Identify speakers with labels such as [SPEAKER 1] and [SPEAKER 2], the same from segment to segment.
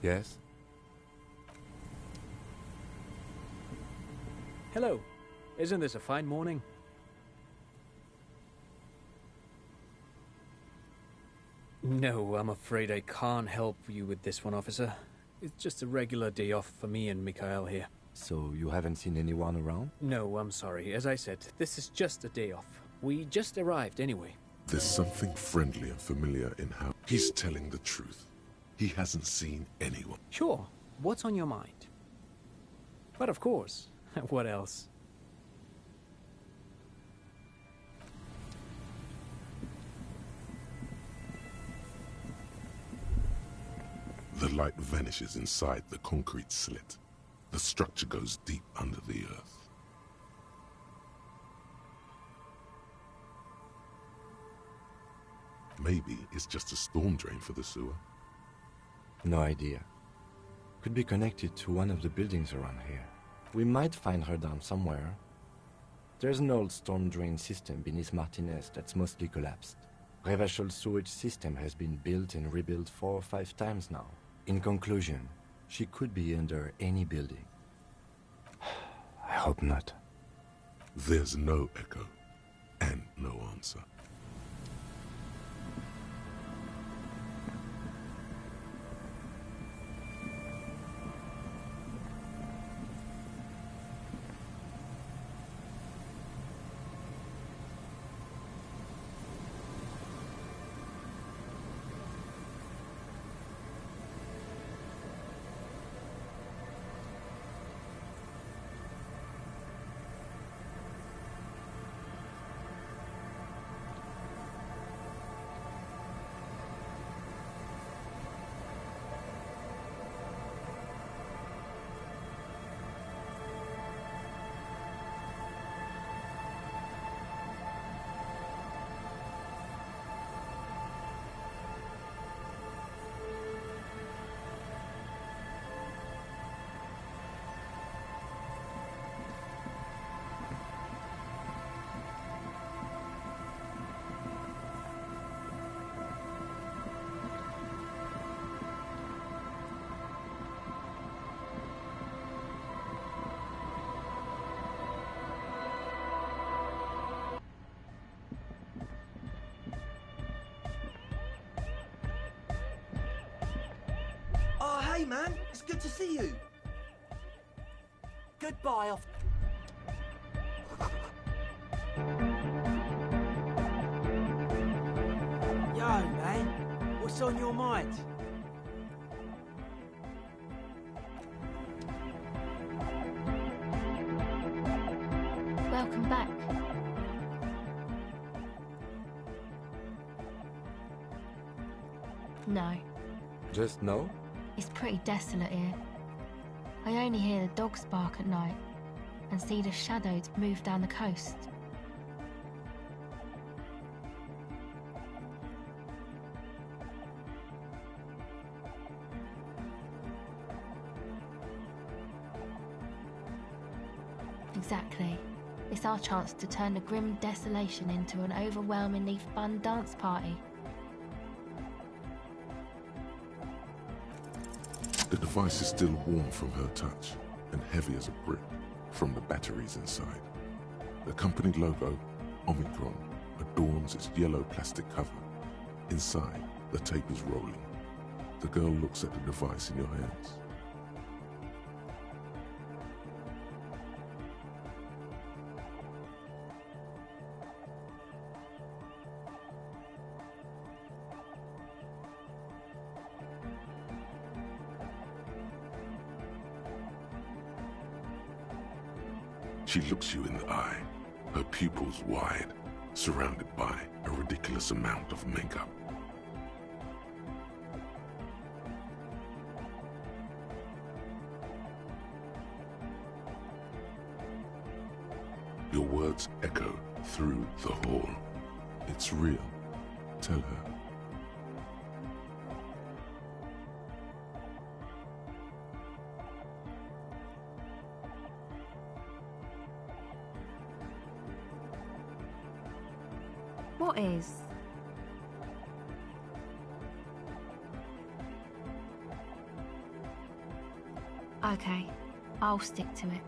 [SPEAKER 1] Yes?
[SPEAKER 2] Hello. Isn't this a fine morning? No, I'm afraid I can't help you with this one, officer. It's just a regular day off for me and Mikhail here.
[SPEAKER 1] So you haven't seen anyone around?
[SPEAKER 2] No, I'm sorry. As I said, this is just a day off. We just arrived anyway.
[SPEAKER 3] There's something friendly and familiar in how he's telling the truth. He hasn't seen anyone.
[SPEAKER 2] Sure. What's on your mind? But of course. What else?
[SPEAKER 3] The light vanishes inside the concrete slit. The structure goes deep under the earth. Maybe it's just a storm drain for the sewer.
[SPEAKER 1] No idea. Could be connected to one of the buildings around here. We might find her down somewhere. There's an old storm drain system beneath Martinez that's mostly collapsed. Revachol's sewage system has been built and rebuilt 4 or 5 times now. In conclusion, she could be under any building. I hope not.
[SPEAKER 3] There's no echo and no answer.
[SPEAKER 4] Oh, hey, man. It's good to see you. Goodbye, off. Yo, man. What's on your mind?
[SPEAKER 5] Welcome back. No.
[SPEAKER 1] Just no?
[SPEAKER 5] It's pretty desolate here. I only hear the dogs bark at night and see the shadows move down the coast. Exactly. It's our chance to turn the grim desolation into an overwhelmingly fun dance party.
[SPEAKER 3] The device is still warm from her touch and heavy as a brick from the batteries inside. The company logo, Omicron, adorns its yellow plastic cover. Inside, the tape is rolling. The girl looks at the device in your hands. She looks you in the eye, her pupils wide, surrounded by a ridiculous amount of makeup. Your words echo through the hall. It's real. Tell her.
[SPEAKER 5] What is? Okay, I'll stick to it.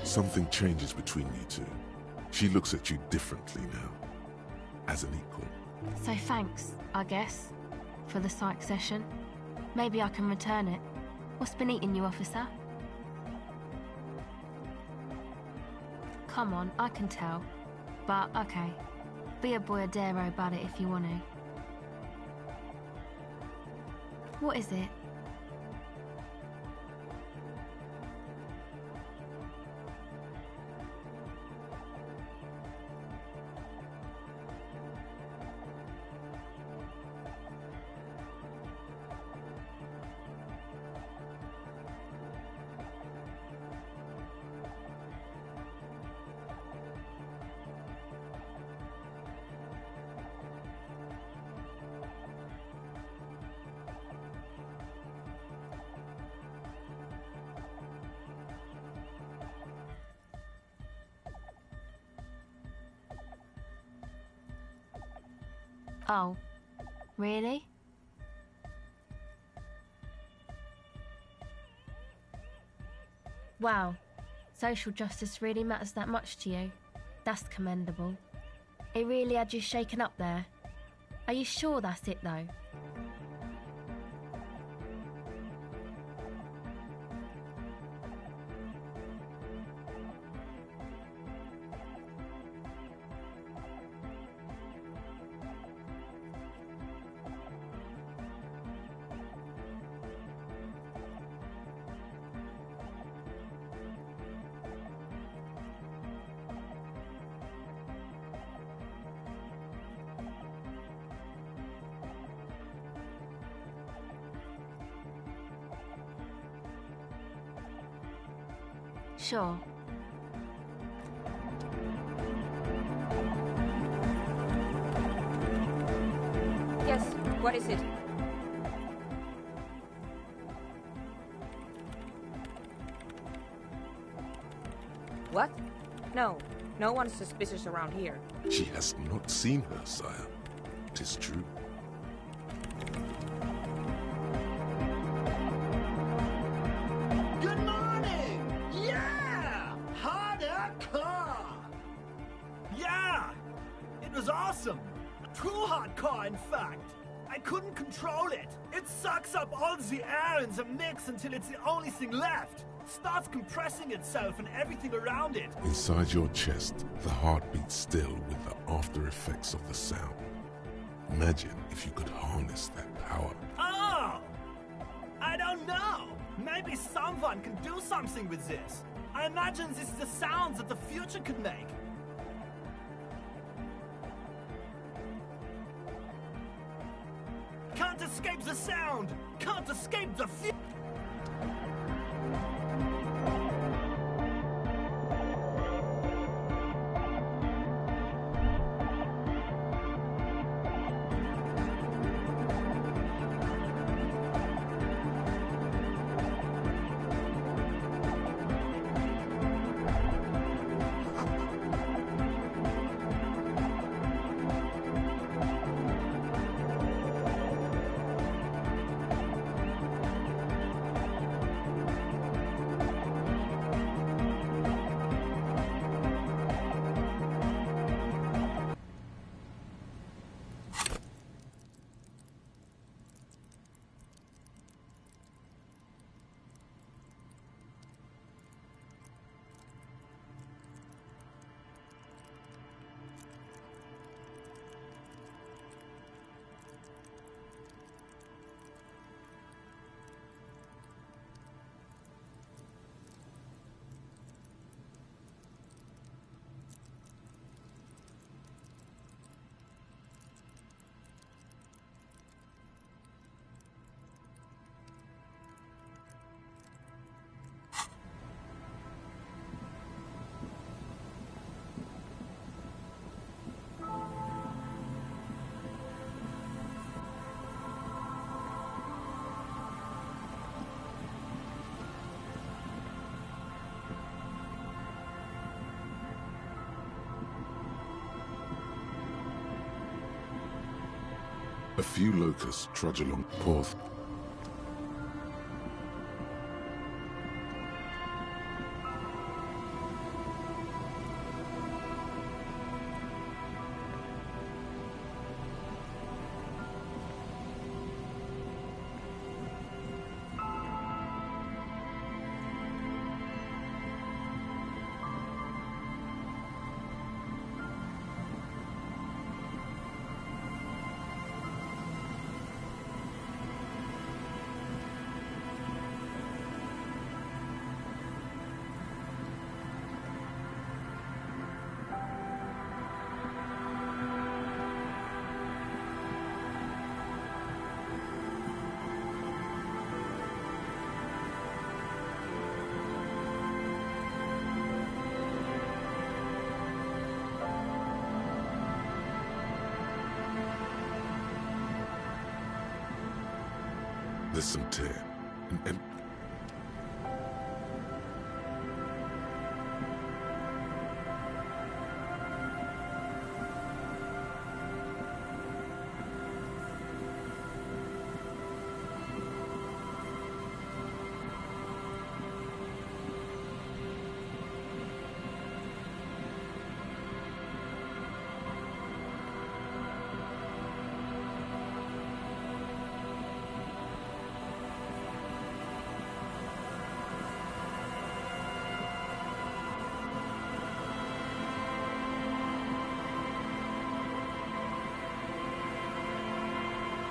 [SPEAKER 3] Something changes between you two. She looks at you differently now, as an equal.
[SPEAKER 5] So thanks, I guess, for the psych session. Maybe I can return it. What's been eating you, officer? Come on, I can tell. But, okay. Be a boyadero about it if you want to. What is it? Oh, really? Wow, social justice really matters that much to you. That's commendable. It really had you shaken up there. Are you sure that's it though? Sure.
[SPEAKER 6] Yes, what is it? What? No, no one's suspicious around here.
[SPEAKER 3] She has not seen her, sire. 'Tis true.
[SPEAKER 4] Good morning! Yeah! Hardcore! Yeah! It was awesome! Too hardcore, in fact. I couldn't control it. It sucks up all the air in the mix until it's the only thing left. Starts compressing itself and everything around it.
[SPEAKER 3] Inside your chest, the heart beats still with the after effects of the sound. Imagine if you could harness that power.
[SPEAKER 4] Oh! I don't know. Maybe someone can do something with this. I imagine this is the sounds that the future could make. Can't escape the sound! Can't escape the future!
[SPEAKER 3] A few locusts trudge along the path. There's some tear. And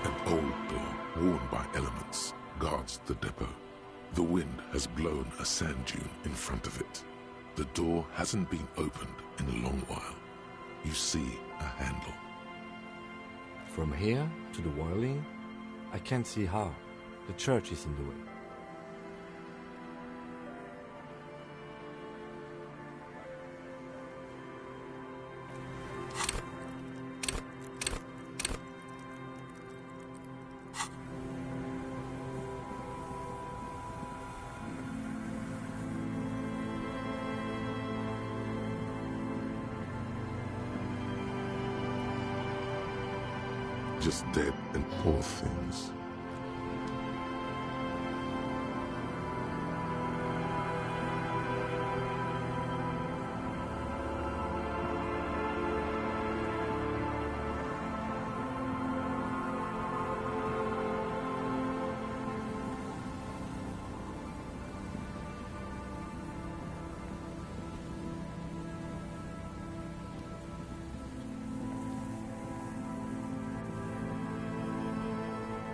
[SPEAKER 3] an old door, worn by elements, guards the depot. The wind has blown a sand dune in front of it. The door hasn't been opened in a long while. You see a handle.
[SPEAKER 1] From here to the whirling, I can't see how. The church is in the way.
[SPEAKER 3] Just dead and poor things.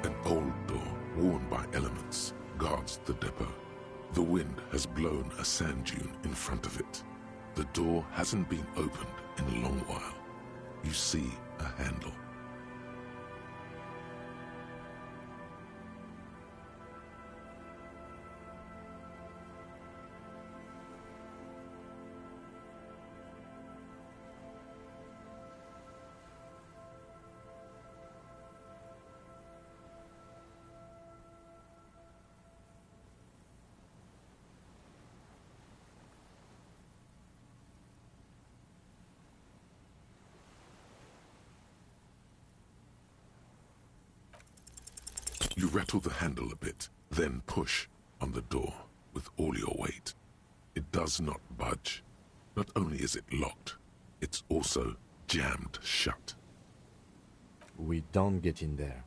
[SPEAKER 3] An old door, worn by elements, guards the depot. The wind has blown a sand dune in front of it. The door hasn't been opened in a long while. You see a handle. You rattle the handle a bit, then push on the door with all your weight. It does not budge. Not only is it locked, it's also jammed shut.
[SPEAKER 1] We don't get in there.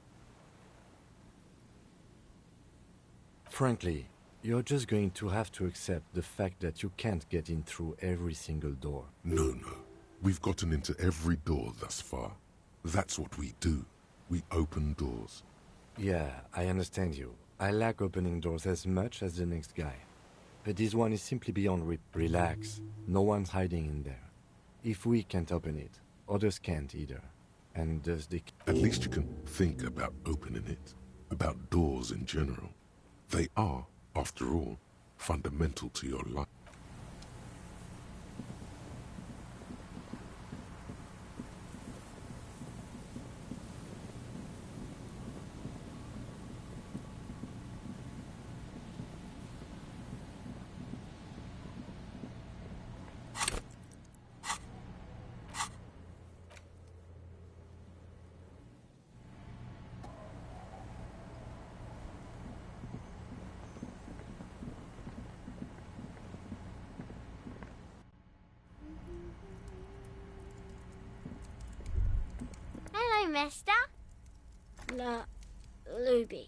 [SPEAKER 1] Frankly, you're just going to have to accept the fact that you can't get in through every single door.
[SPEAKER 3] No. We've gotten into every door thus far. That's what we do. We open doors.
[SPEAKER 1] Yeah, I understand you. I like opening doors as much as the next guy. But this one is simply beyond relax. No one's hiding in there. If we can't open it, others can't either. And thus they...
[SPEAKER 3] At least you can think about opening it. About doors in general. They are, after all, fundamental to your life.
[SPEAKER 7] Hello, mister. Luby.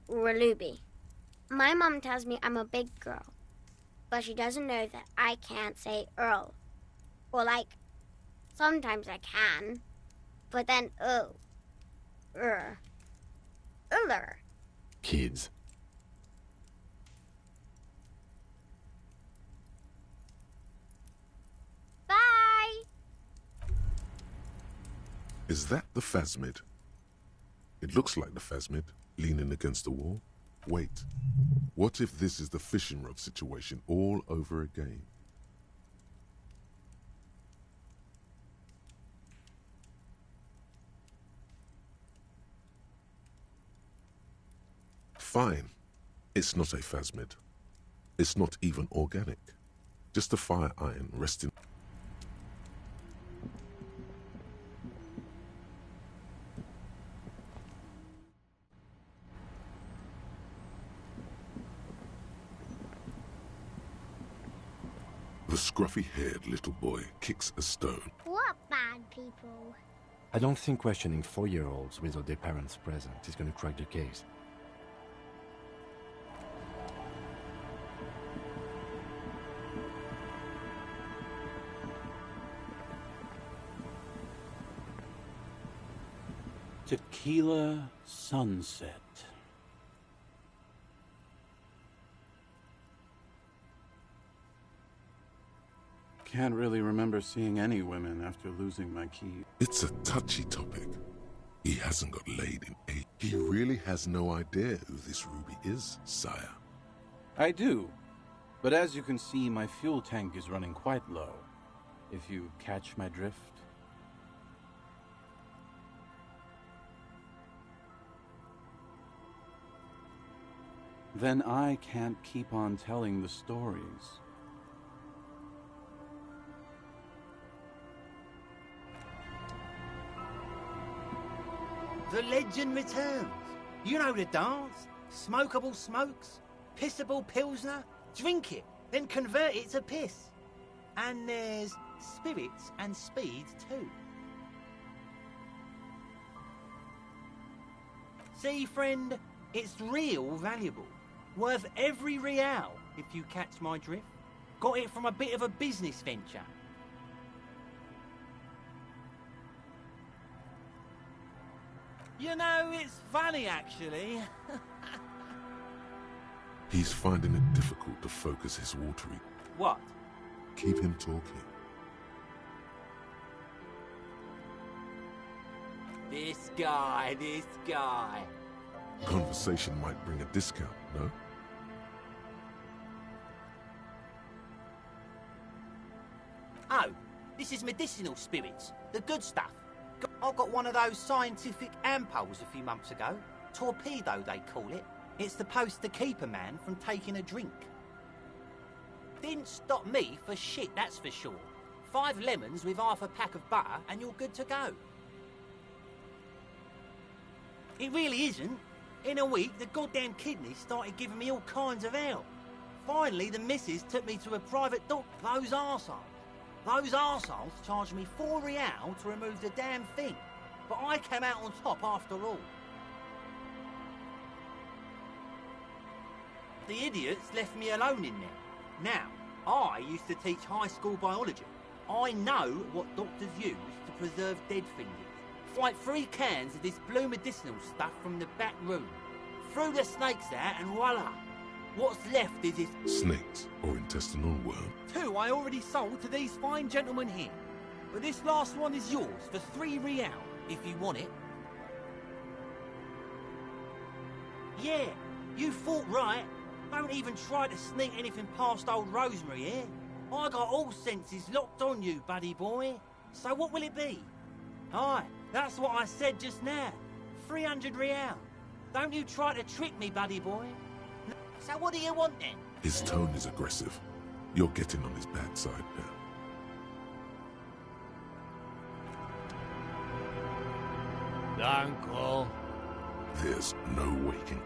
[SPEAKER 7] Luby. My mom tells me I'm a big girl, but she doesn't know that I can't say Earl. Or sometimes I can, but then Uller.
[SPEAKER 1] Kids.
[SPEAKER 7] Bye!
[SPEAKER 3] Is that the phasmid? It looks like the phasmid, leaning against the wall. Wait, what if this is the fishing rod situation all over again? Fine. It's not a phasmid. It's not even organic. Just a fire iron resting. The scruffy-haired little boy kicks a stone.
[SPEAKER 7] What bad people?
[SPEAKER 1] I don't think questioning 4-year-olds without their parents present is going to crack the case.
[SPEAKER 8] Tequila sunset. Can't really remember seeing any women after losing my key.
[SPEAKER 3] It's a touchy topic. He hasn't got laid in 8. He really has no idea who this Ruby is, sire.
[SPEAKER 8] I do. But as you can see, my fuel tank is running quite low. If you catch my drift. Then I can't keep on telling the stories.
[SPEAKER 4] The legend returns. You know the dance. Smokable smokes, pissable pilsner. Drink it, then convert it to piss. And there's spirits and speeds too. See, friend, it's real valuable. Worth every real, if you catch my drift. Got it from a bit of a business venture. You know, it's funny, actually.
[SPEAKER 3] He's finding it difficult to focus his watery.
[SPEAKER 4] What?
[SPEAKER 3] Keep him talking.
[SPEAKER 4] This guy.
[SPEAKER 3] Conversation might bring a discount, no?
[SPEAKER 4] Oh, this is medicinal spirits. The good stuff. I got one of those scientific ampoules a few months ago. Torpedo, they call it. It's supposed to keep a man from taking a drink. Didn't stop me for shit, that's for sure. 5 lemons with half a pack of butter and you're good to go. It really isn't. In a week, the goddamn kidneys started giving me all kinds of hell. Finally, the missus took me to a private doctor. Those arseholes charged me 4 real to remove the damn thing. But I came out on top after all. The idiots left me alone in there. Now, I used to teach high school biology. I know what doctors use to preserve dead things. Like 3 cans of this blue medicinal stuff from the back room. Threw the snakes out and voila. What's left is this...
[SPEAKER 3] Snakes or intestinal worm.
[SPEAKER 4] 2 I already sold to these fine gentlemen here. But this last one is yours for 3 real, if you want it. Yeah, you thought right. Don't even try to sneak anything past old Rosemary here. I got all senses locked on you, buddy boy. So what will it be? Aye, that's what I said just now. 300 real. Don't you try to trick me, buddy boy. So what do you want then?
[SPEAKER 3] His tone is aggressive. You're getting on his bad side now.
[SPEAKER 9] Uncle.
[SPEAKER 3] There's no waking.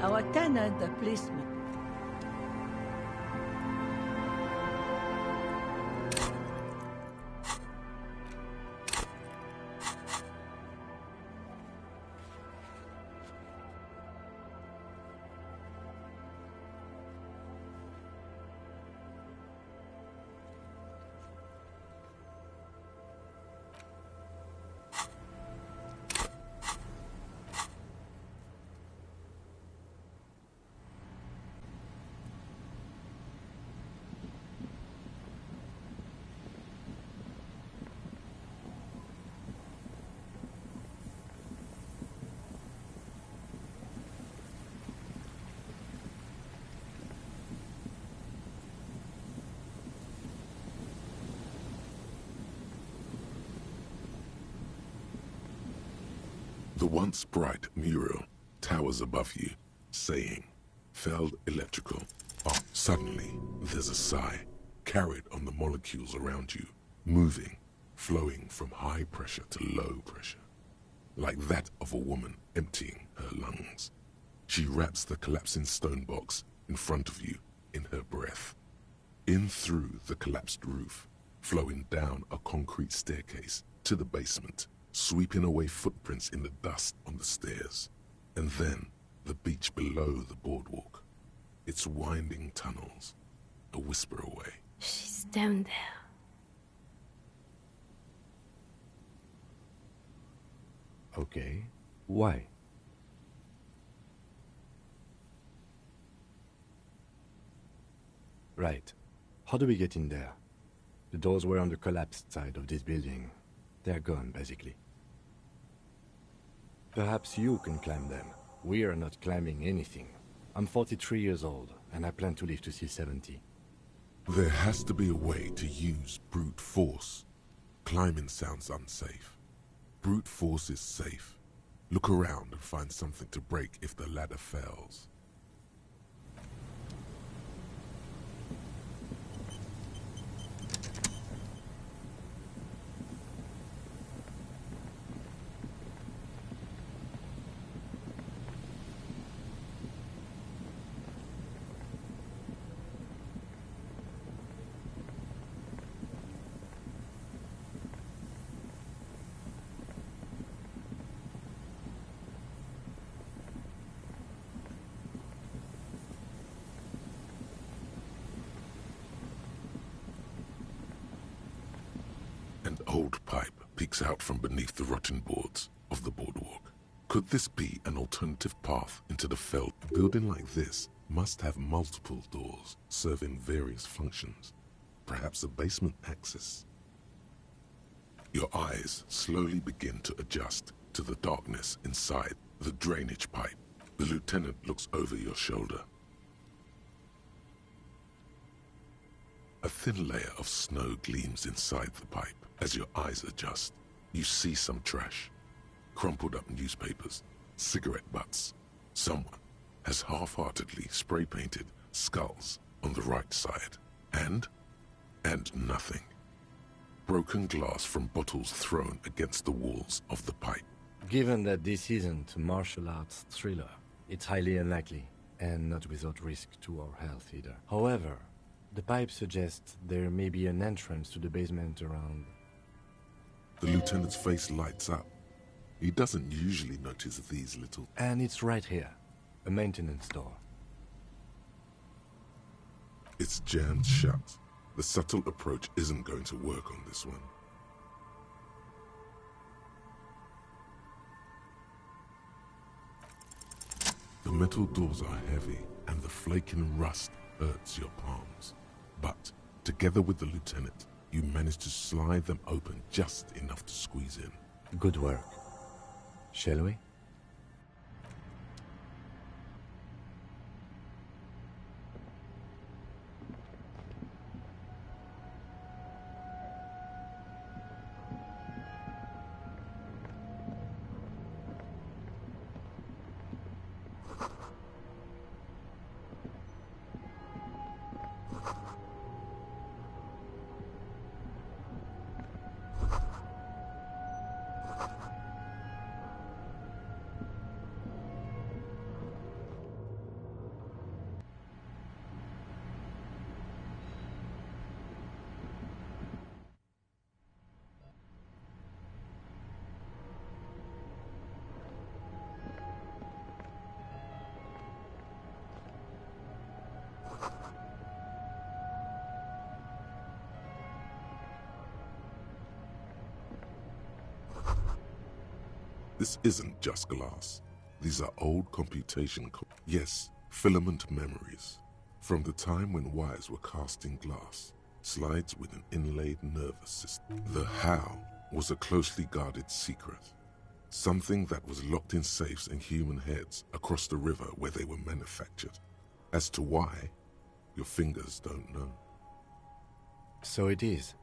[SPEAKER 10] Our tenant, the policeman.
[SPEAKER 3] The once bright mural towers above you, saying, "Feld Electrical." Oh, suddenly, there's a sigh, carried on the molecules around you, moving, flowing from high pressure to low pressure, like that of a woman emptying her lungs. She wraps the collapsing stone box in front of you in her breath. In through the collapsed roof, flowing down a concrete staircase to the basement, sweeping away footprints in the dust on the stairs, and then the beach below the boardwalk, its winding tunnels, a whisper away.
[SPEAKER 5] She's down there.
[SPEAKER 1] Okay. Why? Right. How do we get in there? The doors were on the collapsed side of this building. They're gone, basically. Perhaps you can climb them. We are not climbing anything. I'm 43 years old, and I plan to live to see 70.
[SPEAKER 3] There has to be a way to use brute force. Climbing sounds unsafe. Brute force is safe. Look around and find something to break if the ladder fails. An old pipe peeks out from beneath the rotten boards of the boardwalk. Could this be an alternative path into the Feld? A building like this must have multiple doors serving various functions. Perhaps a basement access. Your eyes slowly begin to adjust to the darkness inside the drainage pipe. The lieutenant looks over your shoulder. A thin layer of snow gleams inside the pipe. As your eyes adjust, you see some trash. Crumpled up newspapers, cigarette butts. Someone has half-heartedly spray-painted skulls on the right side. And nothing. Broken glass from bottles thrown against the walls of the pipe.
[SPEAKER 1] Given that this isn't a martial arts thriller, it's highly unlikely, and not without risk to our health either. However, the pipe suggests there may be an entrance to the basement around.
[SPEAKER 3] The lieutenant's face lights up. He doesn't usually notice these little...
[SPEAKER 1] And it's right here. A maintenance door.
[SPEAKER 3] It's jammed shut. The subtle approach isn't going to work on this one. The metal doors are heavy, and the flaking rust hurts your palms. But, together with the lieutenant, you manage to slide them open just enough to squeeze in.
[SPEAKER 1] Good work. Shall we?
[SPEAKER 3] This isn't just glass. These are old computation yes, filament memories. From the time when wires were cast in glass, slides with an inlaid nervous system. The how was a closely guarded secret. Something that was locked in safes in human heads across the river where they were manufactured. As to why, your fingers don't know.
[SPEAKER 1] So it is.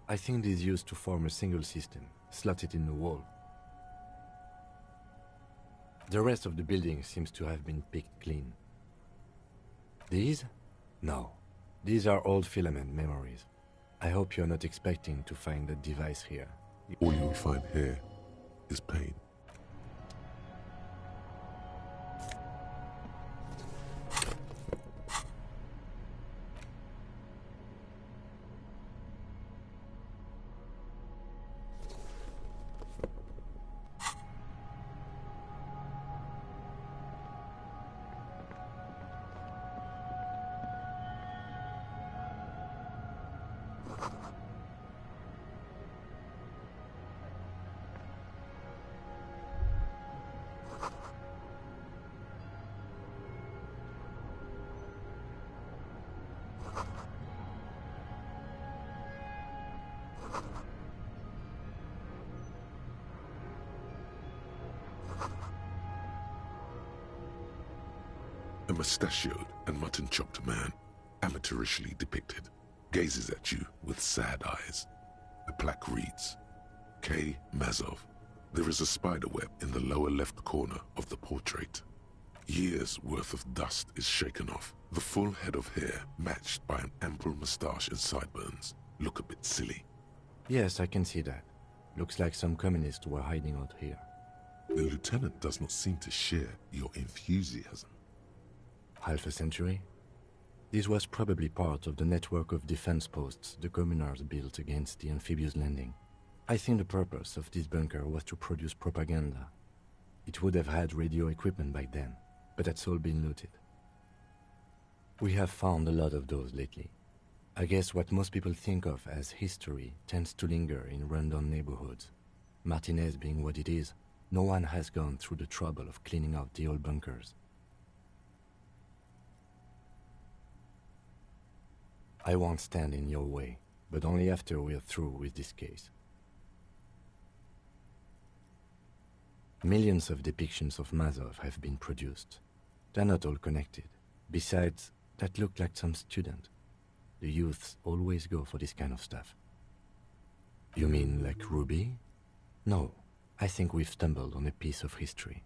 [SPEAKER 1] I think it is used to form a single system, slotted in the wall. The rest of the building seems to have been picked clean. These? No. These are old filament memories. I hope you're not expecting to find that device here.
[SPEAKER 3] All you'll find here is pain. A mustachioed and mutton-chopped man, amateurishly depicted, gazes at you with sad eyes. The plaque reads, K. Mazov. There is a spiderweb in the lower left corner of the portrait. Years' worth of dust is shaken off. The full head of hair, matched by an ample moustache and sideburns, look a bit silly.
[SPEAKER 1] Yes, I can see that. Looks like some communists were hiding out here.
[SPEAKER 3] The lieutenant does not seem to share your enthusiasm.
[SPEAKER 1] Half a century? This was probably part of the network of defense posts the communards built against the amphibious landing. I think the purpose of this bunker was to produce propaganda. It would have had radio equipment back then, but that's all been looted. We have found a lot of those lately. I guess what most people think of as history tends to linger in rundown neighborhoods. Martinez being what it is, no one has gone through the trouble of cleaning out the old bunkers. I won't stand in your way, but only after we're through with this case. Millions of depictions of Mazov have been produced. They're not all connected. Besides, that looked like some student. The youths always go for this kind of stuff. You mean like Ruby? No, I think we've stumbled on a piece of history.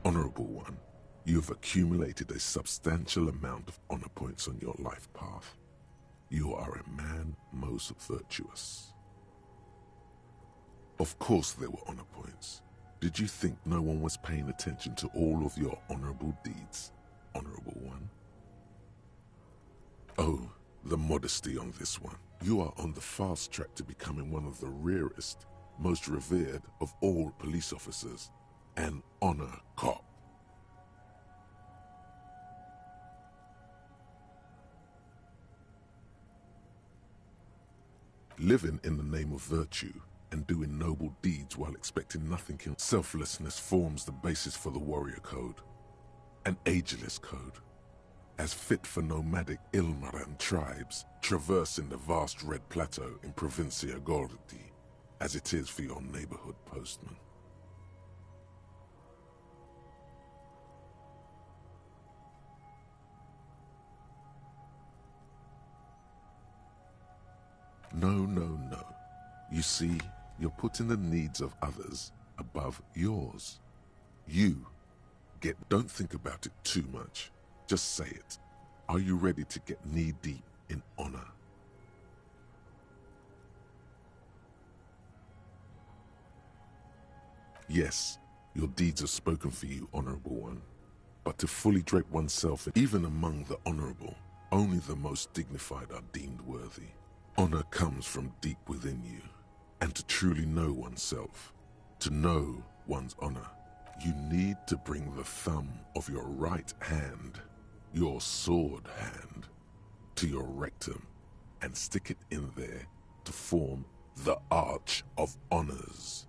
[SPEAKER 3] Honorable One, you have accumulated a substantial amount of honor points on your life path. You are a man most virtuous. Of course there were honor points. Did you think no one was paying attention to all of your honorable deeds, Honorable One? Oh, the modesty on this one. You are on the fast track to becoming one of the rarest, most revered of all police officers. An honor cop. Living in the name of virtue and doing noble deeds while expecting nothing in selflessness forms the basis for the warrior code. An ageless code, as fit for nomadic Ilmaran tribes traversing the vast Red Plateau in Provincia Gordi, as it is for your neighborhood postman. No, no, no. You see, you're putting the needs of others above yours. Don't think about it too much. Just say it. Are you ready to get knee-deep in honor? Yes, your deeds are spoken for you, Honorable One. But to fully drape oneself, even among the honorable, only the most dignified are deemed worthy. Honor comes from deep within you. And to truly know oneself, to know one's honor, you need to bring the thumb of your right hand, your sword hand, to your rectum and stick it in there to form the Arch of Honors.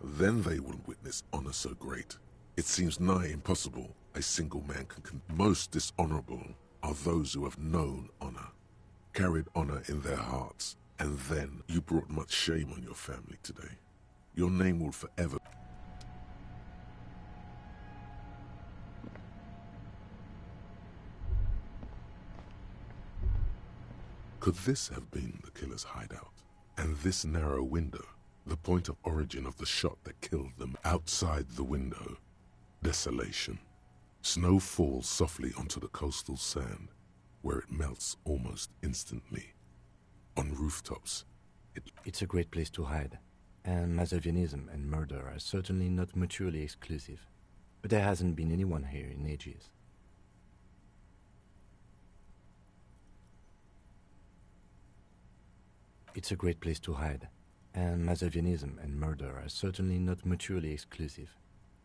[SPEAKER 3] Then they will witness honor so great. It seems nigh impossible a single man can. Most dishonorable are those who have known honor, carried honor in their hearts, and then you brought much shame on your family today. Your name will forever. Could this have been the killer's hideout? And this narrow window, the point of origin of the shot that killed them? Outside the window, desolation. Snow falls softly onto the coastal sand, where it melts almost instantly. On rooftops,
[SPEAKER 1] It's a great place to hide, and Masovianism and murder are certainly not mutually exclusive. But there hasn't been anyone here in ages. It's a great place to hide, and Masovianism and murder are certainly not mutually exclusive.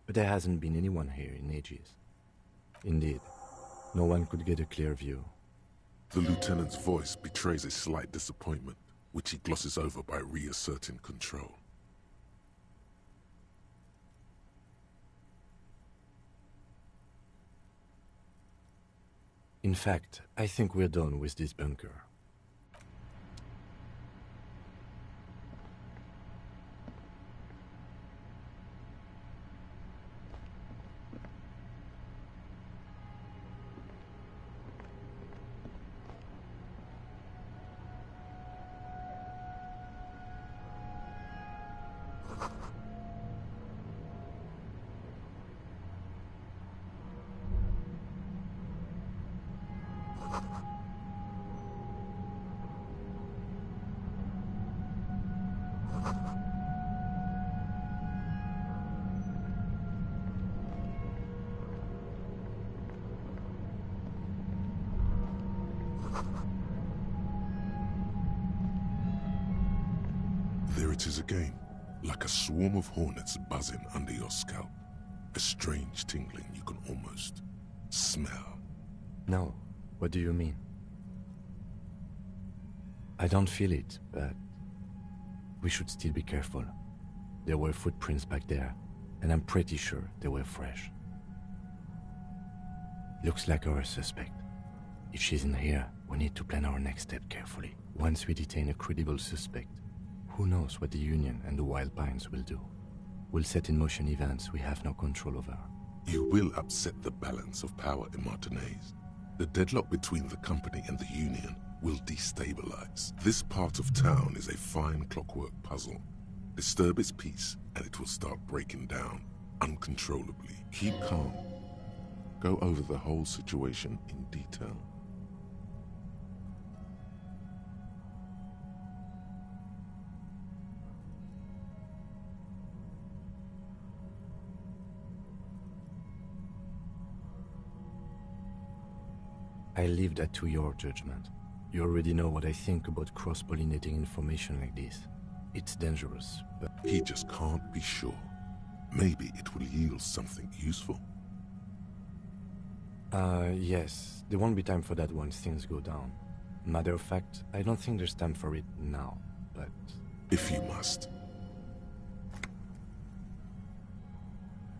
[SPEAKER 1] But there hasn't been anyone here in ages. Indeed, no one could get a clear view.
[SPEAKER 3] the lieutenant's voice betrays a slight disappointment, which he glosses over by reasserting control.
[SPEAKER 1] In fact, I think we're done with this bunker.
[SPEAKER 3] There it is again, like a swarm of hornets buzzing under your scalp. A strange tingling you can almost smell.
[SPEAKER 1] No, what do you mean? I don't feel it, but we should still be careful. There were footprints back there, and I'm pretty sure they were fresh. Looks like our suspect. If she's in here, we need to plan our next step carefully. Once we detain a credible suspect, who knows what the Union and the Wild Pines will do? We'll set in motion events we have no control over.
[SPEAKER 3] You will upset the balance of power in Martinaise. The deadlock between the company and the Union will destabilize. This part of town is a fine clockwork puzzle. Disturb its peace, and it will start breaking down uncontrollably. Keep calm. Go over the whole situation in detail.
[SPEAKER 1] I leave that to your judgment. You already know what I think about cross-pollinating information like this. It's dangerous, but...
[SPEAKER 3] He just can't be sure. Maybe it will yield something useful.
[SPEAKER 1] Yes. There won't be time for that once things go down. Matter of fact, I don't think there's time for it now, but...
[SPEAKER 3] If you must.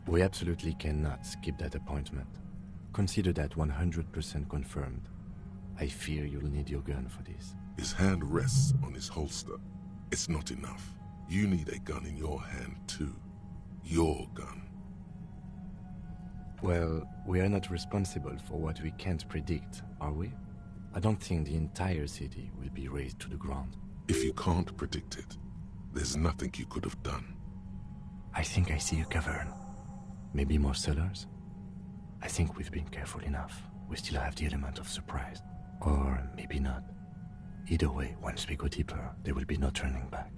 [SPEAKER 1] We absolutely cannot skip that appointment. Consider that 100% confirmed. I fear you'll need your gun for this.
[SPEAKER 3] His hand rests on his holster. It's not enough. You need a gun in your hand too. Your gun.
[SPEAKER 1] Well, we are not responsible for what we can't predict, are we? I don't think the entire city will be razed to the ground.
[SPEAKER 3] If you can't predict it, there's nothing you could have done.
[SPEAKER 1] I think I see a cavern. Maybe more cellars? I think we've been careful enough. We still have the element of surprise. Or maybe not. Either way, once we go deeper, there will be no turning back.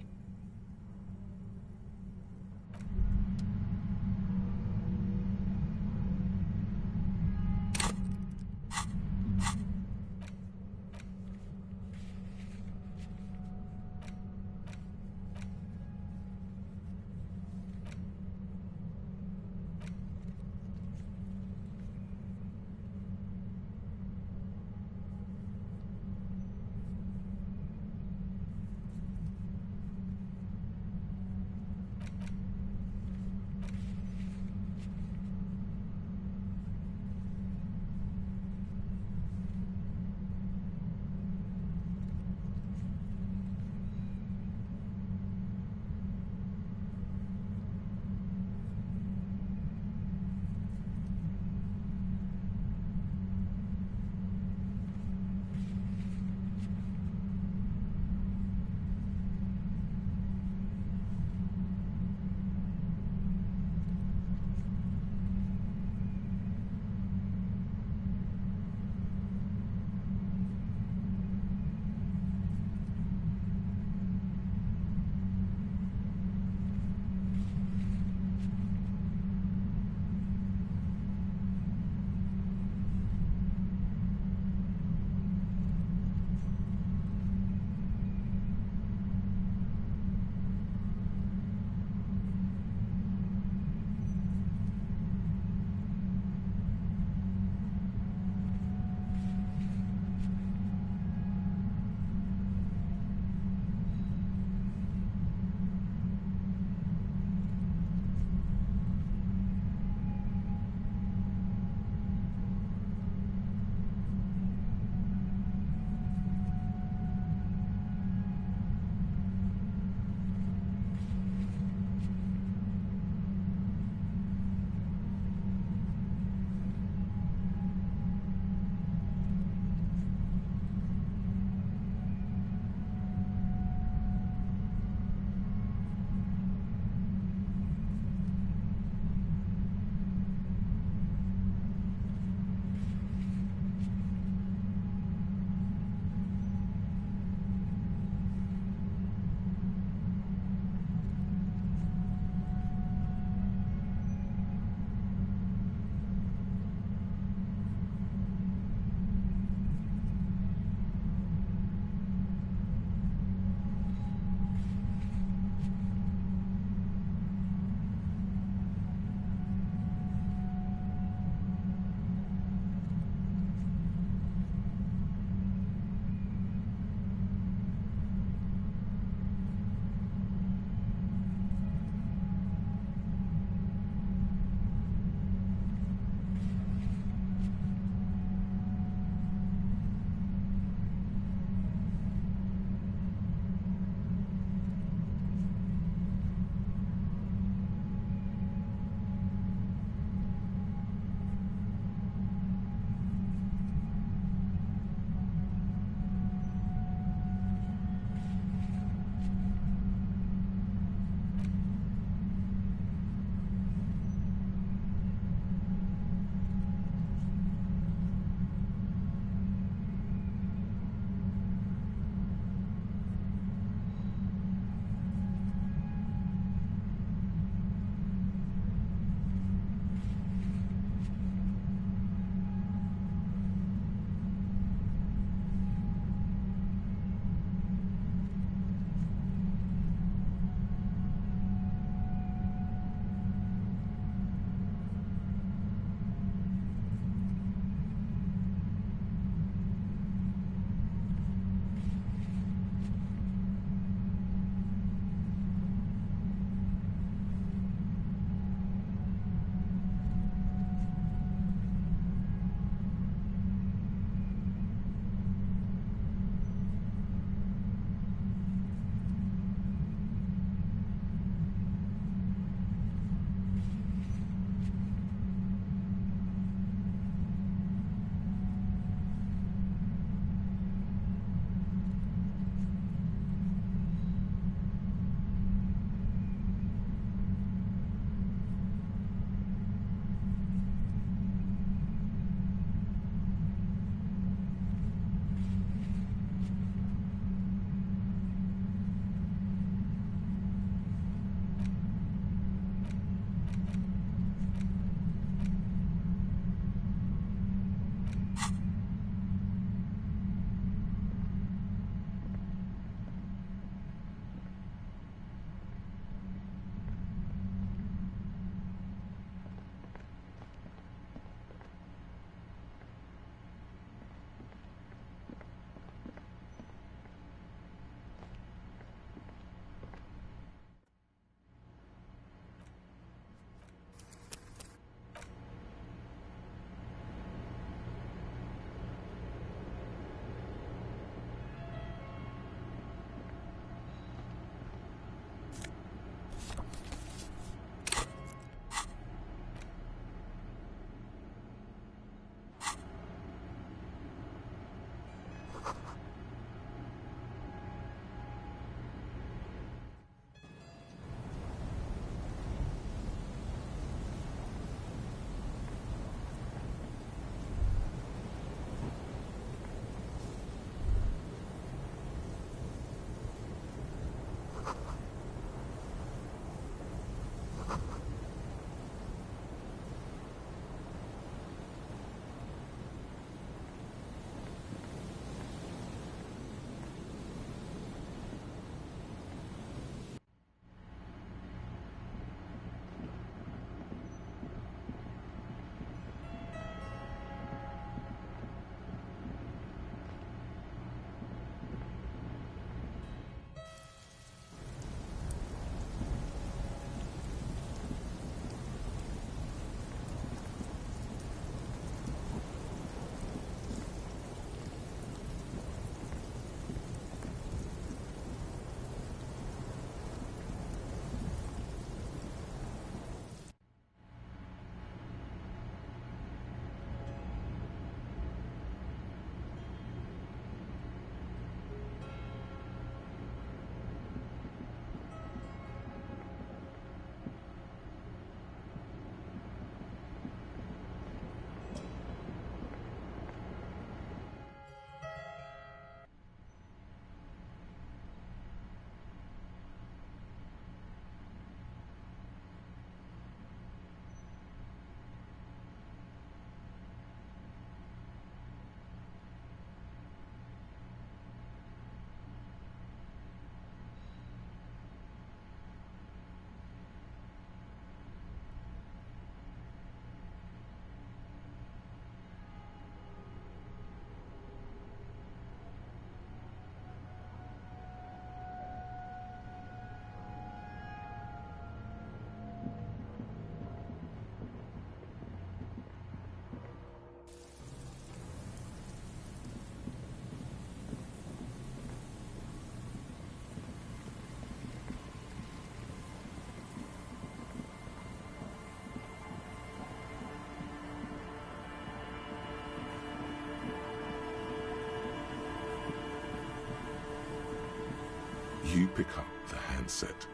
[SPEAKER 3] You pick up the handset.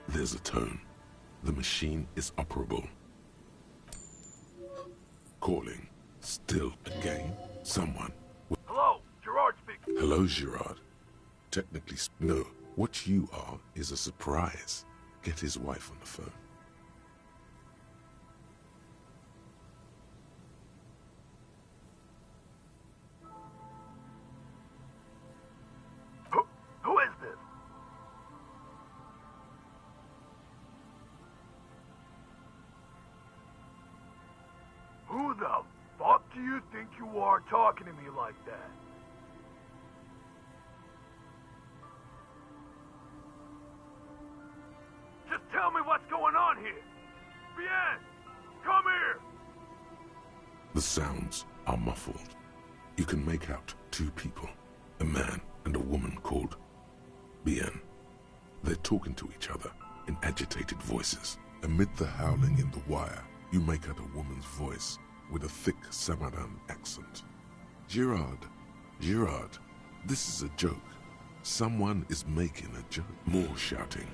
[SPEAKER 3] There's a tone. The machine is operable. Calling. Still a game. Someone.
[SPEAKER 9] Hello, Gerard speaking.
[SPEAKER 3] Hello, Gerard. Technically, no. What you are is a surprise. Get his wife on the phone.
[SPEAKER 9] Who is this? Who the fuck do you think you are talking to me like that? Just tell me what's going on here. Bien, come here.
[SPEAKER 3] The sounds are muffled. You can make out two people, a man and a woman called Bien. They're talking to each other in agitated voices. Amid the howling in the wire, you make out a woman's voice with a thick Samaran accent. Gerard, this is a joke. Someone is making a joke. More shouting.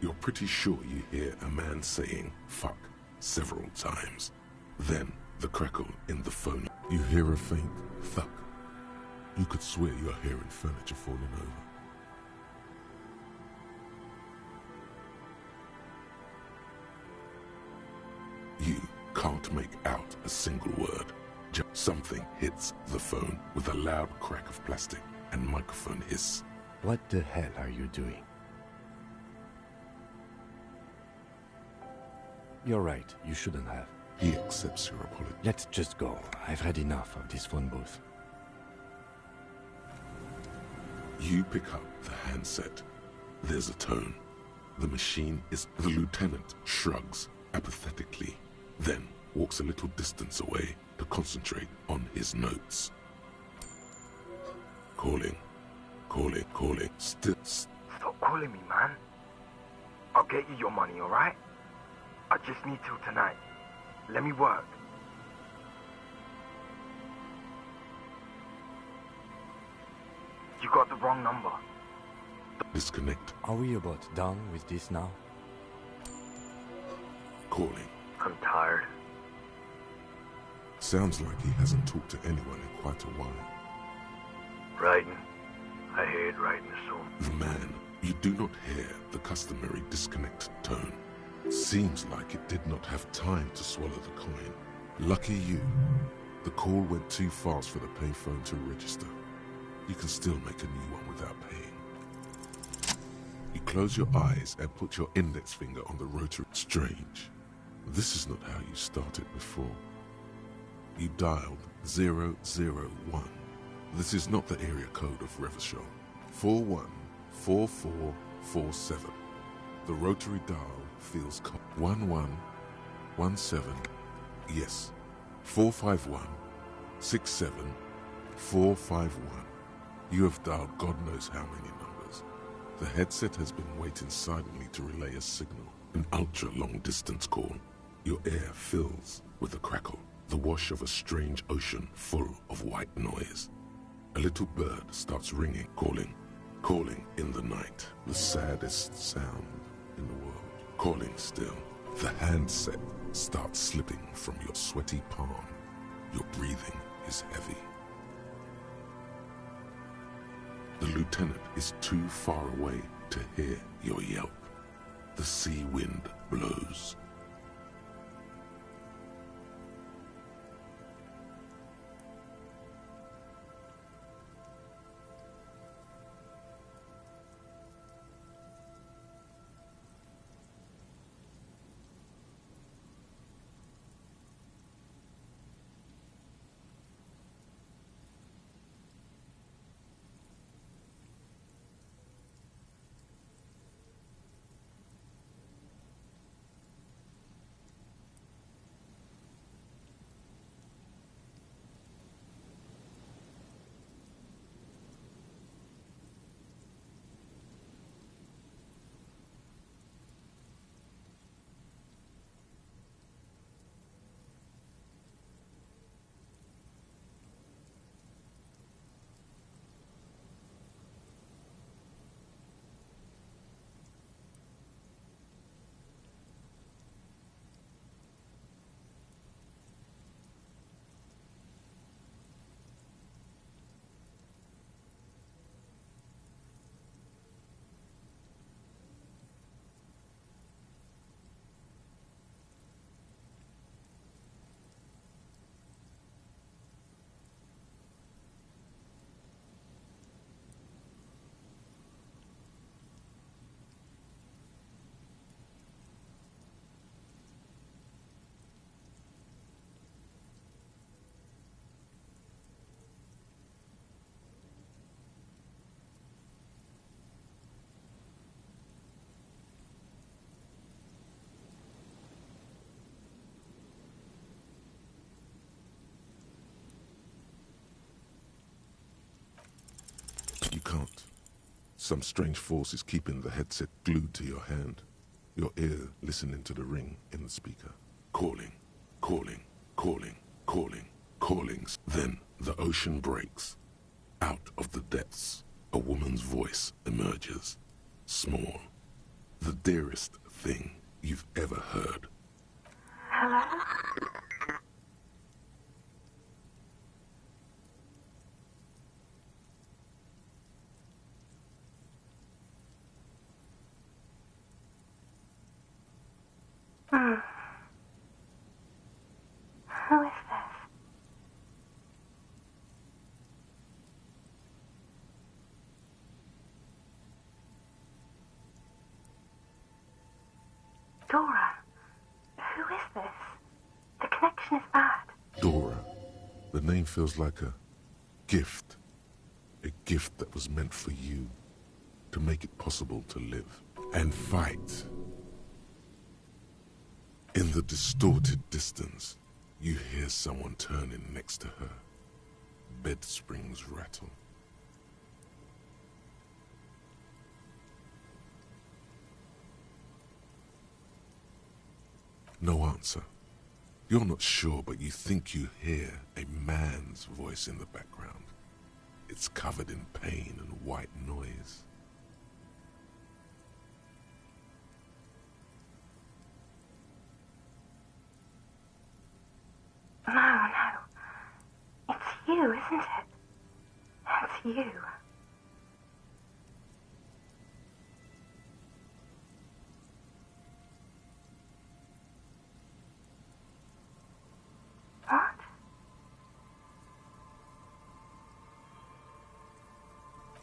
[SPEAKER 3] You're pretty sure you hear a man saying fuck several times. Then the crackle in the phone. You hear a faint thud. You could swear you're hearing furniture falling over. You can't make out a single word. Something hits the phone with a loud crack of plastic and microphone hiss.
[SPEAKER 1] What the hell are you doing? You're right, you shouldn't have.
[SPEAKER 3] He accepts your apology.
[SPEAKER 1] Let's just go. I've had enough of this phone booth.
[SPEAKER 3] You pick up the handset. There's a tone. The machine is... The lieutenant shrugs apathetically, then walks a little distance away to concentrate on his notes. Calling. Still...
[SPEAKER 9] Stop calling me, man. I'll get you your money, alright? I just need till tonight. Let me work. You got the wrong number.
[SPEAKER 3] Disconnect.
[SPEAKER 1] Are we about done with this now?
[SPEAKER 3] Calling.
[SPEAKER 9] I'm tired.
[SPEAKER 3] Sounds like he hasn't talked to anyone in quite a while.
[SPEAKER 9] Writing. I hate writing soon.
[SPEAKER 3] The man, you do not hear the customary disconnect tone. Seems like it did not have time to swallow the coin. Lucky you. The call went too fast for the payphone to register. You can still make a new one without paying. You close your eyes and put your index finger on the rotary. Strange. This is not how you started before. You dialed 001. This is not the area code of Revachol. 414447. The rotary dial feels 1117. Yes. 451-67-451. You have dialed God knows how many numbers. The headset has been waiting silently to relay a signal. An ultra-long distance call. Your air fills with a crackle, the wash of a strange ocean full of white noise. A little bird starts ringing, calling in the night. The saddest sound in the world. Calling still. The handset starts slipping from your sweaty palm. Your breathing is heavy. The lieutenant is too far away to hear your yelp. The sea wind blows. You can't. Some strange force is keeping the headset glued to your hand. Your ear listening to the ring in the speaker. Calling, calling, calling, calling, callings. Then the ocean breaks. Out of the depths, a woman's voice emerges. Small. The dearest thing you've ever heard.
[SPEAKER 11] Hello? Who is this? Dora, who is this? The connection is bad.
[SPEAKER 3] Dora. The name feels like a gift. A gift that was meant for you. To make it possible to live and fight. In the distorted distance, you hear someone turning next to her. Bed springs rattle. No answer. You're not sure, but you think you hear a man's voice in the background. It's covered in pain and white noise.
[SPEAKER 11] No. It's you, isn't it? It's you.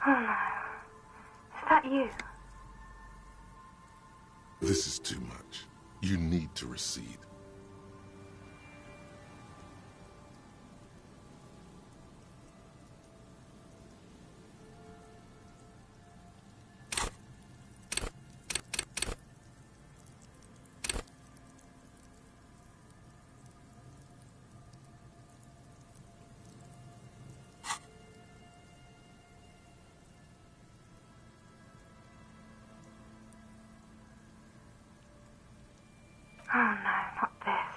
[SPEAKER 11] Oh no. Is that you?
[SPEAKER 3] This is too much. You need to recede.
[SPEAKER 11] Oh no, not this.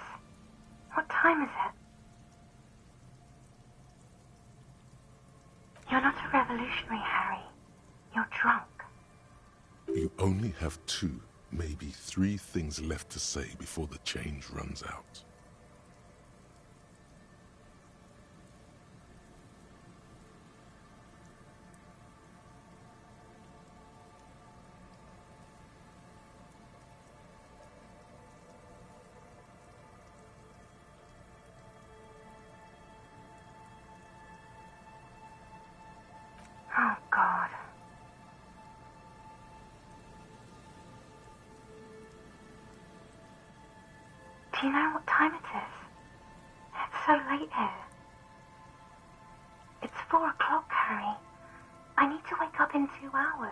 [SPEAKER 11] What time is it? You're not a revolutionary, Harry. You're drunk.
[SPEAKER 3] You only have 2, maybe 3 things left to say before the change runs out.
[SPEAKER 11] Oh God. Do you know what time it is? It's so late here. It's 4 o'clock, Harry. I need to wake up in 2 hours.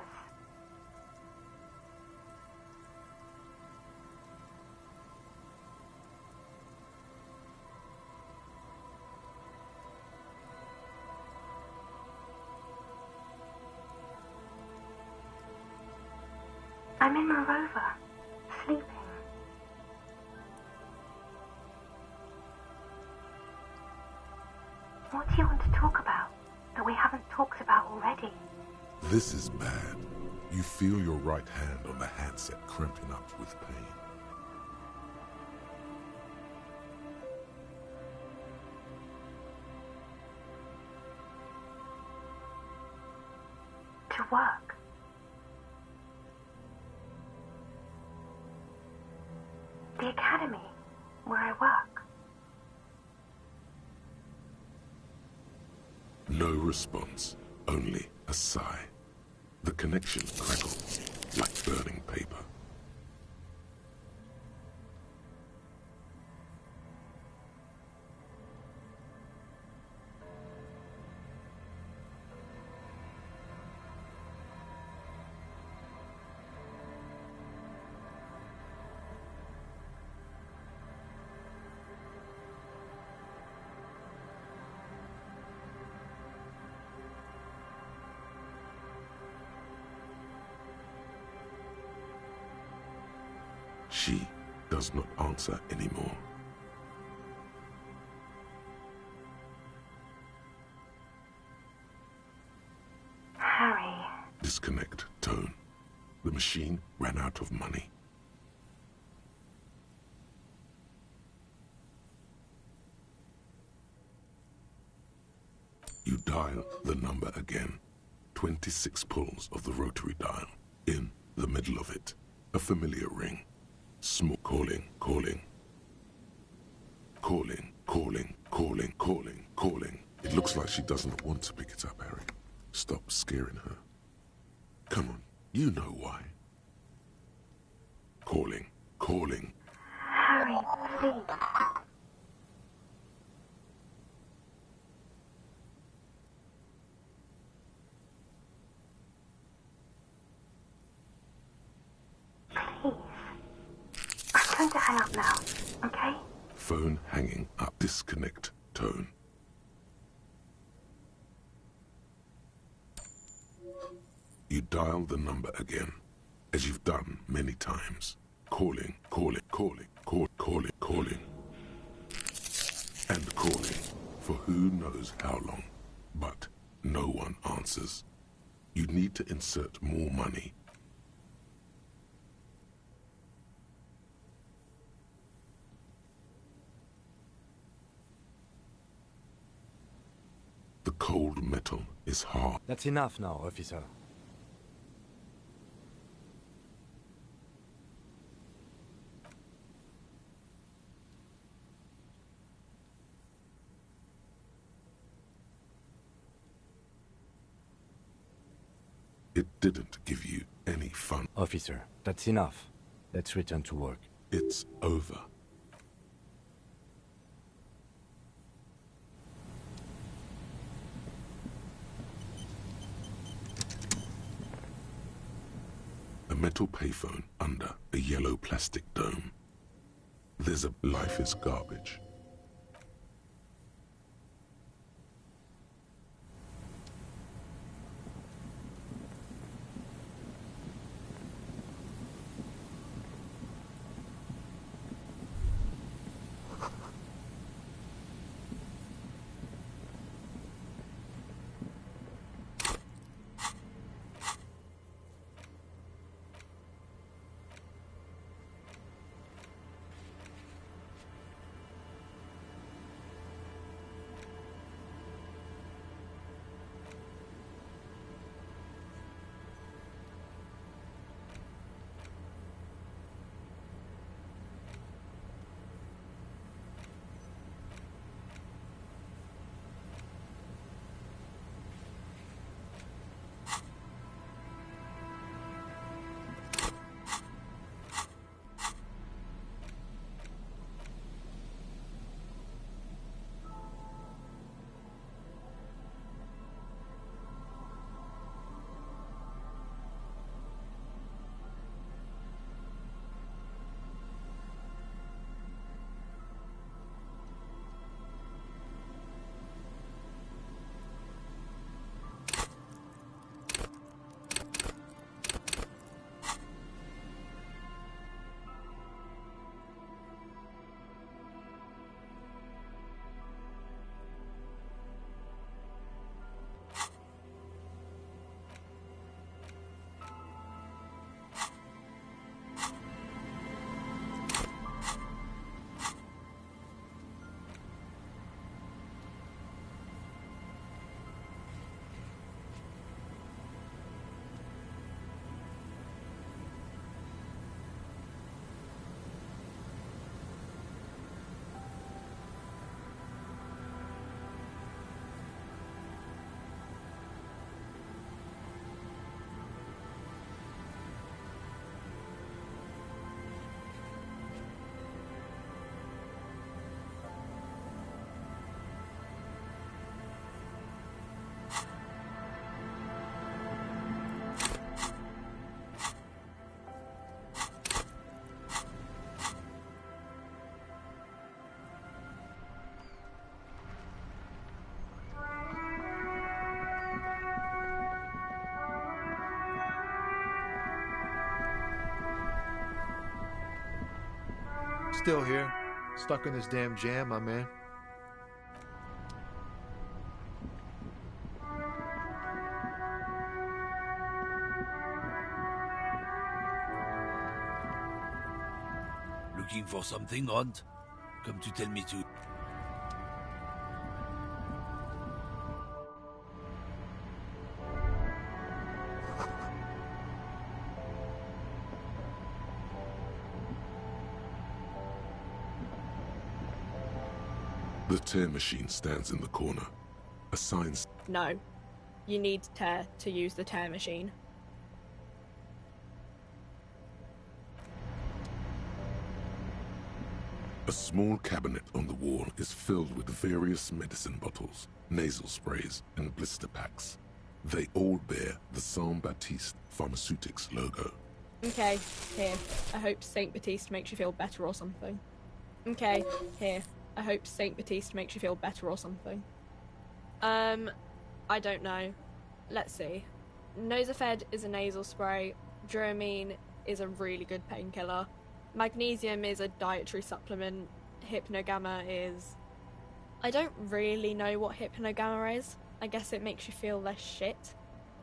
[SPEAKER 11] I'm in my rover, sleeping. What do you want to talk about that we haven't talked about already?
[SPEAKER 3] This is bad. You feel your right hand on the handset cramping up with pain.
[SPEAKER 11] To work. The academy, where I work.
[SPEAKER 3] No response, only a sigh. The connection crackled like burning paper. She does not answer anymore.
[SPEAKER 11] Harry.
[SPEAKER 3] Disconnect tone. The machine ran out of money. You dial the number again. 26 pulls of the rotary dial. In the middle of it, a familiar ring. Small calling, calling. Calling, calling, calling, calling, calling. It looks like she doesn't want to pick it up, Harry. Stop scaring her. Come on, you know why. Calling, calling.
[SPEAKER 11] Harry, please. Please. I'm going to hang up now, okay?
[SPEAKER 3] Phone hanging up. Disconnect tone. You dial the number again, as you've done many times. Calling, calling, calling, calling, calling. And calling for who knows how long. But no one answers. You need to insert more money. The cold metal is hard.
[SPEAKER 1] That's enough now, officer.
[SPEAKER 3] It didn't give you any fun.
[SPEAKER 1] Officer, that's enough. Let's return to work.
[SPEAKER 3] It's over. A metal payphone under a yellow plastic dome. There's a life is garbage.
[SPEAKER 12] Still here. Stuck in this damn jam, my man.
[SPEAKER 13] Looking for something, Hunt? Come to tell me to...
[SPEAKER 3] The tear machine stands in the corner. A sign...
[SPEAKER 14] No. You need tear to use the tear machine.
[SPEAKER 3] A small cabinet on the wall is filled with various medicine bottles, nasal sprays, and blister packs. They all bear the Saint Baptiste Pharmaceutics logo.
[SPEAKER 14] Okay, here. I hope Saint Baptiste makes you feel better or something. Okay, here. I hope Saint Baptiste makes you feel better or something. I don't know. Let's see. Nosafed is a nasal spray. Dramamine is a really good painkiller. Magnesium is a dietary supplement. Hypnogamma is... I don't really know what Hypnogamma is. I guess it makes you feel less shit.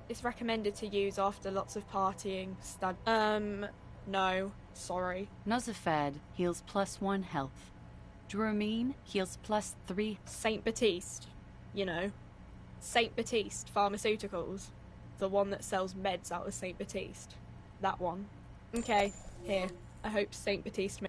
[SPEAKER 14] It's recommended to use after lots of partying, no, sorry.
[SPEAKER 15] Nosafed heals +1 health. Dramamine heals +3.
[SPEAKER 14] Saint Baptiste, you know. Saint Baptiste Pharmaceuticals. The one that sells meds out of Saint Baptiste. That one. Okay, here. I hope Saint Baptiste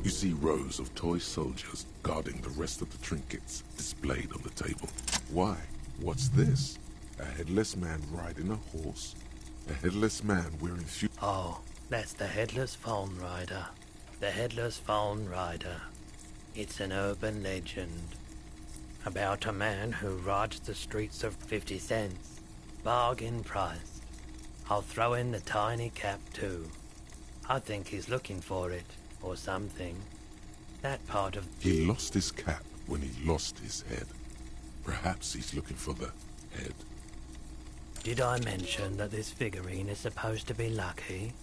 [SPEAKER 3] You see rows of toy soldiers guarding the rest of the trinkets displayed on the table. Why? What's this? A headless man riding a horse? A headless man wearing
[SPEAKER 16] Oh, that's the Headless Phone Rider. The Headless Phone Rider. It's an urban legend about a man who rides the streets of 50 cents. Bargain price. I'll throw in the tiny cap too. I think he's looking for it, or something. That part of...
[SPEAKER 3] He lost his cap when he lost his head. Perhaps he's looking for the head.
[SPEAKER 16] Did I mention that this figurine is supposed to be lucky?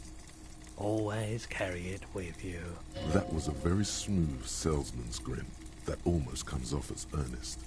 [SPEAKER 16] Always carry it with you.
[SPEAKER 3] That was a very smooth salesman's grin that almost comes off as earnest.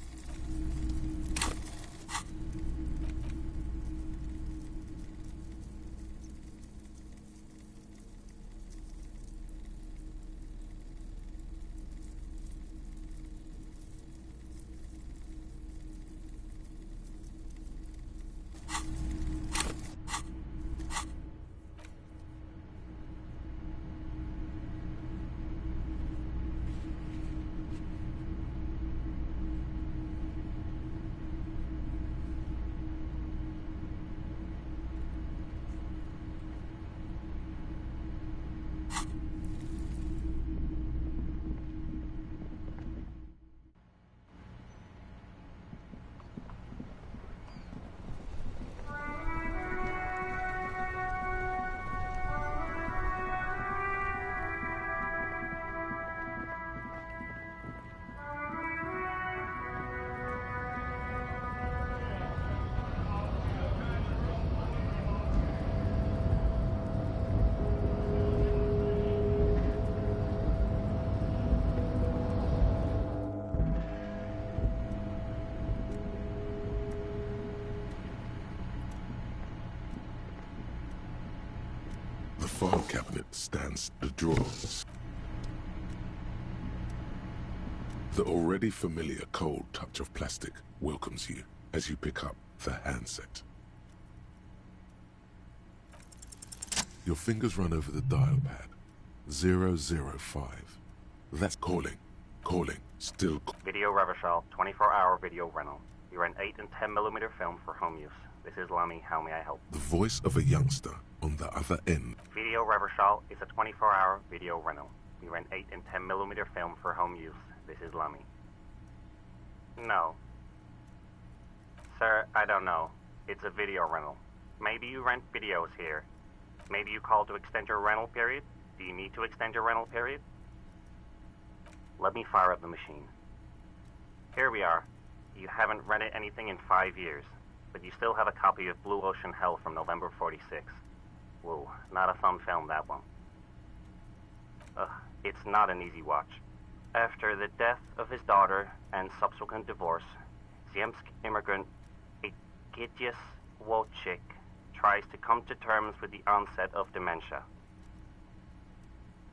[SPEAKER 3] The file cabinet stands the drawers. The already familiar cold touch of plastic welcomes you as you pick up the handset. Your fingers run over the dial pad. 005. That's calling. Calling. Still.
[SPEAKER 17] Video Reversal, 24-hour video rental. You rent 8 and 10mm film for home use. This is Lammy. How may I help?
[SPEAKER 3] The voice of a youngster on the other end.
[SPEAKER 17] Video Reversal is a 24-hour video rental. We rent 8 and 10mm film for home use. This is Lammy. No. Sir, I don't know. It's a video rental. Maybe you rent videos here. Maybe you call to extend your rental period? Do you need to extend your rental period? Let me fire up the machine. Here we are. You haven't rented anything in 5 years, but you still have a copy of Blue Ocean Hell from November '46. Whoa, not a fun film, that one. It's not an easy watch. After the death of his daughter and subsequent divorce, Ziemsk immigrant Egidius Wojcik tries to come to terms with the onset of dementia.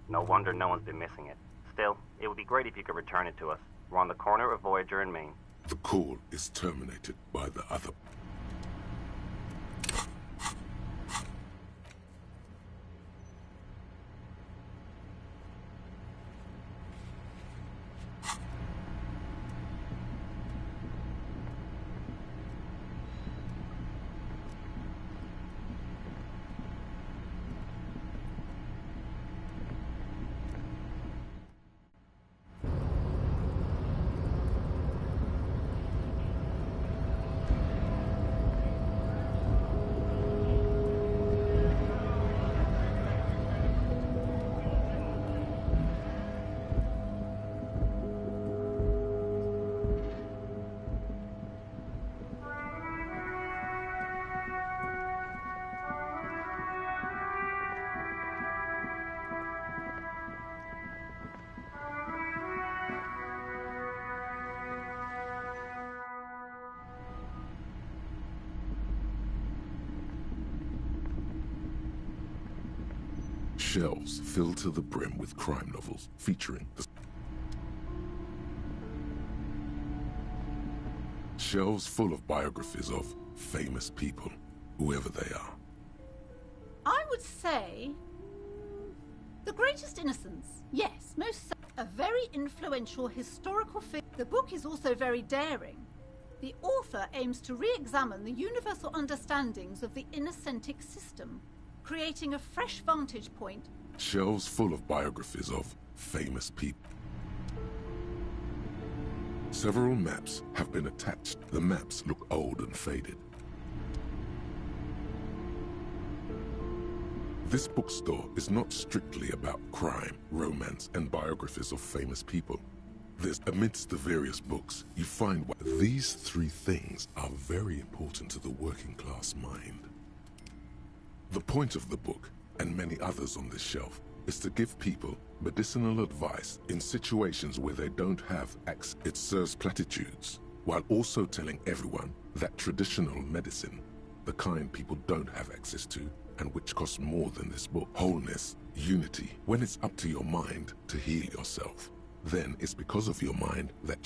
[SPEAKER 17] No wonder no one's been missing it. Still, it would be great if you could return it to us. We're on the corner of Voyager and Main.
[SPEAKER 3] The call is terminated by the other. Shelves filled to the brim with crime novels featuring the... Shelves full of biographies of famous people, whoever they are.
[SPEAKER 10] I would say
[SPEAKER 18] The Greatest Innocence. Yes, a very influential historical figure. The book is also very daring. The author aims to re-examine the universal understandings of the innocentic system, creating a fresh vantage point.
[SPEAKER 3] Shelves full of biographies of famous people. Several maps have been attached. The maps look old and faded. This bookstore is not strictly about crime, romance, and biographies of famous people. Amidst the various books, you find these three things are very important to the working class mind. The point of the book, and many others on this shelf, is to give people medicinal advice in situations where they don't have access. It serves platitudes, while also telling everyone that traditional medicine, the kind people don't have access to, and which costs more than this book, wholeness, unity, when it's up to your mind to heal yourself, then it's because of your mind that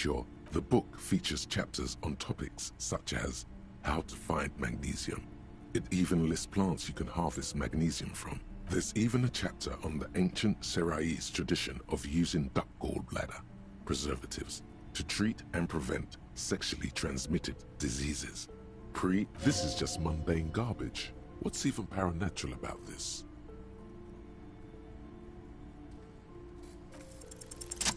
[SPEAKER 3] the book features chapters on topics such as how to find magnesium. It even lists plants you can harvest magnesium from. There's even a chapter on the ancient Seraïs tradition of using duck gallbladder preservatives to treat and prevent sexually transmitted diseases. This is just mundane garbage. What's even paranatural about this?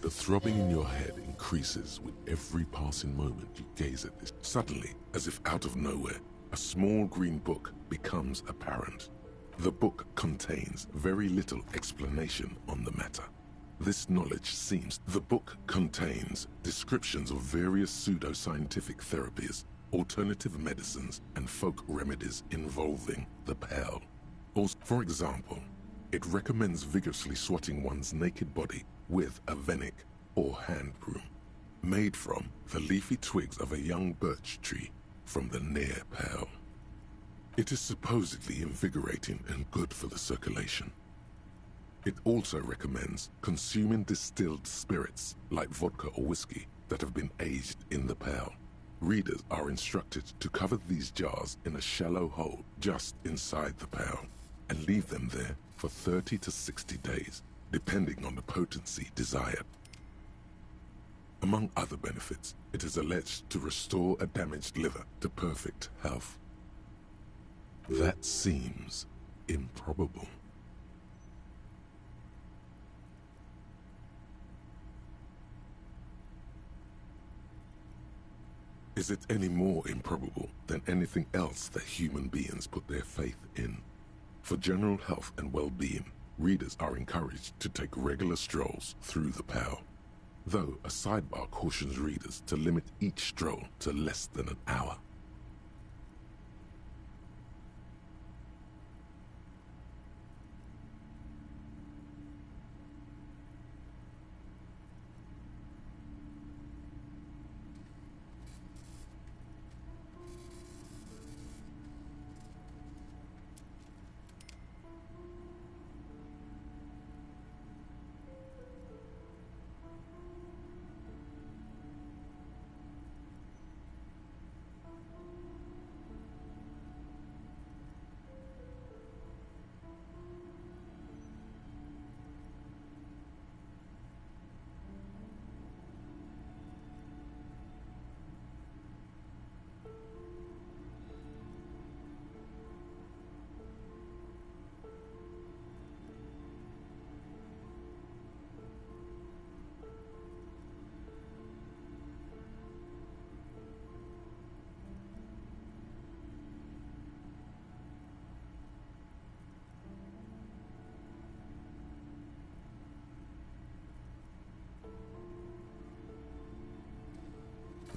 [SPEAKER 3] The throbbing in your head increases with every passing moment you gaze at this. Suddenly, as if out of nowhere, a small green book becomes apparent. The book contains very little explanation on the matter. This knowledge the book contains descriptions of various pseudoscientific therapies, alternative medicines, and folk remedies involving the pale. Also, for example, it recommends vigorously swatting one's naked body with a venik or hand broom, made from the leafy twigs of a young birch tree from the near pale. It is supposedly invigorating and good for the circulation. It also recommends consuming distilled spirits like vodka or whiskey that have been aged in the pale. Readers are instructed to cover these jars in a shallow hole just inside the pale and leave them there for 30 to 60 days, depending on the potency desired. Among other benefits, it is alleged to restore a damaged liver to perfect health. That seems improbable. Is it any more improbable than anything else that human beings put their faith in? For general health and well-being, readers are encouraged to take regular strolls through the pale, though a sidebar cautions readers to limit each stroll to less than an hour.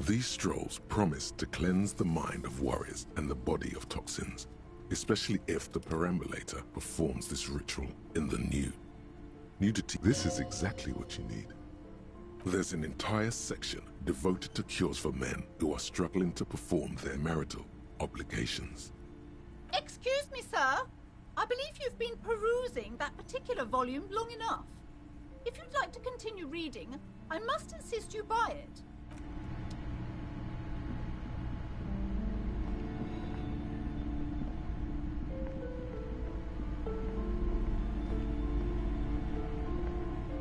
[SPEAKER 3] These strolls promise to cleanse the mind of worries and the body of toxins, especially if the perambulator performs this ritual in the nude. Nudity. This is exactly what you need. There's an entire section devoted to cures for men who are struggling to perform their marital obligations.
[SPEAKER 18] Excuse me, sir. I believe you've been perusing that particular volume long enough. If you'd like to continue reading, I must insist you buy it.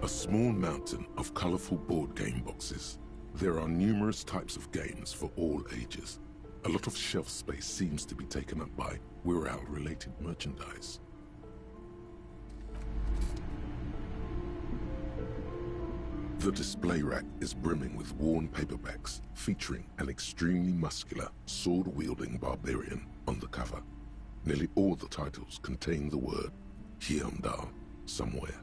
[SPEAKER 3] A small mountain of colorful board game boxes. There are numerous types of games for all ages. A lot of shelf space seems to be taken up by Wirral-related merchandise. The display rack is brimming with worn paperbacks featuring an extremely muscular, sword-wielding barbarian on the cover. Nearly all the titles contain the word Hyundai somewhere.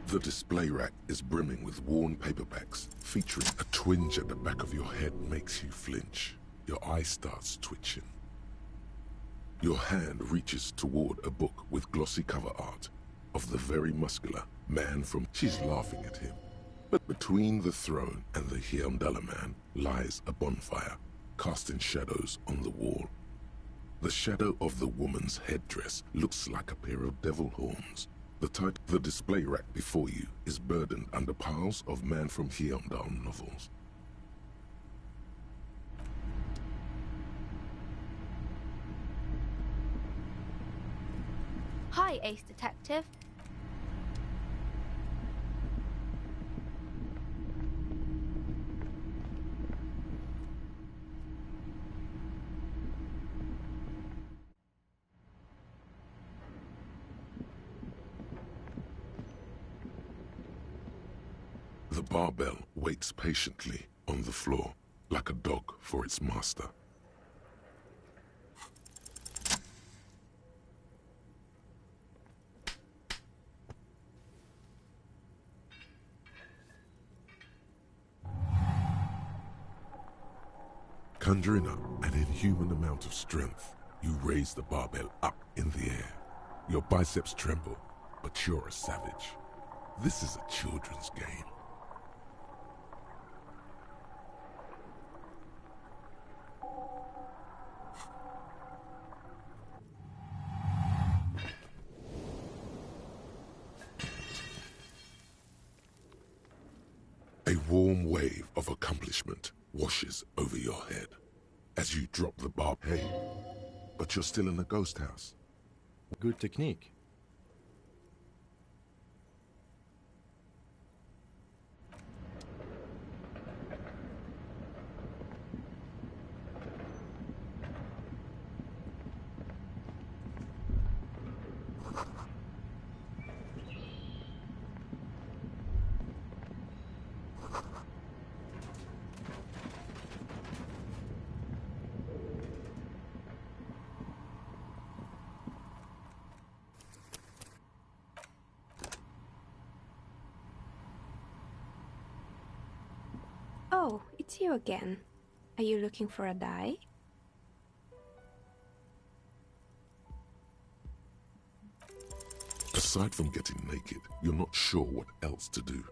[SPEAKER 3] The display rack is brimming with worn paperbacks featuring a twinge at the back of your head makes you flinch. Your eye starts twitching. Your hand reaches toward a book with glossy cover art of the very muscular man from... She's laughing at him. But between the throne and the Hyundai man lies a bonfire, casting shadows on the wall. The shadow of the woman's headdress looks like a pair of devil horns. The display rack before you is burdened under piles of Man from Hyundai novels.
[SPEAKER 19] Hi, Ace Detective.
[SPEAKER 3] The barbell waits patiently on the floor, like a dog for its master. Conjuring up an inhuman amount of strength, you raise the barbell up in the air. Your biceps tremble, but you're a savage. This is a children's game. A warm wave of accomplishment washes over your head as you drop the bar. Hey, but you're still in a ghost house.
[SPEAKER 1] Good technique.
[SPEAKER 20] Oh, it's you again. Are you looking for a die?
[SPEAKER 3] Aside from getting naked, you're not sure what else to do.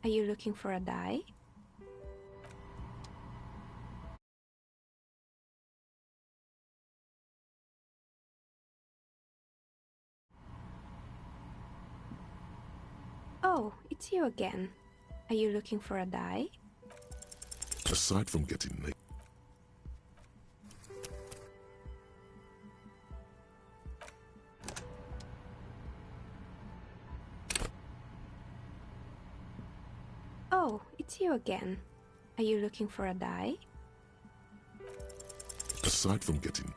[SPEAKER 20] Are you looking for a die? Oh, it's you again. Are you looking for a die?
[SPEAKER 3] Aside from getting naked.
[SPEAKER 20] Oh, it's you again. Are you looking for a die?
[SPEAKER 3] Aside from getting.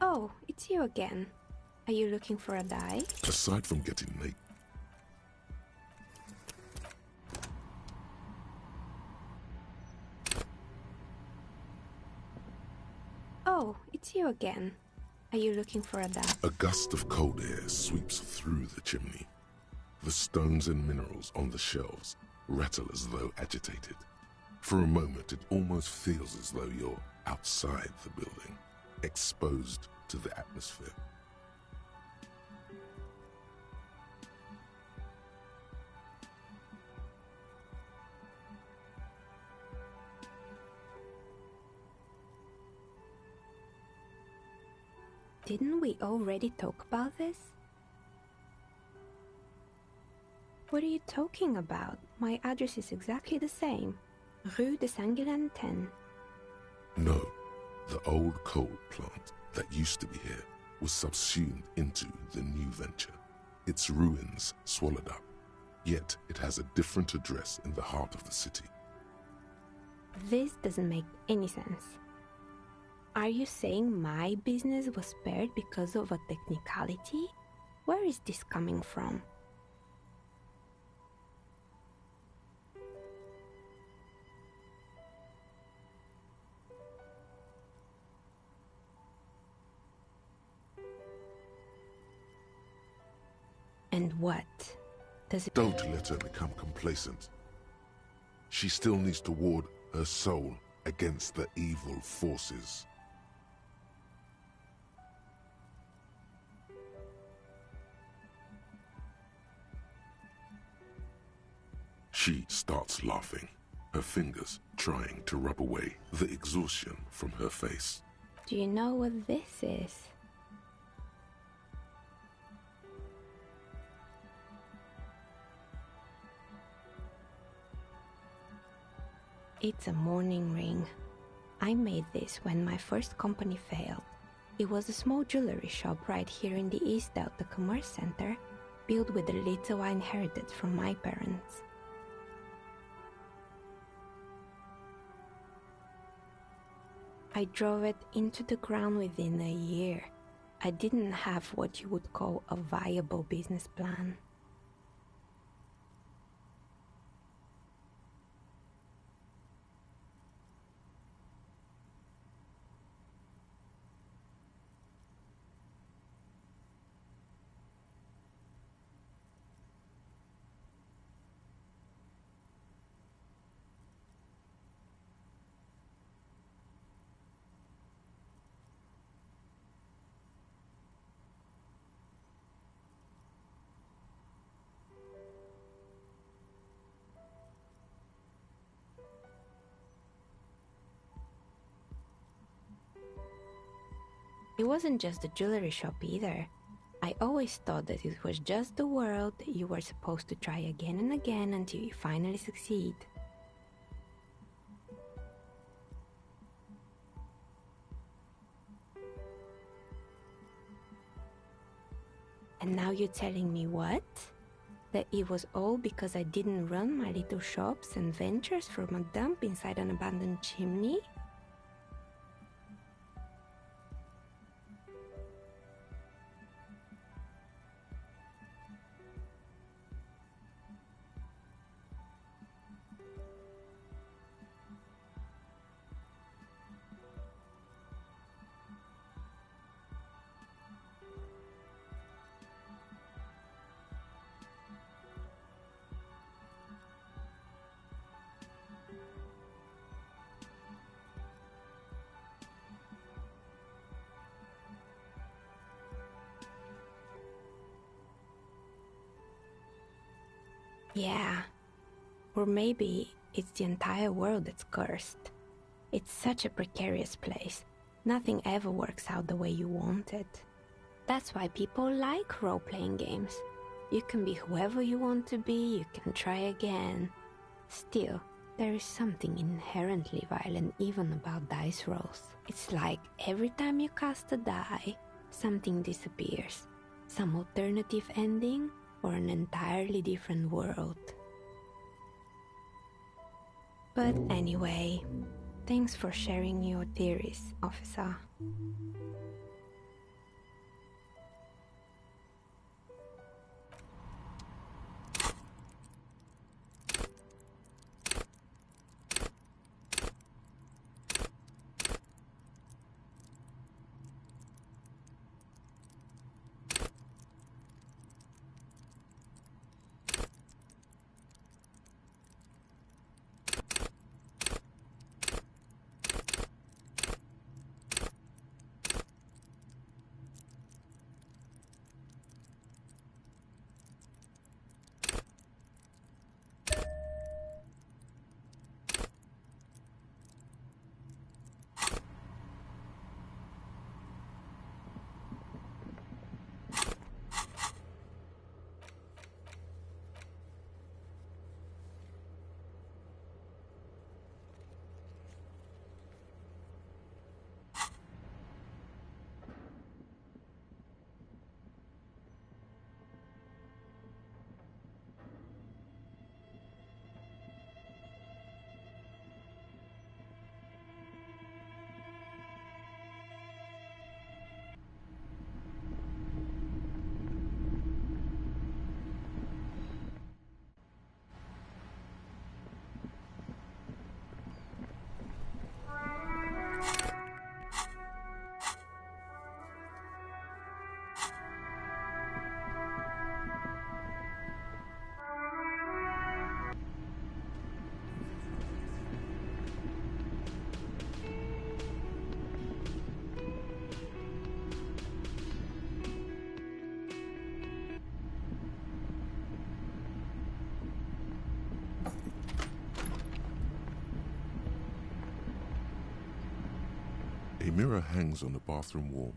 [SPEAKER 20] Oh, it's you again. Are you looking for a die?
[SPEAKER 3] Aside from getting naked.
[SPEAKER 20] Oh, it's you again. Are you looking for a die?
[SPEAKER 3] A gust of cold air sweeps through the chimney. The stones and minerals on the shelves rattle as though agitated. For a moment, it almost feels as though you're outside the building, exposed to the atmosphere.
[SPEAKER 20] Didn't we already talk about this? What are you talking about? My address is exactly the same. Rue de Saint-Guilain 10.
[SPEAKER 3] No, the old coal plant that used to be here was subsumed into the new venture. Its ruins swallowed up. Yet it has a different address in the heart of the city.
[SPEAKER 20] This doesn't make any sense. Are you saying my business was spared because of a technicality? Where is this coming from? And what does it...
[SPEAKER 3] Don't let her become complacent. She still needs to ward her soul against the evil forces. She starts laughing, her fingers trying to rub away the exhaustion from her face.
[SPEAKER 20] Do you know what this is? It's a mourning ring. I made this when my first company failed. It was a small jewelry shop right here in the East Delta Commerce Center, built with the little I inherited from my parents. I drove it into the ground within a year. I didn't have what you would call a viable business plan. It wasn't just the jewelry shop either. I always thought that it was just the world that you were supposed to try again and again until you finally succeed. And now you're telling me what? That it was all because I didn't run my little shops and ventures from a dump inside an abandoned chimney? Yeah. Or maybe it's the entire world that's cursed. It's such a precarious place. Nothing ever works out the way you want it. That's why people like role-playing games. You can be whoever you want to be, you can try again. Still, there is something inherently violent even about dice rolls. It's like every time you cast a die, something disappears. Some alternative ending or an entirely different world. But anyway, thanks for sharing your theories, officer.
[SPEAKER 3] A mirror hangs on the bathroom wall.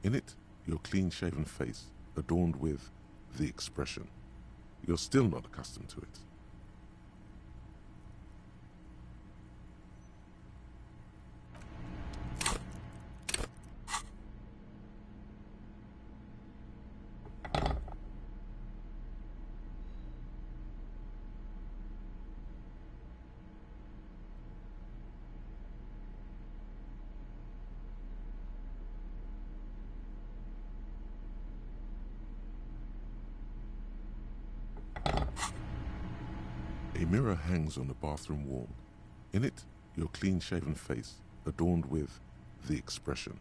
[SPEAKER 3] In it, your clean-shaven face, adorned with the expression. You're still not accustomed to it. A mirror hangs on the bathroom wall. In it, your clean-shaven face, adorned with the expression.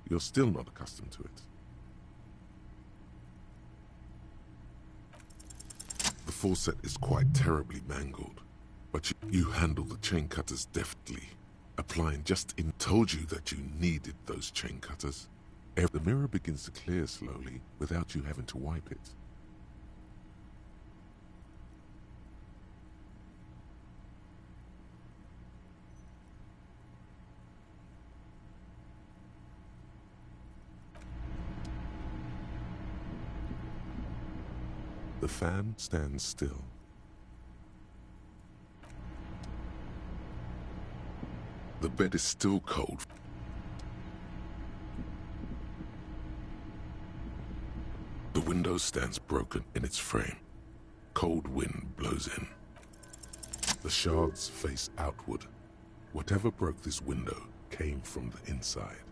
[SPEAKER 3] You're still not accustomed to it. The faucet is quite terribly mangled, but you handle the chain cutters deftly, applying just in. Told you that you needed those chain cutters. The mirror begins to clear slowly without you having to wipe it. The fan stands still. The bed is still cold. The window stands broken in its frame. Cold wind blows in. The shards face outward. Whatever broke this window came from the inside.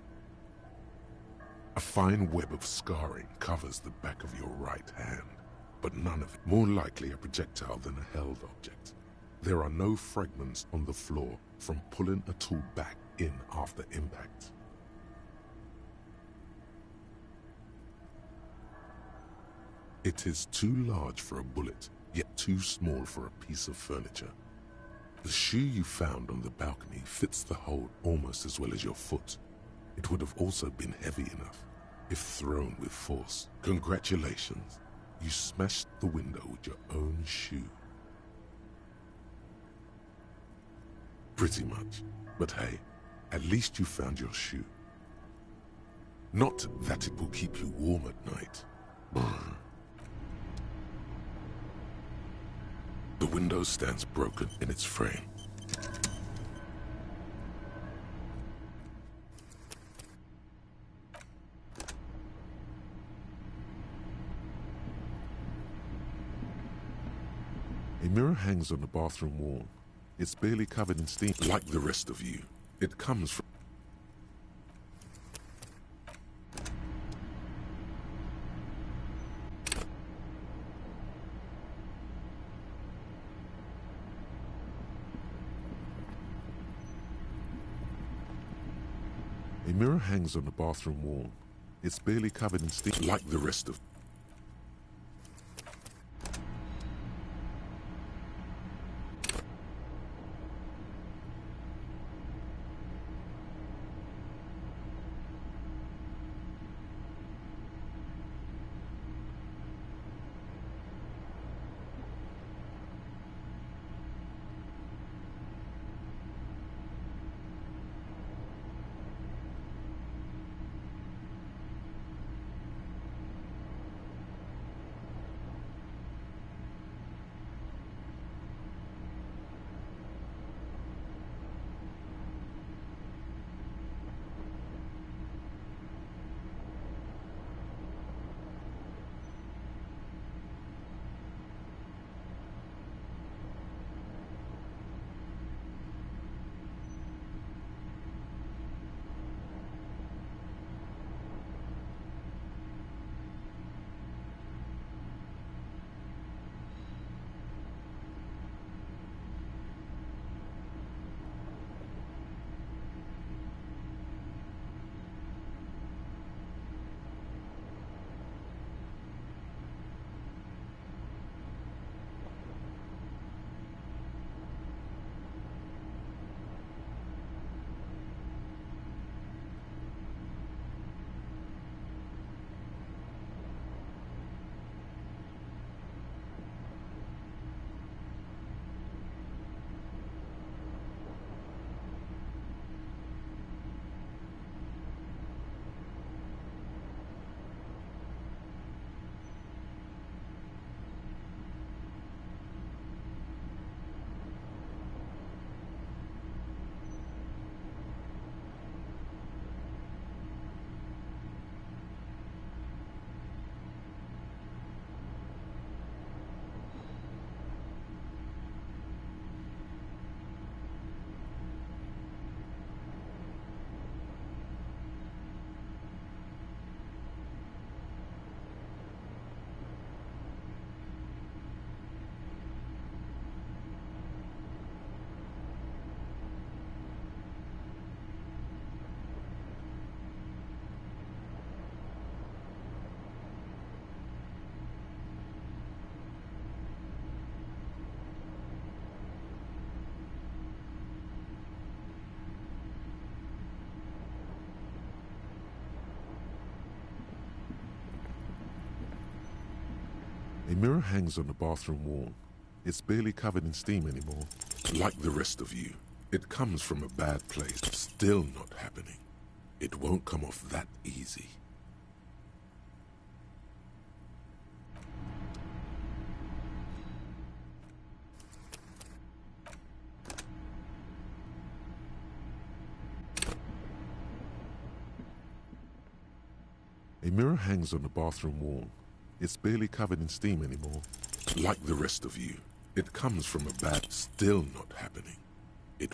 [SPEAKER 3] A fine web of scarring covers the back of your right hand, but none of it more likely a projectile than a held object. There are no fragments on the floor from pulling a tool back in after impact. It is too large for a bullet, yet too small for a piece of furniture. The shoe you found on the balcony fits the hole almost as well as your foot. It would have also been heavy enough if thrown with force. Congratulations. You smashed the window with your own shoe. Pretty much. But hey, at least you found your shoe. Not that it will keep you warm at night. The window stands broken in its frame. A mirror hangs on the bathroom wall. It's barely covered in steam, like the rest of you. It comes from... A mirror hangs on the bathroom wall. It's barely covered in steam, like the rest of... A mirror hangs on the bathroom wall. It's barely covered in steam anymore. Like the rest of you, it comes from a bad place. Still not happening. It won't come off that easy. A mirror hangs on the bathroom wall. It's barely covered in steam anymore. Like the rest of you, it comes from a bad... Still not happening. It...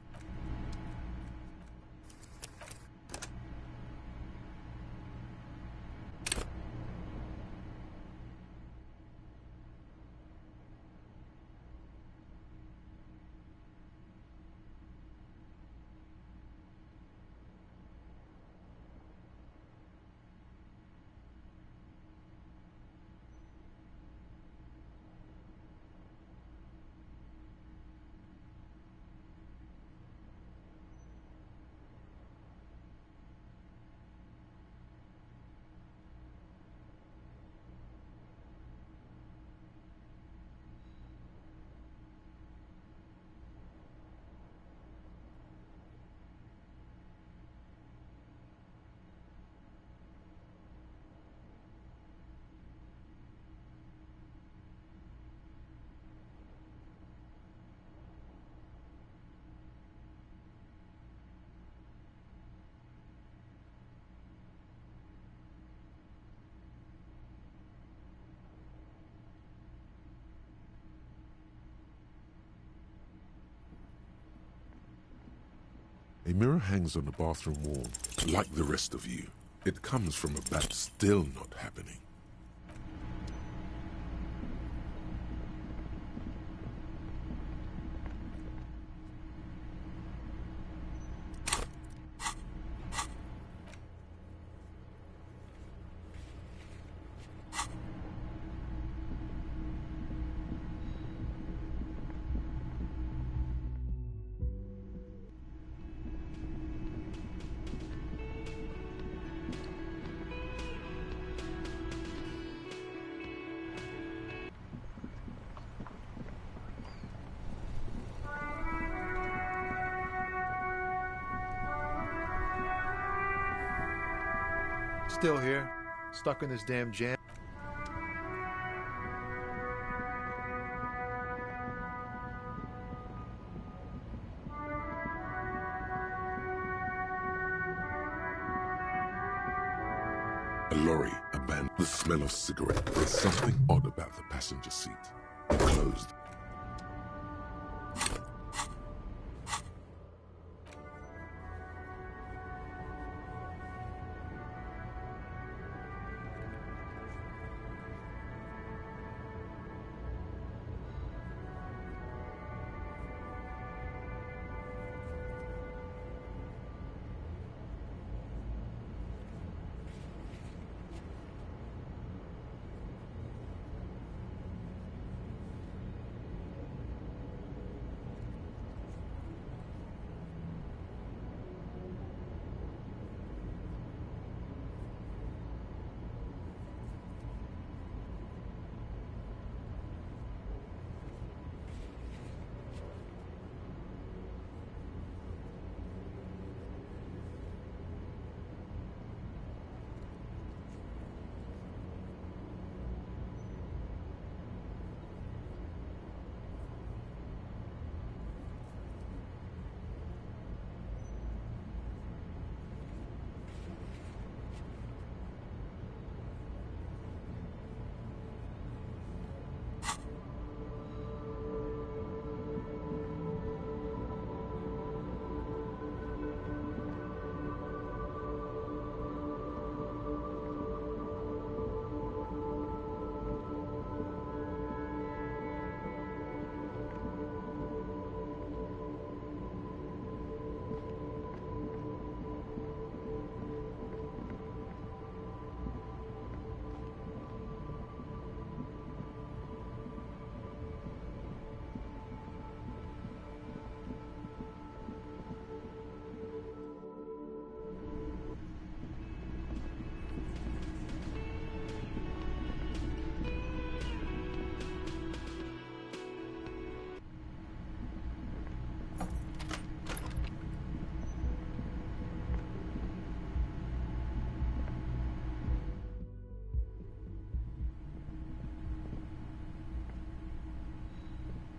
[SPEAKER 3] A mirror hangs on the bathroom wall. Like the rest of you, it comes from a bat still not happening.
[SPEAKER 12] Still here, stuck in this damn jam.
[SPEAKER 3] A lorry abandoned. The smell of cigarette. There's something odd about the passenger seat. Closed.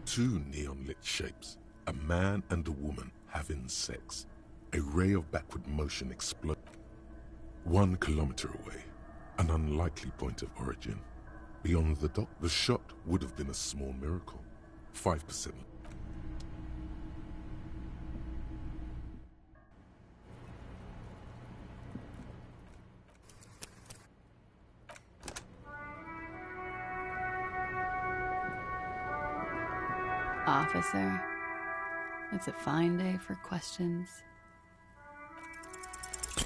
[SPEAKER 3] Two neon-lit shapes, a man and a woman having sex. A ray of backward motion exploded. 1 kilometer away, an unlikely point of origin. Beyond the dock, the shot would have been a small miracle. 5%.
[SPEAKER 15] Officer, it's a fine day for questions.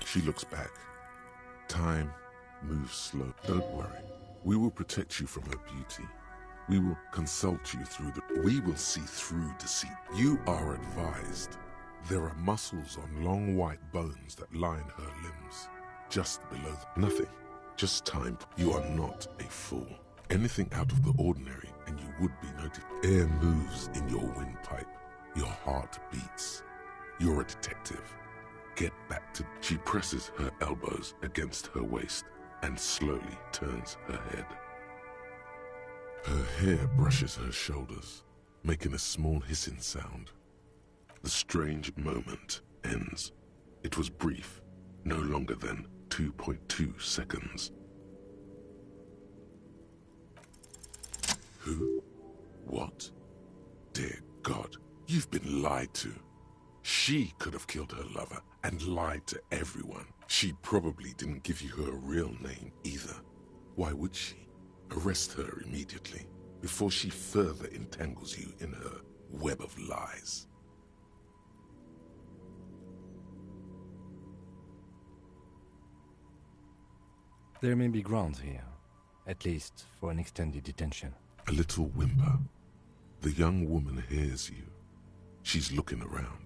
[SPEAKER 3] She looks back. Time moves slow. Don't worry. We will protect you from her beauty. We will consult you through we will see through deceit. You are advised. There are muscles on long white bones that line her limbs. Just below nothing. Just time. You are not a fool. Anything out of the ordinary and you would be noted. Air moves in your windpipe. Your heart beats. You're a detective. Get back to... She presses her elbows against her waist and slowly turns her head. Her hair brushes her shoulders, making a small hissing sound. The strange moment ends. It was brief, no longer than 2.2 seconds. Who? What? Dear God, you've been lied to. Shh. She could have killed her lover and lied to everyone. She probably didn't give you her real name either. Why would she? Arrest her immediately before she further entangles you in her web of lies.
[SPEAKER 1] There may be grounds here, at least for an extended detention.
[SPEAKER 3] A little whimper. The young woman hears you. She's looking around.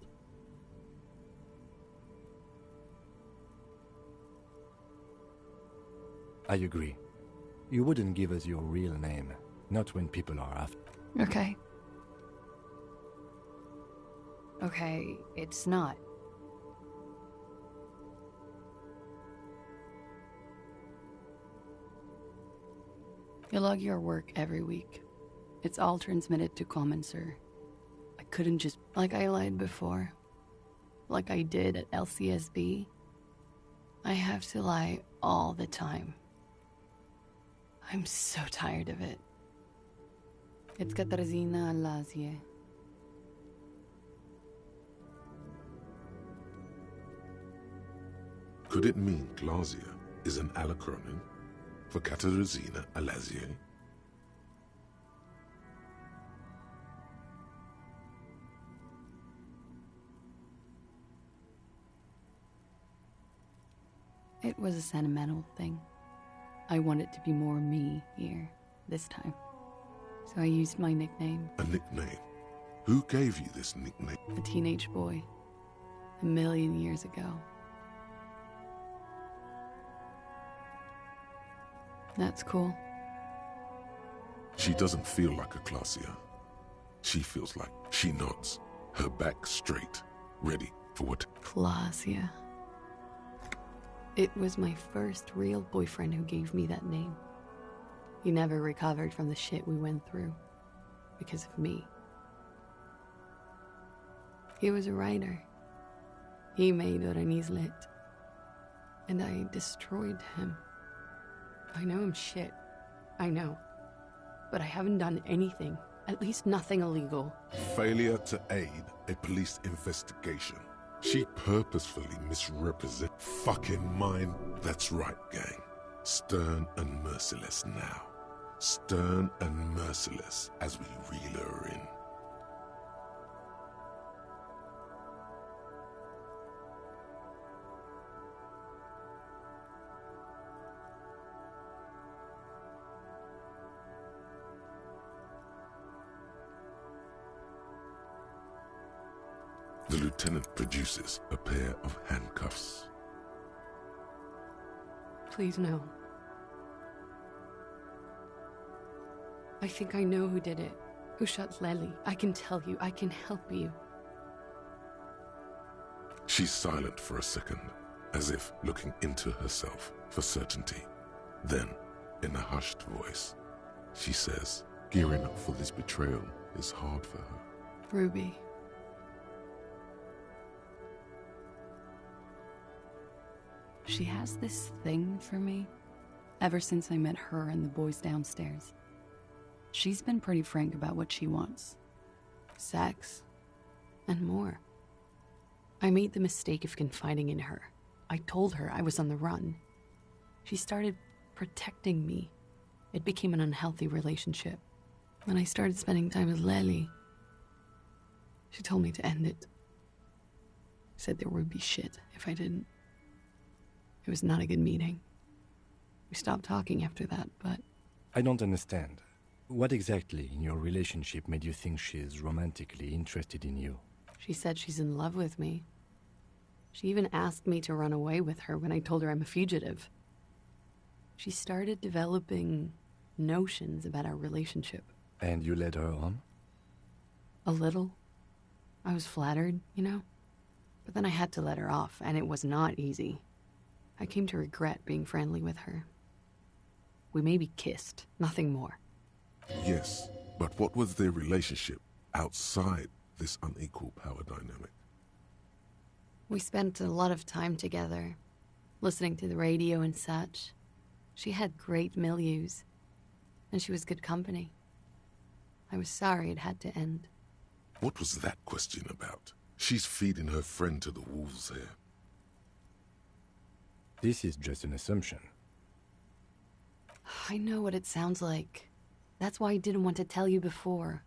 [SPEAKER 1] I agree. You wouldn't give us your real name, not when people are after.
[SPEAKER 15] Okay. Okay, it's not. You log your work every week. It's all transmitted to Commencer. I couldn't just... Like I lied before. Like I did at LCSB. I have to lie all the time. I'm so tired of it. It's Katarzyna Elysium.
[SPEAKER 3] Could it mean Glasia is an alacronym for Katarzyna Elysium?
[SPEAKER 15] It was a sentimental thing. I wanted to be more me here, this time. So I used my nickname.
[SPEAKER 3] A nickname? Who gave you this nickname?
[SPEAKER 15] A teenage boy. 1,000,000 years ago. That's cool.
[SPEAKER 3] She doesn't feel like a Glasia. She feels like she nods, her back straight, ready for what?
[SPEAKER 15] Glasia. It was my first real boyfriend who gave me that name. He never recovered from the shit we went through. Because of me. He was a writer. He made Oranislet. And I destroyed him. I know I'm shit. I know. But I haven't done anything. At least nothing illegal.
[SPEAKER 3] Failure to aid a police investigation. She purposefully misrepresents fucking mine. That's right, gang. Stern and merciless now. Stern and merciless as we reel her in. The lieutenant produces a pair of handcuffs.
[SPEAKER 15] Please, no. I think I know who did it. Who shot Lely. I can tell you. I can help you.
[SPEAKER 3] She's silent for a second, as if looking into herself for certainty. Then, in a hushed voice, she says, gearing up for this betrayal is hard for her.
[SPEAKER 15] Ruby. She has this thing for me, ever since I met her and the boys downstairs. She's been pretty frank about what she wants. Sex. And more. I made the mistake of confiding in her. I told her I was on the run. She started protecting me. It became an unhealthy relationship. When I started spending time with Lely, she told me to end it. Said there would be shit if I didn't. It was not a good meeting. We stopped talking after that, but...
[SPEAKER 1] I don't understand. What exactly in your relationship made you think she is romantically interested in you?
[SPEAKER 15] She said she's in love with me. She even asked me to run away with her when I told her I'm a fugitive. She started developing notions about our relationship.
[SPEAKER 1] And you led her on?
[SPEAKER 15] A little. I was flattered, you know? But then I had to let her off, and it was not easy. I came to regret being friendly with her. We maybe kissed, nothing more.
[SPEAKER 3] Yes, but what was their relationship outside this unequal power dynamic?
[SPEAKER 15] We spent a lot of time together, listening to the radio and such. She had great milieus, and she was good company. I was sorry it had to end.
[SPEAKER 3] What was that question about? She's feeding her friend to the wolves here.
[SPEAKER 1] This is just an assumption.
[SPEAKER 15] I know what it sounds like. That's why I didn't want to tell you before.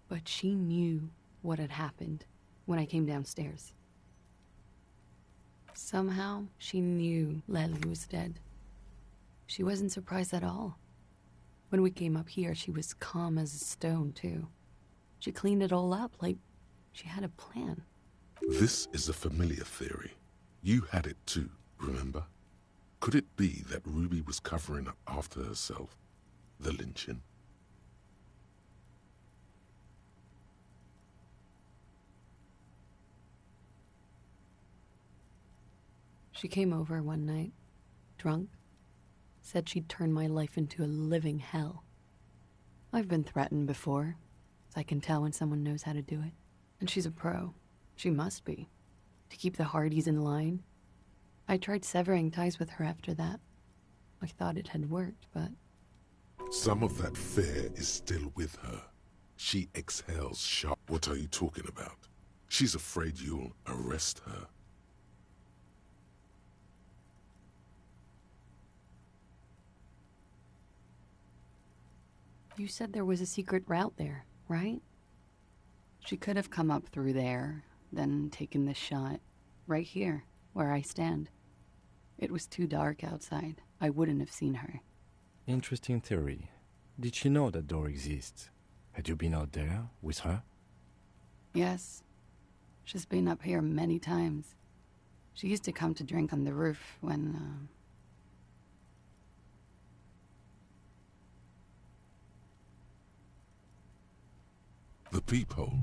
[SPEAKER 15] But she knew what had happened when I came downstairs. Somehow, she knew Lely was dead. She wasn't surprised at all. When we came up here, she was calm as a stone, too. She cleaned it all up like she had a plan.
[SPEAKER 3] This is a familiar theory. You had it too, remember? Could it be that Ruby was covering up after herself? The lynching?
[SPEAKER 15] She came over one night, drunk, said she'd turn my life into a living hell. I've been threatened before, so I can tell when someone knows how to do it. And she's a pro. She must be. To keep the Hardys in line. I tried severing ties with her after that. I thought it had worked, but...
[SPEAKER 3] Some of that fear is still with her. She exhales sharp. What are you talking about? She's afraid you'll arrest her.
[SPEAKER 15] You said there was a secret route there, right? She could have come up through there, then taken this shot, right here, where I stand. It was too dark outside. I wouldn't have seen her.
[SPEAKER 1] Interesting theory. Did she know that door exists? Had you been out there with her?
[SPEAKER 15] Yes. She's been up here many times. She used to come to drink on the roof when,
[SPEAKER 3] The peephole.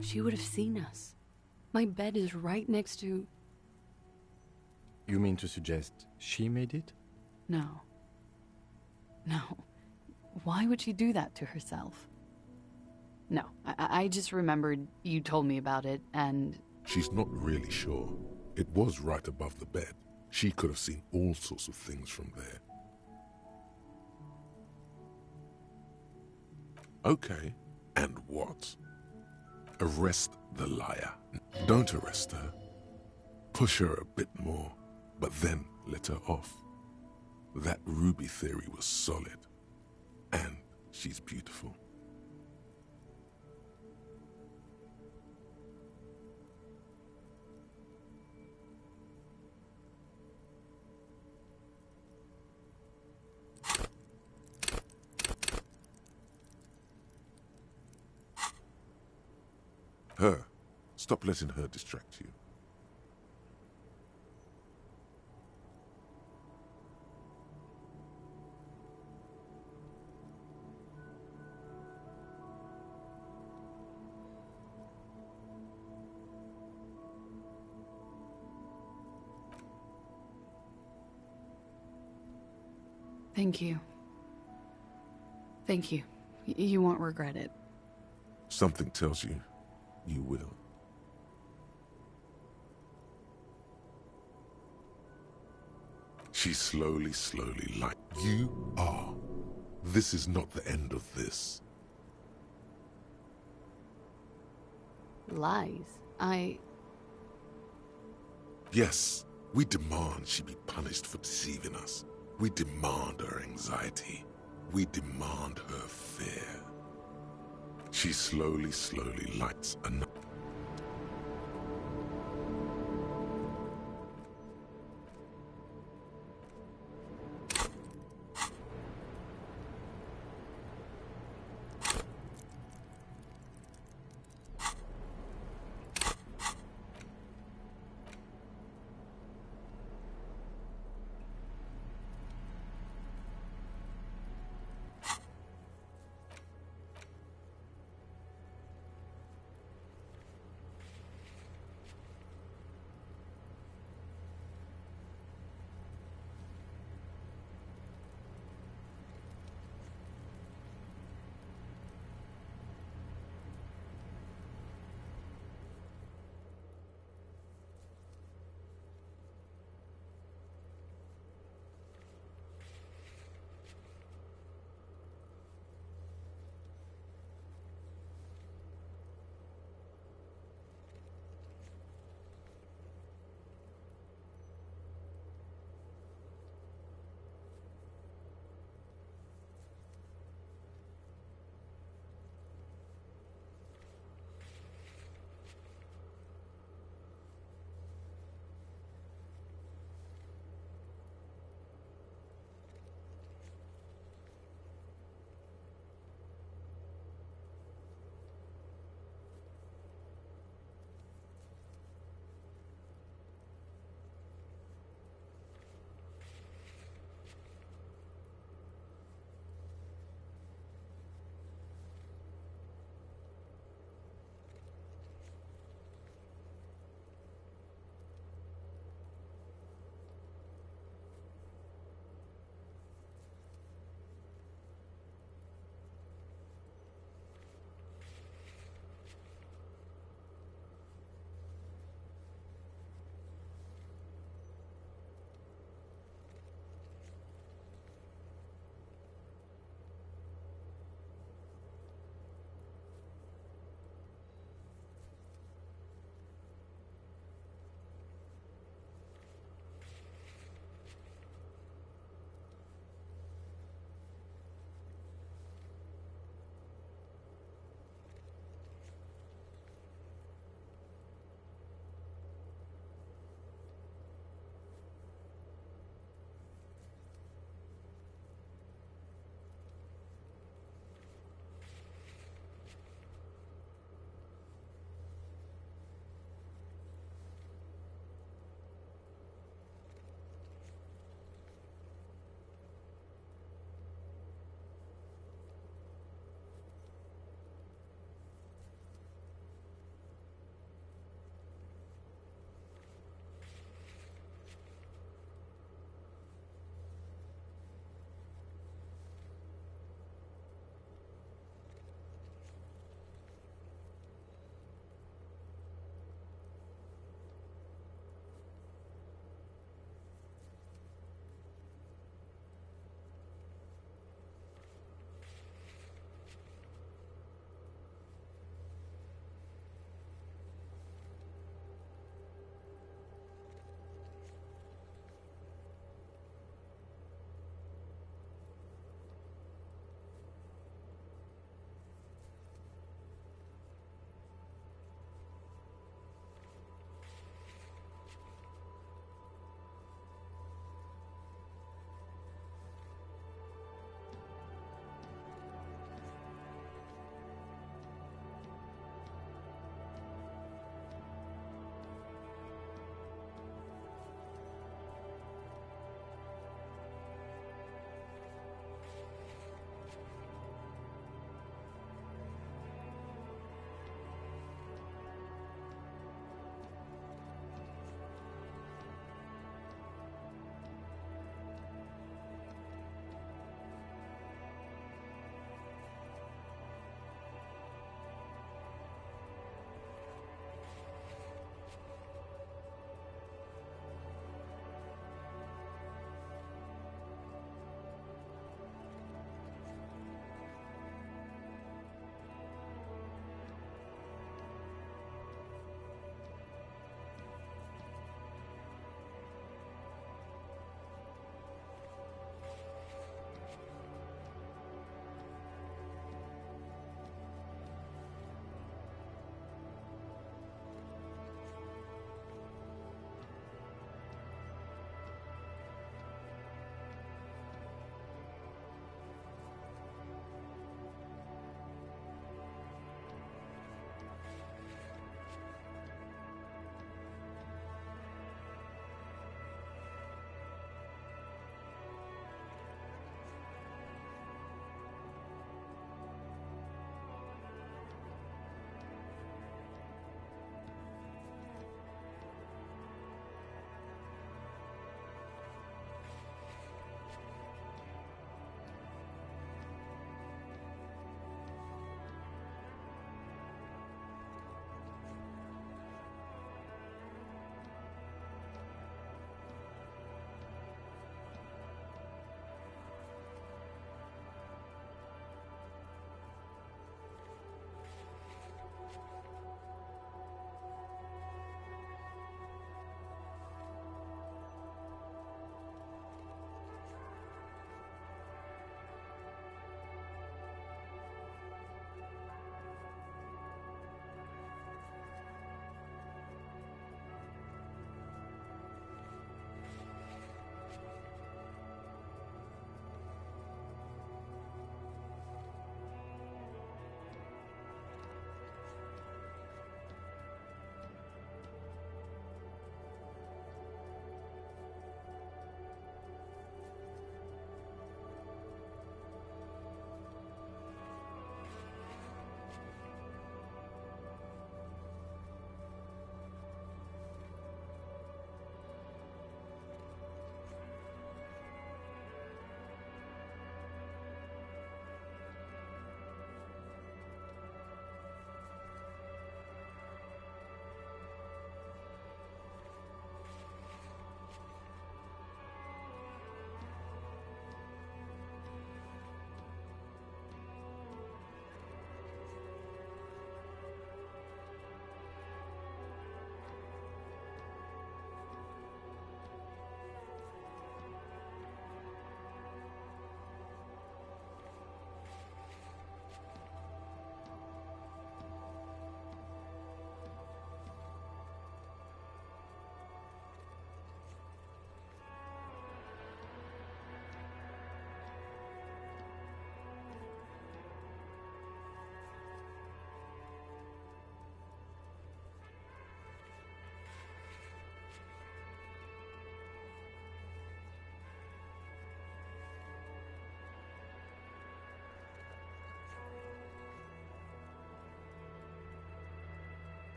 [SPEAKER 15] She would have seen us. My bed is right next to...
[SPEAKER 1] You mean to suggest she made it?
[SPEAKER 15] No. No. Why would she do that to herself? No, I just remembered you told me about it, and...
[SPEAKER 3] She's not really sure. It was right above the bed. She could have seen all sorts of things from there. Okay, and what? Arrest the liar. Don't arrest her. Push her a bit more, but then let her off. That Ruby theory was solid. And she's beautiful. Her. Stop letting her distract you.
[SPEAKER 15] Thank you. Thank you. You won't regret it.
[SPEAKER 3] Something tells you you will. She slowly like you are. This is not the end of this.
[SPEAKER 15] Lies.
[SPEAKER 3] Yes, we demand she be punished for deceiving us. We demand her anxiety. We demand her fear. She slowly lights another.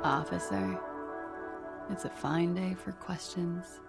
[SPEAKER 15] Officer, it's a fine day for questions.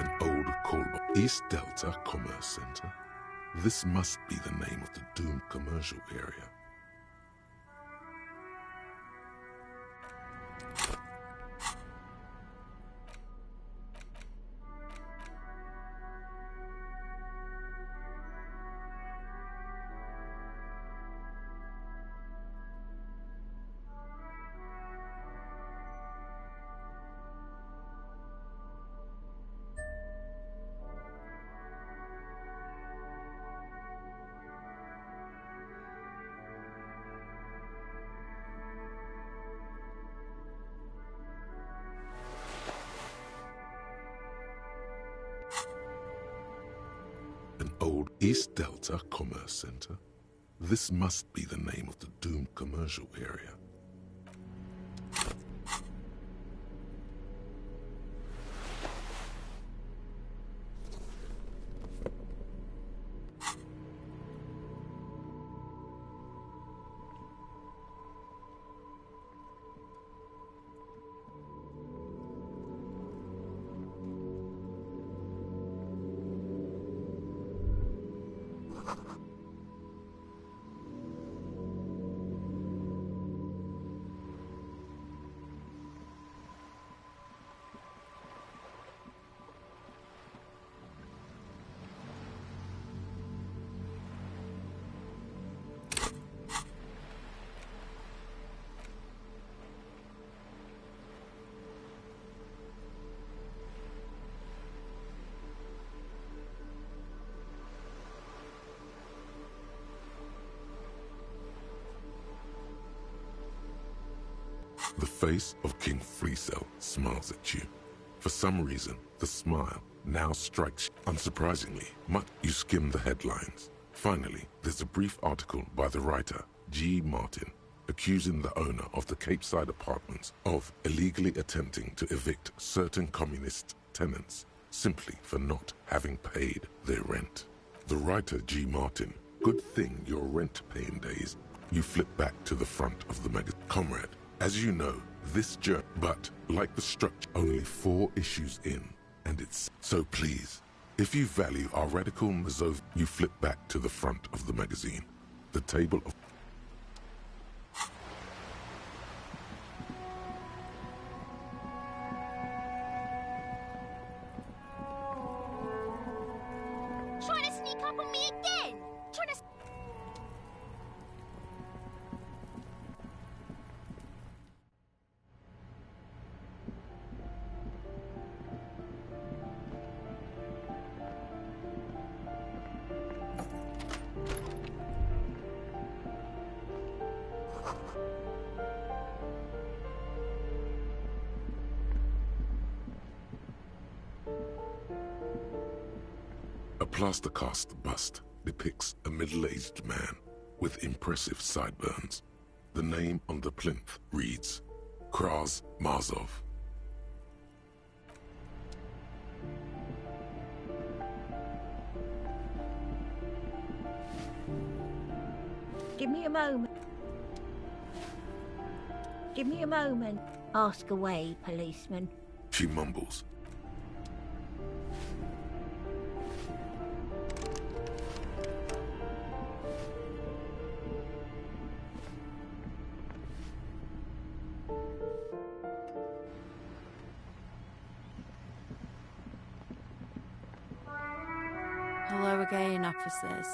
[SPEAKER 3] An old called East Delta Commerce Center. This must be the name of the doomed commercial area. An old East Delta Commerce Center. This must be the name of the doomed commercial area. The face of King Freecell smiles at you. For some reason, the smile now strikes you. Unsurprisingly, you skim the headlines. Finally, there's a brief article by the writer, G. Martin, accusing the owner of the Capeside Apartments of illegally attempting to evict certain communist tenants simply for not having paid their rent. The writer, G. Martin, good thing your rent-paying days. You flip back to the front of the magazine. Comrade, as you know, this journey, but like the structure, only 4 issues in, and it's so please. If you value our radical Mazov, you flip back to the front of the magazine. The table of
[SPEAKER 7] Trying to sneak up on me again! Trying to...
[SPEAKER 3] a plaster cast bust depicts a middle-aged man with impressive sideburns. The name on the plinth reads Kraz Marzov.
[SPEAKER 10] Give me a moment. Give me a moment. Ask away, policeman.
[SPEAKER 3] She mumbles.
[SPEAKER 15] Hello again, officers.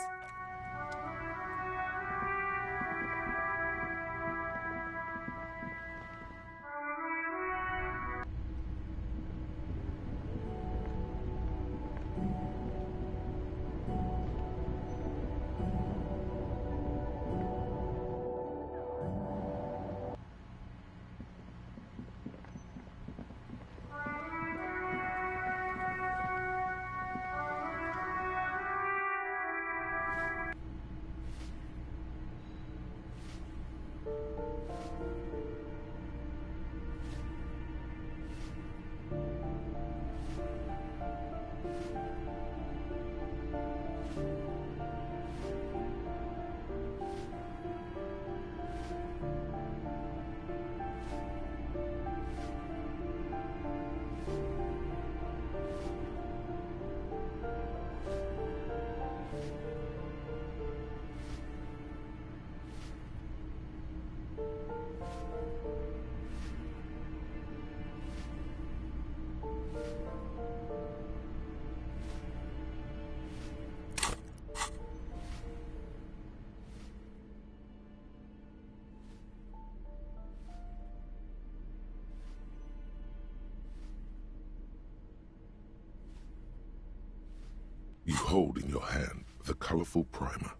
[SPEAKER 3] You hold in your hand the colorful primer.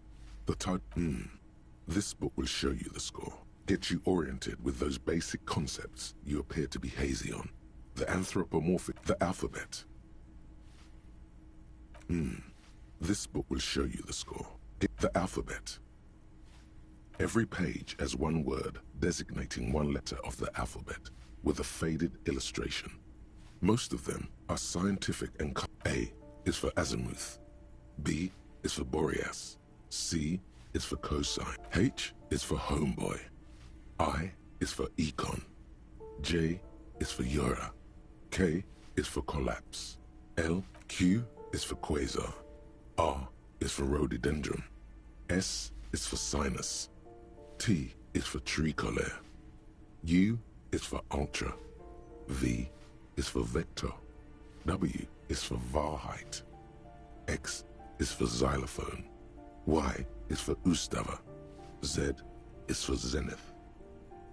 [SPEAKER 3] The type, This book will show you the score. Get you oriented with those basic concepts you appear to be hazy on. The anthropomorphic, the alphabet. This book will show you the score. Get the alphabet. Every page has one word designating one letter of the alphabet with a faded illustration. Most of them are scientific and A is for azimuth. B is for Boreas. C is for cosine. H is for homeboy. I is for econ. J is for Eura. K is for collapse. Q is for quasar. R is for rhododendron. S is for sinus. T is for tricolor. U is for ultra. V is for vector. W is for Wahrheit. X is for xylophone. Y is for Ustava. Z is for zenith.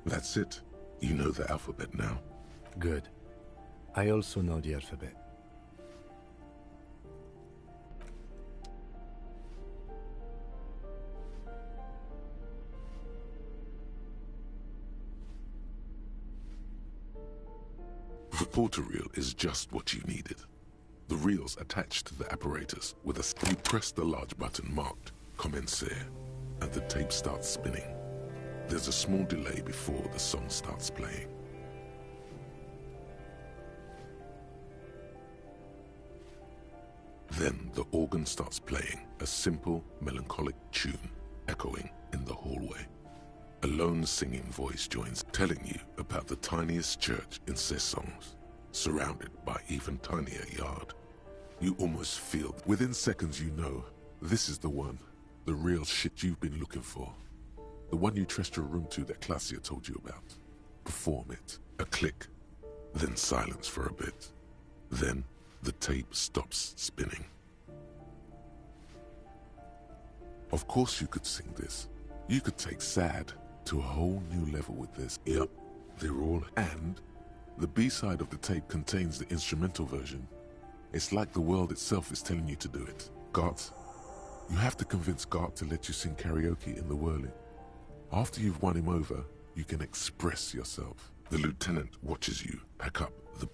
[SPEAKER 3] That's it. You know the alphabet now.
[SPEAKER 1] Good. I also know the alphabet.
[SPEAKER 3] The portal reel is just what you needed. The reel's attached to the apparatus with a... You press the large button marked Commencer, and the tape starts spinning. There's a small delay before the song starts playing. Then the organ starts playing a simple, melancholic tune echoing in the hallway. A lone singing voice joins, telling you about the tiniest church in Cessons, surrounded by even tinier yard. You almost feel, within seconds you know, this is the one, the real shit you've been looking for. The one you trust your room to that Clasia told you about. Perform it. A click, then silence for a bit. Then the tape stops spinning. Of course you could sing this. You could take sad to a whole new level with this. Yep, they're all... And the B-side of the tape contains the instrumental version. It's like the world itself is telling you to do it. Gart, you have to convince Gart to let you sing karaoke in the whirling. After you've won him over, you can express yourself. The lieutenant watches you pack up the...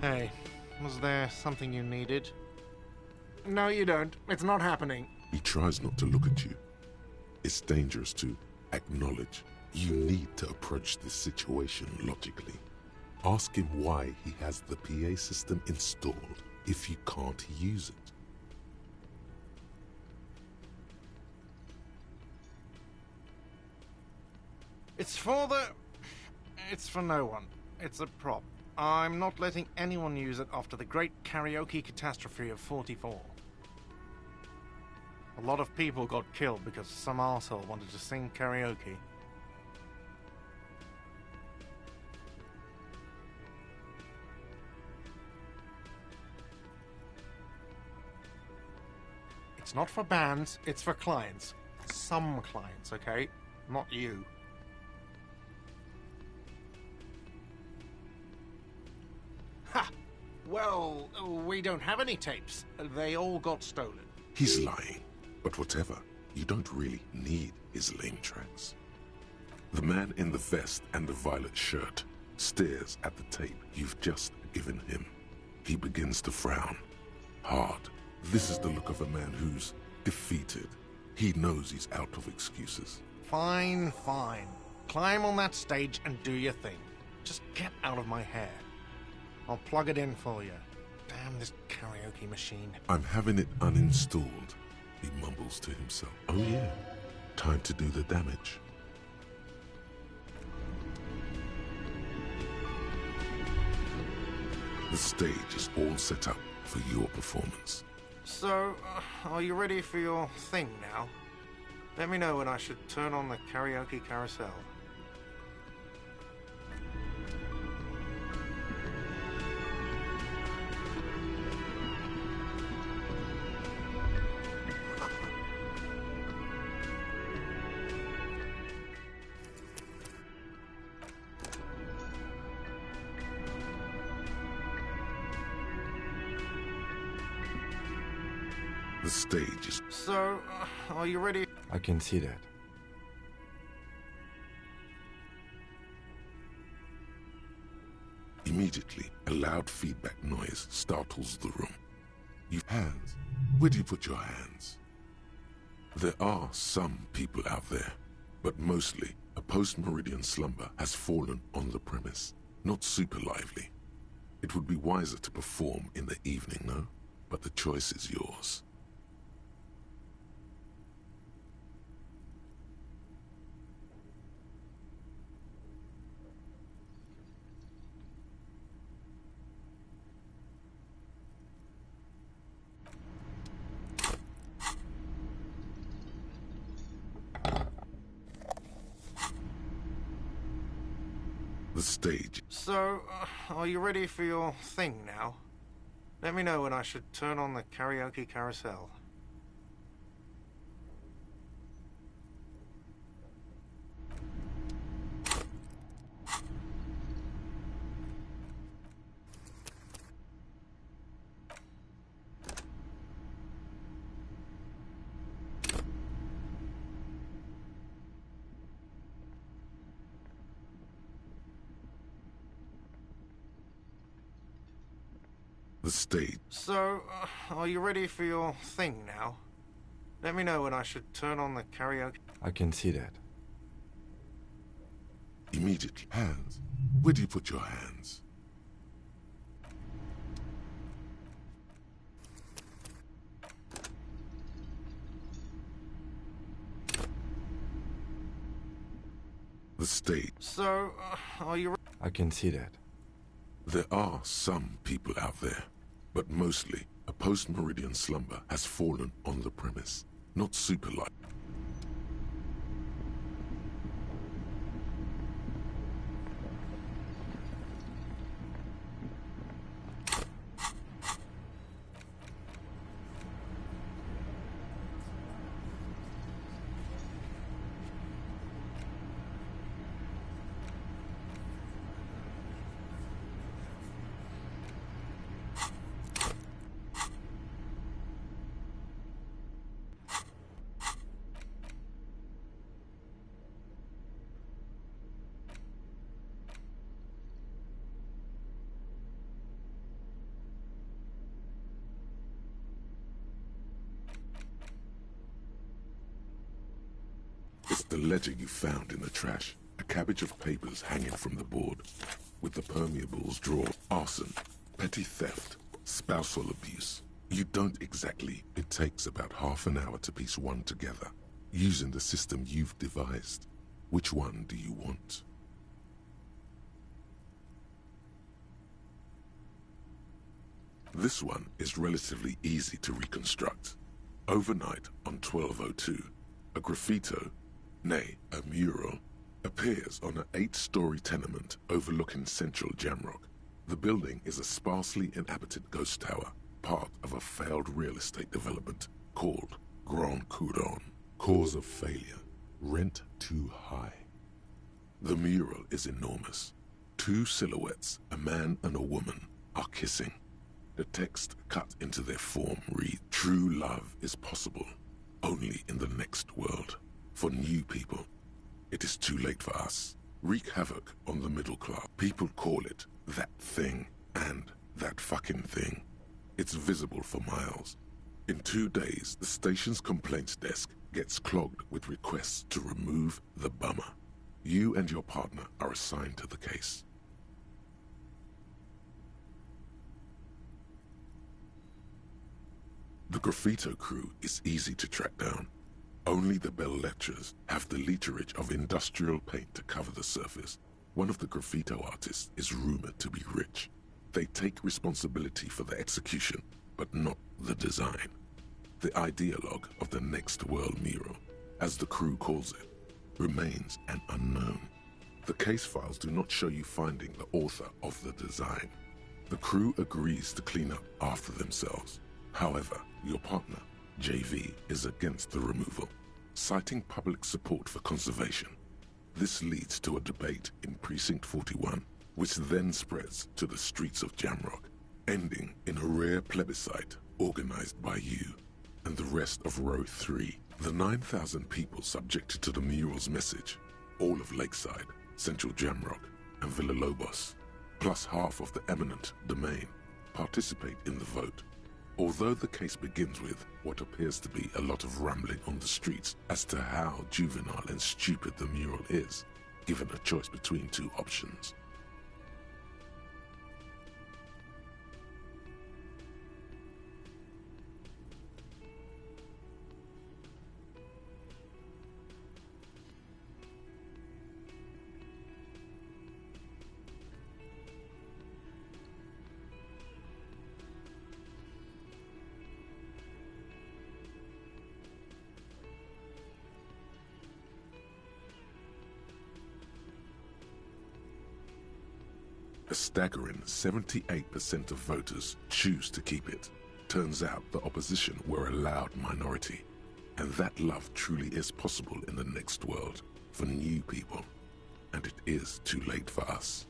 [SPEAKER 19] Hey, was there something you needed? No, you don't. It's not happening.
[SPEAKER 3] He tries not to look at you. It's dangerous to acknowledge. You need to approach this situation logically. Ask him why he has the PA system installed if you can't use it.
[SPEAKER 19] It's for no one. It's a prop. I'm not letting anyone use it after the great karaoke catastrophe of 44. A lot of people got killed because some arsehole wanted to sing karaoke. It's not for bands, it's for clients. Some clients, okay? Not you. Ha! Well, we don't have any tapes. They all got stolen.
[SPEAKER 3] He's lying. But whatever, you don't really need his lame tracks. The man in the vest and the violet shirt stares at the tape you've just given him. He begins to frown. Hard. This is the look of a man who's defeated. He knows he's out of excuses.
[SPEAKER 19] Fine, fine. Climb on that stage and do your thing. Just get out of my hair. I'll plug it in for you. Damn this karaoke machine.
[SPEAKER 3] I'm having it uninstalled, he mumbles to himself. Oh yeah, time to do the damage. The stage is all set up for your performance.
[SPEAKER 19] So, are you ready for your thing now? Let me know when I should turn on the karaoke carousel.
[SPEAKER 3] The stage is...
[SPEAKER 19] So, are you ready?
[SPEAKER 1] I can see that.
[SPEAKER 3] Immediately, a loud feedback noise startles the room. You hands. Where do you put your hands? There are some people out there, but mostly a post-meridian slumber has fallen on the premise. Not super lively. It would be wiser to perform in the evening, no? But the choice is yours. The stage.
[SPEAKER 19] So, are you ready for your thing now? Let me know when I should turn on the karaoke carousel.
[SPEAKER 3] The stage.
[SPEAKER 19] So, are you ready for your thing now? Let me know when I should turn on the karaoke.
[SPEAKER 1] I can see that.
[SPEAKER 3] Immediately. Hands. Where do you put your hands? The stage.
[SPEAKER 19] So, are you...
[SPEAKER 1] I can see that.
[SPEAKER 3] There are some people out there, but mostly a post-meridian slumber has fallen on the premise. Not super light. It's the ledger you found in the trash. A cabbage of papers hanging from the board. With the permeables drawn. Arson, petty theft, spousal abuse. You don't exactly. It takes about half an hour to piece one together. Using the system you've devised. Which one do you want? This one is relatively easy to reconstruct. Overnight on 1202, a graffito, nay, a mural, appears on an 8-story tenement overlooking central Jamrock. The building is a sparsely inhabited ghost tower, part of a failed real estate development called Grand Couronne. Cause of failure: rent too high. The mural is enormous. 2 silhouettes, a man and a woman, are kissing. The text cut into their form reads, "True love is possible only in the next world. For new people, it is too late for us. Wreak havoc on the middle class. People call it that thing and that fucking thing. It's visible for miles. In 2 days, the station's complaints desk gets clogged with requests to remove the bummer. You and your partner are assigned to the case." The graffito crew is easy to track down. Only the bell lecturers have the literage of industrial paint to cover the surface. One of the graffito artists is rumored to be rich. They take responsibility for the execution, but not the design. The ideologue of the Next World mural, as the crew calls it, remains an unknown. The case files do not show you finding the author of the design. The crew agrees to clean up after themselves. However, your partner, JV, is against the removal, citing public support for conservation. This leads to a debate in Precinct 41, which then spreads to the streets of Jamrock, ending in a rare plebiscite organized by you and the rest of Row 3. The 9,000 people subjected to the mural's message, all of Lakeside, Central Jamrock, and Villalobos, plus half of the eminent domain, participate in the vote. Although the case begins with what appears to be a lot of rambling on the streets as to how juvenile and stupid the mural is, given a choice between 2 options. A staggering 78% of voters choose to keep it. Turns out the opposition were a loud minority, and that love truly is possible in the next world for new people, and it is too late for us.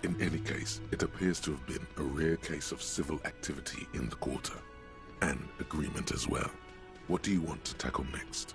[SPEAKER 3] In any case, it appears to have been a rare case of civil activity in the quarter, and agreement as well. What do you want to tackle next?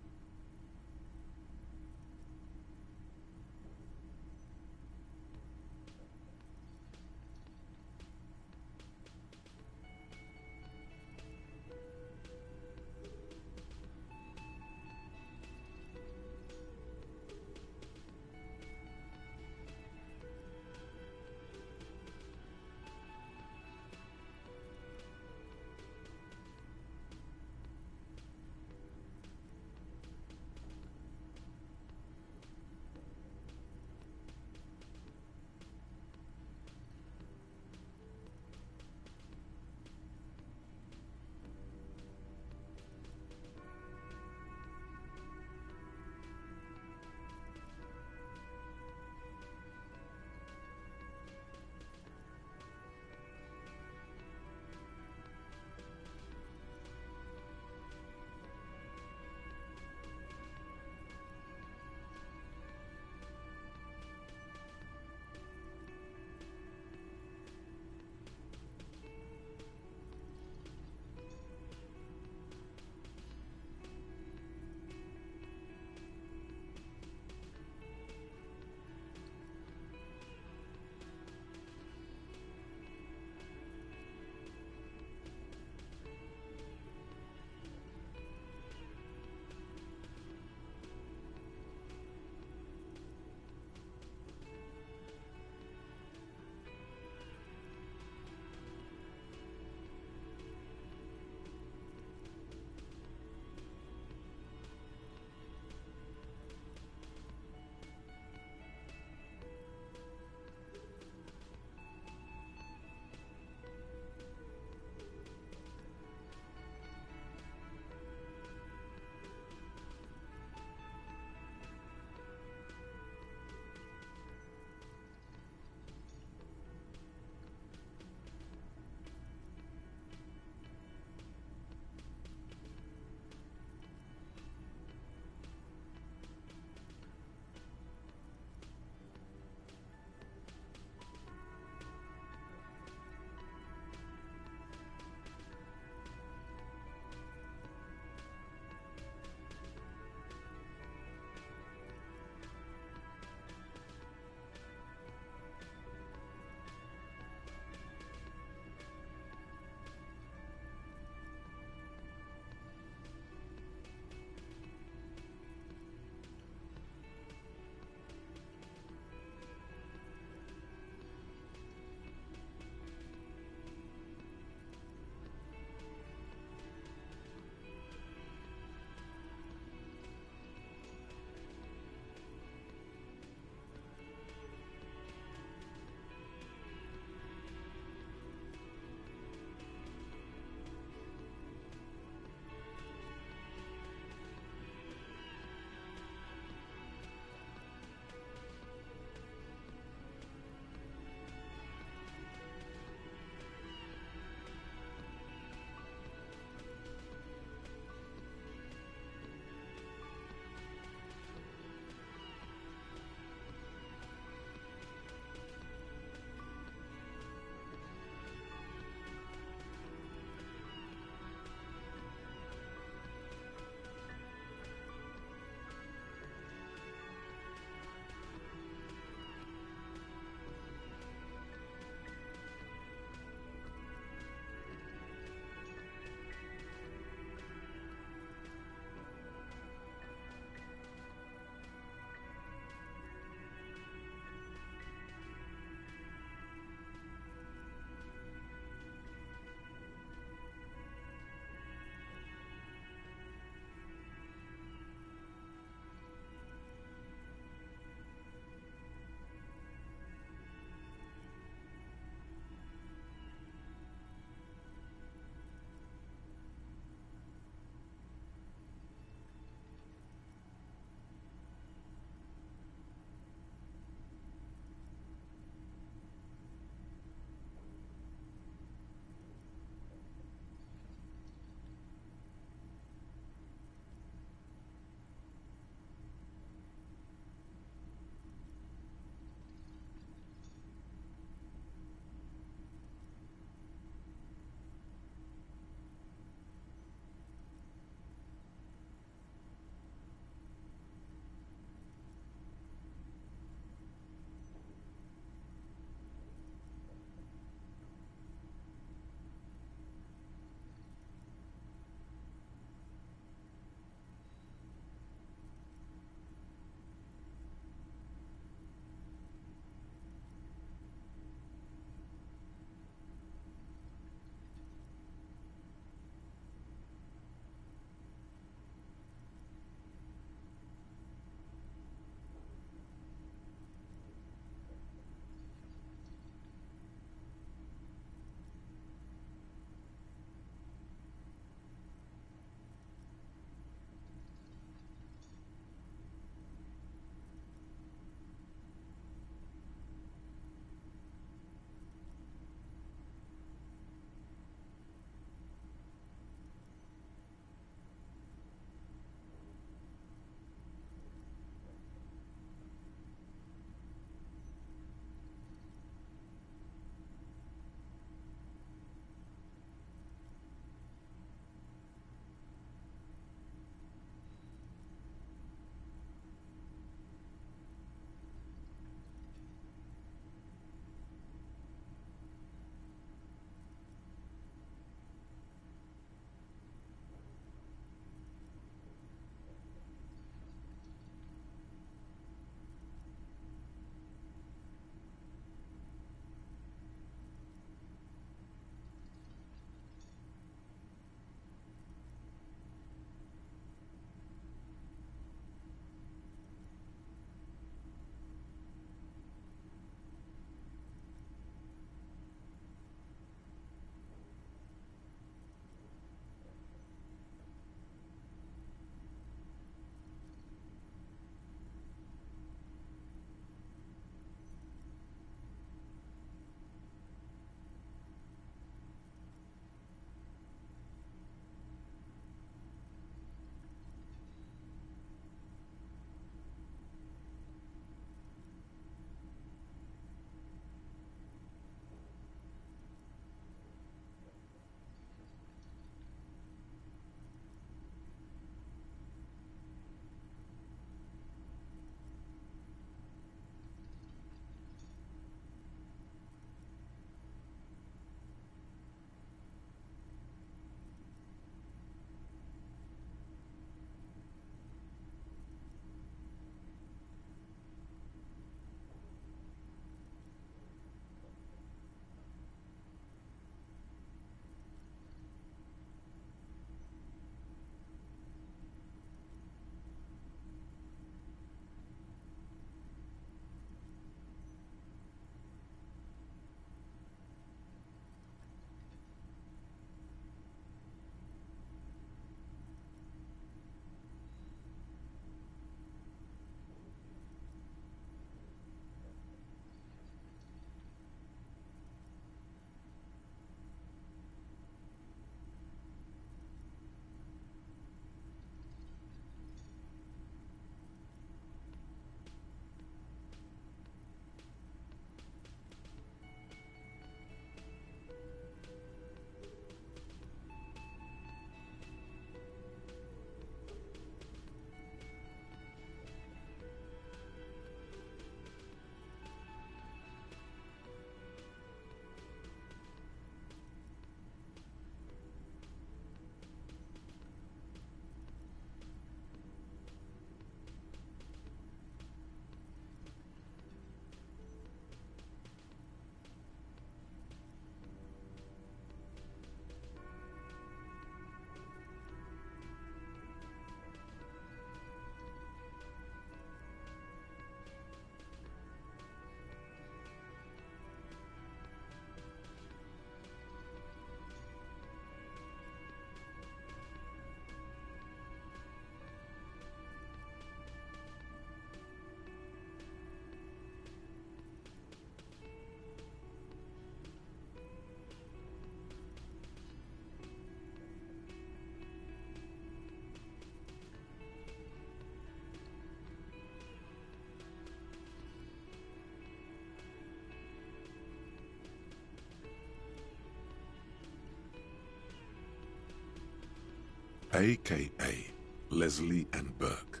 [SPEAKER 3] A.K.A. Leslie and Burke,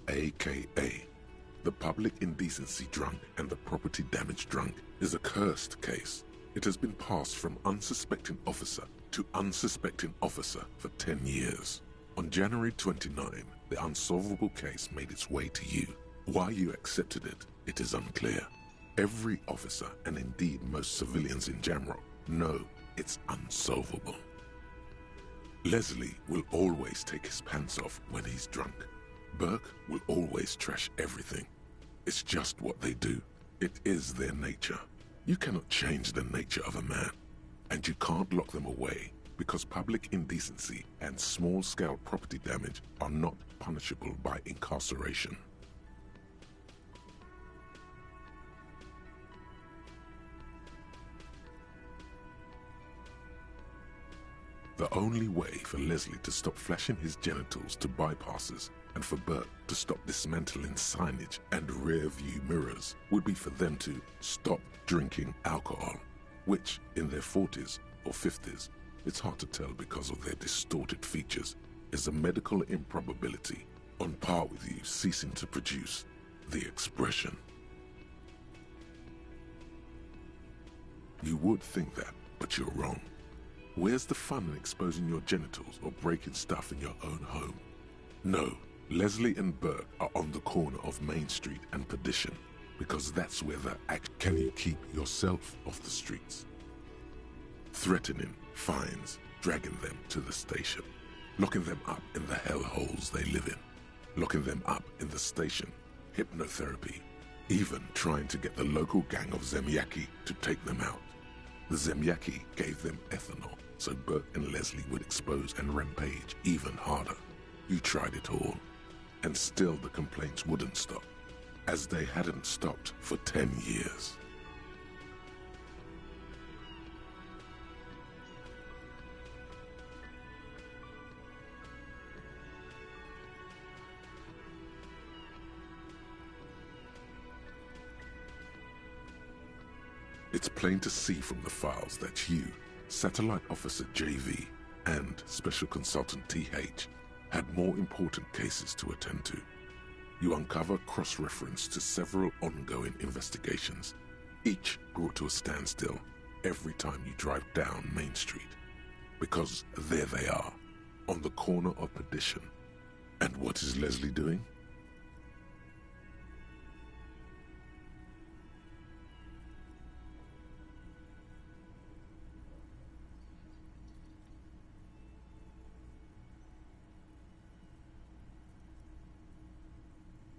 [SPEAKER 3] A.K.A. The public indecency drunk and the property damage drunk, is a cursed case. It has been passed from unsuspecting officer to unsuspecting officer for 10 years. On January 29, the unsolvable case made its way to you. Why you accepted it, it is unclear. Every officer, and indeed most civilians in Jamrock, know it's unsolvable. Leslie will always take his pants off when he's drunk. Burke will always trash everything. It's just what they do. It is their nature. You cannot change the nature of a man, and you can't lock them away because public indecency and small-scale property damage are not punishable by incarceration. The only way for Leslie to stop flashing his genitals to bypassers and for Burke to stop dismantling signage and rear-view mirrors would be for them to stop drinking alcohol, which in their 40s or 50s, it's hard to tell because of their distorted features, is a medical improbability on par with you ceasing to produce the expression. You would think that, but you're wrong. Where's the fun in exposing your genitals or breaking stuff in your own home? No, Leslie and Burke are on the corner of Main Street and Perdition, because that's where the act. Can you keep yourself off the streets? Threatening fines, dragging them to the station, locking them up in the hellholes they live in, locking them up in the station, hypnotherapy, even trying to get the local gang of Zemyaki to take them out. The Zemyaki gave them ethanol, so Burke and Leslie would expose and rampage even harder. You tried it all, and still the complaints wouldn't stop, as they hadn't stopped for 10 years. It's plain to see from the files that you, Satellite Officer JV, and Special Consultant TH had more important cases to attend to. You uncover cross-reference to several ongoing investigations, each brought to a standstill every time you drive down Main Street. Because there they are, on the corner of Perdition. And what is Leslie doing?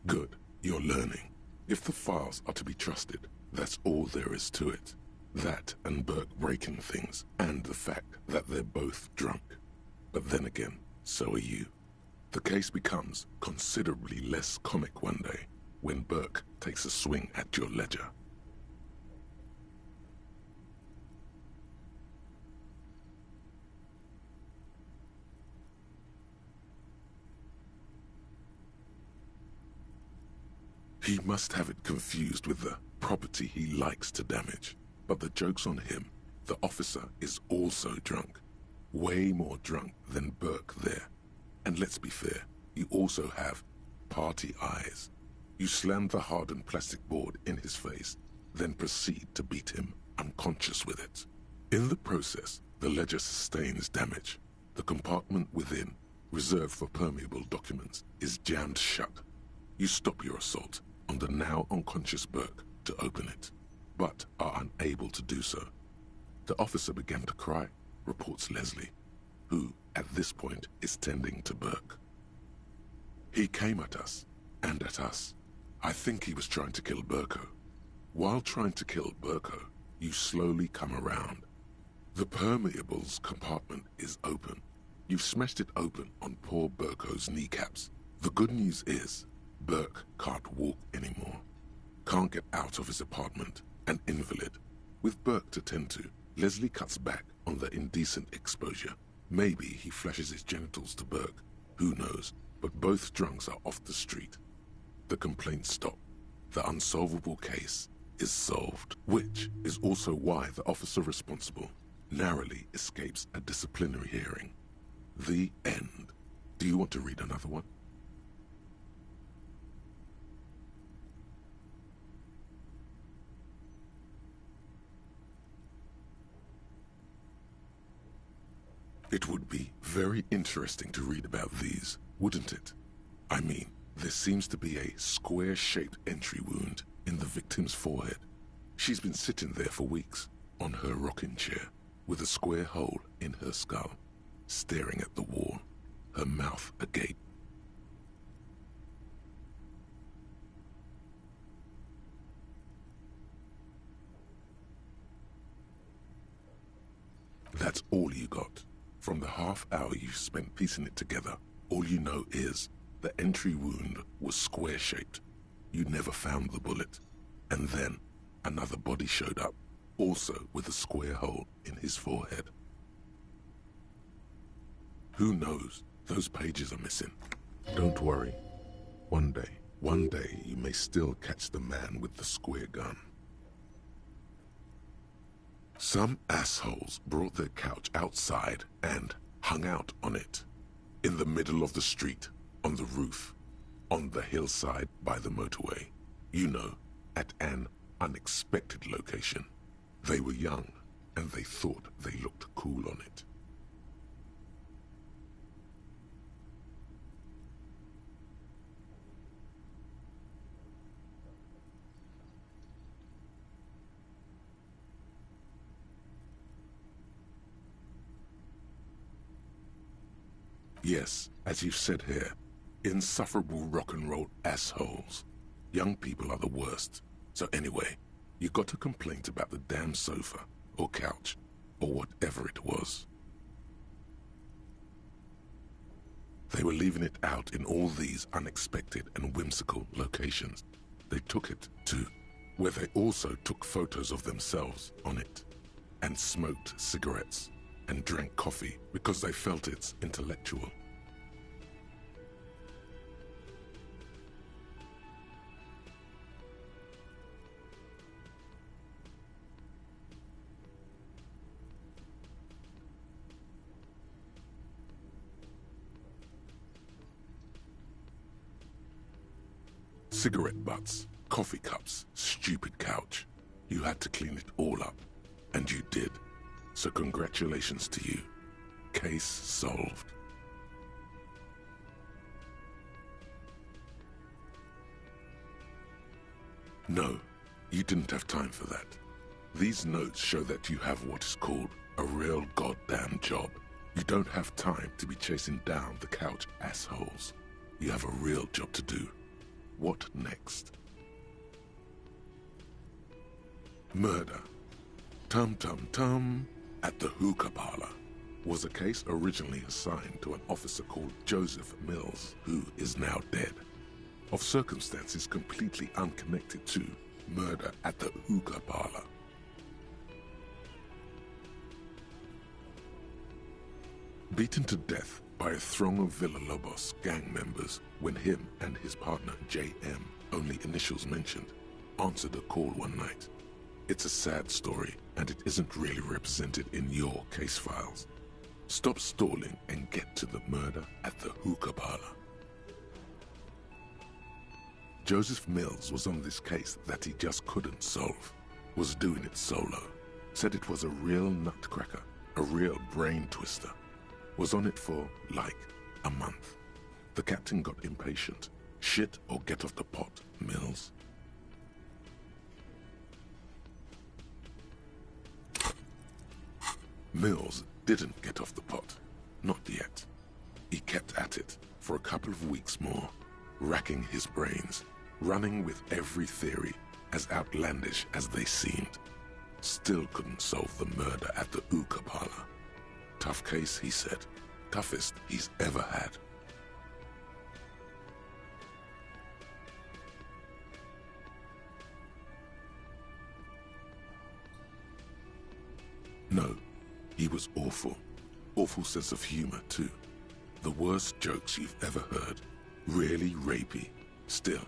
[SPEAKER 3] Good, you're learning. If the files are to be trusted, that's all there is to it. That and Burke breaking things, and the fact that they're both drunk. But then again, so are you. The case becomes considerably less comic one day, when Burke takes a swing at your ledger. He must have it confused with the property he likes to damage. But the joke's on him. The officer is also drunk. Way more drunk than Burke there. And let's be fair, you also have party eyes. You slam the hardened plastic board in his face, then proceed to beat him unconscious with it. In the process, the ledger sustains damage. The compartment within, reserved for permeable documents, is jammed shut. You stop your assault on the now unconscious Burke to open it, but are unable to do so. The officer began to cry, reports Leslie, who, at this point, is tending to Burke. He came at us, and at us. I think he was trying to kill Burko. While trying to kill Burko, you slowly come around. The permeables compartment is open. You've smashed it open on poor Burko's kneecaps. The good news is, Burke can't walk anymore. Can't get out of his apartment, an invalid. With Burke to tend to, Leslie cuts back on the indecent exposure. Maybe he flashes his genitals to Burke. Who knows? But both drunks are off the street. The complaints stop. The unsolvable case is solved, which is also why the officer responsible narrowly escapes a disciplinary hearing. The end. Do you want to read another one? It would be very interesting to read about these, wouldn't it? I mean, there seems to be a square-shaped entry wound in the victim's forehead. She's been sitting there for weeks, on her rocking chair, with a square hole in her skull, staring at the wall, her mouth agape. That's all you got. From the half hour you spent piecing it together, all you know is the entry wound was square-shaped. You never found the bullet. And then another body showed up, also with a square hole in his forehead. Who knows? Those pages are missing. Don't worry. One day you may still catch the man with the square gun. Some assholes brought their couch outside and hung out on it. In the middle of the street, on the roof, on the hillside by the motorway. You know, at an unexpected location. They were young, and they thought they looked cool on it. Yes, as you've said here, insufferable rock and roll assholes. Young people are the worst. So anyway, you got a complaint about the damn sofa, or couch, or whatever it was. They were leaving it out in all these unexpected and whimsical locations. They took it to where they also took photos of themselves on it, and smoked cigarettes, and drank coffee because they felt it's intellectual. Cigarette butts, coffee cups, stupid couch. You had to clean it all up, and you did. So congratulations to you. Case solved. No, you didn't have time for that. These notes show that you have what is called a real goddamn job. You don't have time to be chasing down the couch assholes. You have a real job to do. What next? Murder. Tum tum tum. At the hookah parlor was a case originally assigned to an officer called Joseph Mills, who is now dead, of circumstances completely unconnected to murder at the hookah parlor. Beaten to death by a throng of Villalobos gang members when him and his partner J.M., only initials mentioned, answered a call one night. It's a sad story, and it isn't really represented in your case files. Stop stalling and get to the murder at the hookah parlor. Joseph Mills was on this case that he just couldn't solve, was doing it solo, said it was a real nutcracker, a real brain twister, was on it for, like, a month. The captain got impatient. Shit or get off the pot, Mills. Mills didn't get off the pot. Not yet. He kept at it for a couple of weeks more, racking his brains, running with every theory, as outlandish as they seemed. Still couldn't solve the murder at the hookah parlor. Tough case, he said. Toughest he's ever had. No, he was awful. Awful sense of humor, too. The worst jokes you've ever heard. Really rapey. Still,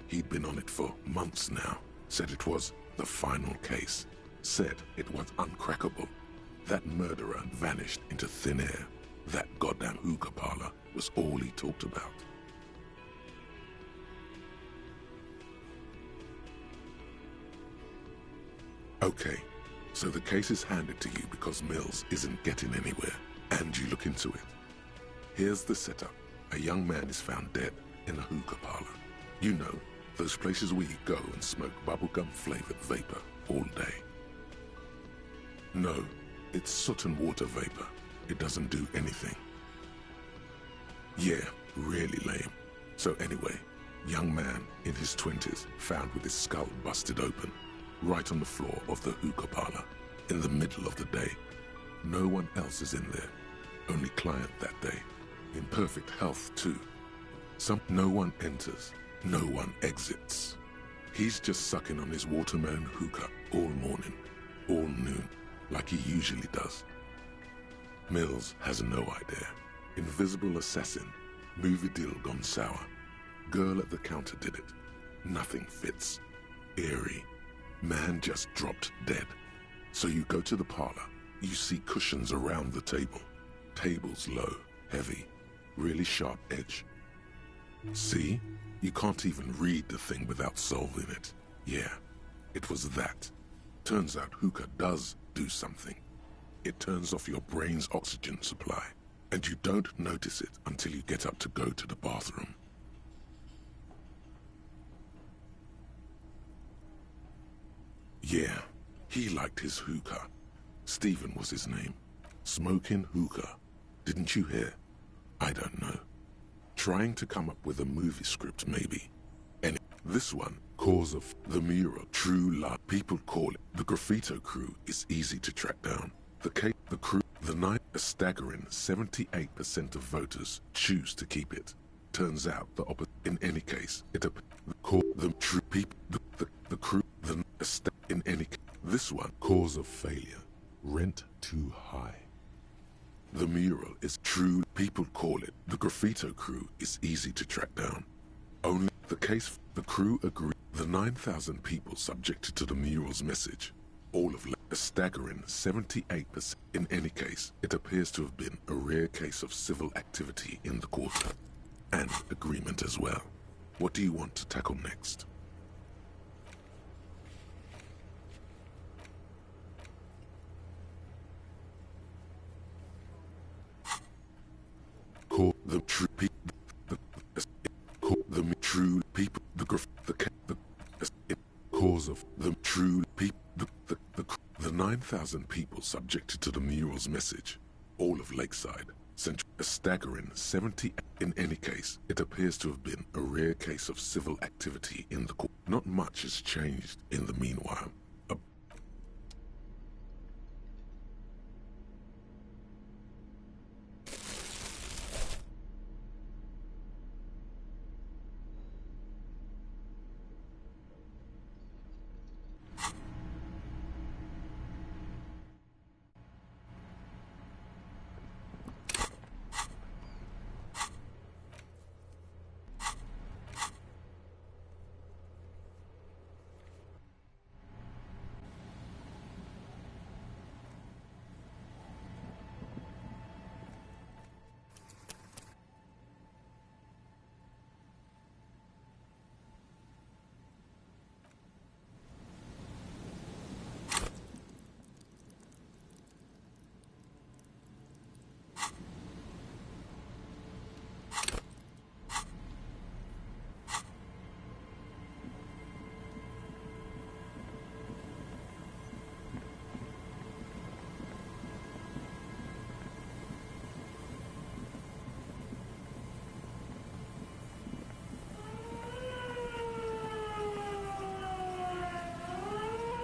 [SPEAKER 3] he'd been on it for months now. Said it was the final case. Said it was uncrackable. That murderer vanished into thin air. That goddamn hookah parlor was all he talked about. Okay, so the case is handed to you because Mills isn't getting anywhere, and you look into it. Here's the setup. A young man is found dead in a hookah parlor. You know, those places where you go and smoke bubblegum-flavored vapor all day. No, it's soot and water vapor. It doesn't do anything. Yeah, really lame. So anyway, young man in his 20s found with his skull busted open, right on the floor of the hookah parlor, in the middle of the day. No one else is in there, only client that day. In perfect health too. No one enters, no one exits. He's just sucking on his watermelon hookah all morning, all noon, like he usually does. Mills has no idea. Invisible assassin, movie deal gone sour. Girl at the counter did it. Nothing fits. Eerie. Man just dropped dead. So you go to the parlor. You see cushions around the table. Tables low, heavy, really sharp edge. See? You can't even read the thing without solving it. Yeah, it was that. Turns out hookah does do something. It turns off your brain's oxygen supply, and you don't notice it until you get up to go to the bathroom. Yeah, he liked his hookah. Stephen was his name. Smoking hookah. Didn't you hear? I don't know. Trying to come up with a movie script, maybe. And this one, cause of the mural, true love. People call it. The Graffito crew is easy to track down. The crew, a staggering 78% of voters choose to keep it. Turns out the opposite. In any case, this one, cause of failure, rent too high. The mural is true. People call it. The Graffito crew is easy to track down. Only the case. The crew agree. The 9,000 people subjected to the mural's message, all of a staggering 78%. In any case, it appears to have been a rare case of civil activity in the quarter, and agreement as well. What do you want to tackle next? Call the true people. Call the true people. The cause of the true people. The 9,000 people subjected to the mural's message, all of Lakeside, Central, a staggering 70. In any case, it appears to have been a rare case of civil activity in the court. Not much has changed in the meanwhile.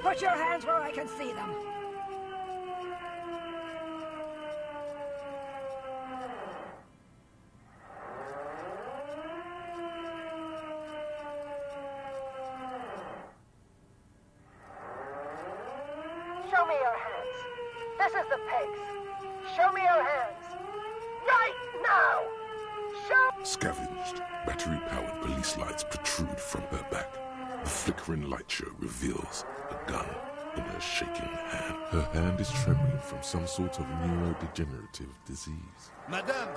[SPEAKER 21] Put your hands where I can see them. Show me your hands. This is the pigs. Show me your hands. Right now! Show...
[SPEAKER 3] Scavenged, battery-powered police lights protrude from her back. The flickering light show reveals a gun. in her shaking hand. Her hand is trembling from some sort of neurodegenerative disease.
[SPEAKER 13] Madame,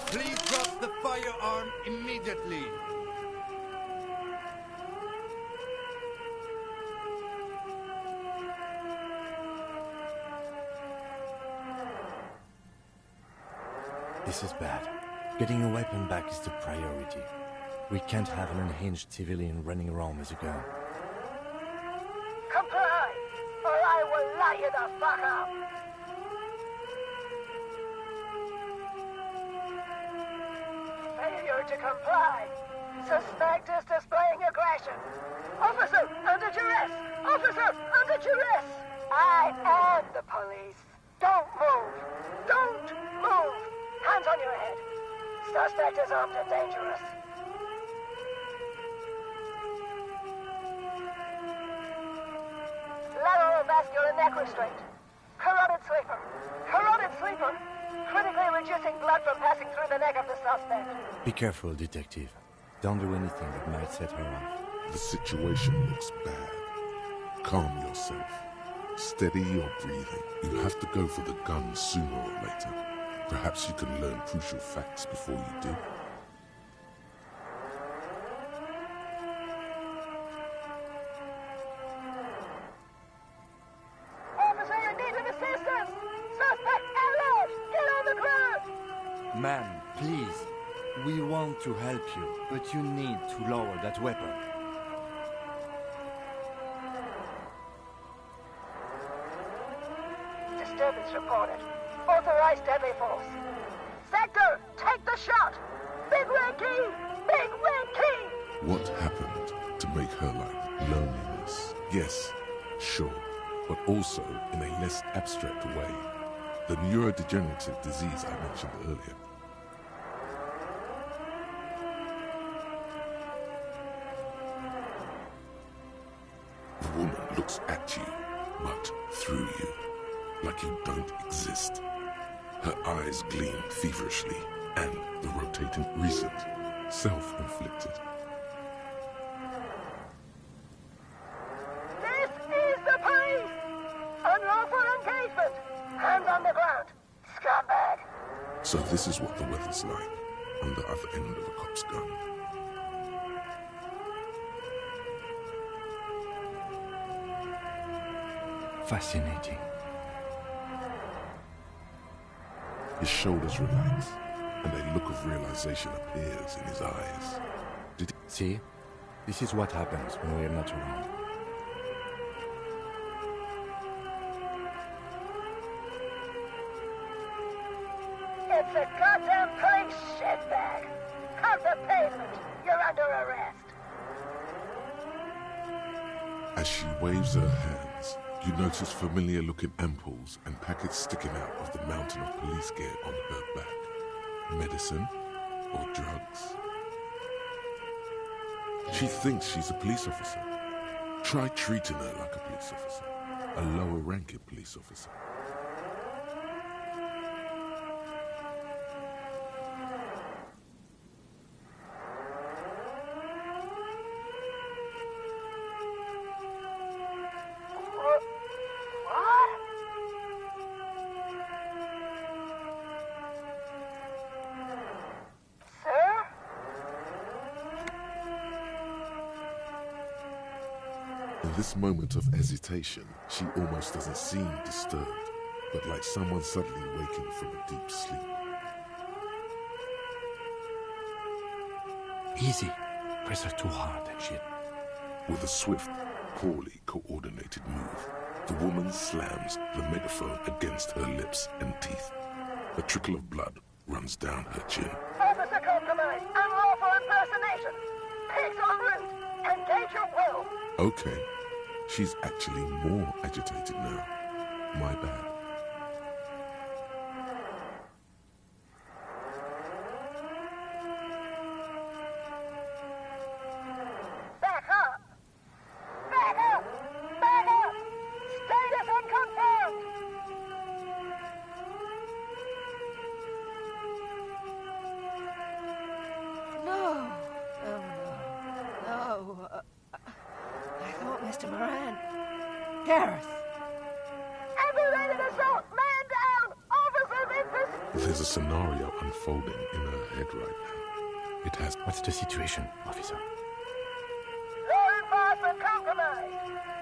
[SPEAKER 13] please drop the firearm immediately.
[SPEAKER 1] This is bad. Getting a weapon back is the priority. We can't have an unhinged civilian running around with a gun.
[SPEAKER 21] Comply, or I will light you the fuck up! Failure to comply. Suspect is displaying aggression. Officer, under duress! Officer, under duress! I am the police. Don't move. Don't move. Hands on your head. Suspect is armed and dangerous. Lateral vascular neck restraint. Carotid sleeper. Carotid sleeper. Critically reducing blood from passing through the neck of the suspect.
[SPEAKER 1] Be careful, detective. Don't do anything that might set her off.
[SPEAKER 3] The situation looks bad. Calm yourself. Steady your breathing. You have to go for the gun sooner or later. Perhaps you can learn crucial facts before you do.
[SPEAKER 21] Officer in need of assistance! Suspect alert! Get on the ground!
[SPEAKER 1] Ma'am, please. We want to help you, but you need to lower that weapon.
[SPEAKER 21] Disturbance reported. Authorized deadly force. Sector, take the shot! Big red key! Big red key!
[SPEAKER 3] What happened to make her like loneliness? Yes, sure, but also in a less abstract way. The neurodegenerative disease I mentioned earlier. The woman looks at you, but through you, like you don't exist. Her eyes gleam feverishly, and the rotating recent, self-inflicted.
[SPEAKER 21] This is the police! Unlawful engagement! Hands on the ground! Scumbag!
[SPEAKER 3] So this is what the weather's like on the other end of a cop's gun.
[SPEAKER 1] Fascinating.
[SPEAKER 3] His shoulders relax, and a look of realization appears in his eyes. Did he...
[SPEAKER 1] See? This is what happens when we're not around.
[SPEAKER 21] It's a goddamn police shitbag! Cut the pavement! You're under arrest!
[SPEAKER 3] As she waves her hands, you notice familiar-looking ampoules and packets sticking out of the mountain of police gear on her back. Medicine or drugs? She thinks she's a police officer. Try treating her like a police officer. A lower-ranking police officer. In this moment of hesitation, she almost doesn't seem disturbed, but like someone suddenly waking from a deep sleep.
[SPEAKER 1] Easy. Press her too hard and shit.
[SPEAKER 3] With a swift, poorly coordinated move, the woman slams the megaphone against her lips and teeth. A trickle of blood runs down her chin.
[SPEAKER 21] Officer compromise! Unlawful impersonation! Pigs en route! Engage your will!
[SPEAKER 3] Okay, she's actually more agitated now. My bad.
[SPEAKER 21] Back up! Back up! Back up! Status unconfirmed!
[SPEAKER 6] No! Oh, no. No. I thought Mr. Moran...
[SPEAKER 21] Gareth! Aggravated assault! Man down! Officer Memphis!
[SPEAKER 3] There's a scenario unfolding in her head right now. It has...
[SPEAKER 1] What's the situation, officer?
[SPEAKER 21] Law enforcement compromised!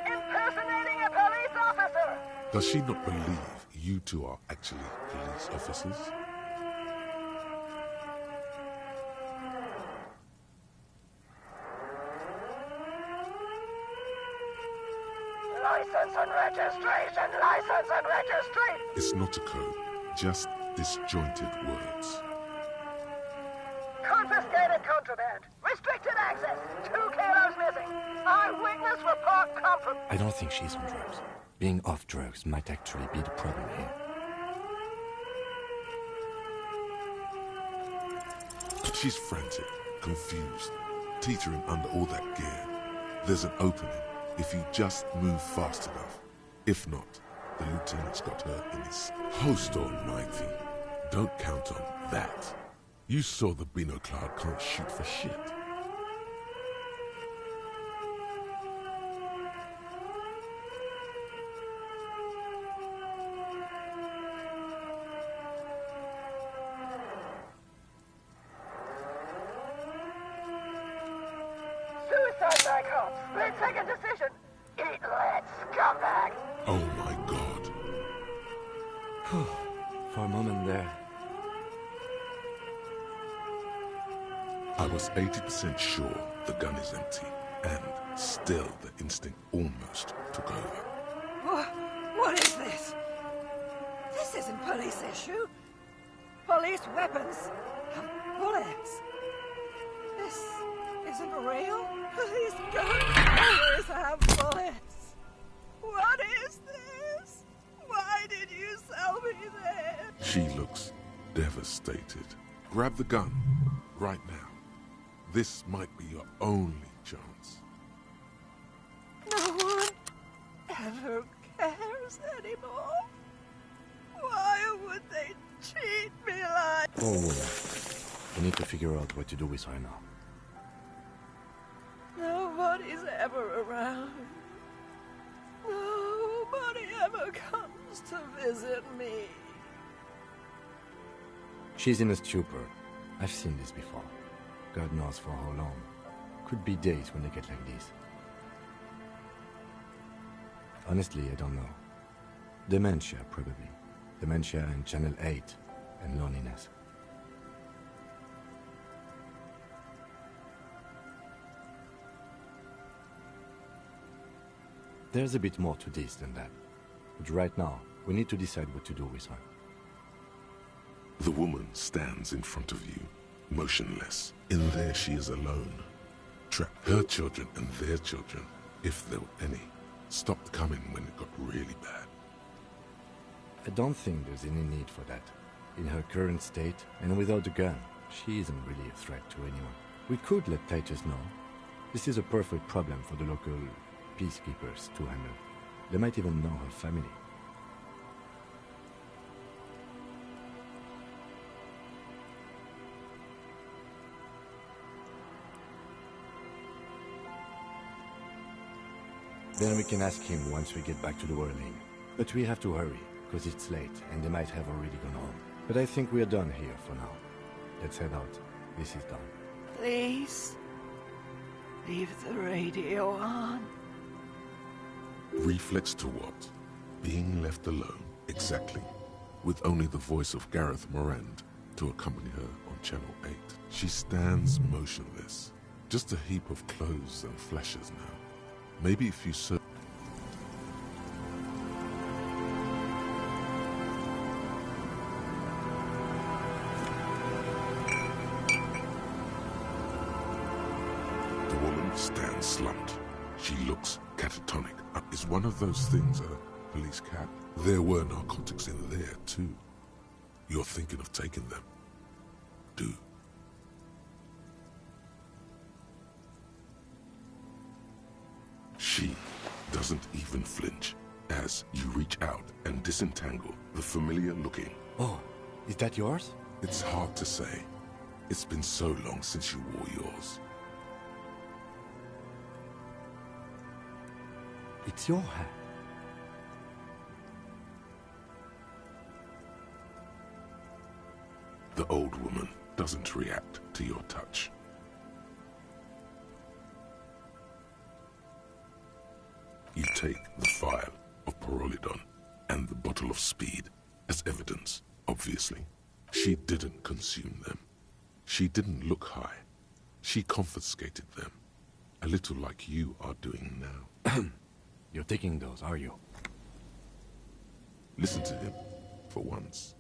[SPEAKER 21] Impersonating a police officer!
[SPEAKER 3] Does she not believe you two are actually police officers?
[SPEAKER 21] License and registration! License and registration!
[SPEAKER 3] It's not a code, just disjointed words.
[SPEAKER 21] Confiscated contraband! Restricted access! 2 kilos missing! Eyewitness report confirmed!
[SPEAKER 1] I don't think she's on drugs. Being off drugs might actually be the problem here.
[SPEAKER 3] She's frantic, confused, teetering under all that gear. There's an opening if you just move fast enough. If not, the lieutenant's got her in his... Host almighty, don't count on that. You saw the Beano Cloud can't shoot for shit.
[SPEAKER 21] Suicide by cop! Split-second decision! Eat lead, scumbag!
[SPEAKER 3] Oh my god.
[SPEAKER 1] For a moment there.
[SPEAKER 3] I was 80% sure the gun is empty, and still the instinct almost took over.
[SPEAKER 21] What is this? This isn't police issue. Police weapons have bullets. This isn't real. Police guns always have bullets. What is this? Why did you sell me this?
[SPEAKER 3] She looks devastated. Grab the gun, right now. This might be your only chance.
[SPEAKER 21] No one ever cares anymore. Why would they treat me like...
[SPEAKER 1] Oh, we need to figure out what to do with her now.
[SPEAKER 21] Nobody's ever around. Nobody ever comes to visit me.
[SPEAKER 1] She's in a stupor. I've seen this before. God knows for how long. Could be days when they get like this. Honestly, I don't know. Dementia, probably. Dementia and Channel 8, and loneliness. There's a bit more to this than that. But right now, we need to decide what to do with her.
[SPEAKER 3] The woman stands in front of you, motionless. In there she is alone. Trapped. Her children and their children, if there were any, stopped coming when it got really bad.
[SPEAKER 1] I don't think there's any need for that. In her current state, and without a gun, she isn't really a threat to anyone. We could let Titus know. This is a perfect problem for the local peacekeepers to handle. They might even know her family. Then we can ask him once we get back to the whirling. But we have to hurry, because it's late and they might have already gone home. But I think we're done here for now. Let's head out. This is done.
[SPEAKER 21] Please, leave the radio on.
[SPEAKER 3] Reflex to what? Being left alone, exactly. With only the voice of Gareth Morand to accompany her on Channel 8. She stands motionless, just a heap of clothes and flashes now. Maybe if you search... The woman stands slumped. She looks catatonic. Is one of those things a police cap? There were narcotics in there, too. You're thinking of taking them. Do. She doesn't even flinch as you reach out and disentangle the familiar looking...
[SPEAKER 1] Oh, is that yours?
[SPEAKER 3] It's hard to say. It's been so long since you wore yours.
[SPEAKER 1] It's your hat.
[SPEAKER 3] old woman doesn't react to your touch. You take the vial of Pyrrolidon and the bottle of speed as evidence, obviously. She didn't consume them. She didn't look high. She confiscated them. A little like you are doing now.
[SPEAKER 1] You're taking those, are you?
[SPEAKER 3] Listen to him, for once.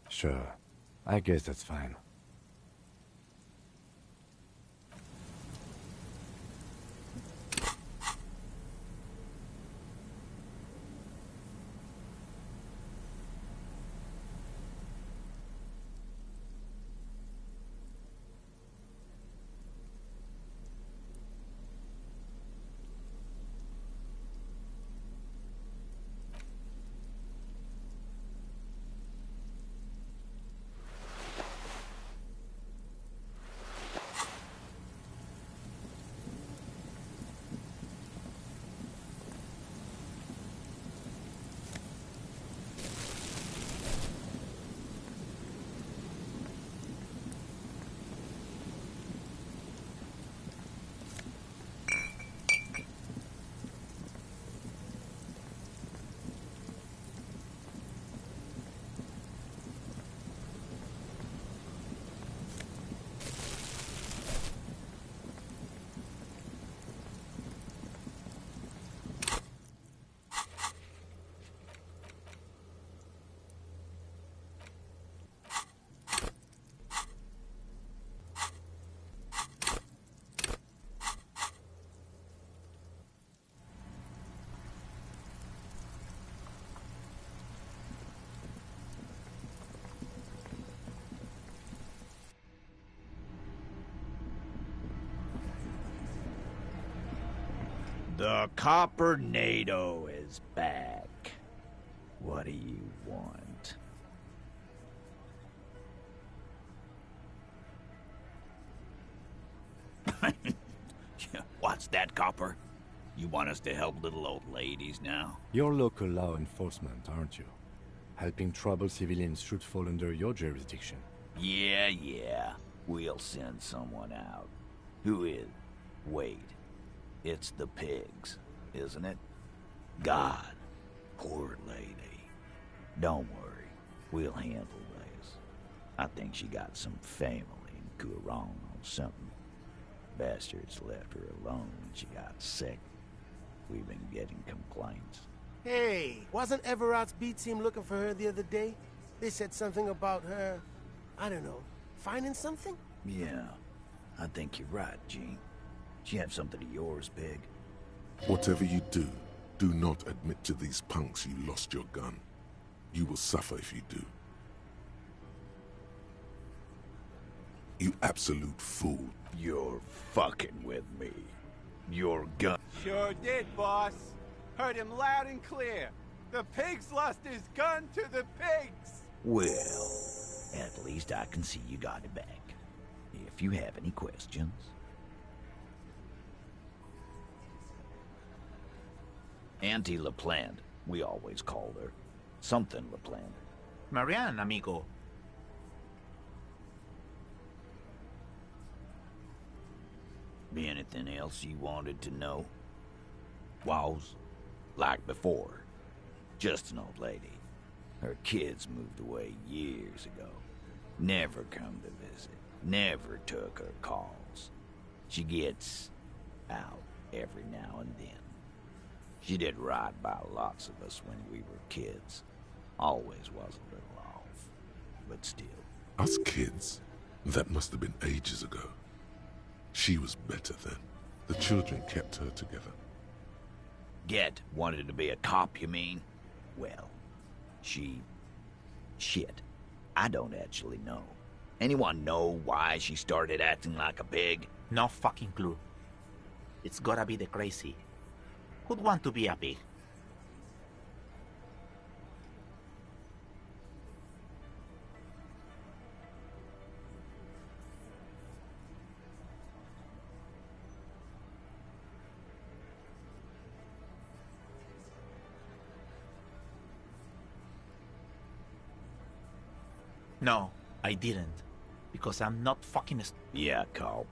[SPEAKER 1] Sure. I guess that's fine.
[SPEAKER 2] The Copper-nado is back. What do you want? What's that, Copper? You want us to help little old ladies now?
[SPEAKER 1] You're local law enforcement, aren't you? Helping troubled civilians should fall under your jurisdiction.
[SPEAKER 2] Yeah. We'll send someone out. Who is? Wait. It's the pigs, isn't it? God, poor lady. Don't worry, we'll handle this. I think she got some family in Kuron or something. Bastards left her alone when she got sick. We've been getting complaints.
[SPEAKER 22] Hey, wasn't Everard's B team looking for her the other day? They said something about her, I don't know, finding something?
[SPEAKER 2] Yeah, I think you're right, Gene. She have something of yours, Pig.
[SPEAKER 3] Whatever you do, do not admit to these punks you lost your gun. You will suffer if you do. You absolute fool.
[SPEAKER 2] You're fucking with me. Your gun.
[SPEAKER 13] Sure did, boss. Heard him loud and clear. The pig's lost his gun to the pigs.
[SPEAKER 2] Well, at least I can see you got it back. If you have any questions... Auntie LaPlante, we always called her. Something LaPlante.
[SPEAKER 23] Marianne, amigo.
[SPEAKER 2] Be anything else you wanted to know? Was, like before, just an old lady. Her kids moved away years ago. Never come to visit. Never took her calls. She gets out every now and then. She did right by lots of us when we were kids. Always was a little off, but still.
[SPEAKER 3] Us kids? That must have been ages ago. She was better then. The children kept her together.
[SPEAKER 2] Get wanted to be a cop, you mean? Well, shit. I don't actually know. Anyone know why she started acting like a pig?
[SPEAKER 23] No fucking clue. It's gotta be the crazy. Who'd want to be a pig? No, I didn't. Because I'm not fucking
[SPEAKER 2] Yeah, Carl.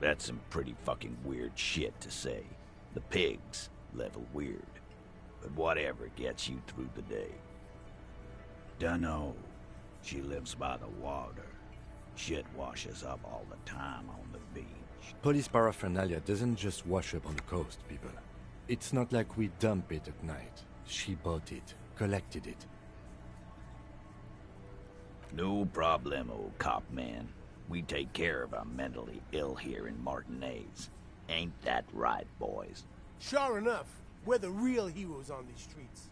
[SPEAKER 2] That's some pretty fucking weird shit to say. The pigs level weird. But whatever gets you through the day. Dunno. She lives by the water. Shit washes up all the time on the beach.
[SPEAKER 1] Police paraphernalia doesn't just wash up on the coast, people. It's not like we dump it at night. She bought it, collected it.
[SPEAKER 2] No problemo, cop man. We take care of our mentally ill here in Martinez. Ain't that right, boys?
[SPEAKER 22] Sure enough, we're the real heroes on these streets.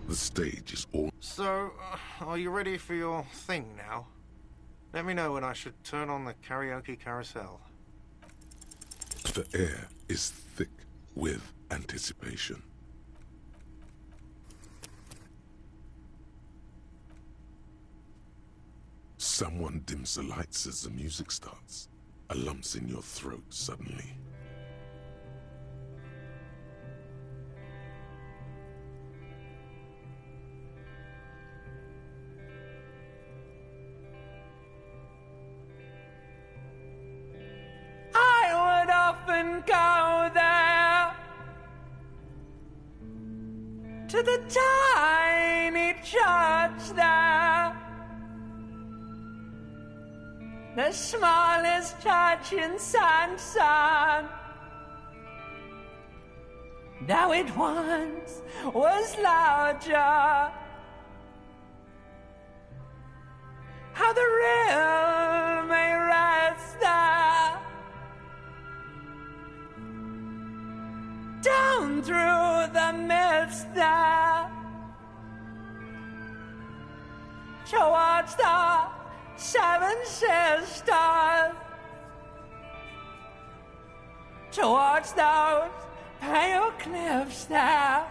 [SPEAKER 3] The stage is all...
[SPEAKER 19] So, are you ready for your thing now? Let me know when I should turn on the karaoke carousel.
[SPEAKER 3] The air is thick with anticipation. Someone dims the lights as the music starts. A lump's in your throat suddenly.
[SPEAKER 4] I would often go there to the tiny church there, the smallest church in Sanson. Now it once was larger. How the real may rest there, down through the mist there, towards the Seven Sisters, towards those pale cliffs there.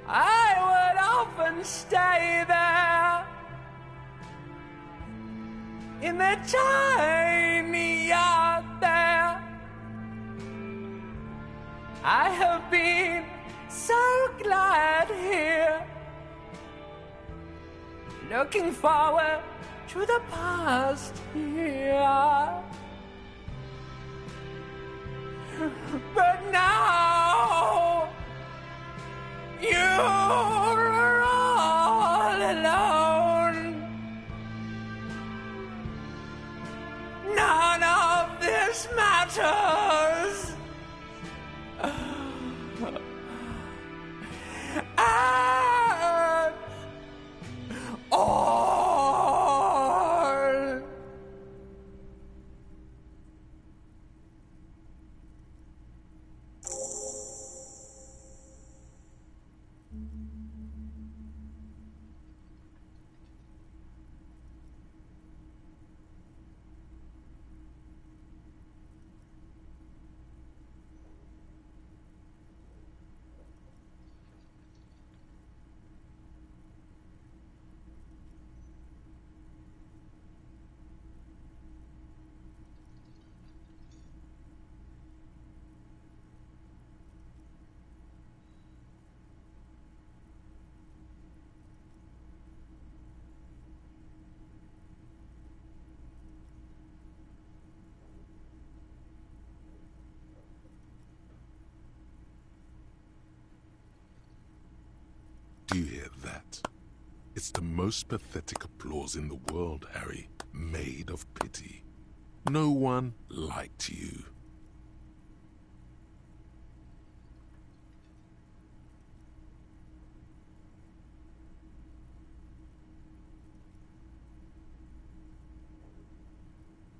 [SPEAKER 4] I would often stay there in the tiny yard there. I have been so glad here, looking forward to the past year. But now you're all alone. None of this matters. At all.
[SPEAKER 3] Do you hear that? It's the most pathetic applause in the world, Harry. Made of pity. No one liked you.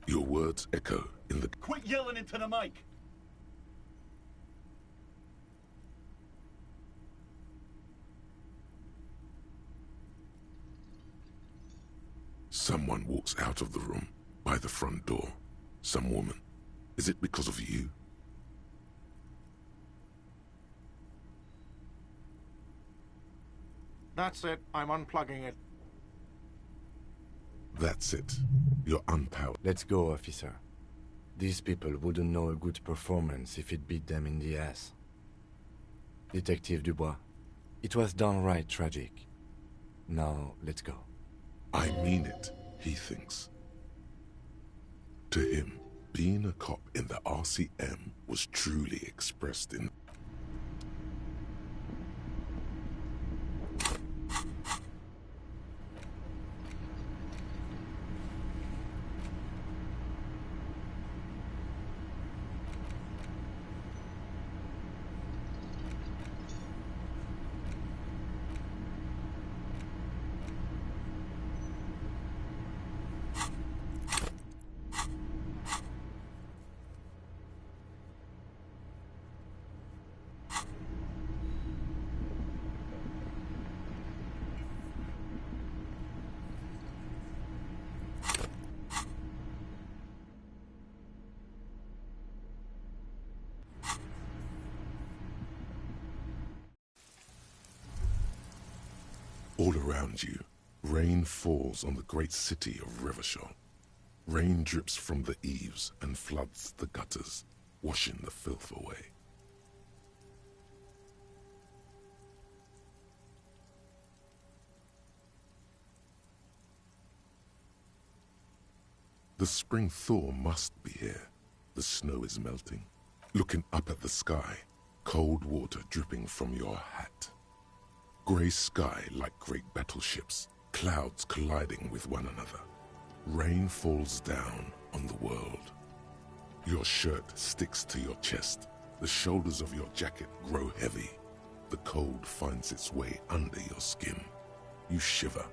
[SPEAKER 3] Your words echo in the...
[SPEAKER 5] Quit yelling into the mic!
[SPEAKER 3] Someone walks out of the room by the front door. Some woman. Is it because of you?
[SPEAKER 19] That's it. I'm unplugging it.
[SPEAKER 3] That's it. You're unpowered.
[SPEAKER 1] Let's go, officer. These people wouldn't know a good performance if it beat them in the ass. Detective Dubois, it was downright tragic. Now, let's go.
[SPEAKER 3] I mean it, he thinks. To him, being a cop in the RCM was truly expressed in... All around you, rain falls on the great city of Revachol. Rain drips from the eaves and floods the gutters, washing the filth away. The spring thaw must be here. The snow is melting. Looking up at the sky, cold water dripping from your hat. Grey sky like great battleships, clouds colliding with one another. Rain falls down on the world. Your shirt sticks to your chest. The shoulders of your jacket grow heavy. The cold finds its way under your skin. You shiver,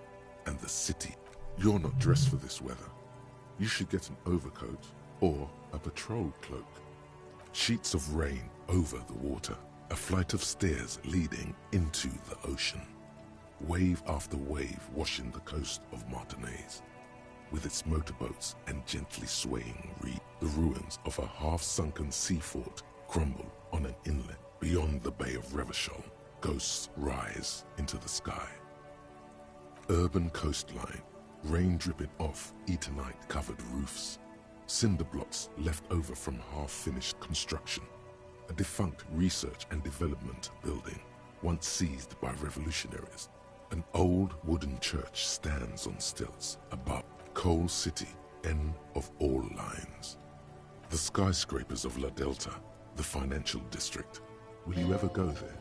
[SPEAKER 3] and the city. You're not dressed for this weather. You should get an overcoat or a patrol cloak. Sheets of rain over the water. A flight of stairs leading into the ocean. Wave after wave washing the coast of Martinaise. With its motorboats and gently swaying reed, the ruins of a half-sunken sea fort crumble on an inlet beyond the Bay of Revachol. Ghosts rise into the sky. Urban coastline, rain dripping off Eternite-covered roofs. Cinder blocks left over from half-finished construction. A defunct research and development building, once seized by revolutionaries. An old wooden church stands on stilts above Coal City, end of all lines. The skyscrapers of La Delta, the financial district. Will you ever go there?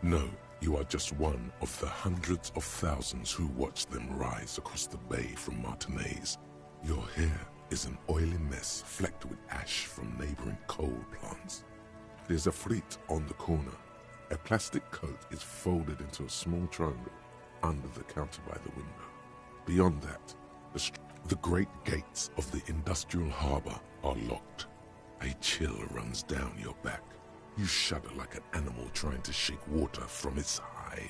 [SPEAKER 3] No, you are just one of the hundreds of thousands who watch them rise across the bay from Martinaise. Your hair is an oily mess flecked with ash from neighboring coal plants. There's a fleet on the corner. A plastic coat is folded into a small triangle under the counter by the window. Beyond that, the great gates of the industrial harbor are locked. A chill runs down your back. You shudder like an animal trying to shake water from its hide.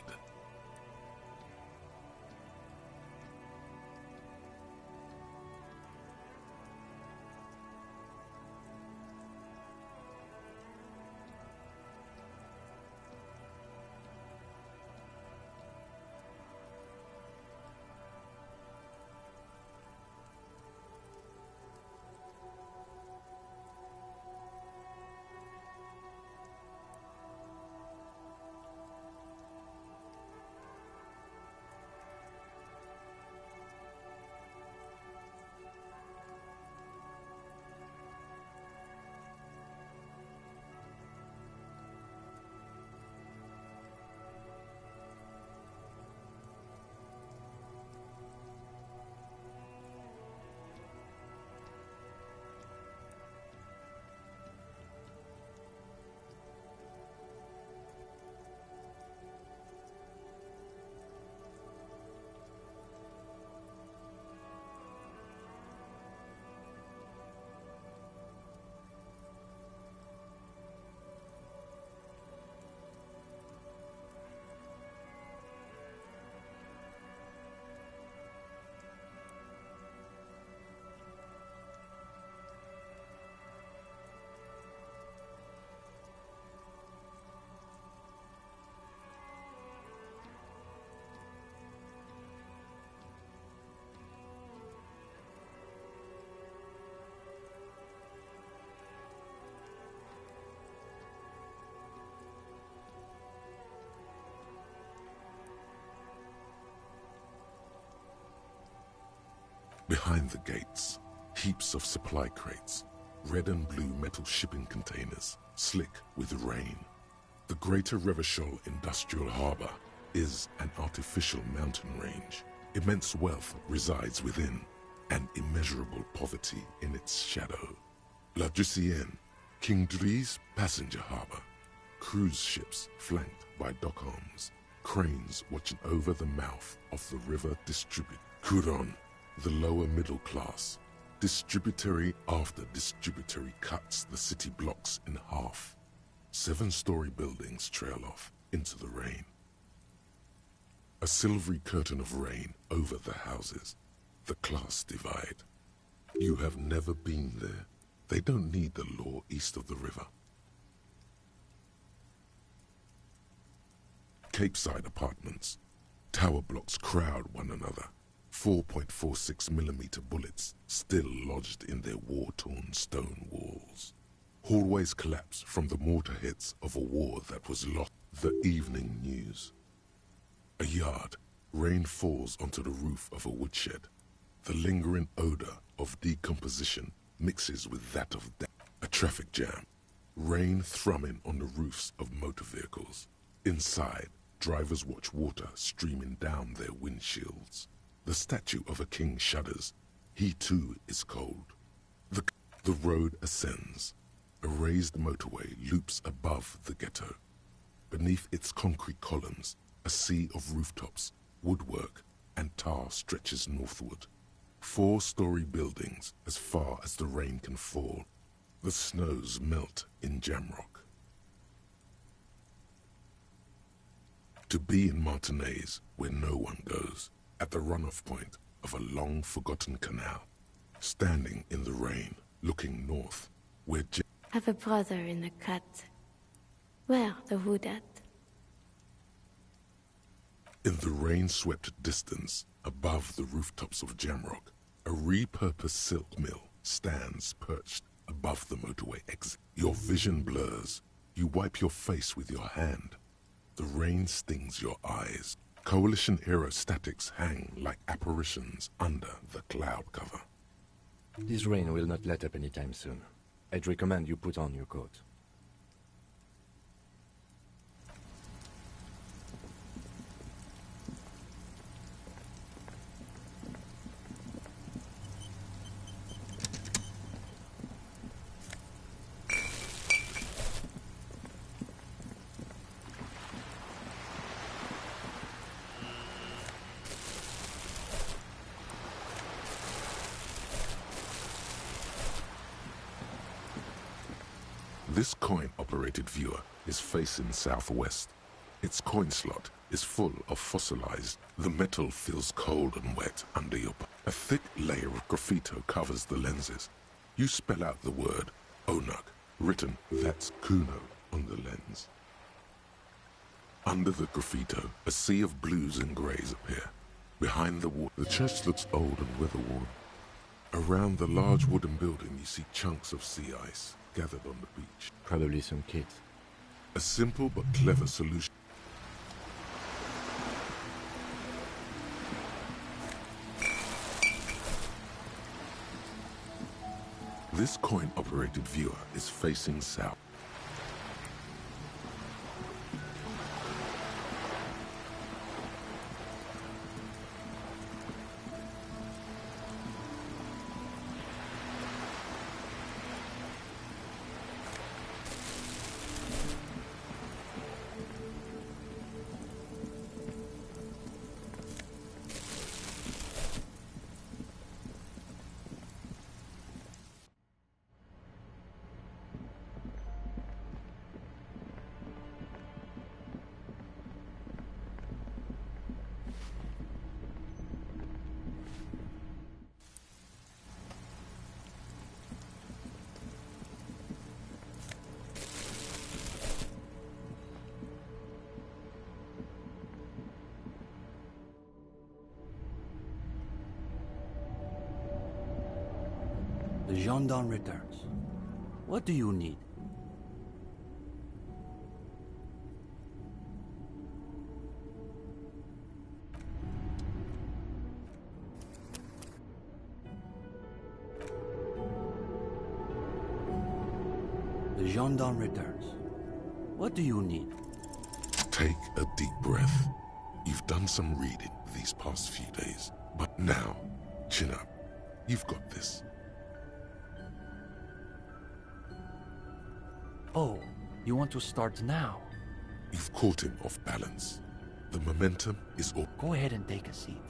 [SPEAKER 3] Behind the gates, heaps of supply crates, red and blue metal shipping containers, slick with rain. The Greater Revachol Industrial Harbor is an artificial mountain range. Immense wealth resides within, and immeasurable poverty in its shadow. La Drusienne, King Dries passenger harbor. Cruise ships flanked by dock arms. Cranes watching over the mouth of the river distribute. Couronne, the lower middle class. Distributary after distributary cuts the city blocks in half. 7-story buildings trail off into the rain. A silvery curtain of rain over the houses. The class divide. You have never been there. They don't need the law east of the river. Capeside apartments. Tower blocks crowd one another. 4.46mm bullets still lodged in their war-torn stone walls. Hallways collapse from the mortar hits of a war that was lost. The evening news. A yard. Rain falls onto the roof of a woodshed. The lingering odor of decomposition mixes with that of death. A traffic jam. Rain thrumming on the roofs of motor vehicles. Inside, drivers watch water streaming down their windshields. The statue of a king shudders. He too is cold. The road ascends. A raised motorway loops above the ghetto. Beneath its concrete columns, a sea of rooftops, woodwork, and tar stretches northward. 4-story buildings as far as the rain can fall. The snows melt in Jamrock. To be in Martinez, where no one goes, at the runoff point of a long-forgotten canal, standing in the rain, looking north, where
[SPEAKER 20] Have a brother in the cut. Where the wood at?
[SPEAKER 3] In the rain-swept distance, above the rooftops of Jamrock, a repurposed silk mill stands perched above the motorway exit. Your vision blurs. You wipe your face with your hand. The rain stings your eyes. Coalition aerostatics hang like apparitions under the cloud cover.
[SPEAKER 1] This rain will not let up anytime soon. I'd recommend you put on your coat.
[SPEAKER 3] This coin-operated viewer is facing southwest. Its coin slot is full of fossilized. The metal feels cold and wet under your... A thick layer of graffito covers the lenses. You spell out the word Onuk, written that's Kuno on the lens. Under the graffito, a sea of blues and greys appear. Behind the wall, the church looks old and weather-worn. Around the large wooden building, you see chunks of sea ice gathered on the beach.
[SPEAKER 1] Probably some kids.
[SPEAKER 3] A simple but clever solution. This coin-operated viewer is facing south.
[SPEAKER 5] The gendarme returns. What do you need? The gendarme returns. What do you need?
[SPEAKER 3] Take a deep breath. You've done some reading these past few days, but now, chin up. You've got this.
[SPEAKER 8] Oh, you want to start now?
[SPEAKER 3] You've caught him off balance. The momentum is all.
[SPEAKER 8] Go ahead and take a seat.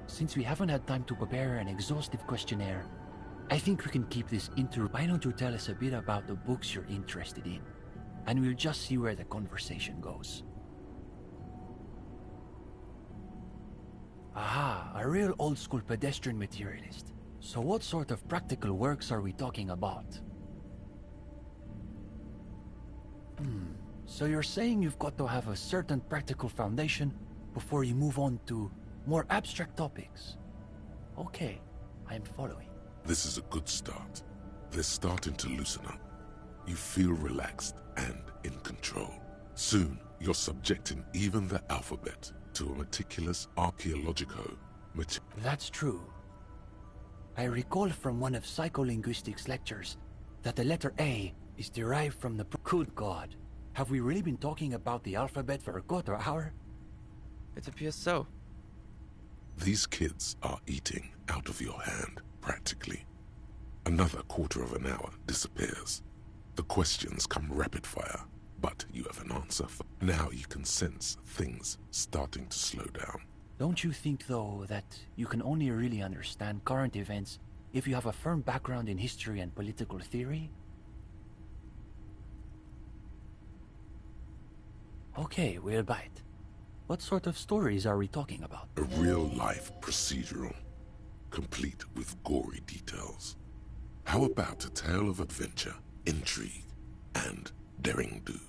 [SPEAKER 8] Since we haven't had time to prepare an exhaustive questionnaire, I think we can keep this Why don't you tell us a bit about the books you're interested in? And we'll just see where the conversation goes. Aha, a real old-school pedestrian materialist. So what sort of practical works are we talking about? So you're saying you've got to have a certain practical foundation before you move on to more abstract topics. Okay, I'm following.
[SPEAKER 3] This is a good start. They're starting to loosen up. You feel relaxed and in control. Soon, you're subjecting even the alphabet to a meticulous archaeological
[SPEAKER 8] That's true. I recall from one of psycholinguistics lectures that the letter A is derived from the... Good God. Have we really been talking about the alphabet for a quarter hour?
[SPEAKER 9] It appears so.
[SPEAKER 3] These kids are eating out of your hand, practically. Another quarter of an hour disappears. The questions come rapid fire, but you have an answer for... Now you can sense things starting to slow down.
[SPEAKER 8] Don't you think, though, that you can only really understand current events if you have a firm background in history and political theory? Okay, we'll bite. What sort of stories are we talking about?
[SPEAKER 3] A real-life procedural, complete with gory details. How about a tale of adventure, intrigue, and daring-do?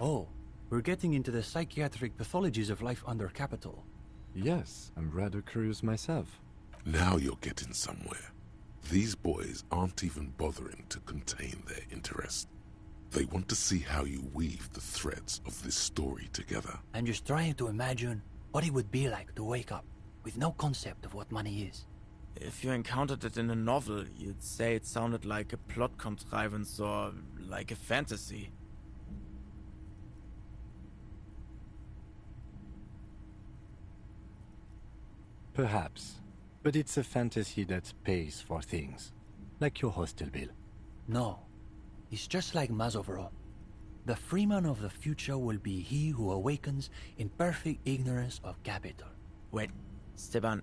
[SPEAKER 8] Oh, we're getting into the psychiatric pathologies of life under capital.
[SPEAKER 1] Yes, I'm rather curious myself.
[SPEAKER 3] Now you're getting somewhere. These boys aren't even bothering to contain their interest. They want to see how you weave the threads of this story together.
[SPEAKER 8] I'm just trying to imagine what it would be like to wake up with no concept of what money is.
[SPEAKER 9] If you encountered it in a novel, you'd say it sounded like a plot contrivance or like a fantasy.
[SPEAKER 1] Perhaps. But it's a fantasy that pays for things. Like your hostel bill.
[SPEAKER 8] No. It's just like Mazovro. The freeman of the future will be he who awakens in perfect ignorance of capital.
[SPEAKER 9] Wait, Steban,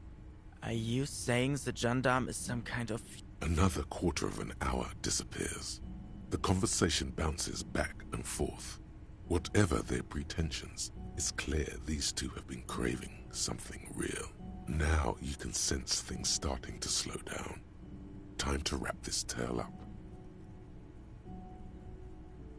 [SPEAKER 9] are you saying the gendarme is some kind of...
[SPEAKER 3] Another quarter of an hour disappears. The conversation bounces back and forth. Whatever their pretensions, it's clear these two have been craving something real. Now you can sense things starting to slow down. Time to wrap this tale up.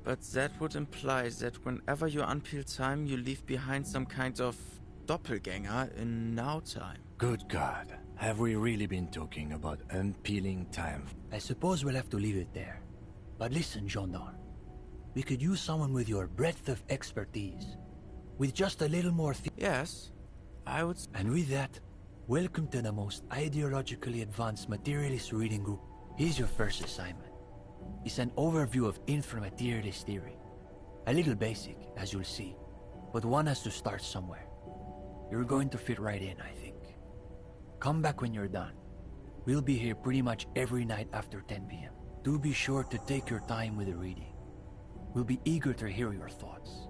[SPEAKER 9] But that would imply that whenever you unpeel time, you leave behind some kind of doppelganger in now time.
[SPEAKER 1] Good God, have we really been talking about unpeeling time?
[SPEAKER 8] I suppose we'll have to leave it there. But listen, gendarme. We could use someone with your breadth of expertise. With just a little more...
[SPEAKER 9] Yes, I would...
[SPEAKER 8] And with that, welcome to the most ideologically advanced materialist reading group. Here's your first assignment. It's an overview of inframaterialist theory. A little basic, as you'll see, but one has to start somewhere. You're going to fit right in, I think. Come back when you're done. We'll be here pretty much every night after 10 p.m. Do be sure to take your time with the reading. We'll be eager to hear your thoughts.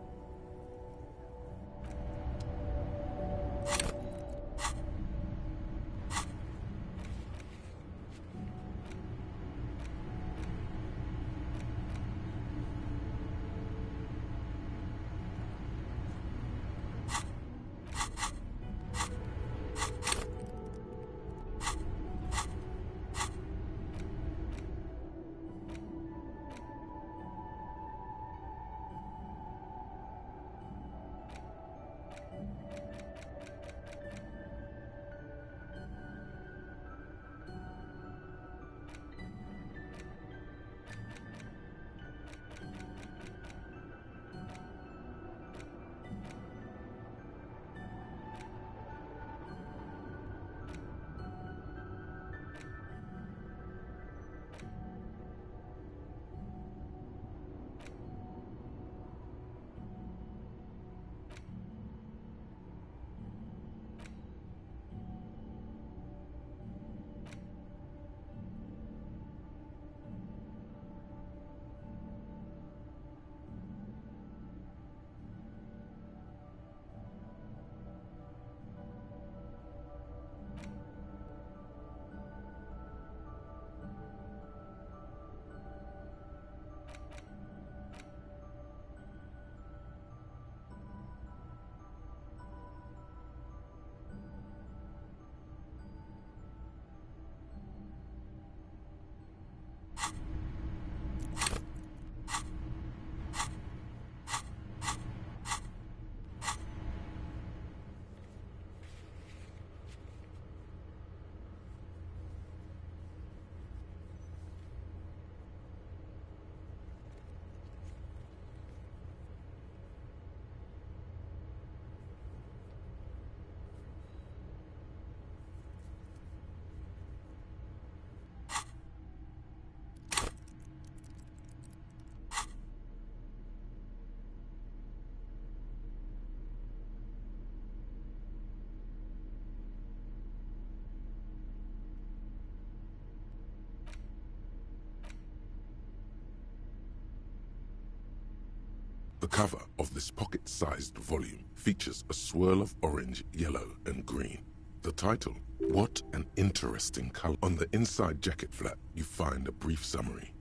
[SPEAKER 3] cover of this pocket-sized volume features a swirl of orange, yellow, and green. The title, What an Interesting Color. On the inside jacket flap, you find a brief summary.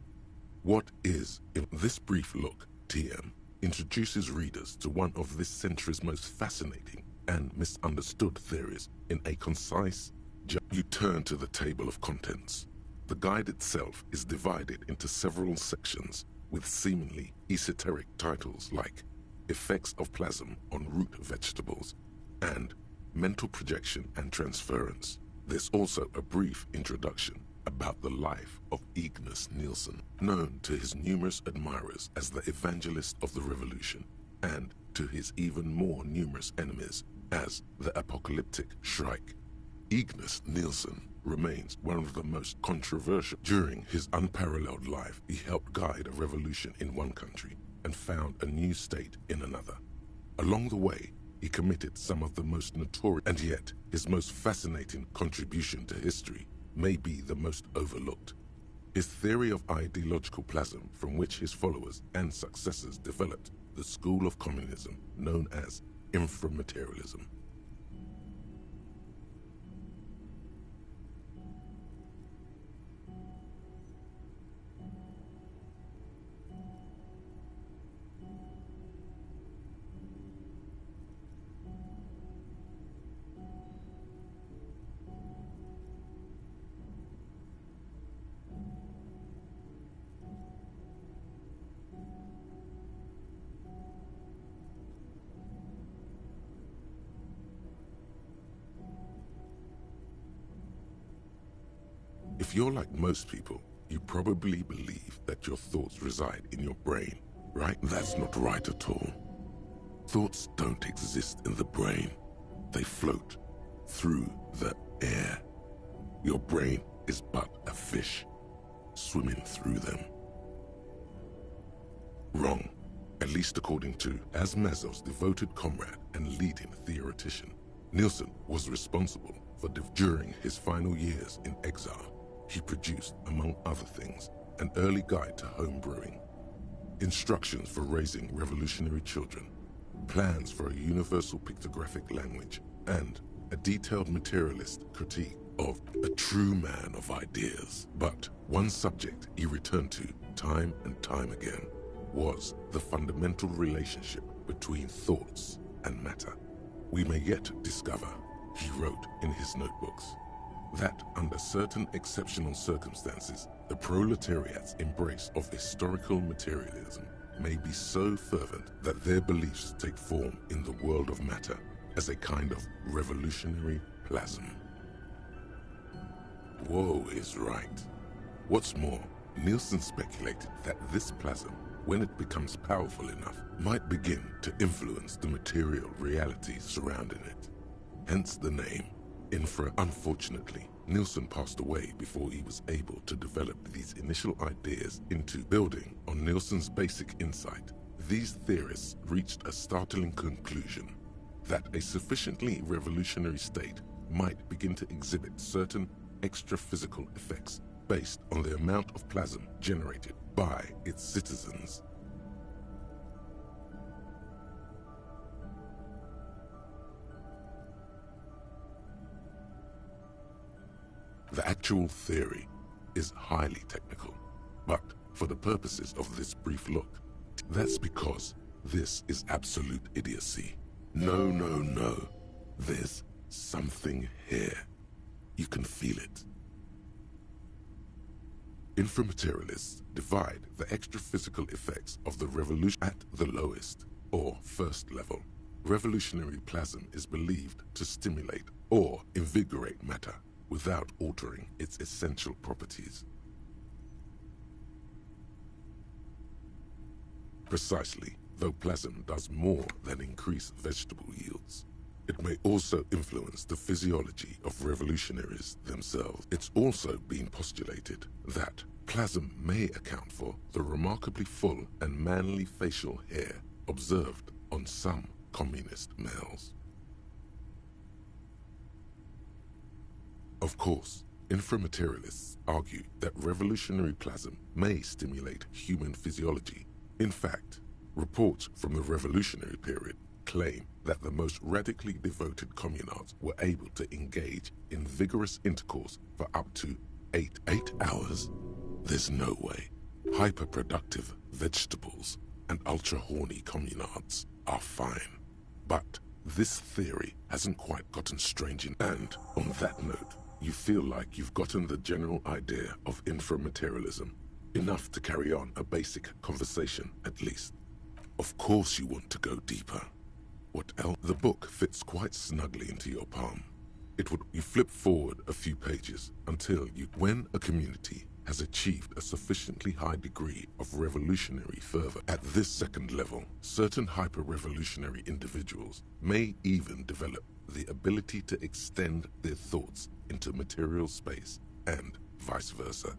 [SPEAKER 3] What is, in this brief look, TM introduces readers to one of this century's most fascinating and misunderstood theories in a concise. You turn to the table of contents. The guide itself is divided into several sections with seemingly esoteric titles like Effects of Plasm on Root Vegetables and Mental Projection and Transference. There's also a brief introduction about the life of Ignis Nielsen, known to his numerous admirers as the evangelist of the revolution, and to his even more numerous enemies as the apocalyptic Shrike. Ignis Nielsen remains one of the most controversial. During his unparalleled life, he helped guide a revolution in one country and found a new state in another. Along the way, he committed some of the most notorious, and yet his most fascinating contribution to history may be the most overlooked. His theory of ideological plasm, from which his followers and successors developed the school of communism known as inframaterialism. If you're like most people, you probably believe that your thoughts reside in your brain, right? That's not right at all. Thoughts don't exist in the brain. They float through the air. Your brain is but a fish swimming through them. Wrong, at least according to Asmazov's devoted comrade and leading theoretician. Nielsen was responsible for during his final years in exile. He produced, among other things, an early guide to home brewing, instructions for raising revolutionary children, plans for a universal pictographic language, and a detailed materialist critique of a true man of ideas. But one subject he returned to time and time again was the fundamental relationship between thoughts and matter. We may yet discover, he wrote in his notebooks, that under certain exceptional circumstances, the proletariat's embrace of historical materialism may be so fervent that their beliefs take form in the world of matter as a kind of revolutionary plasm. Woe is right. What's more, Nielsen speculated that this plasm, when it becomes powerful enough, might begin to influence the material realities surrounding it. Hence the name Infra. Unfortunately, Nielsen passed away before he was able to develop these initial ideas into building on Nielsen's basic insight. These theorists reached a startling conclusion that a sufficiently revolutionary state might begin to exhibit certain extra-physical effects based on the amount of plasm generated by its citizens. The actual theory is highly technical, but for the purposes of this brief look, that's because this is absolute idiocy. No. There's something here. You can feel it. Inframaterialists divide the extra-physical effects of the revolution at the lowest, or first level. Revolutionary plasm is believed to stimulate or invigorate matter without altering its essential properties. Precisely, though plasm does more than increase vegetable yields, it may also influence the physiology of revolutionaries themselves. It's also been postulated that plasm may account for the remarkably full and manly facial hair observed on some communist males. Of course, inframaterialists argue that revolutionary plasm may stimulate human physiology. In fact, Reports from the revolutionary period claim that the most radically devoted communards were able to engage in vigorous intercourse for up to 8 hours. There's no way. Hyper-productive vegetables and ultra-horny communards are fine. But this theory hasn't quite gotten strange and on that note, you feel like you've gotten the general idea of inframaterialism, enough to carry on a basic conversation at least. Of course you want to go deeper. What else? The book fits quite snugly into your palm. You flip forward a few pages until when a community has achieved a sufficiently high degree of revolutionary fervor. At this second level, certain hyper-revolutionary individuals may even develop the ability to extend their thoughts into material space and vice versa.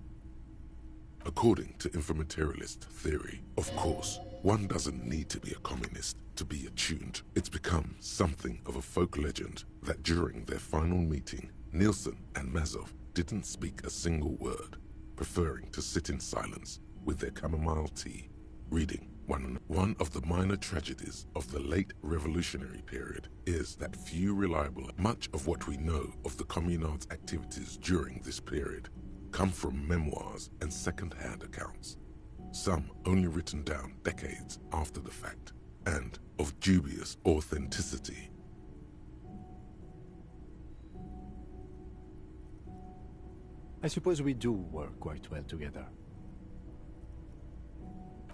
[SPEAKER 3] According to inframaterialist theory, of course, one doesn't need to be a communist to be attuned. It's become something of a folk legend that during their final meeting, Nielsen and Mazov didn't speak a single word, preferring to sit in silence with their chamomile tea, reading. One of the minor tragedies of the late revolutionary period is that few reliable. Much of what we know of the communards' activities during this period come from memoirs and second-hand accounts, some only written down decades after the fact, and of dubious authenticity.
[SPEAKER 1] I suppose we do work quite well together.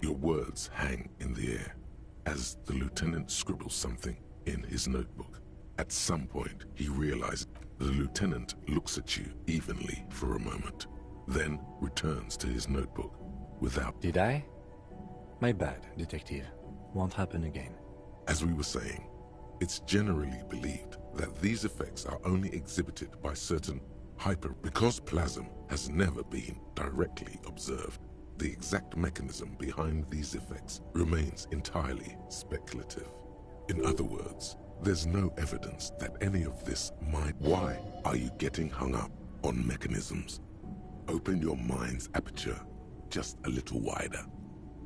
[SPEAKER 3] Your words hang in the air as the lieutenant scribbles something in his notebook. At some point, he realizes the lieutenant looks at you evenly for a moment, then returns to his notebook without...
[SPEAKER 1] Did I? My bad, detective. Won't happen again.
[SPEAKER 3] As we were saying, it's generally believed that these effects are only exhibited by certain because plasm has never been directly observed. The exact mechanism behind these effects remains entirely speculative. In other words, there's no evidence that any of this might... Why are you getting hung up on mechanisms? Open your mind's aperture just a little wider.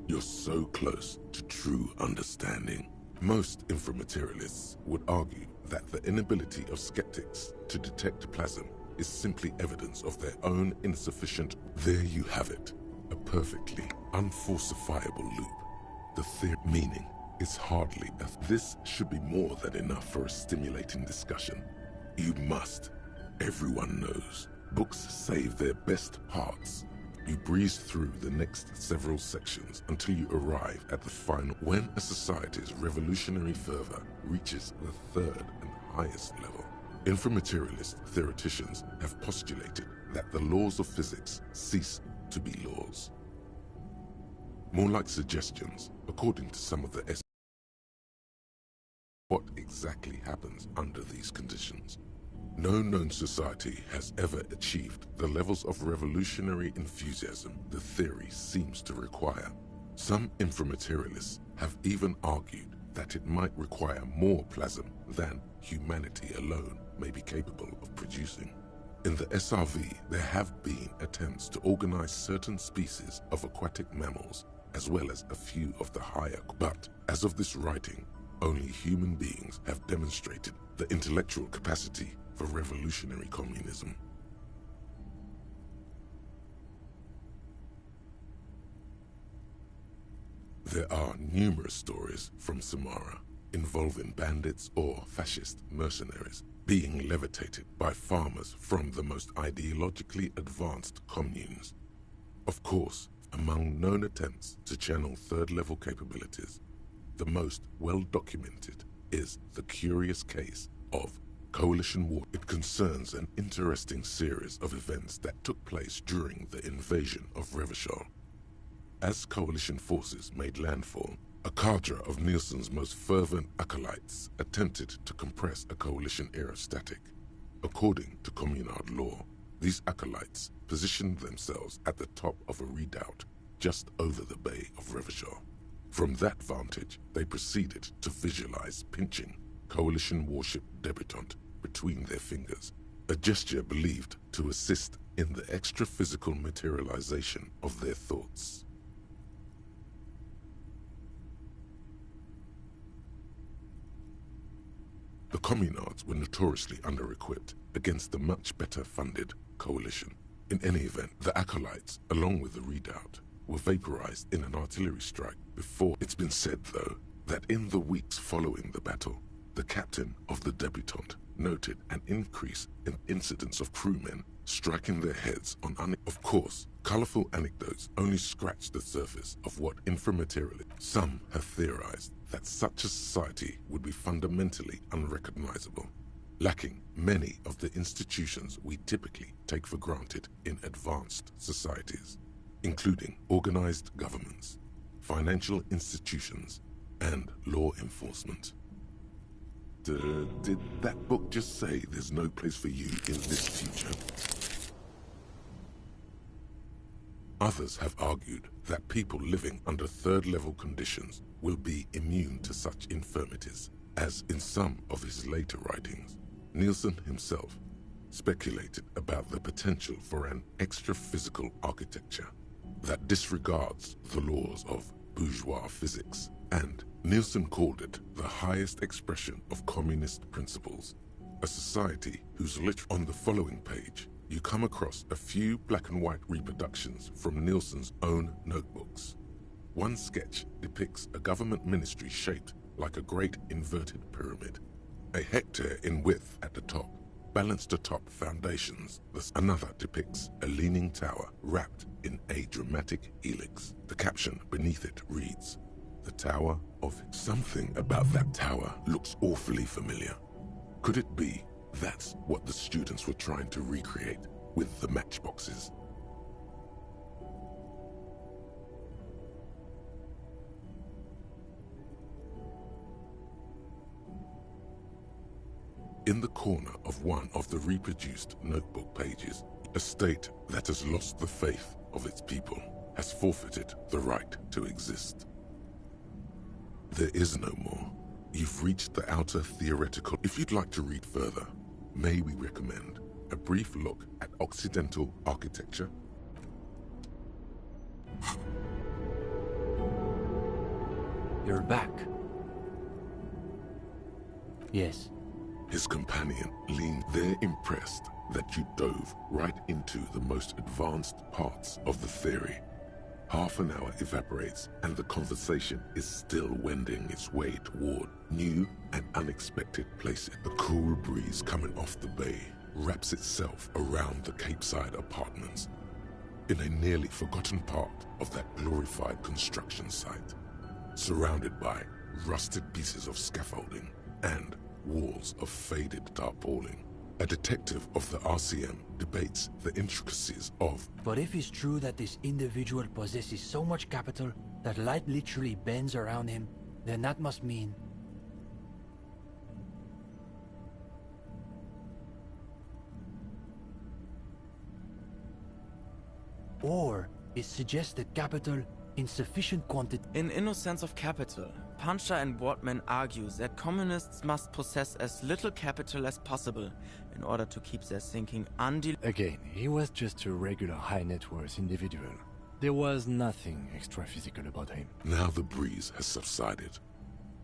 [SPEAKER 3] You're so close to true understanding. Most inframaterialists would argue that the inability of skeptics to detect plasm is simply evidence of their own insufficient... There you have it. A perfectly unfalsifiable loop. The theory meaning is hardly this should be more than enough for a stimulating discussion. You must. Everyone knows. Books save their best parts. You breeze through the next several sections until you arrive at the final. When a society's revolutionary fervor reaches the third and highest level, inframaterialist theoreticians have postulated that the laws of physics cease to be laws. More like suggestions, according to some of the what exactly happens under these conditions. No known society has ever achieved the levels of revolutionary enthusiasm the theory seems to require. Some inframaterialists have even argued that it might require more plasm than humanity alone may be capable of producing. In the SRV, there have been attempts to organize certain species of aquatic mammals, as well as a few of the higher, but as of this writing, only human beings have demonstrated the intellectual capacity for revolutionary communism. There are numerous stories from Samara involving bandits or fascist mercenaries being levitated by farmers from the most ideologically advanced communes. Of course, among known attempts to channel third-level capabilities, the most well-documented is the curious case of Coalition War. It concerns an interesting series of events that took place during the invasion of Revachol. As Coalition forces made landfall, a cadre of Nielsen's most fervent acolytes attempted to compress a Coalition aerostatic. According to communard law, these acolytes positioned themselves at the top of a redoubt just over the bay of Revachol. From that vantage, they proceeded to visualize pinching Coalition warship debutante between their fingers, a gesture believed to assist in the extra-physical materialization of their thoughts. The communards were notoriously under-equipped against the much better-funded coalition. In any event, the acolytes, along with the redoubt, were vaporized in an artillery strike before. It's been said, though, that in the weeks following the battle, the captain of the debutante noted an increase in incidents of crewmen striking their heads on Of course, colorful anecdotes only scratch the surface of what inframaterially. Some have theorized that such a society would be fundamentally unrecognizable, lacking many of the institutions we typically take for granted in advanced societies, including organized governments, financial institutions, and law enforcement. Did that book just say there's no place for you in this future? Others have argued that people living under third-level conditions will be immune to such infirmities, as in some of his later writings. Nielsen himself speculated about the potential for an extra-physical architecture that disregards the laws of bourgeois physics, and Nielsen called it the highest expression of communist principles, a society whose on the following page you come across a few black and white reproductions from Nielsen's own notebooks. One sketch depicts a government ministry shaped like a great inverted pyramid, a hectare in width at the top, balanced atop foundations. Another depicts a leaning tower wrapped in a dramatic helix. The caption beneath it reads, "The Tower of..." Something about that tower looks awfully familiar. Could it be that's what the students were trying to recreate with the matchboxes? In the corner of one of the reproduced notebook pages, a state that has lost the faith of its people has forfeited the right to exist. There is no more. You've reached the outer theoretical. If you'd like to read further, may we recommend a brief look at Occidental architecture?
[SPEAKER 8] You're back. Yes.
[SPEAKER 3] His companion leaned there, impressed that you dove right into the most advanced parts of the theory. Half an hour evaporates and the conversation is still wending its way toward new and unexpected places. A cool breeze coming off the bay wraps itself around the Capeside apartments in a nearly forgotten part of that glorified construction site, surrounded by rusted pieces of scaffolding and walls of faded tarpaulin. A detective of the RCM debates the intricacies of...
[SPEAKER 8] But if it's true that this individual possesses so much capital that light literally bends around him, then that must mean... Or it suggests that capital in sufficient quantity...
[SPEAKER 9] In Innocence of Capital, Puncher and Wortman argues that communists must possess as little capital as possible in order to keep their thinking
[SPEAKER 1] Again, he was just a regular high-net-worth individual. There was nothing extra-physical about him.
[SPEAKER 3] Now the breeze has subsided.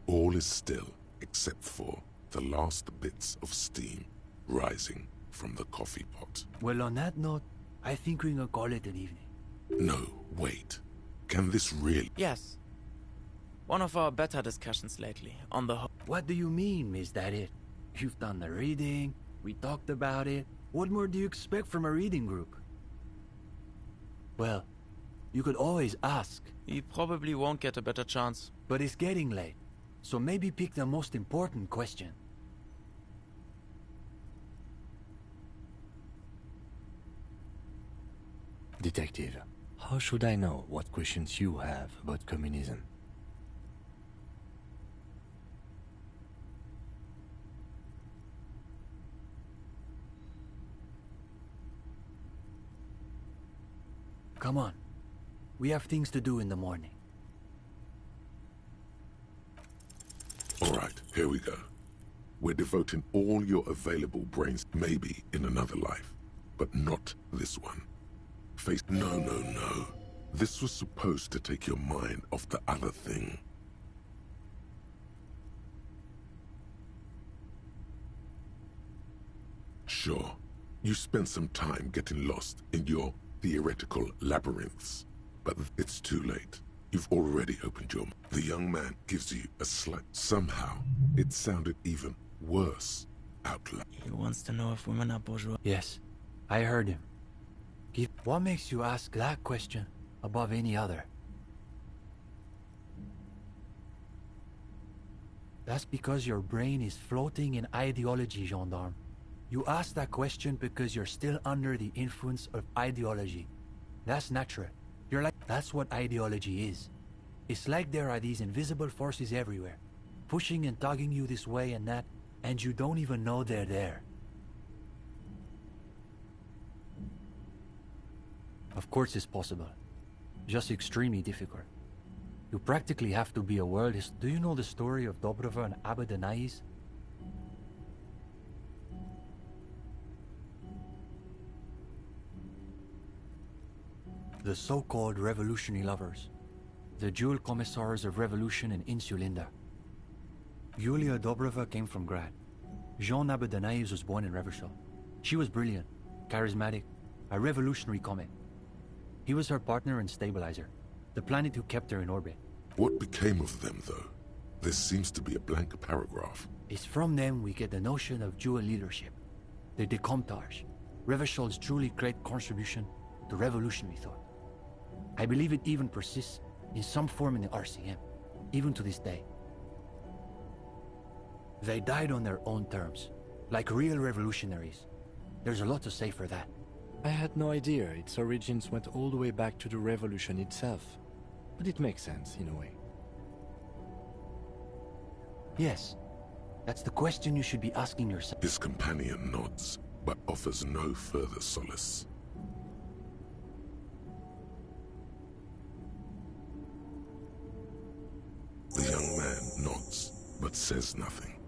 [SPEAKER 3] All is still except for the last bits of steam rising from the coffee pot.
[SPEAKER 8] Well, on that note, I think we can call it an evening.
[SPEAKER 3] No, wait. Can this really...
[SPEAKER 9] Yes. One of our better discussions lately, on the whole.
[SPEAKER 8] What do you mean, Miss That It? You've done the reading, we talked about it. What more do you expect from a reading group? Well, you could always ask.
[SPEAKER 9] You probably won't get a better chance.
[SPEAKER 8] But it's getting late, so maybe pick the most important question.
[SPEAKER 1] Detective, how should I know what questions you have about communism?
[SPEAKER 8] Come on. We have things to do in the morning.
[SPEAKER 3] All right, here we go. We're devoting all your available brains, maybe in another life, but not this one. Face... No. This was supposed to take your mind off the other thing. Sure, you spent some time getting lost in your theoretical labyrinths, but it's too late. You've already opened your... The young man gives you a slight... Somehow, it sounded even worse out loud.
[SPEAKER 9] He wants to know if women are bourgeois.
[SPEAKER 8] Yes, I heard him. What makes you ask that question above any other? That's because your brain is floating in ideology, gendarme. You ask that question because you're still under the influence of ideology. That's natural. You're like, that's what ideology is. It's like there are these invisible forces everywhere, pushing and tugging you this way and that, and you don't even know they're there. Of course it's possible. Just extremely difficult. You practically have to be a world historian. Do you know the story of Dobrova and Abadanais? The so-called revolutionary lovers. The dual commissars of revolution in Insulinda. Yulia Dobrova came from Grad. Jean Abadanais was born in Reversal. She was brilliant, charismatic, a revolutionary comet. He was her partner and stabilizer, the planet who kept her in orbit.
[SPEAKER 3] What became of them, though? There seems to be a blank paragraph.
[SPEAKER 8] It's from them we get the notion of dual leadership, the Decomptage, Reversal's truly great contribution to revolutionary thought. I believe it even persists in some form in the RCM, even to this day. They died on their own terms, like real revolutionaries. There's a lot to say for that.
[SPEAKER 1] I had no idea its origins went all the way back to the revolution itself. But it makes sense, in a way.
[SPEAKER 8] Yes. That's the question you should be asking yourself.
[SPEAKER 3] His companion nods, but offers no further solace. The young man nods, but says nothing.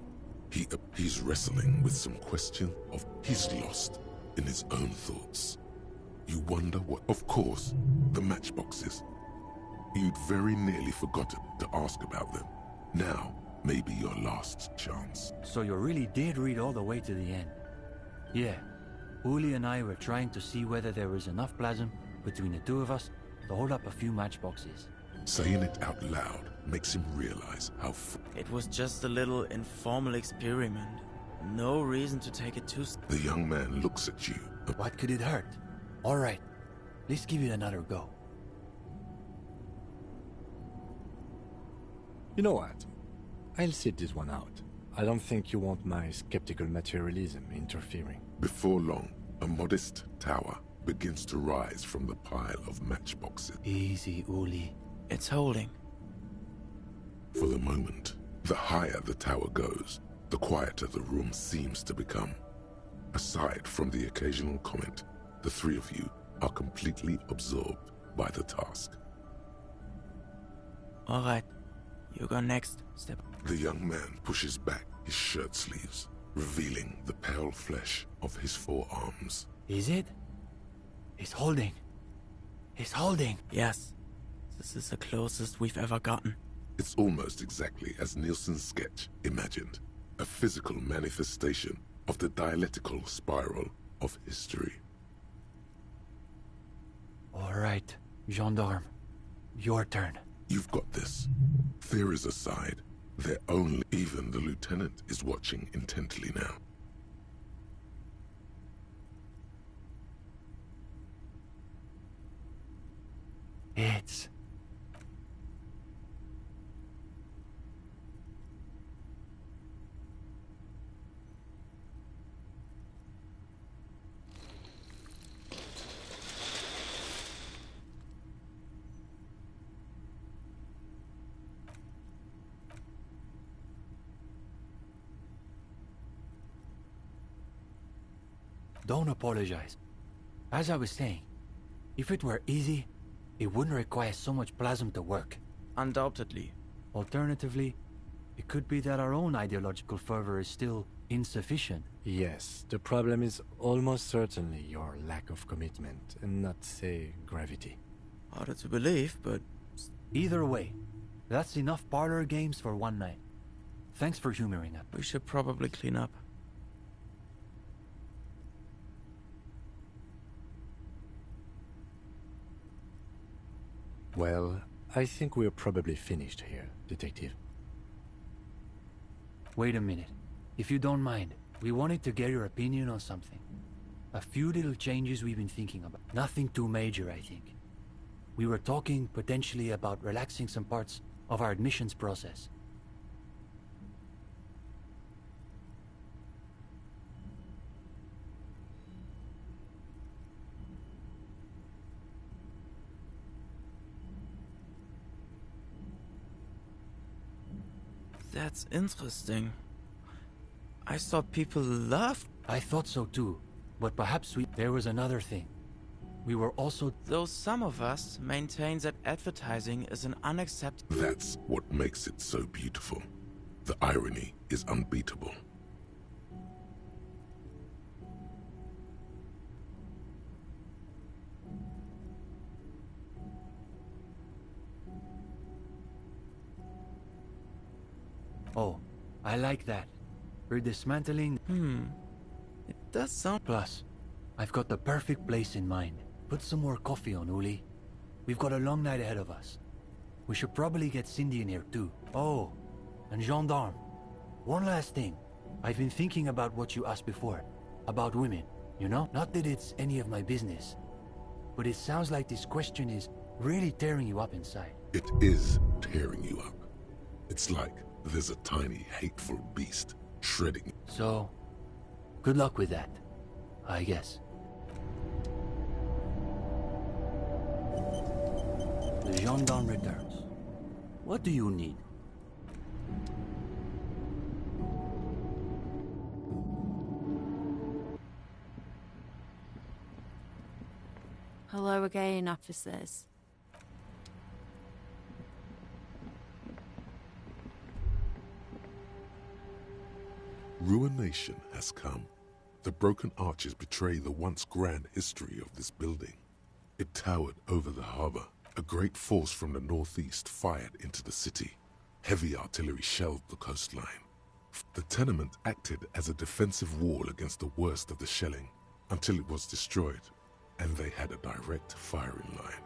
[SPEAKER 3] He's wrestling with some question of... He's lost in his own thoughts. You wonder what... Of course, the matchboxes. You'd very nearly forgotten to ask about them. Now, may be your last chance.
[SPEAKER 8] So you really did read all the way to the end. Yeah. Uli and I were trying to see whether there was enough plasm between the two of us to hold up a few matchboxes.
[SPEAKER 3] Saying it out loud makes him realize how...
[SPEAKER 9] It was just a little informal experiment. No reason to take it too...
[SPEAKER 3] The young man looks at you.
[SPEAKER 8] What could it hurt? All right. Let's give it another go.
[SPEAKER 1] You know what? I'll sit this one out. I don't think you want my skeptical materialism interfering.
[SPEAKER 3] Before long, a modest tower begins to rise from the pile of matchboxes.
[SPEAKER 8] Easy, Uli.
[SPEAKER 9] It's holding.
[SPEAKER 3] For the moment, the higher the tower goes, the quieter the room seems to become. Aside from the occasional comment, the three of you are completely absorbed by the task.
[SPEAKER 9] All right. You go next, Step.
[SPEAKER 3] The young man pushes back his shirt sleeves, revealing the pale flesh of his forearms.
[SPEAKER 8] Is it? He's holding. He's holding.
[SPEAKER 9] Yes. This is the closest we've ever gotten.
[SPEAKER 3] It's almost exactly as Nielsen's sketch imagined. A physical manifestation of the dialectical spiral of history.
[SPEAKER 8] All right, gendarme. Your turn.
[SPEAKER 3] You've got this. Theories aside, they're only... Even the lieutenant is watching intently now.
[SPEAKER 8] It's... Don't apologize. As I was saying, if it were easy, it wouldn't require so much plasm to work.
[SPEAKER 9] Undoubtedly.
[SPEAKER 8] Alternatively, it could be that our own ideological fervor is still insufficient.
[SPEAKER 1] Yes, the problem is almost certainly your lack of commitment, and not, say, gravity.
[SPEAKER 9] Harder to believe, but...
[SPEAKER 8] Either way, that's enough parlor games for one night. Thanks for humoring us.
[SPEAKER 9] We should probably clean up.
[SPEAKER 1] Well, I think we're probably finished here, Detective.
[SPEAKER 8] Wait a minute. If you don't mind, we wanted to get your opinion on something. A few little changes we've been thinking about. Nothing too major, I think. We were talking potentially about relaxing some parts of our admissions process.
[SPEAKER 9] That's interesting. I thought people loved...
[SPEAKER 8] I thought so too, but perhaps there was another thing. We were also...
[SPEAKER 9] Though some of us maintain that advertising is an unacceptable...
[SPEAKER 3] That's what makes it so beautiful. The irony is unbeatable.
[SPEAKER 8] Oh, I like that. We're dismantling...
[SPEAKER 9] It does sound...
[SPEAKER 8] Plus, I've got the perfect place in mind. Put some more coffee on, Uli. We've got a long night ahead of us. We should probably get Cindy in here too. Oh, and Gendarme. One last thing. I've been thinking about what you asked before. About women, you know? Not that it's any of my business. But it sounds like this question is really tearing you up inside.
[SPEAKER 3] It is tearing you up. It's like there's a tiny, hateful beast shredding.
[SPEAKER 8] So, good luck with that, I guess.
[SPEAKER 5] The gendarme returns. What do you need?
[SPEAKER 11] Hello again, officers.
[SPEAKER 3] Ruination has come. The broken arches betray the once grand history of this building. It towered over the harbor. A great force from the northeast fired into the city. Heavy artillery shelled the coastline. The tenement acted as a defensive wall against the worst of the shelling until it was destroyed, and they had a direct firing line.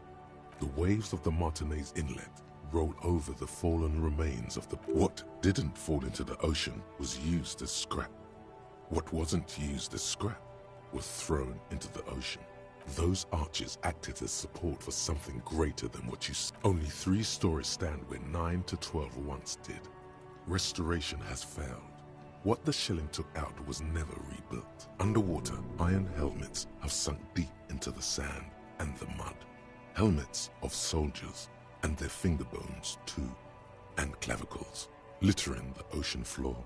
[SPEAKER 3] The waves of the Martinez Inlet rolled over the fallen remains of the... What didn't fall into the ocean was used as scrap. What wasn't used as scrap was thrown into the ocean. Those arches acted as support for something greater than what you... Only 3 stories stand where 9 to 12 once did. Restoration has failed. What the shelling took out was never rebuilt. Underwater, iron helmets have sunk deep into the sand and the mud. Helmets of soldiers, and their finger bones too, and clavicles, littering the ocean floor.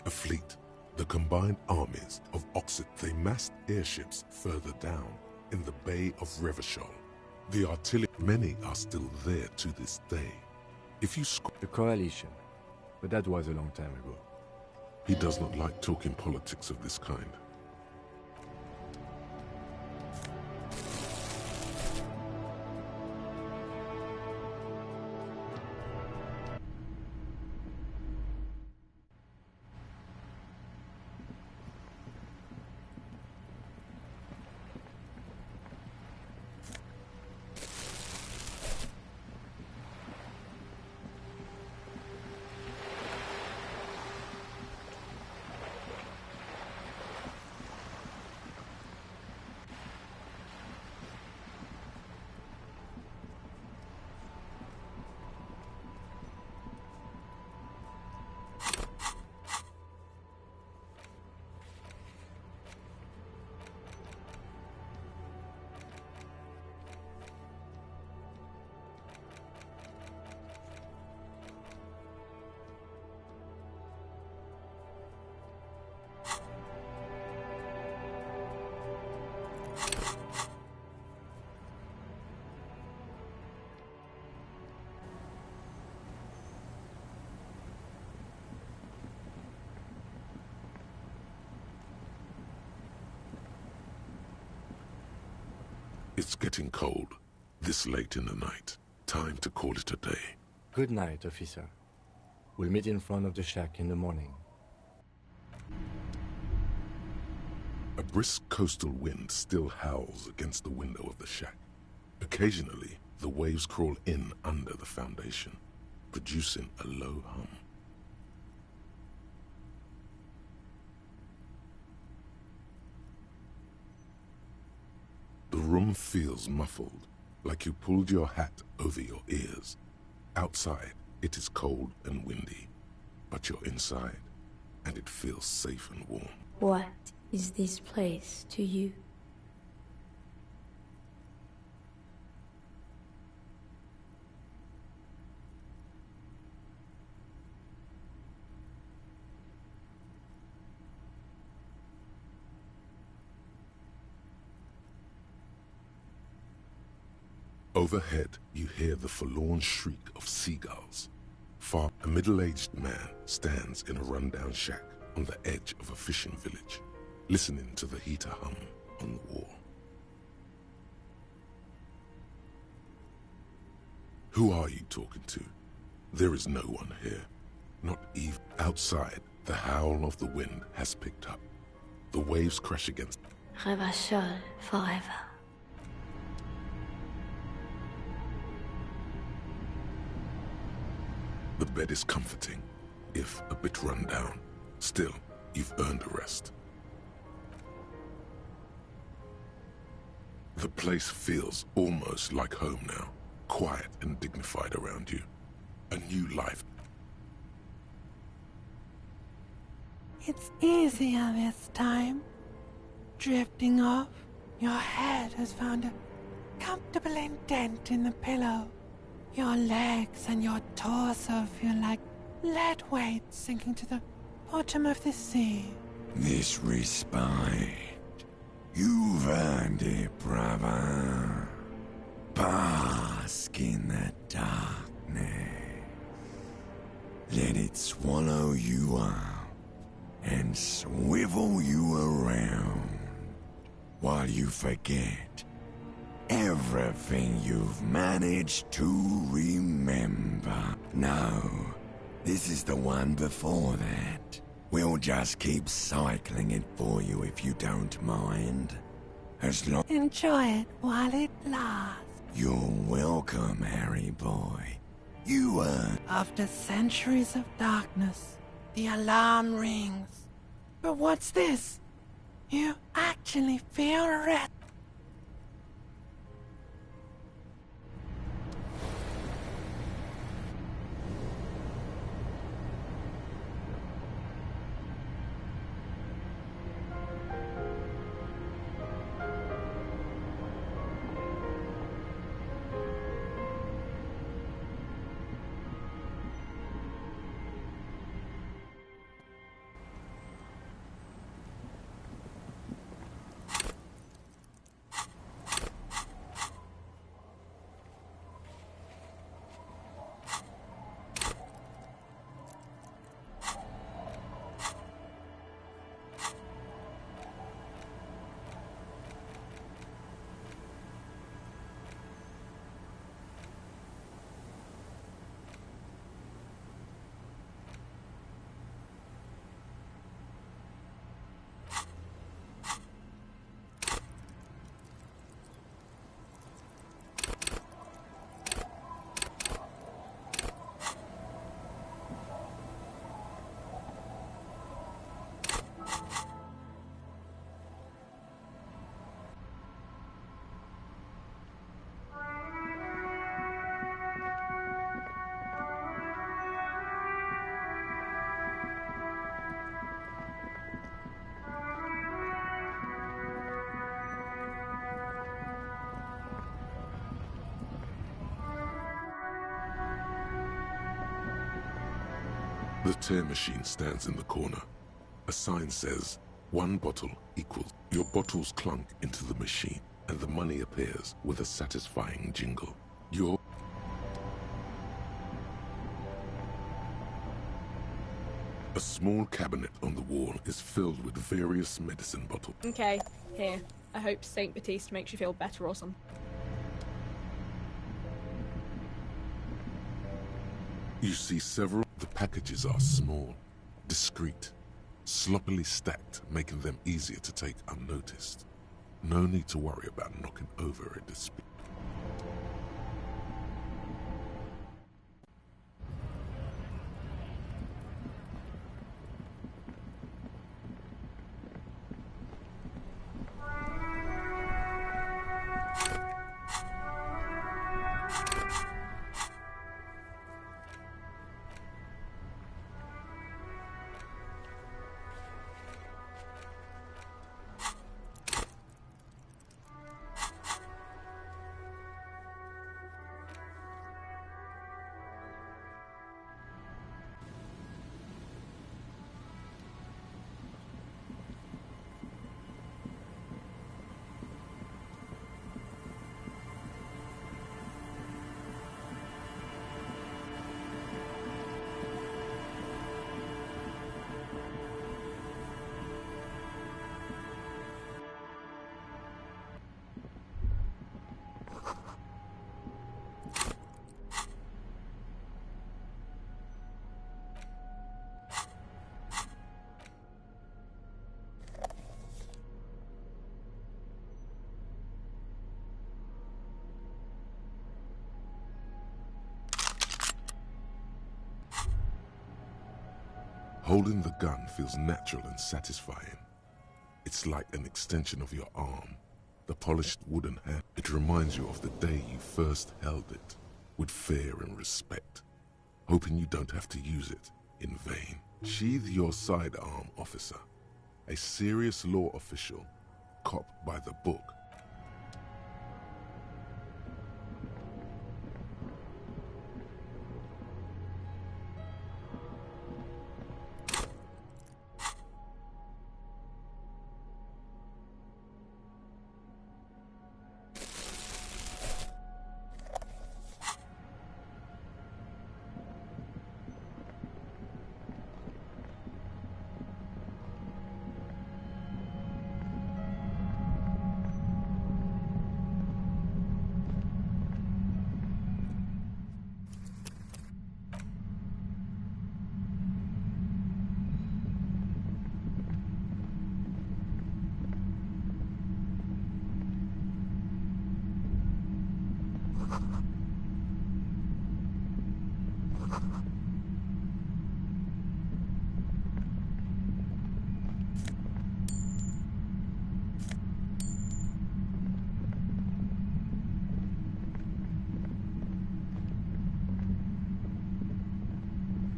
[SPEAKER 3] A fleet, the combined armies of Oxid, they massed airships further down in the Bay of Revachol. The artillery, many are still there to this day. If you
[SPEAKER 1] the coalition, but that was a long time ago.
[SPEAKER 3] He does not like talking politics of this kind. It's getting cold, this late in the night. Time to call it a day.
[SPEAKER 1] Good night, officer. We'll meet in front of the shack in the morning.
[SPEAKER 3] A brisk coastal wind still howls against the window of the shack. Occasionally, the waves crawl in under the foundation, producing a low hum. The room feels muffled, like you pulled your hat over your ears. Outside, it is cold and windy, but you're inside, and it feels safe and warm.
[SPEAKER 20] What is this place to you?
[SPEAKER 3] Overhead, you hear the forlorn shriek of seagulls. Far, a middle-aged man stands in a rundown shack on the edge of a fishing village, listening to the heater hum on the wall. Who are you talking to? There is no one here. Not even outside. The howl of the wind has picked up. The waves crash against.
[SPEAKER 20] Revachol forever.
[SPEAKER 3] The bed is comforting, if a bit run down. Still, you've earned a rest. The place feels almost like home now, quiet and dignified around you. A new life.
[SPEAKER 14] It's easier this time. Drifting off, your head has found a comfortable indent in the pillow. Your legs and your torso feel like lead weights sinking to the bottom of the sea.
[SPEAKER 16] This respite, you've earned it, brother. Bask in the darkness. Let it swallow you up and swivel you around while you forget everything you've managed to remember. No, this is the one before that. We'll just keep cycling it for you if you don't mind. As long...
[SPEAKER 14] Enjoy it while it lasts.
[SPEAKER 16] You're welcome, Harry boy. You
[SPEAKER 14] After centuries of darkness, the alarm rings. But what's this? You actually feel rest.
[SPEAKER 3] The tear machine stands in the corner. A sign says, 1 bottle equals. Your bottles clunk into the machine, and the money appears with a satisfying jingle. A small cabinet on the wall is filled with various medicine bottles.
[SPEAKER 17] Okay, here. I hope Saint Baptiste makes you feel better or something.
[SPEAKER 3] You see several. The packages are small, discreet, sloppily stacked, making them easier to take unnoticed. No need to worry about knocking over a dispute. Holding the gun feels natural and satisfying. It's like an extension of your arm. The polished wooden hand, it reminds you of the day you first held it, with fear and respect, hoping you don't have to use it in vain. Sheathe your sidearm, officer. A serious law official, cop by the book.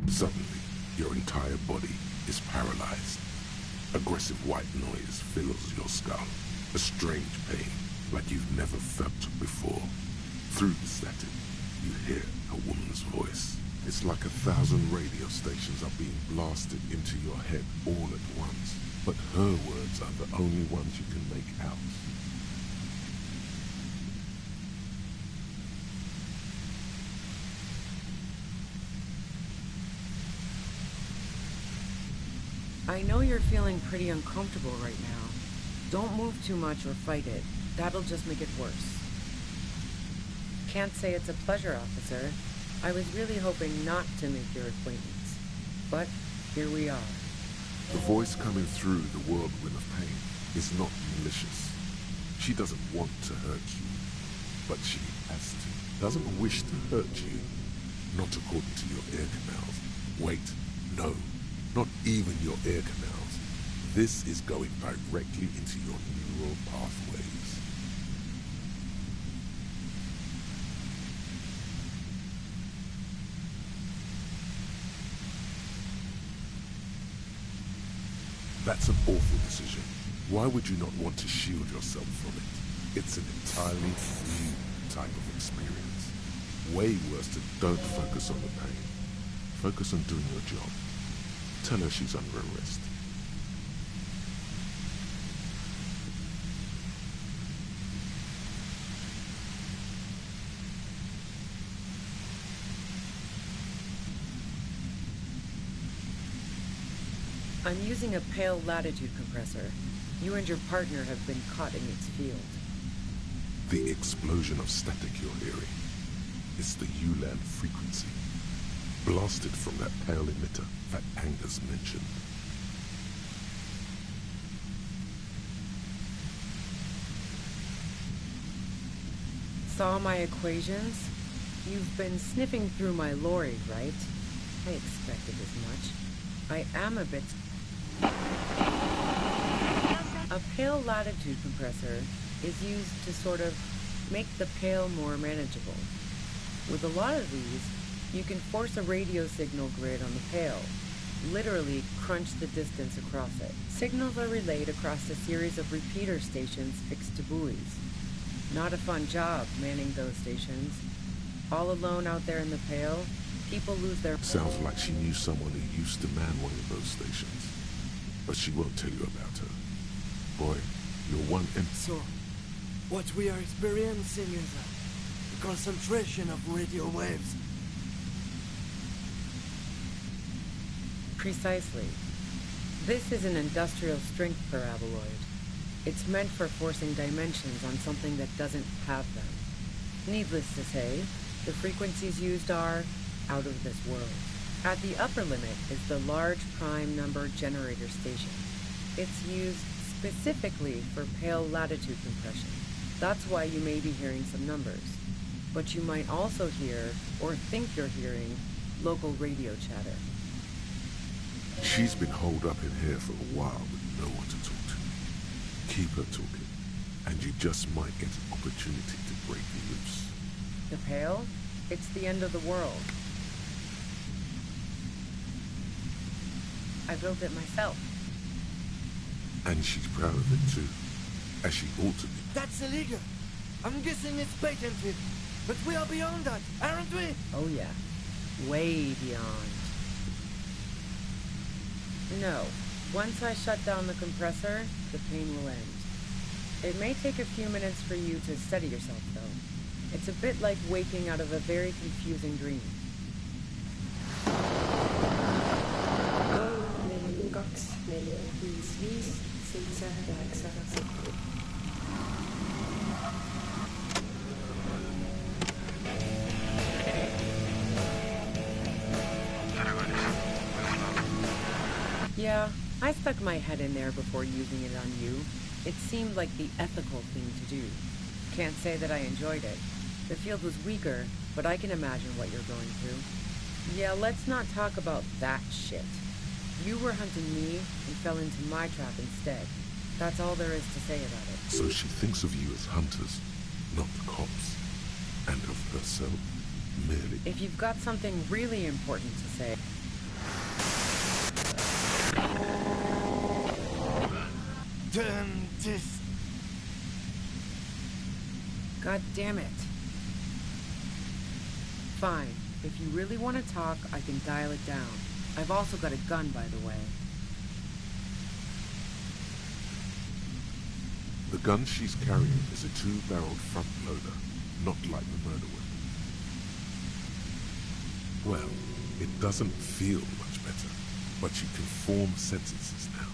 [SPEAKER 3] Suddenly, your entire body is paralyzed. Aggressive white noise fills your skull. A strange pain, like you've never felt before. Through the static, you hear a woman's voice. It's like 1,000 radio stations are being blasted into your head all at once. But her words are the only ones you can make out.
[SPEAKER 7] I know you're feeling pretty uncomfortable right now. Don't move too much or fight it. That'll just make it worse. Can't say it's a pleasure, officer. I was really hoping not to make your acquaintance. But here we are.
[SPEAKER 3] The voice coming through the whirlwind of pain is not malicious. She doesn't want to hurt you, but she has to. Doesn't wish to hurt you. Not according to your ear canals. Wait, no. Not even your ear canals. This is going directly into your neural pathways. That's an awful decision. Why would you not want to shield yourself from it? It's an entirely new type of experience. Way worse than don't focus on the pain. Focus on doing your job. Tell her she's under arrest.
[SPEAKER 7] I'm using a pale latitude compressor. You and your partner have been caught in its field.
[SPEAKER 3] The explosion of static you're hearing is the ULAN frequency, blasted from that pale emitter that Angus mentioned.
[SPEAKER 7] Saw my equations? You've been sniffing through my lorry, right? I expected as much. I am a bit... A pale latitude compressor is used to sort of make the pale more manageable. With a lot of these, you can force a radio signal grid on the pale, literally crunch the distance across it. Signals are relayed across a series of repeater stations fixed to buoys. Not a fun job manning those stations. All alone out there in the pale, people lose their...
[SPEAKER 3] Sounds like she knew someone who used to man one of those stations. But she won't tell you about her. Boy, you're one
[SPEAKER 5] So, what we are experiencing is a concentration of radio waves.
[SPEAKER 7] Precisely. This is an industrial strength paraboloid. It's meant for forcing dimensions on something that doesn't have them. Needless to say, the frequencies used are out of this world. At the upper limit is the large prime number generator station. It's used specifically for pale latitude compression. That's why you may be hearing some numbers. But you might also hear, or think you're hearing, local radio chatter.
[SPEAKER 3] She's been holed up in here for a while with no one to talk to. Keep her talking, and you just might get an opportunity to break loose.
[SPEAKER 7] The pale? It's the end of the world. I built it myself.
[SPEAKER 3] And she's proud of it too, as she ought to be.
[SPEAKER 5] That's illegal. I'm guessing it's patented. But we are beyond that, aren't we?
[SPEAKER 7] Oh yeah. Way beyond. No. Once I shut down the compressor, the pain will end. It may take a few minutes for you to steady yourself, though. It's a bit like waking out of a very confusing dream. Yeah, I stuck my head in there before using it on you. It seemed like the ethical thing to do. Can't say that I enjoyed it. The field was weaker, but I can imagine what you're going through. Yeah, let's not talk about that shit. You were hunting me and fell into my trap instead. That's all there is to say about it.
[SPEAKER 3] So she thinks of you as hunters, not the cops. And of herself, merely...
[SPEAKER 7] If you've got something really important to say...
[SPEAKER 5] Damn this.
[SPEAKER 7] God damn it. Fine. If you really want to talk, I can dial it down. I've also got a gun, by the way.
[SPEAKER 3] The gun she's carrying is a 2-barreled front loader, not like the murder weapon. Well, it doesn't feel much better, but you can form sentences now.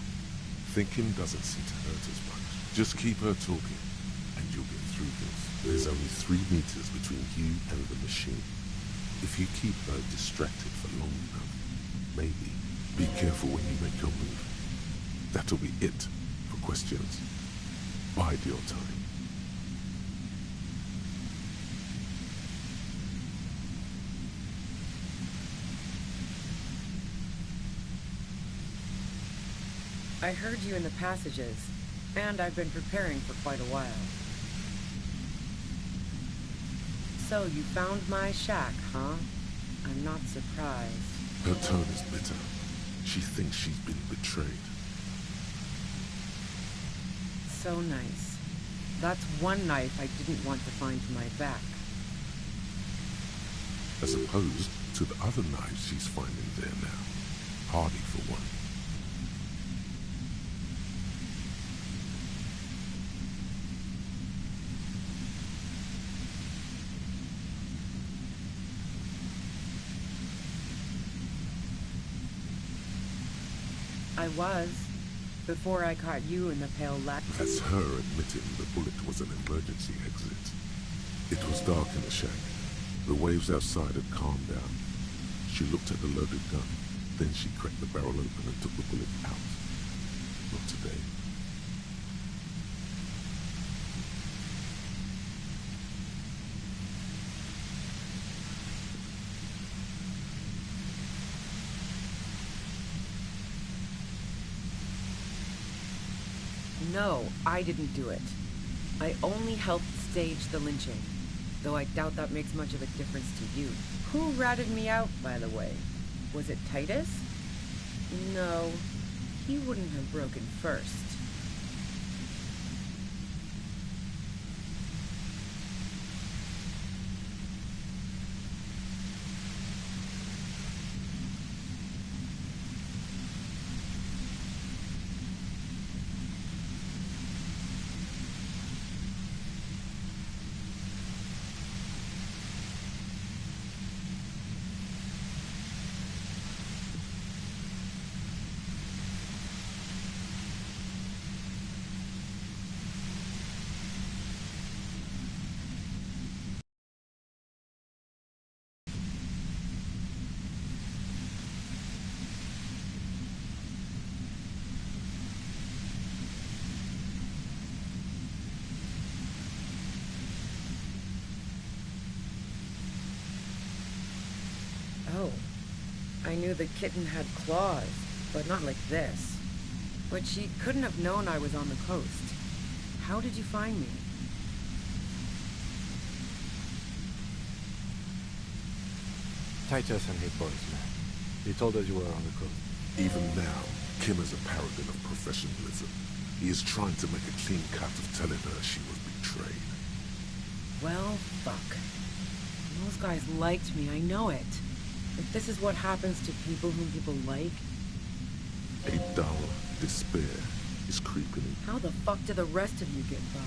[SPEAKER 3] Thinking doesn't seem to hurt as much. Just keep her talking, and you'll get through this. There's only 3 meters between you and the machine. If you keep her distracted for long enough, maybe. Be careful when you make your move. That'll be it for questions. Bide your time.
[SPEAKER 7] I heard you in the passages, and I've been preparing for quite a while. So you found my shack, huh? I'm not surprised.
[SPEAKER 3] Her tone is bitter. She thinks she's been betrayed.
[SPEAKER 7] So nice. That's one knife I didn't want to find to my back.
[SPEAKER 3] As opposed to the other knives she's finding there now. Hardy for one.
[SPEAKER 7] I was, before I caught you in the pale light.
[SPEAKER 3] That's her admitting the bullet was an emergency exit. It was dark in the shack. The waves outside had calmed down. She looked at the loaded gun. Then she cracked the barrel open and took the bullet out. Not today.
[SPEAKER 7] No, I didn't do it. I only helped stage the lynching, though I doubt that makes much of a difference to you. Who ratted me out, by the way? Was it Titus? No, he wouldn't have broken first. Oh, I knew the kitten had claws, but not like this. But she couldn't have known I was on the coast. How did you find me?
[SPEAKER 1] Titus and his boys, man. He told us you were on the coast.
[SPEAKER 3] Even now, Kim is a paragon of professionalism. He is trying to make a clean cut of telling her she was betrayed.
[SPEAKER 7] Well, fuck. Those guys liked me, I know it. If this is what happens to people whom people like...
[SPEAKER 3] A dull despair is creeping in.
[SPEAKER 7] How the fuck do the rest of you get by?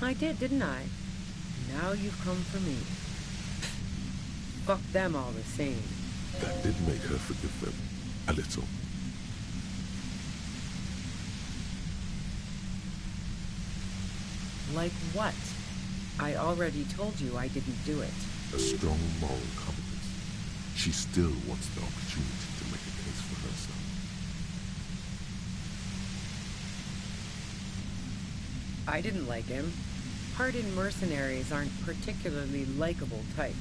[SPEAKER 7] I did, didn't I? Now you've come for me. Fuck them all the same.
[SPEAKER 3] That did make her forgive them. A little.
[SPEAKER 7] Like what? I already told you I didn't do it.
[SPEAKER 3] A strong moral compass. She still wants the opportunity to make a case for herself.
[SPEAKER 7] I didn't like him. Hardened mercenaries aren't particularly likable types.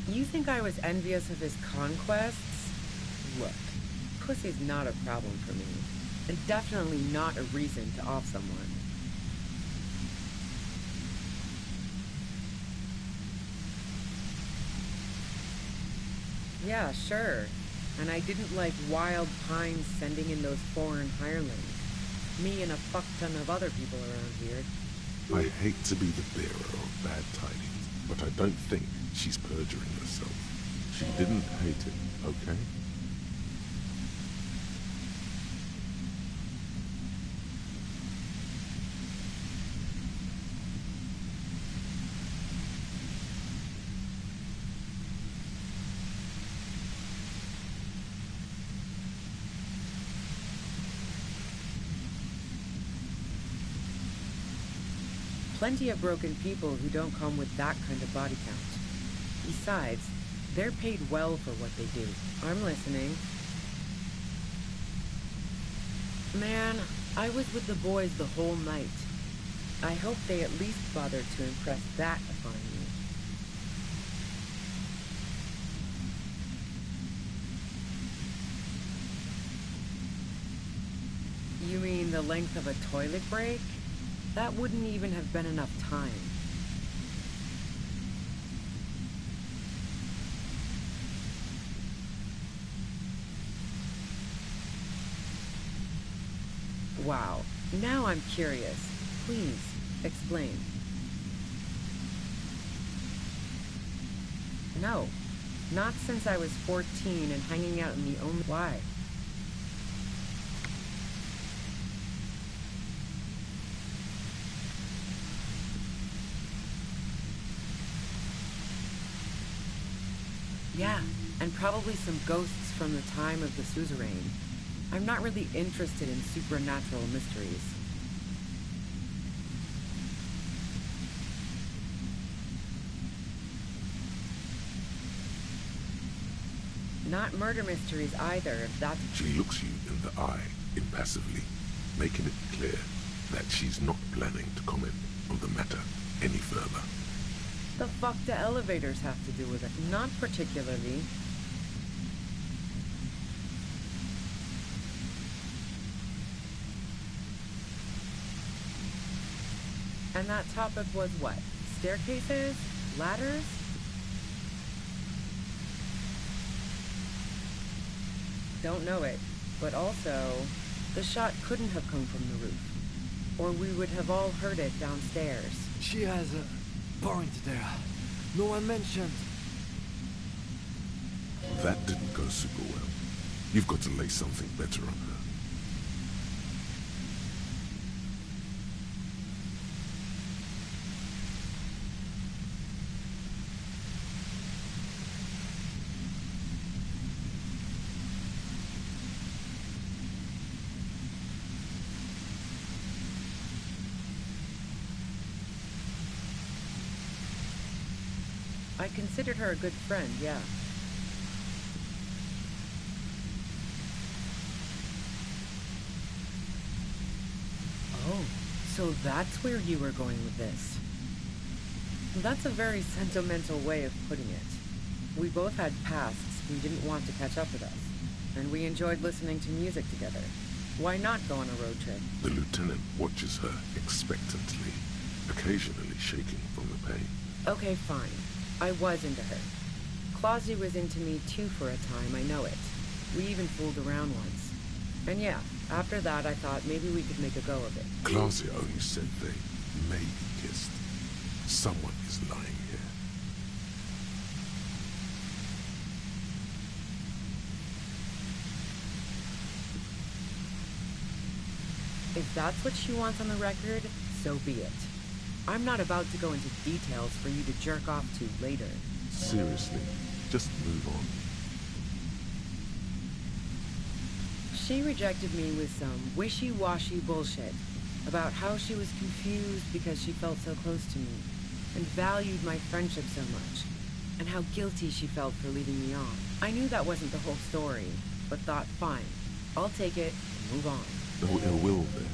[SPEAKER 7] You think I was envious of his conquests? Look, pussy's not a problem for me, and definitely not a reason to off someone. Yeah, sure. And I didn't like Wild Pines sending in those foreign hirelings. Me and a fuck ton of other people around here.
[SPEAKER 3] I hate to be the bearer of bad tidings, but I don't think she's perjuring herself. She didn't hate it, okay?
[SPEAKER 7] Plenty of broken people who don't come with that kind of body count. Besides, they're paid well for what they do. I'm listening. Man, I was with the boys the whole night. I hope they at least bothered to impress that upon you. You mean the length of a toilet break? That wouldn't even have been enough time. Wow. Now I'm curious. Please, explain. No. Not since I was 14 and hanging out in the only... Why? Yeah, and probably some ghosts from the time of the suzerain. I'm not really interested in supernatural mysteries. Not murder mysteries either, if that's...
[SPEAKER 3] She looks you in the eye, impassively, making it clear that she's not planning to comment on the matter any further.
[SPEAKER 7] The fuck do elevators have to do with it? Not particularly. And that topic was what? Staircases? Ladders? Don't know it, but also, the shot couldn't have come from the roof, or we would have all heard it downstairs.
[SPEAKER 5] She has a point there. No one mentioned.
[SPEAKER 3] That didn't go super well. You've got to lay something better on her.
[SPEAKER 7] I considered her a good friend, yeah. Oh, so that's where you were going with this. That's a very sentimental way of putting it. We both had pasts who didn't want to catch up with us, and we enjoyed listening to music together. Why not go on a road trip?
[SPEAKER 3] The lieutenant watches her expectantly, occasionally shaking from the pain.
[SPEAKER 7] Okay, fine. I was into her. Clausy was into me too for a time, I know it. We even fooled around once. And yeah, after that I thought maybe we could make a go of it.
[SPEAKER 3] Clausy only said they maybe kissed. Someone is lying here.
[SPEAKER 7] If that's what she wants on the record, so be it. I'm not about to go into details for you to jerk off to later.
[SPEAKER 3] Seriously, just move on.
[SPEAKER 7] She rejected me with some wishy-washy bullshit about how she was confused because she felt so close to me and valued my friendship so much, and how guilty she felt for leading me on. I knew that wasn't the whole story, but thought, fine, I'll take it and move on.
[SPEAKER 3] No ill will there.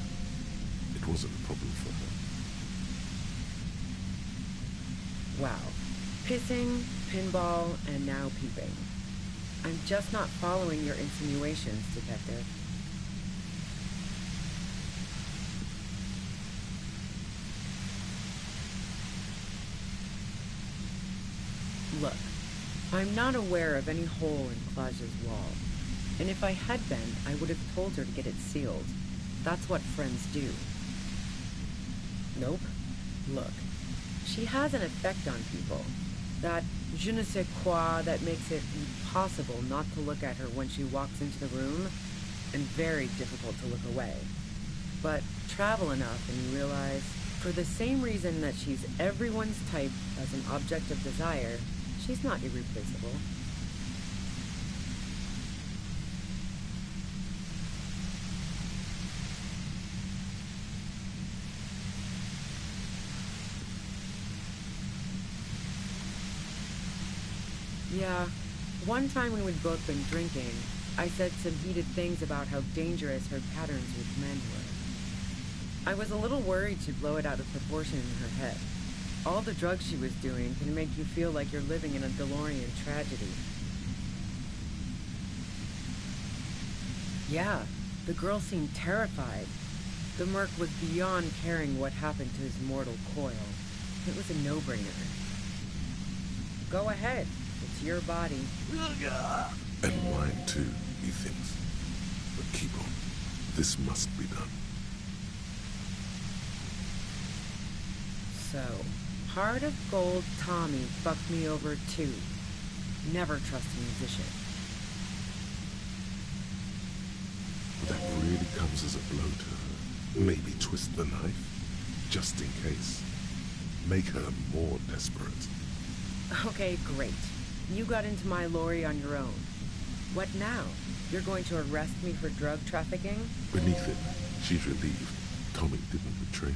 [SPEAKER 3] It wasn't a problem for her.
[SPEAKER 7] Wow. Pissing, pinball, and now peeping. I'm just not following your insinuations, Detective. Look, I'm not aware of any hole in Claudia's wall. And if I had been, I would have told her to get it sealed. That's what friends do. Nope. Look. She has an effect on people. That je ne sais quoi that makes it impossible not to look at her when she walks into the room, and very difficult to look away. But travel enough and you realize, for the same reason that she's everyone's type as an object of desire, she's not irreplaceable. Yeah, one time when we'd both been drinking, I said some heated things about how dangerous her patterns with men were. I was a little worried she'd blow it out of proportion in her head. All the drugs she was doing can make you feel like you're living in a DeLorean tragedy. Yeah, the girl seemed terrified. The merc was beyond caring what happened to his mortal coil. It was a no-brainer. Go ahead. It's your body.
[SPEAKER 3] And mine too, he thinks. But keep on. This must be done.
[SPEAKER 7] So, Heart of Gold Tommy fucked me over too. Never trust a musician.
[SPEAKER 3] That really comes as a blow to her. Maybe twist the knife, just in case. Make her more desperate.
[SPEAKER 7] Okay, great. You got into my lorry on your own. What now? You're going to arrest me for drug trafficking?
[SPEAKER 3] Beneath it, she's relieved Tommy didn't betray her.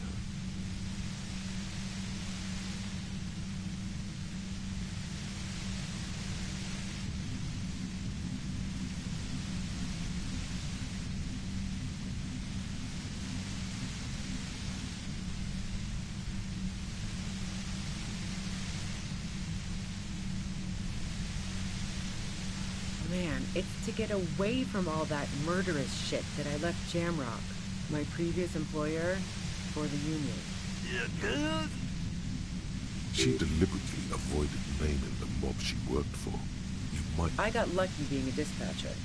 [SPEAKER 7] It's to get away from all that murderous shit that I left Jamrock, my previous employer, for the Union.
[SPEAKER 3] She deliberately avoided naming the mob she worked for. You might...
[SPEAKER 7] I got lucky being a dispatcher.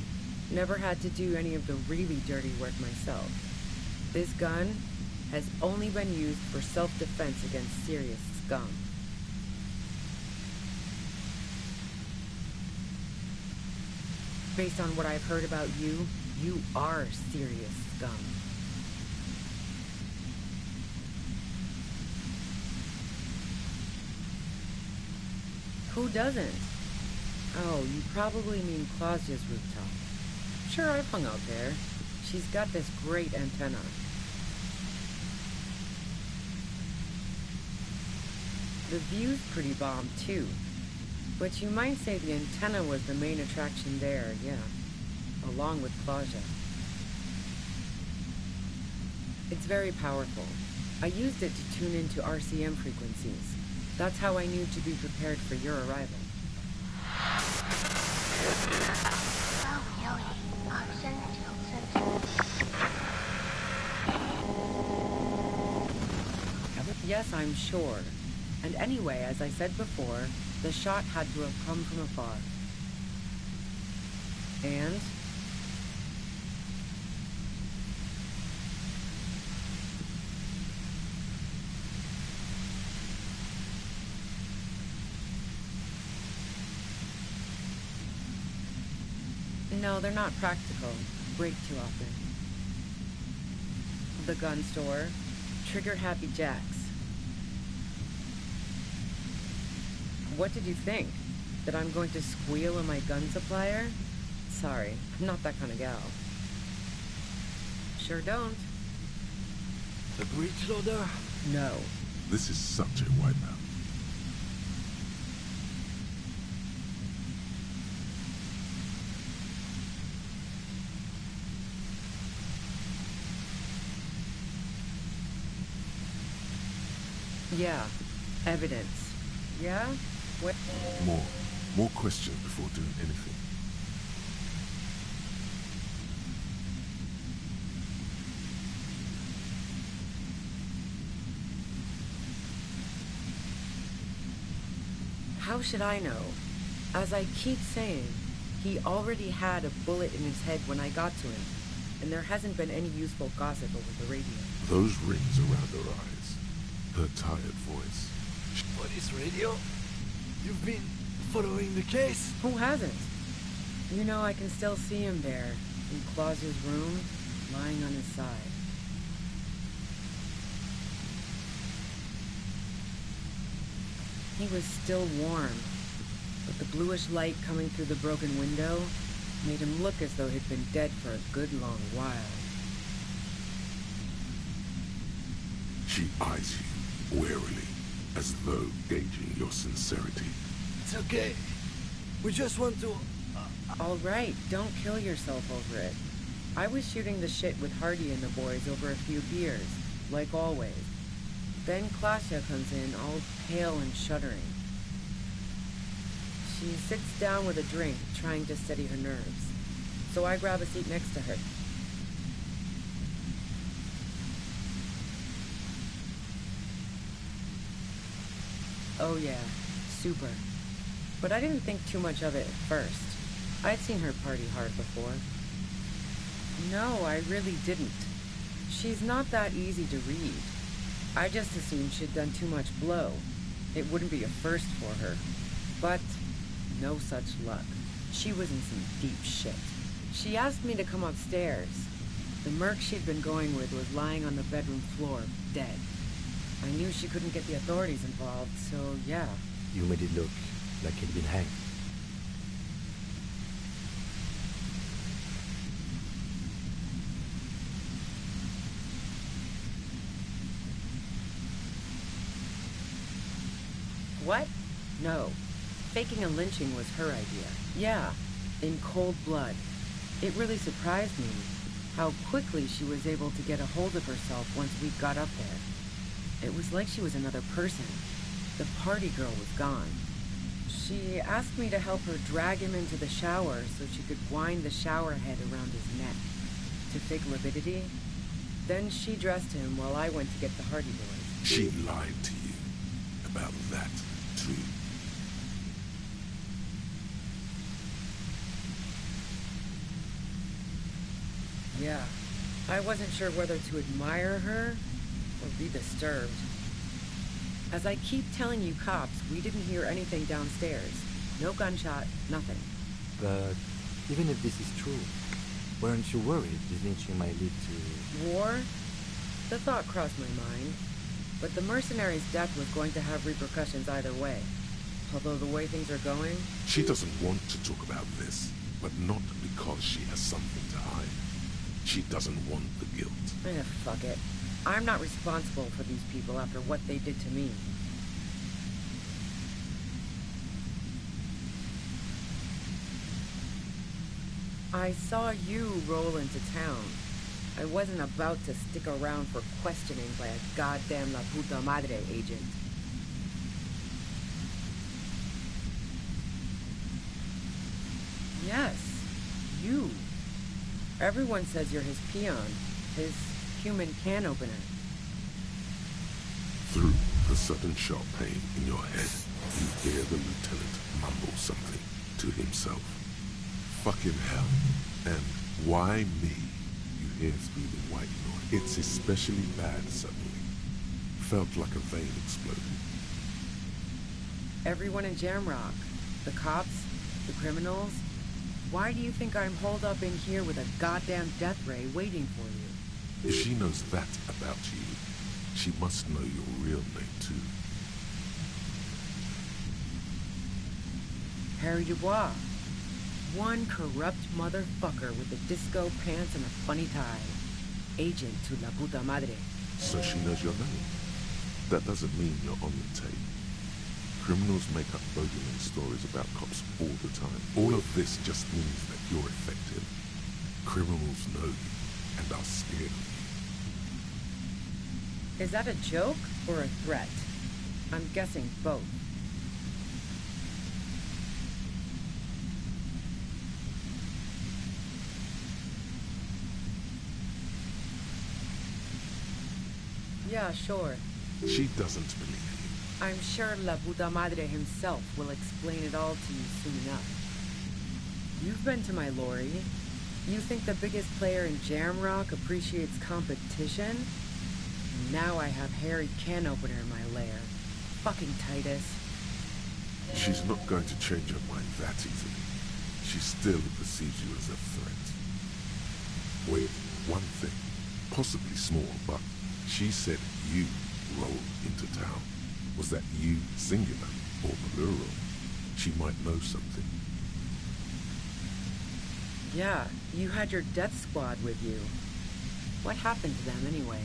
[SPEAKER 7] Never had to do any of the really dirty work myself. This gun has only been used for self-defense against serious scum. Based on what I've heard about you, you are serious scum. Who doesn't? Oh, you probably mean Clausia's rooftop. Sure, I've hung out there. She's got this great antenna. The view's pretty bomb, too. But you might say the antenna was the main attraction there, yeah. Along with Clausia. It's very powerful. I used it to tune into RCM frequencies. That's how I knew to be prepared for your arrival. Yes, I'm sure. And anyway, as I said before, the shot had to have come from afar. And? No, they're not practical. Break too often. The gun store. Trigger-happy jacks. What did you think? That I'm going to squeal on my gun supplier? Sorry, I'm not that kind of gal. Sure don't.
[SPEAKER 5] The breech loader?
[SPEAKER 7] No.
[SPEAKER 3] This is such a wipeout.
[SPEAKER 7] Yeah. Evidence. Yeah? What?
[SPEAKER 3] More questions before doing anything.
[SPEAKER 7] How should I know? As I keep saying, he already had a bullet in his head when I got to him, and there hasn't been any useful gossip over the radio.
[SPEAKER 3] Those rings around her eyes, her tired voice.
[SPEAKER 5] Police radio? You've been following the case?
[SPEAKER 7] Who hasn't? You know, I can still see him there, in Clausia's room, lying on his side. He was still warm, but the bluish light coming through the broken window made him look as though he'd been dead for a good long while.
[SPEAKER 3] She eyes you warily, as though gauging your sincerity.
[SPEAKER 5] It's okay. We just want to...
[SPEAKER 7] All right, don't kill yourself over it. I was shooting the shit with Hardy and the boys over a few beers, like always. Then Clausia comes in, all pale and shuddering. She sits down with a drink, trying to steady her nerves. So I grab a seat next to her. Oh yeah, super. But I didn't think too much of it at first. I'd seen her party hard before. No, I really didn't. She's not that easy to read. I just assumed she'd done too much blow. It wouldn't be a first for her. But no such luck. She was in some deep shit. She asked me to come upstairs. The merc she'd been going with was lying on the bedroom floor, dead. I knew she couldn't get the authorities involved, so yeah.
[SPEAKER 1] You made it look like he'd been hanged.
[SPEAKER 7] What? No. Faking a lynching was her idea. Yeah, in cold blood. It really surprised me how quickly she was able to get a hold of herself once we got up there. It was like she was another person. The party girl was gone. She asked me to help her drag him into the shower so she could wind the shower head around his neck to fake lividity. Then she dressed him while I went to get the Hardy Boys.
[SPEAKER 3] She lied to you about that, too.
[SPEAKER 7] Yeah, I wasn't sure whether to admire her or be disturbed. As I keep telling you cops, we didn't hear anything downstairs. No gunshot, nothing.
[SPEAKER 1] But even if this is true, weren't you worried this lynching might lead to...
[SPEAKER 7] War? The thought crossed my mind. But the mercenary's death was going to have repercussions either way. Although the way things are going...
[SPEAKER 3] She doesn't want to talk about this, but not because she has something to hide. She doesn't want the guilt.
[SPEAKER 7] Fuck it. I'm not responsible for these people after what they did to me. I saw you roll into town. I wasn't about to stick around for questioning by a goddamn La Puta Madre agent. Yes, you. Everyone says you're his peon, his human can opener.
[SPEAKER 3] Through the sudden sharp pain in your head, you hear the lieutenant mumble something to himself. Fucking hell. And why me? You hear through the white noise. It's especially bad suddenly. Felt like a vein exploded.
[SPEAKER 7] Everyone in Jamrock, the cops, the criminals. Why do you think I'm holed up in here with a goddamn death ray waiting for you?
[SPEAKER 3] If she knows that about you, she must know your real name too.
[SPEAKER 7] Harry Dubois. One corrupt motherfucker with the disco pants and a funny tie. Agent to La Puta Madre.
[SPEAKER 3] So she knows your name. That doesn't mean you're on the tape. Criminals make up bogeyman stories about cops all the time. All of this just means that you're effective. Criminals know you and are scared of you.
[SPEAKER 7] Is that a joke or a threat? I'm guessing both. Yeah, sure.
[SPEAKER 3] She doesn't believe you.
[SPEAKER 7] I'm sure La Puta Madre himself will explain it all to you soon enough. You've been to my lorry. You think the biggest player in Jamrock appreciates competition? And now I have Harry Can Opener in my lair. Fucking Titus.
[SPEAKER 3] She's not going to change her mind that easily. She still perceives you as a threat. Wait, one thing, possibly small, but she said you rolled into town. Was that you singular or plural? She might know something.
[SPEAKER 7] Yeah, you had your death squad with you. What happened to them anyway?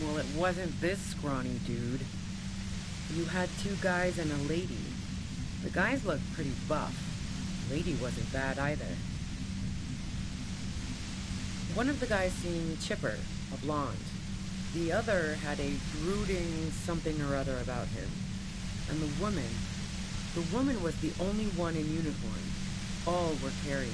[SPEAKER 7] Well, it wasn't this scrawny dude. You had 2 guys and a lady. The guys looked pretty buff. Lady wasn't bad either. One of the guys seemed chipper, a blonde. The other had a brooding something or other about him. And the woman was the only one in uniform. All were carrying.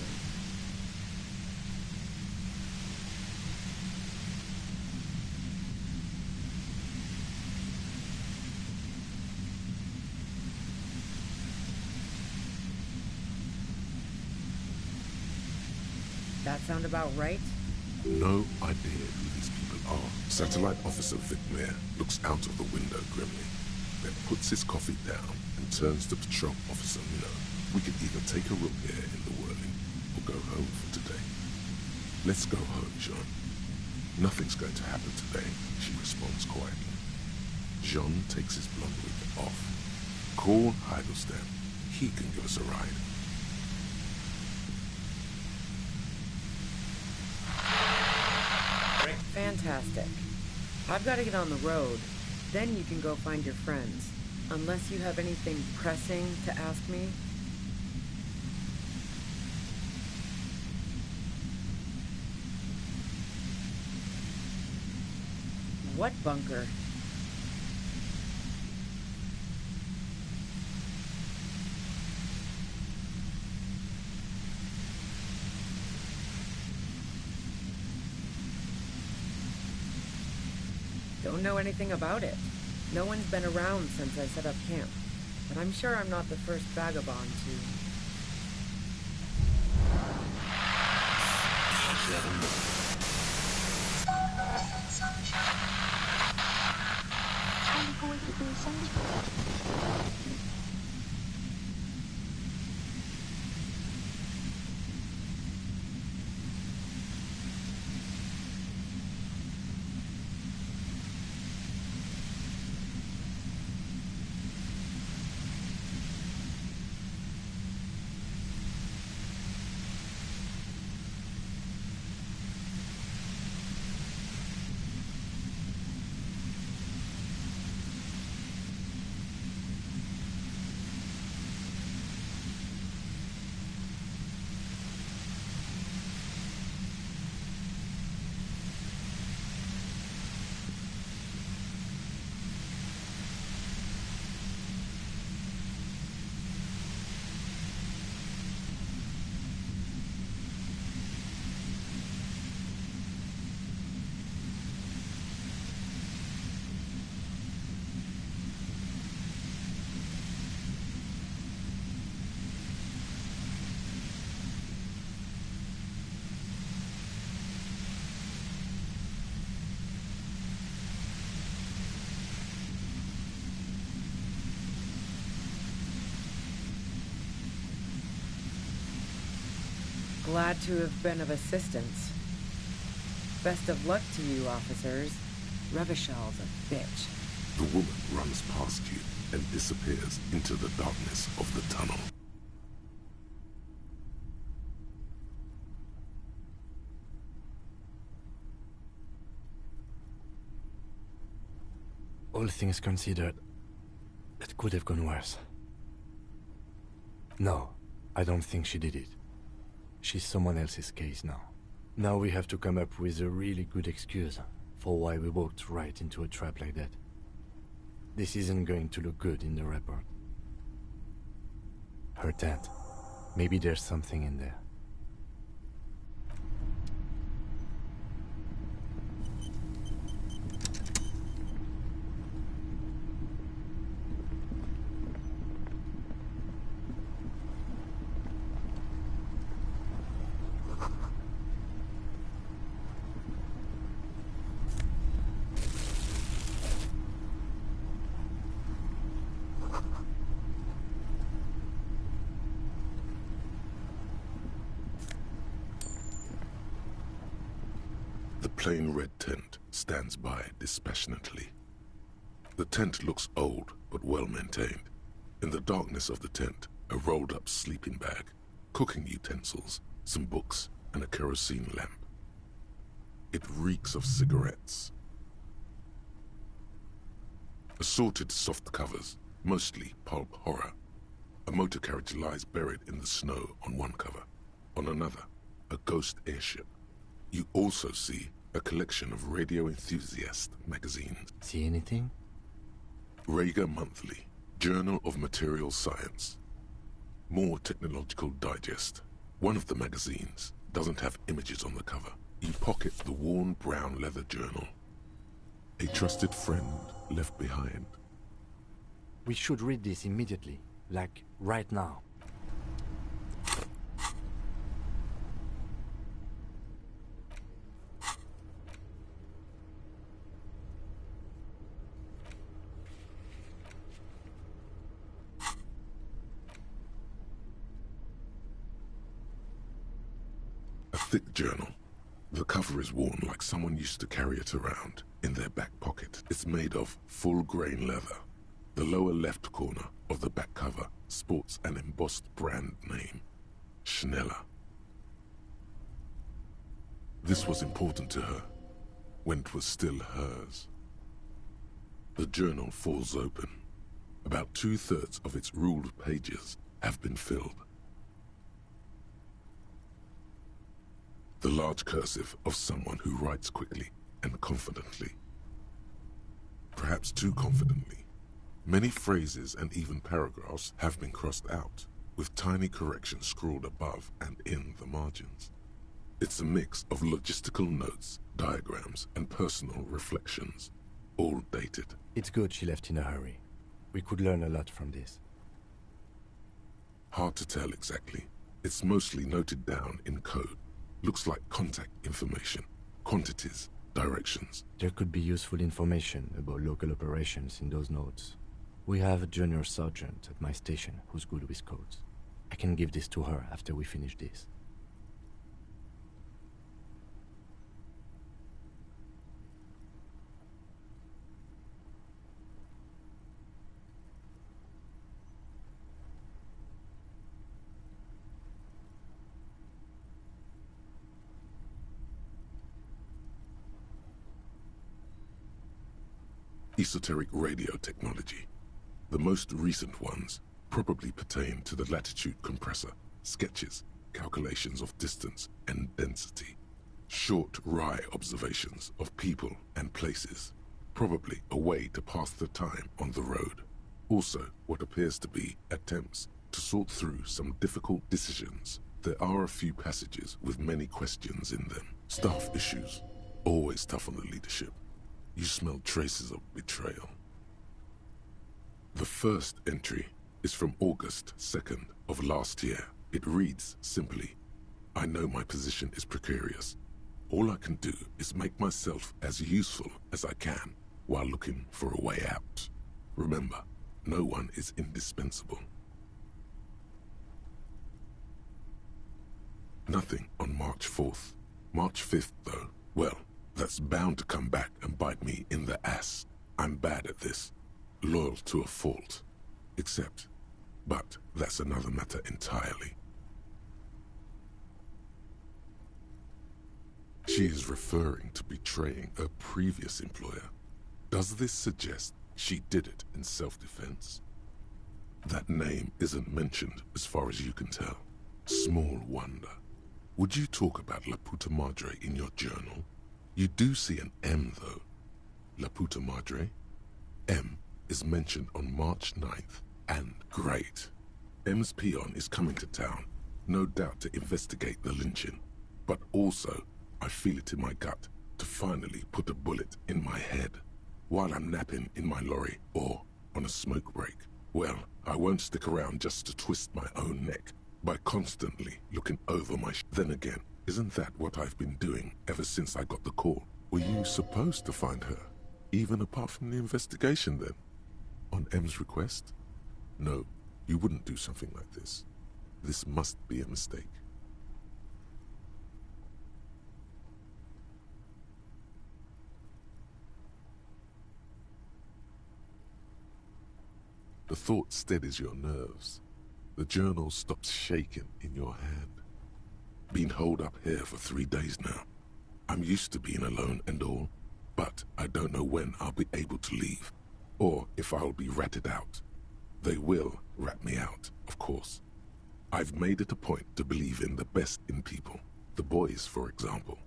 [SPEAKER 7] That sound about right?
[SPEAKER 3] No idea who these people are. Satellite Officer Vic Mayer looks out of the window grimly, then puts his coffee down and turns to Patrol Officer Miller. We could either take a room here in the whirling or go home for today. Let's go home, Jean. Nothing's going to happen today, she responds quietly. Jean takes his blonde wig off. Call Heidelstam. He can give us a ride.
[SPEAKER 7] Fantastic. I've got to get on the road. Then you can go find your friends. Unless you have anything pressing to ask me. What bunker? Don't know anything about it. No one's been around since I set up camp. But I'm sure I'm not the first vagabond to...
[SPEAKER 21] I'm going to do something.
[SPEAKER 7] Glad to have been of assistance. Best of luck to you, officers. Revishal's a bitch.
[SPEAKER 3] The woman runs past you and disappears into the darkness of the tunnel.
[SPEAKER 1] All things considered, it could have gone worse. No, I don't think she did it. She's someone else's case now. Now we have to come up with a really good excuse for why we walked right into a trap like that. This isn't going to look good in the report. Her tent. Maybe there's something in there.
[SPEAKER 3] The plain red tent stands by dispassionately. The tent looks old, but well maintained. In the darkness of the tent, a rolled-up sleeping bag, cooking utensils, some books, and a kerosene lamp. It reeks of cigarettes. Assorted soft covers, mostly pulp horror. A motor carriage lies buried in the snow on one cover. On another, a ghost airship. You also see a collection of radio enthusiast magazines.
[SPEAKER 1] See anything?
[SPEAKER 3] Rager Monthly, Journal of Material Science. More Technological Digest. One of the magazines doesn't have images on the cover. You pocket the worn brown leather journal. A trusted friend left behind.
[SPEAKER 1] We should read this immediately, like right now.
[SPEAKER 3] Thick journal. The cover is worn like someone used to carry it around in their back pocket. It's made of full-grain leather. The lower left corner of the back cover sports an embossed brand name, Schneller. This was important to her when it was still hers. The journal falls open. About 2/3 of its ruled pages have been filled. The large cursive of someone who writes quickly and confidently. perhaps too confidently. Many phrases and even paragraphs have been crossed out, with tiny corrections scrawled above and in the margins. It's a mix of logistical notes, diagrams, and personal reflections, all dated.
[SPEAKER 1] It's good she left in a hurry. We could learn a lot from this.
[SPEAKER 3] Hard to tell exactly. It's mostly noted down in code. Looks like contact information, quantities, directions.
[SPEAKER 1] There could be useful information about local operations in those notes. We have a junior sergeant at my station who's good with codes. I can give this to her after we finish this.
[SPEAKER 3] Esoteric radio technology. The most recent ones probably pertain to the latitude compressor, sketches, calculations of distance and density. Short, wry observations of people and places, probably a way to pass the time on the road. Also, what appears to be attempts to sort through some difficult decisions. There are a few passages with many questions in them. Staff issues, always tough on the leadership. You smell traces of betrayal. The first entry is from August 2nd of last year. It reads simply, I know my position is precarious. All I can do is make myself as useful as I can while looking for a way out. Remember, no one is indispensable. Nothing on March 4th. March 5th, though, well, that's bound to come back and bite me in the ass. I'm bad at this. Loyal to a fault. But that's another matter entirely. She is referring to betraying a previous employer. Does this suggest she did it in self-defense? That name isn't mentioned as far as you can tell. Small wonder. Would you talk about La Puta Madre in your journal? You do see an M, though. La Puta Madre. M is mentioned on March 9th, and great. M's peon is coming to town, no doubt to investigate the lynching, but also, I feel it in my gut to finally put a bullet in my head while I'm napping in my lorry or on a smoke break. Well, I won't stick around just to twist my own neck by constantly looking over my Then again, isn't that what I've been doing ever since I got the call? Were you supposed to find her, even apart from the investigation then? On M's request? No, you wouldn't do something like this. This must be a mistake. The thought steadies your nerves. The journal stops shaking in your hand. Been holed up here for 3 days now. I'm used to being alone and all, but I don't know when I'll be able to leave, or if I'll be ratted out. They will rat me out, of course. I've made it a point to believe in the best in people, the boys, for example.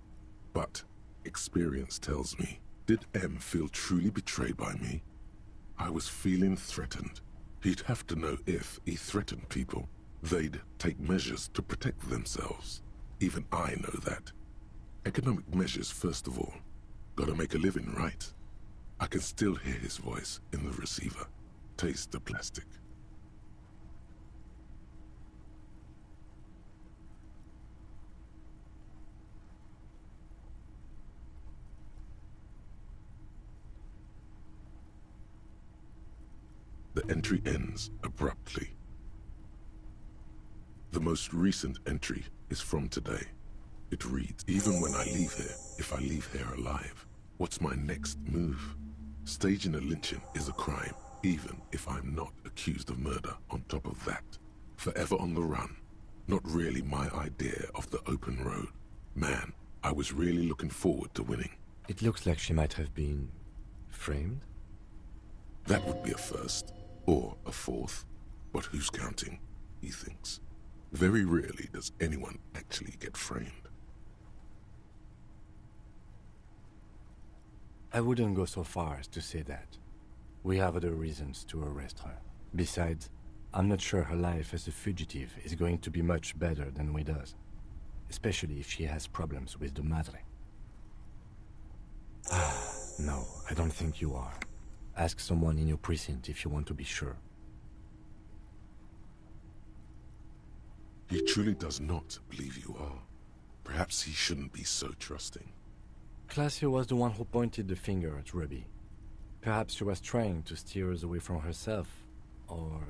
[SPEAKER 3] But experience tells me, did M feel truly betrayed by me? I was feeling threatened. He'd have to know if he threatened people, they'd take measures to protect themselves. Even I know that. Economic measures first of all. Gotta make a living, right? I can still hear his voice in the receiver. Taste the plastic. The entry ends abruptly. The most recent entry is from today. It reads, even when I leave here, if I leave here alive, what's my next move? Staging a lynching is a crime, even if I'm not accused of murder on top of that. Forever on the run. Not really my idea of the open road. Man, I was really looking forward to winning.
[SPEAKER 1] It looks like she might have been framed?
[SPEAKER 3] That would be a first, or a fourth. But who's counting, he thinks. Very rarely does anyone actually get framed.
[SPEAKER 1] I wouldn't go so far as to say that. We have other reasons to arrest her. Besides, I'm not sure her life as a fugitive is going to be much better than we does. Especially if she has problems with the Madre. No, I don't think you are. Ask someone in your precinct if you want to be sure.
[SPEAKER 3] He truly does not believe you are. Perhaps he shouldn't be so trusting.
[SPEAKER 1] Claudia was the one who pointed the finger at Ruby. Perhaps she was trying to steer us away from herself, or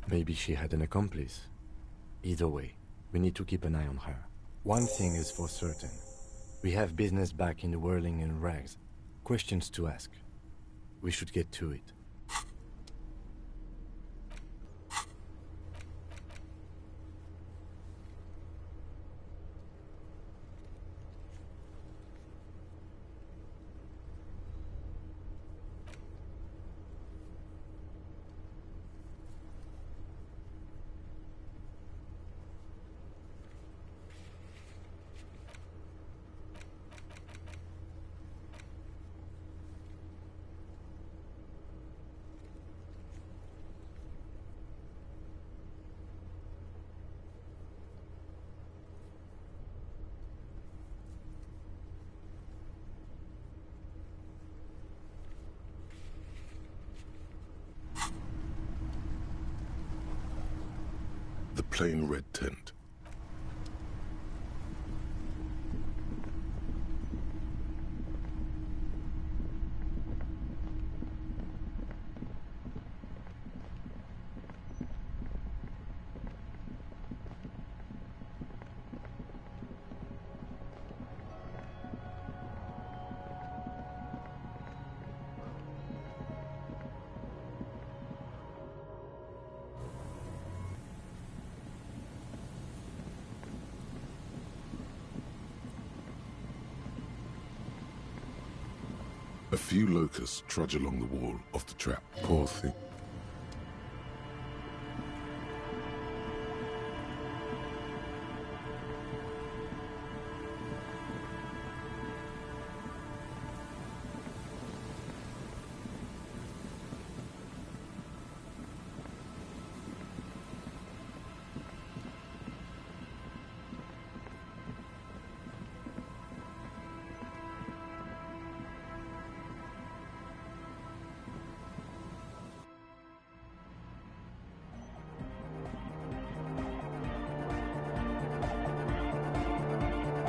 [SPEAKER 1] maybe she had an accomplice. Either way, we need to keep an eye on her. One thing is for certain. We have business back in the whirling and rags. Questions to ask. We should get to it.
[SPEAKER 3] The plain red tent. A few locusts trudge along the wall of the trap. Poor thing.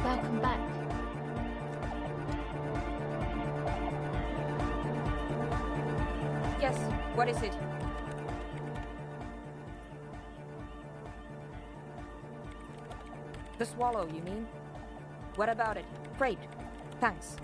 [SPEAKER 20] Welcome back.
[SPEAKER 6] Yes, what is it? The swallow, you mean? What about it? Great. Thanks.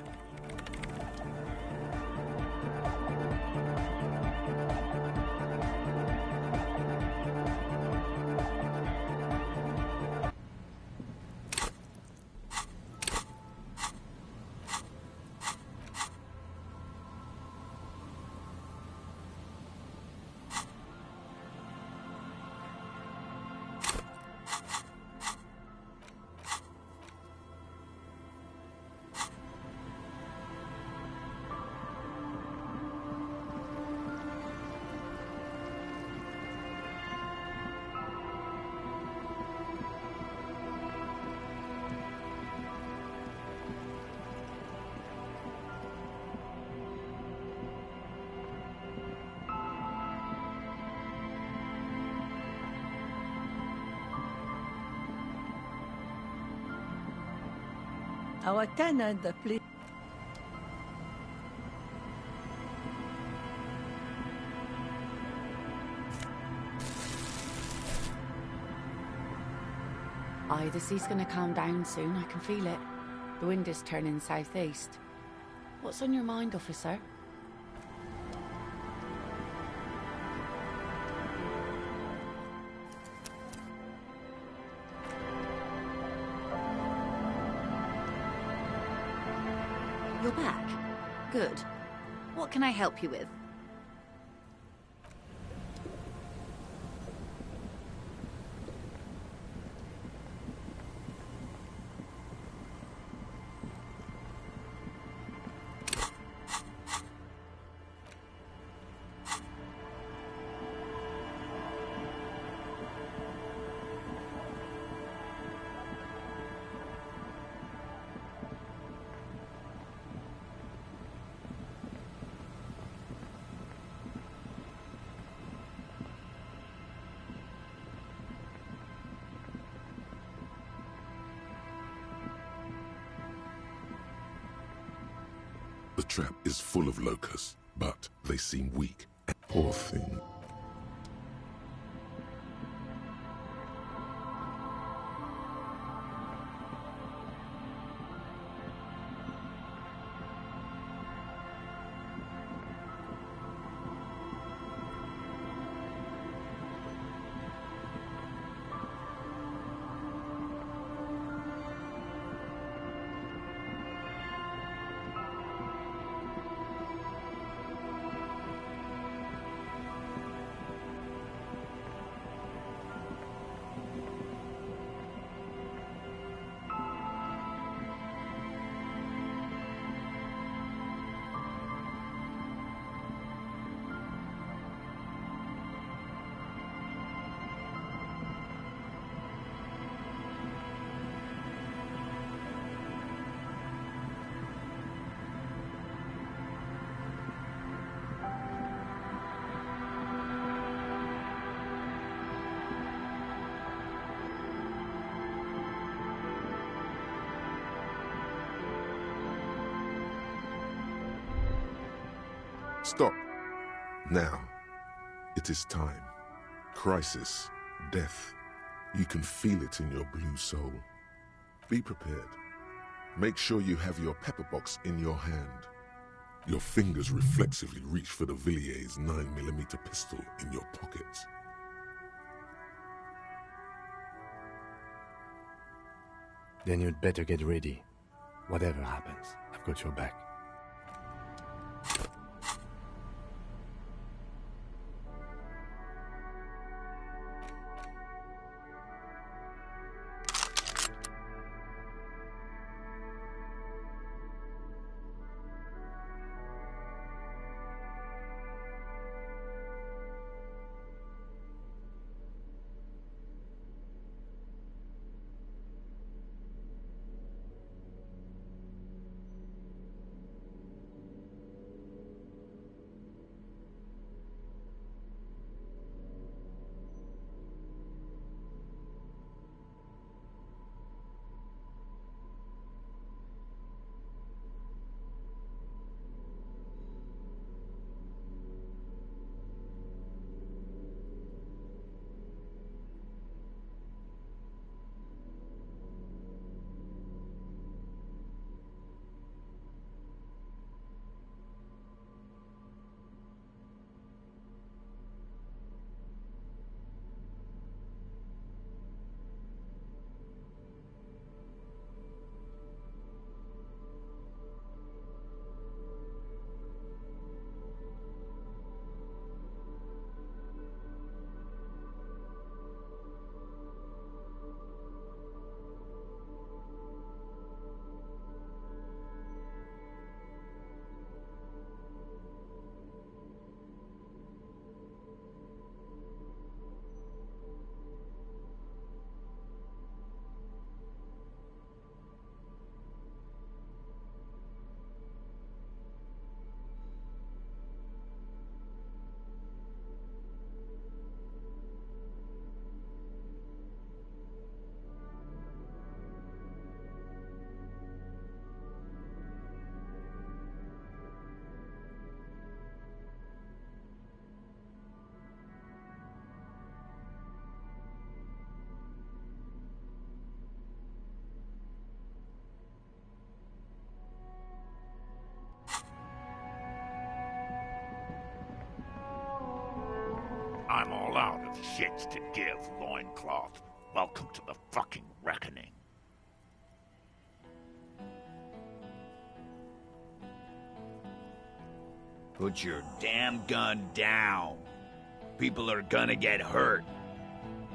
[SPEAKER 10] Our tenant, please.
[SPEAKER 11] Aye, the sea's gonna calm down soon, I can feel it. The wind is turning southeast. What's on your mind, officer?
[SPEAKER 12] You're back. Good. What can I help you with?
[SPEAKER 3] The trap is full of locusts, but they seem weak. Poor thing. Stop. Now. It is time. Crisis. Death. You can feel it in your blue soul. Be prepared. Make sure you have your pepper box in your hand. Your fingers reflexively reach for the Villiers 9mm pistol in your pockets.
[SPEAKER 1] Then you'd better get ready. Whatever happens, I've got your back.
[SPEAKER 13] I'm all out of shits to give, loincloth. Welcome to the fucking reckoning.
[SPEAKER 2] Put your damn gun down. People are gonna get hurt.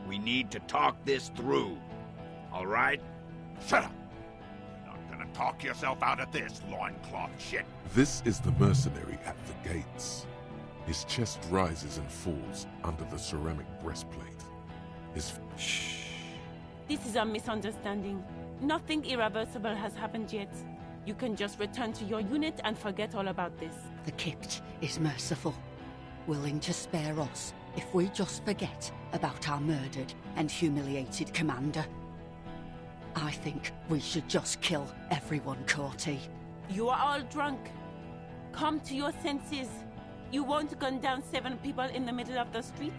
[SPEAKER 2] We need to talk this through. All right?
[SPEAKER 13] Shut up! You're not gonna talk yourself out of this, loincloth shit.
[SPEAKER 3] This is the mercenary at the gates. His chest rises and falls under the ceramic breastplate. His...
[SPEAKER 15] Shh. This is a misunderstanding. Nothing irreversible has happened yet. You can just return to your unit and forget all about this.
[SPEAKER 18] The Kipt is merciful, willing to spare us if we just forget about our murdered and humiliated commander. I think we should just kill everyone, Corty.
[SPEAKER 15] You are all drunk. Come to your senses. You won't gun down 7 people in the middle of the street?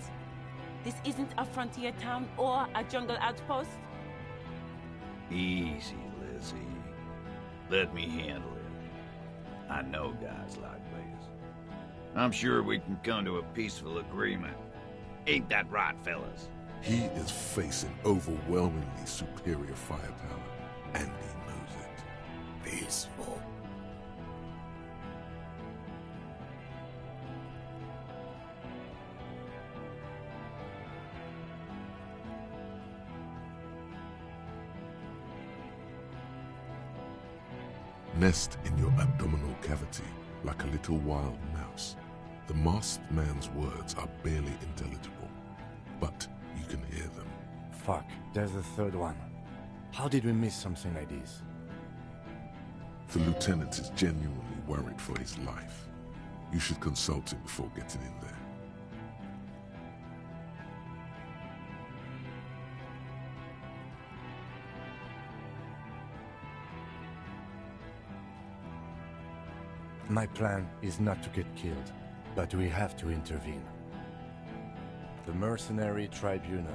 [SPEAKER 15] This isn't a frontier town or a jungle outpost.
[SPEAKER 2] Easy, Lizzie. Let me handle it. I know guys like this. I'm sure we can come to a peaceful agreement. Ain't that right, fellas?
[SPEAKER 3] He is facing overwhelmingly superior firepower, and he knows it.
[SPEAKER 16] Peaceful.
[SPEAKER 3] Nest in your abdominal cavity like a little wild mouse. The masked man's words are barely intelligible, but you can hear them.
[SPEAKER 1] Fuck, there's a third one. How did we miss something like this?
[SPEAKER 3] The lieutenant is genuinely worried for his life. You should consult him before getting in there.
[SPEAKER 1] My plan is not to get killed, but we have to intervene. The Mercenary Tribunal.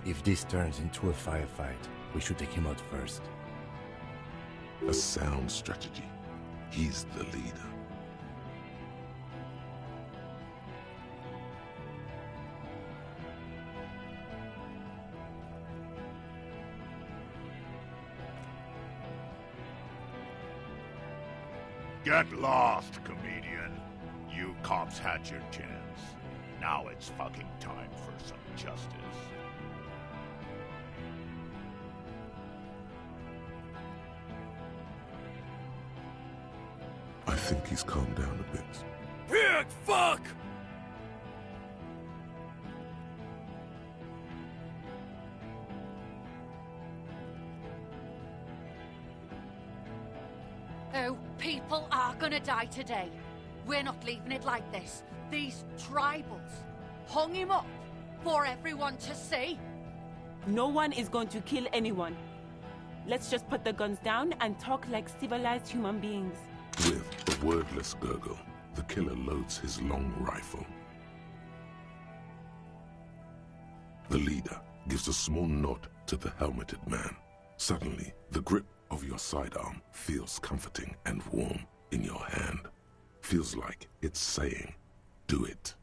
[SPEAKER 1] If this turns into a firefight, we should take him out first.
[SPEAKER 3] A sound strategy. He's the leader.
[SPEAKER 13] Get lost, comedian. You cops had your chance. Now it's fucking time for some justice.
[SPEAKER 3] I think he's calmed down a bit.
[SPEAKER 5] Pig fuck!
[SPEAKER 18] Oh, people are gonna die today. We're not leaving it like this. These tribals hung him up for everyone to see.
[SPEAKER 15] No one is going to kill anyone. Let's just put the guns down and talk like civilized human beings.
[SPEAKER 3] With a wordless gurgle, the killer loads his long rifle. The leader gives a small nod to the helmeted man. Suddenly, the grip of your sidearm feels comforting and warm in your hand. Feels like it's saying, do it.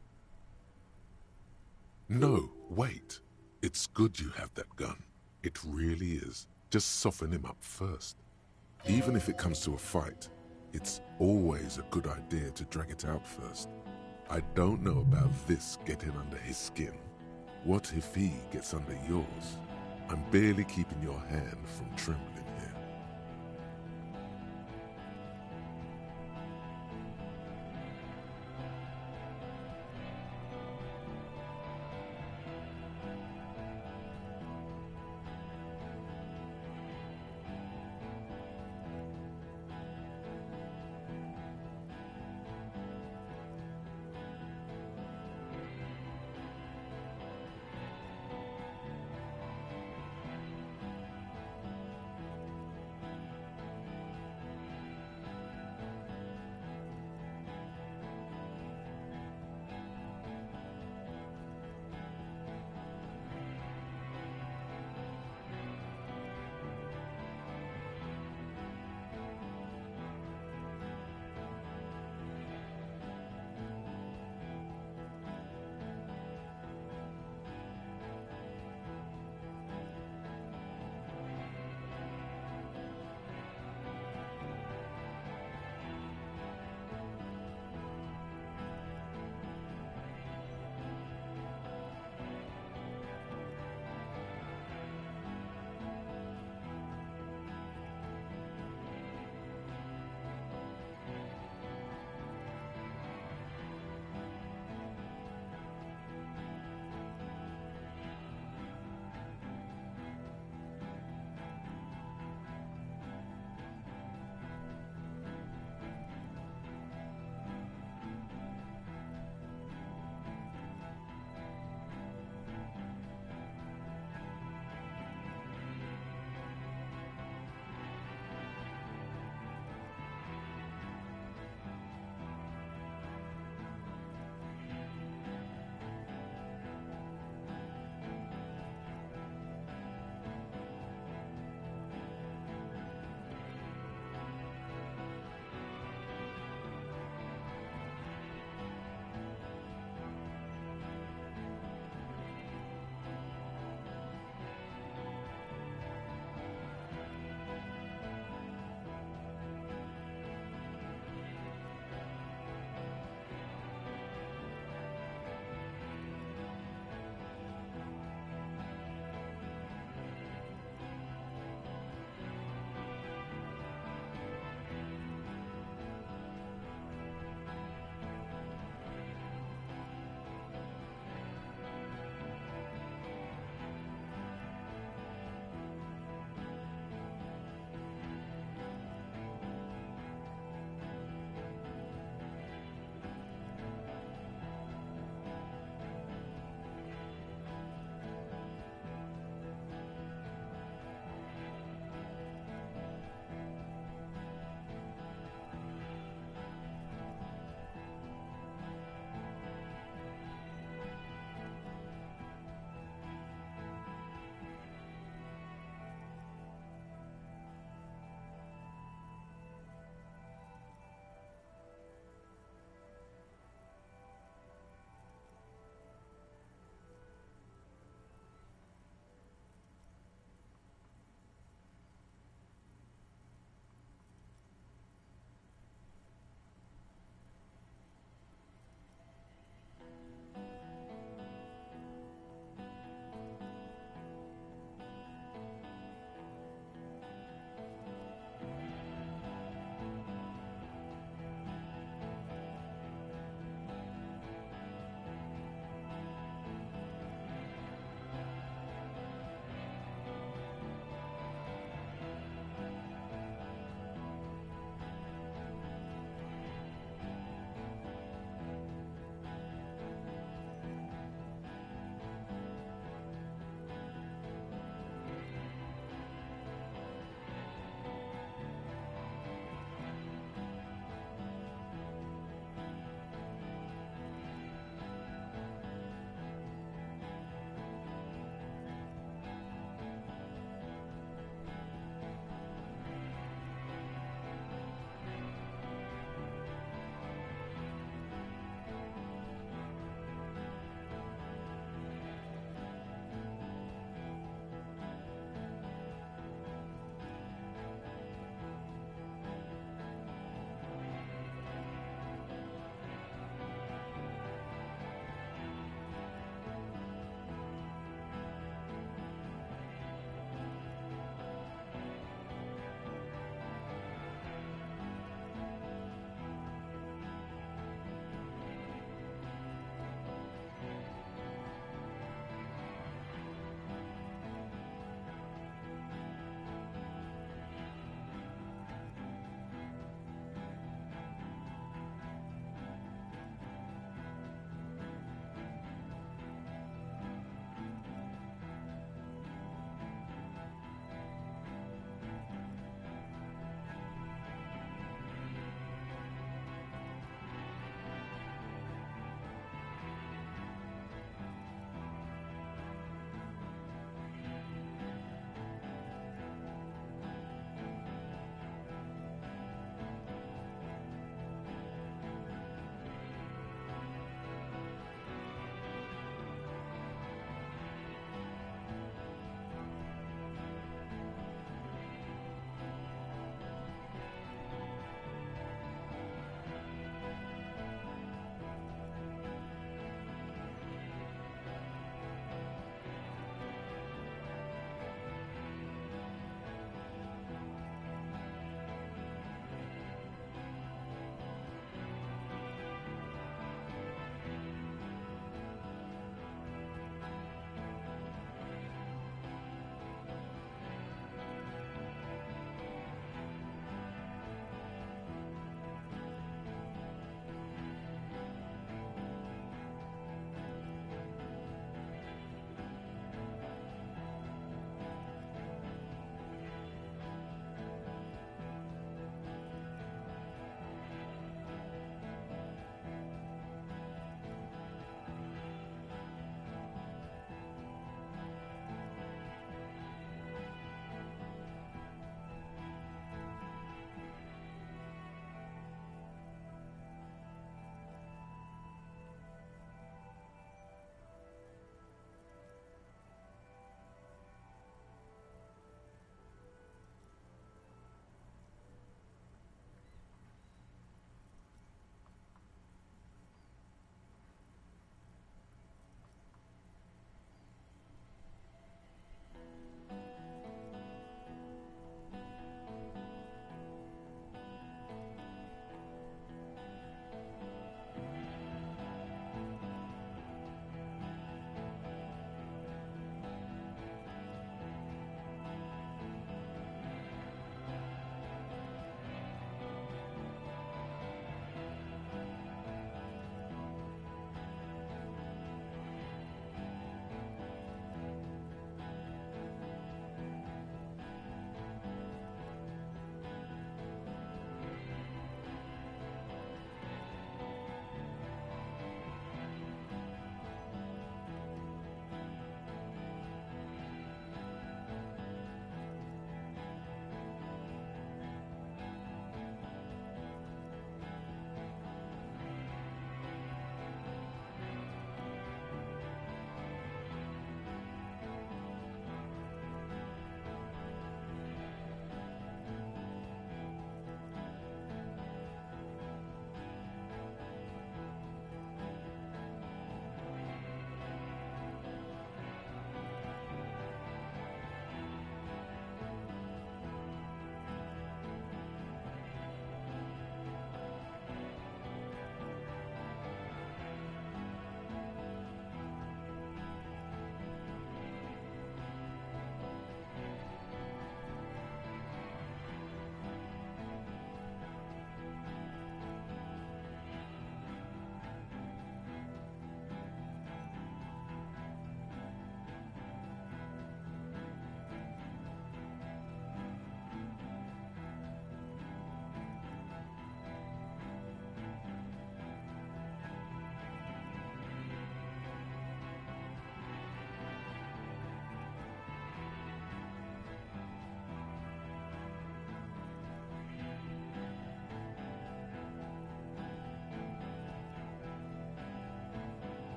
[SPEAKER 3] No, wait. It's good you have that gun. It really is. Just soften him up first. Even if it comes to a fight, it's always a good idea to drag it out first. I don't know about this getting under his skin. What if he gets under yours? I'm barely keeping your hand from trembling here.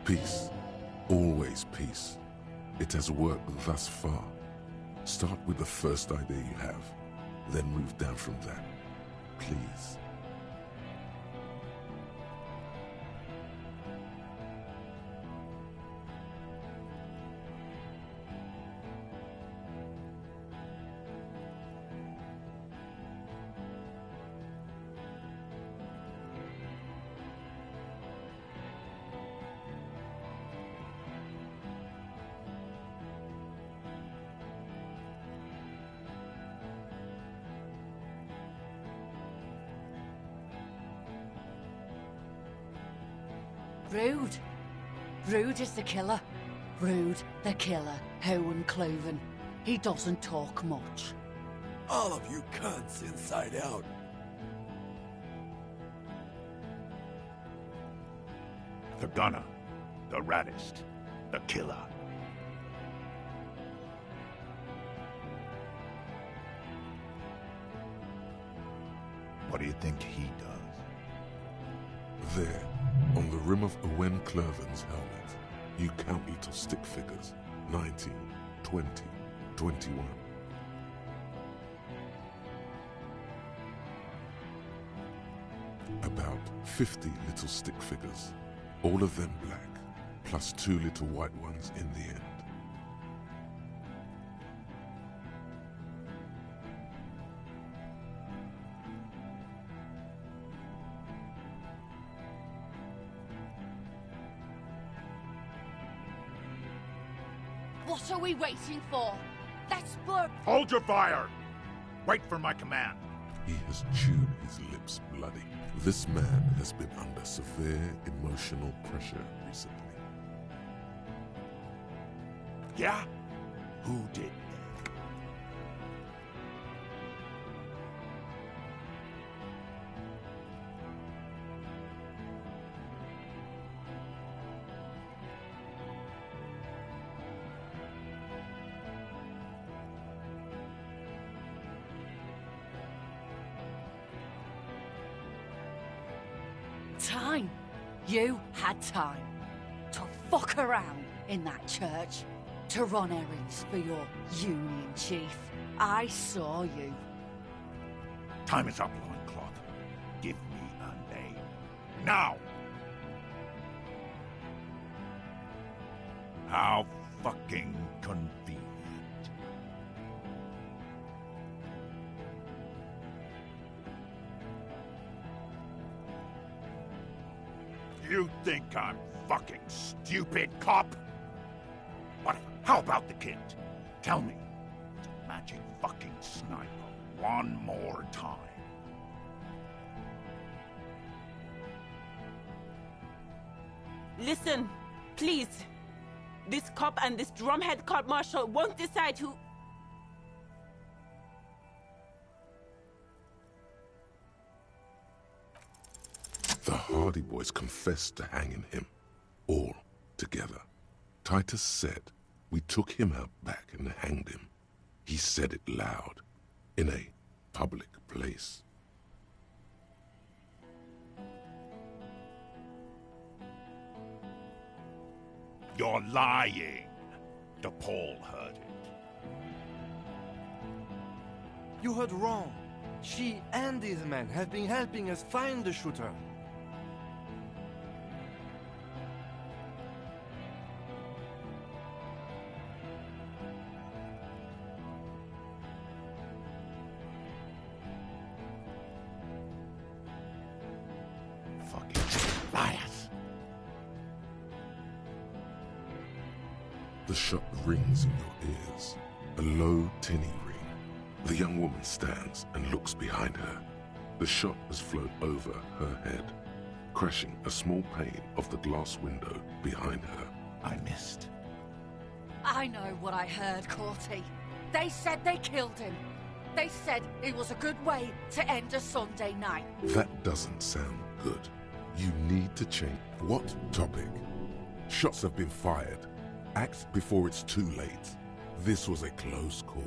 [SPEAKER 3] Peace. Always peace. It has worked thus far. Start with the first idea you have, then move down from that. Please.
[SPEAKER 18] Rude. Rude is the killer. Rude, the killer. Owen Cloven. He doesn't talk much.
[SPEAKER 16] All of you cunts inside out.
[SPEAKER 13] The gunner. The raddest. The killer. What do you think he does?
[SPEAKER 3] There, on the rim of Owen Cloven's helmet, you count little stick figures. 19, 20, 21. About 50 little stick figures, all of them black, plus 2 little white ones in the end.
[SPEAKER 18] What are we waiting for? Let's burn.
[SPEAKER 13] Hold your fire! Wait for my command.
[SPEAKER 3] He has chewed his lips bloody. This man has been under severe emotional pressure recently.
[SPEAKER 13] Yeah? Who did?
[SPEAKER 18] Time. You had time to fuck around in that church, to run errands for your union chief. I saw you.
[SPEAKER 13] Time is up, Loincloth. Give me a name. Now! How fucking convenient. You think I'm fucking stupid, cop? What? How about the kid? Tell me. Magic fucking sniper. One more time.
[SPEAKER 15] Listen, please. This cop and this drumhead court marshal won't decide who...
[SPEAKER 3] The Hardy Boys confessed to hanging him, all together. Titus said, we took him out back and hanged him. He said it loud, in a public place.
[SPEAKER 13] You're lying. DePaul heard it.
[SPEAKER 5] You heard wrong. She and these men have been helping us find the shooter.
[SPEAKER 13] Fucking liars.
[SPEAKER 3] The shot rings in your ears, a low, tinny ring. The young woman stands and looks behind her. The shot has flown over her head, crashing a small pane of the glass window behind her.
[SPEAKER 13] I missed.
[SPEAKER 18] I know what I heard, Corty. They said they killed him. They said it was a good way to end a Sunday night.
[SPEAKER 3] That doesn't sound good. You need to change. What topic? Shots have been fired. Act before it's too late. This was a close call.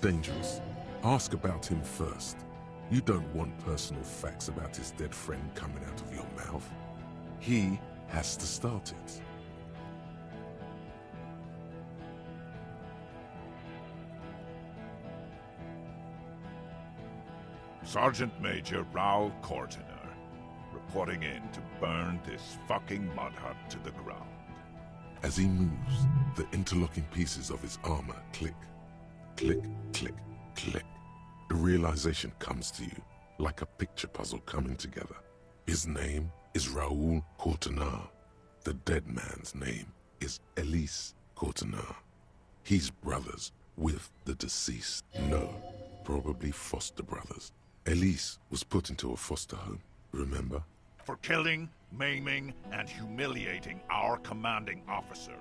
[SPEAKER 3] Dangerous. Ask about him first. You don't want personal facts about his dead friend coming out of your mouth. He has to start it.
[SPEAKER 13] Sergeant Major Raoul Cortiner, reporting in to burn this fucking mud hut to the ground.
[SPEAKER 3] As he moves, the interlocking pieces of his armor click. Click, click, click. The realization comes to you, like a picture puzzle coming together. His name is Raoul Cortiner. The dead man's name is Elise Cortiner. He's brothers with the deceased. No, probably foster brothers. Elise was put into a foster home, remember?
[SPEAKER 13] For killing, maiming, and humiliating our commanding officer.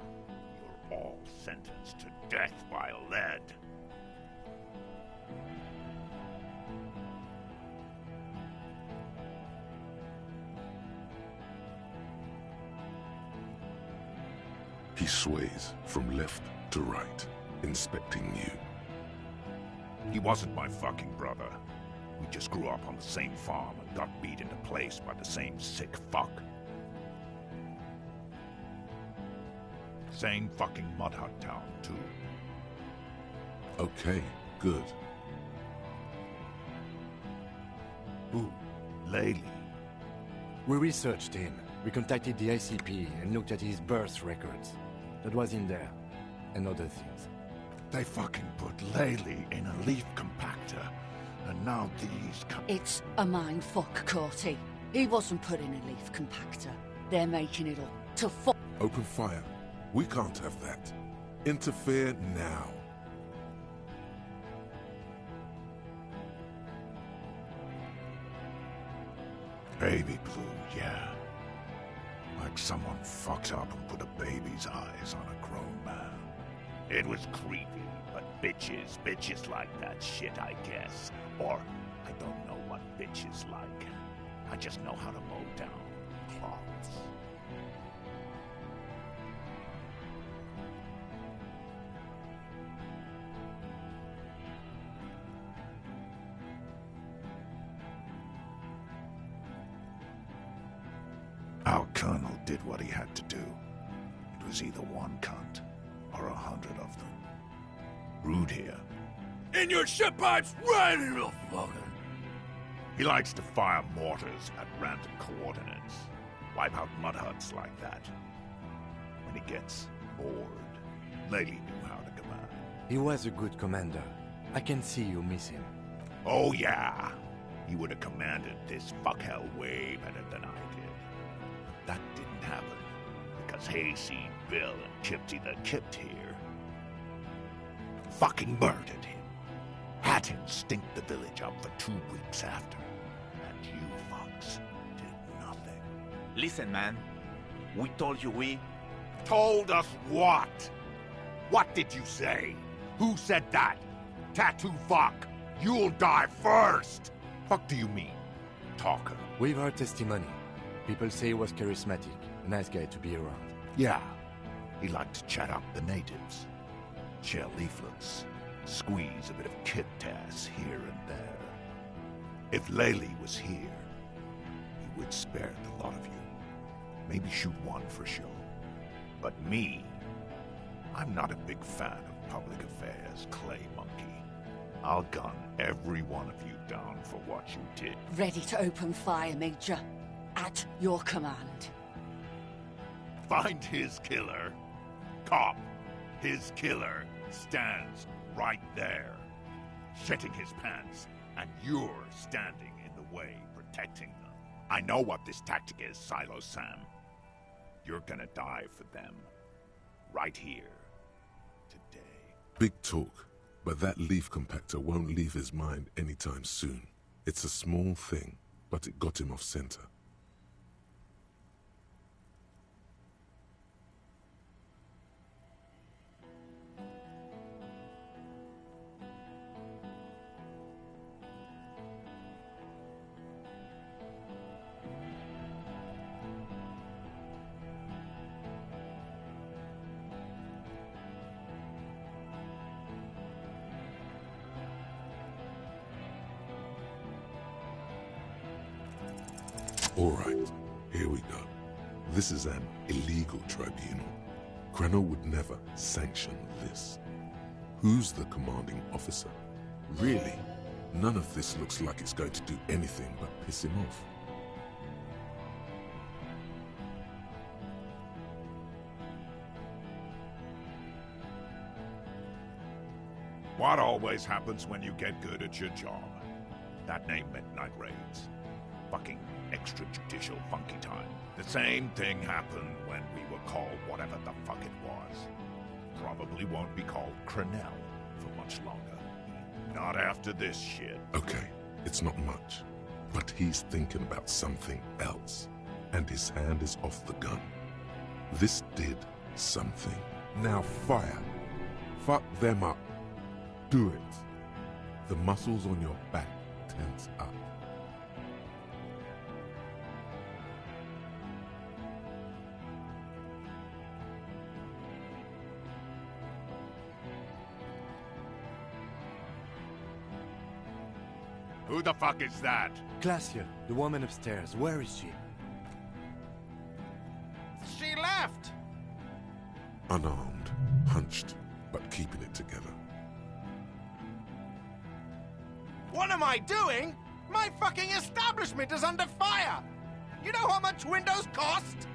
[SPEAKER 13] You're all sentenced to death by lead.
[SPEAKER 3] He sways from left to right, inspecting you.
[SPEAKER 13] He wasn't my fucking brother. We just grew up on the same farm and got beat into place by the same sick fuck. Same fucking mud hut town, too.
[SPEAKER 3] Okay, good.
[SPEAKER 13] Who? Laylee.
[SPEAKER 1] We researched him. We contacted the ICP and looked at his birth records. That was in there. And other things.
[SPEAKER 13] They fucking put Laylee in a leaf compactor. And now these
[SPEAKER 18] It's a mindfuck, Corty. He wasn't put in a leaf compactor. They're making it up to fuck.
[SPEAKER 3] Open fire. We can't have that. Interfere now.
[SPEAKER 13] Baby blue, yeah. Like someone fucked up and put a baby's eyes on a grown man. It was creepy, but bitches like that shit, I guess. Or, I don't know what bitches like. I just know how to mow down cloths. Our colonel did what he had to do. It was either one cunt, or 100 of them. Rude here. In your ship pipes, right in the fucking... He likes to fire mortars at random coordinates. Wipe out mud huts like that. When he gets bored, Laylee knew how to command.
[SPEAKER 1] He was a good commander. I can see you miss him.
[SPEAKER 13] Oh yeah, he would have commanded this fuckhell way better than I did. But that didn't happen, because Hayseed, Bill, and Kipty the Kipt here fucking murdered him. Had him stink the village up for 2 weeks after. And you fucks did nothing.
[SPEAKER 4] Listen, man. We told you we...
[SPEAKER 13] Told us what? What did you say? Who said that? Tattoo fuck. You'll die first. Fuck do you mean? Talker.
[SPEAKER 1] We've heard testimony. People say he was charismatic, a nice guy to be around.
[SPEAKER 13] Yeah. He liked to chat up the natives. Share leaflets. Squeeze a bit of kit-tass here and there. If Laylee was here, he would spare the lot of you. Maybe shoot one for show. But me, I'm not a big fan of public affairs, Clay Monkey. I'll gun every one of you down for what you did.
[SPEAKER 18] Ready to open fire, Major. At your command.
[SPEAKER 13] Find his killer. Cop. His killer stands right there, shitting his pants, and you're standing in the way, protecting them. I know what this tactic is, Silo Sam. You're gonna die for them. Right here. Today.
[SPEAKER 3] Big talk, but that leaf compactor won't leave his mind anytime soon. It's a small thing, but it got him off center. All right, here we go. This is an illegal tribunal. Krenner would never sanction this. Who's the commanding officer? Really? None of this looks like it's going to do anything but piss him off.
[SPEAKER 13] What always happens when you get good at your job? That name meant night raids. Fucking extrajudicial funky time. The same thing happened when we were called whatever the fuck it was. Probably won't be called Crenell for much longer. Not after this shit.
[SPEAKER 3] Okay, it's not much. But he's thinking about something else. And his hand is off the gun. This did something. Now fire. Fuck them up. Do it. The muscles on your back tense up.
[SPEAKER 13] Who the fuck is that?
[SPEAKER 5] Glacia, the woman upstairs. Where is she?
[SPEAKER 4] She left!
[SPEAKER 3] Unarmed, hunched, but keeping it together.
[SPEAKER 4] What am I doing? My fucking establishment is under fire! You know how much windows cost?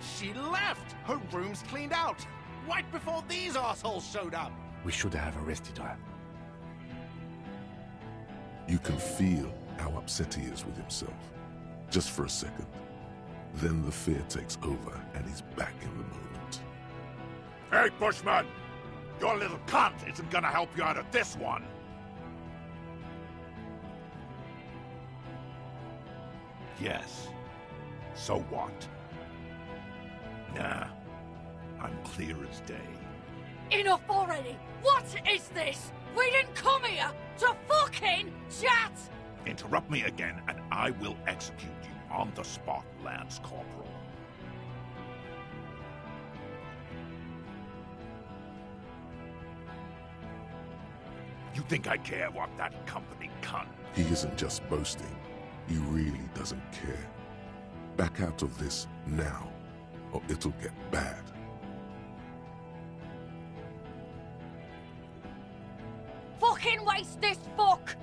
[SPEAKER 4] She left! Her room's cleaned out! Right before these assholes showed up!
[SPEAKER 5] We should have arrested her.
[SPEAKER 3] You can feel how upset he is with himself. Just for a second. Then the fear takes over and he's back in the moment.
[SPEAKER 13] Hey, Bushman! Your little cunt isn't gonna help you out of this one! Yes. So what? Nah. I'm clear as day.
[SPEAKER 18] Enough already! What is this? We didn't come here to fucking chat!
[SPEAKER 13] Interrupt me again and I will execute you on the spot, Lance Corporal. You think I care what that company cunt?
[SPEAKER 3] He isn't just boasting. He really doesn't care. Back out of this now, or it'll get bad.
[SPEAKER 18] Fucking waste this fuck!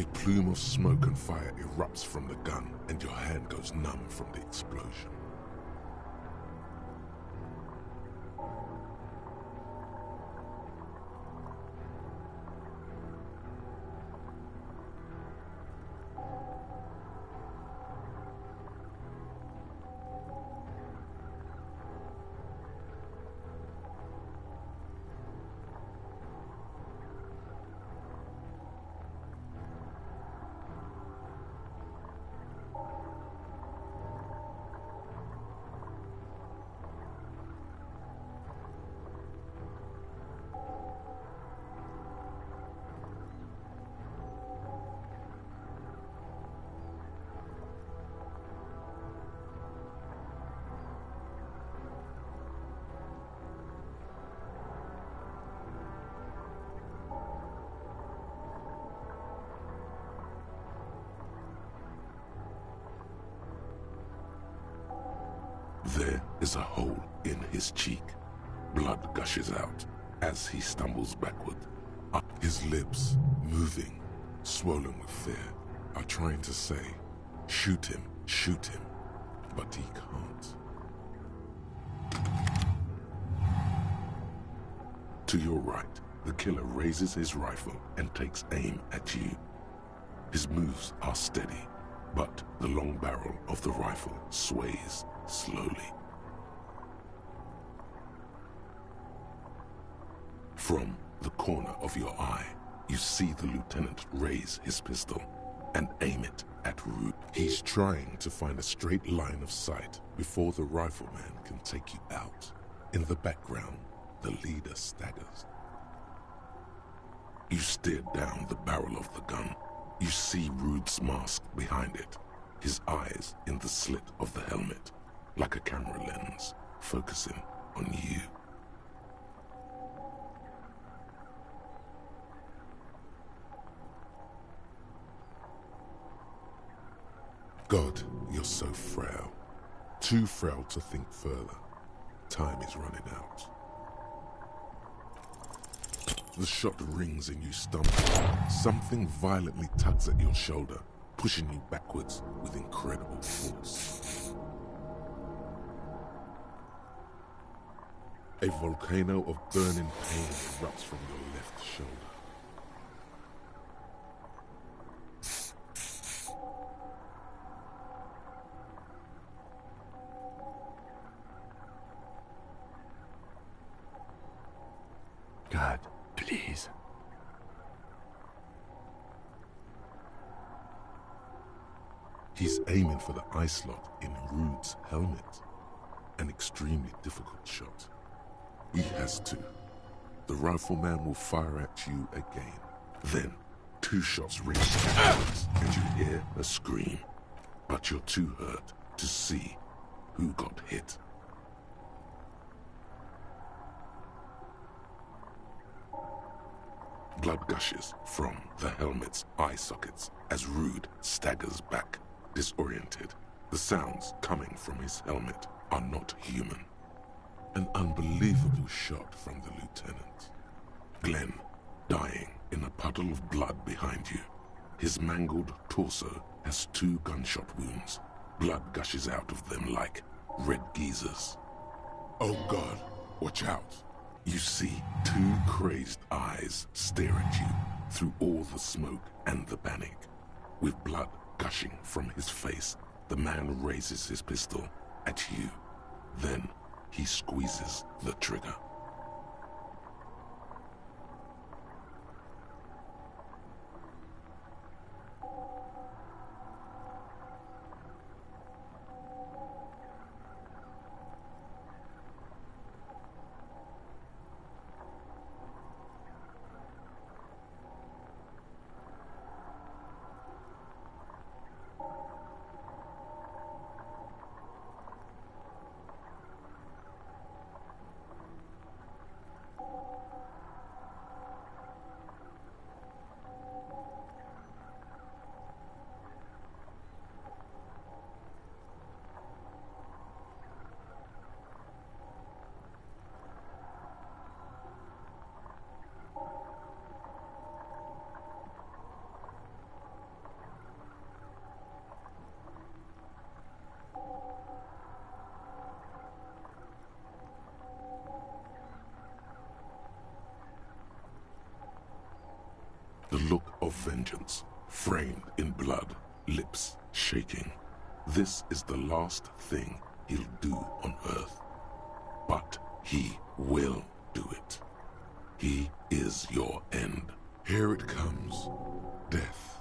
[SPEAKER 3] A plume of smoke and fire erupts from the gun, and your hand goes numb from the explosion. There is a hole in his cheek. Blood gushes out as he stumbles backward. His lips, moving, swollen with fear, are trying to say, shoot him, but he can't. To your right, the killer raises his rifle and takes aim at you. His moves are steady, but the long barrel of the rifle sways slowly. From the corner of your eye, you see the lieutenant raise his pistol and aim it at Root. He's trying to find a straight line of sight before the rifleman can take you out. In the background, the leader staggers. You stare down the barrel of the gun. You see Rude's mask behind it, his eyes in the slit of the helmet, like a camera lens, focusing on you. God, you're so frail. Too frail to think further. Time is running out. The shot rings and you stumble. Something violently tugs at your shoulder, pushing you backwards with incredible force. A volcano of burning pain erupts from your left shoulder.
[SPEAKER 1] God, please.
[SPEAKER 3] He's aiming for the eye slot in Rude's helmet. An extremely difficult shot. He has to. The rifleman will fire at you again. Then, 2 shots ring backwards, and you hear a scream. But you're too hurt to see who got hit. Blood gushes from the helmet's eye sockets as Rude staggers back, disoriented. The sounds coming from his helmet are not human. An unbelievable shot from the lieutenant. Glenn, dying in a puddle of blood behind you. His mangled torso has 2 gunshot wounds. Blood gushes out of them like red geysers. Oh God, watch out. You see 2 crazed eyes stare at you through all the smoke and the panic. With blood gushing from his face, the man raises his pistol at you. Then he squeezes the trigger. look of vengeance, framed in blood, lips shaking. This is the last thing he'll do on Earth. But he will do it. He is your end. Here it comes. Death.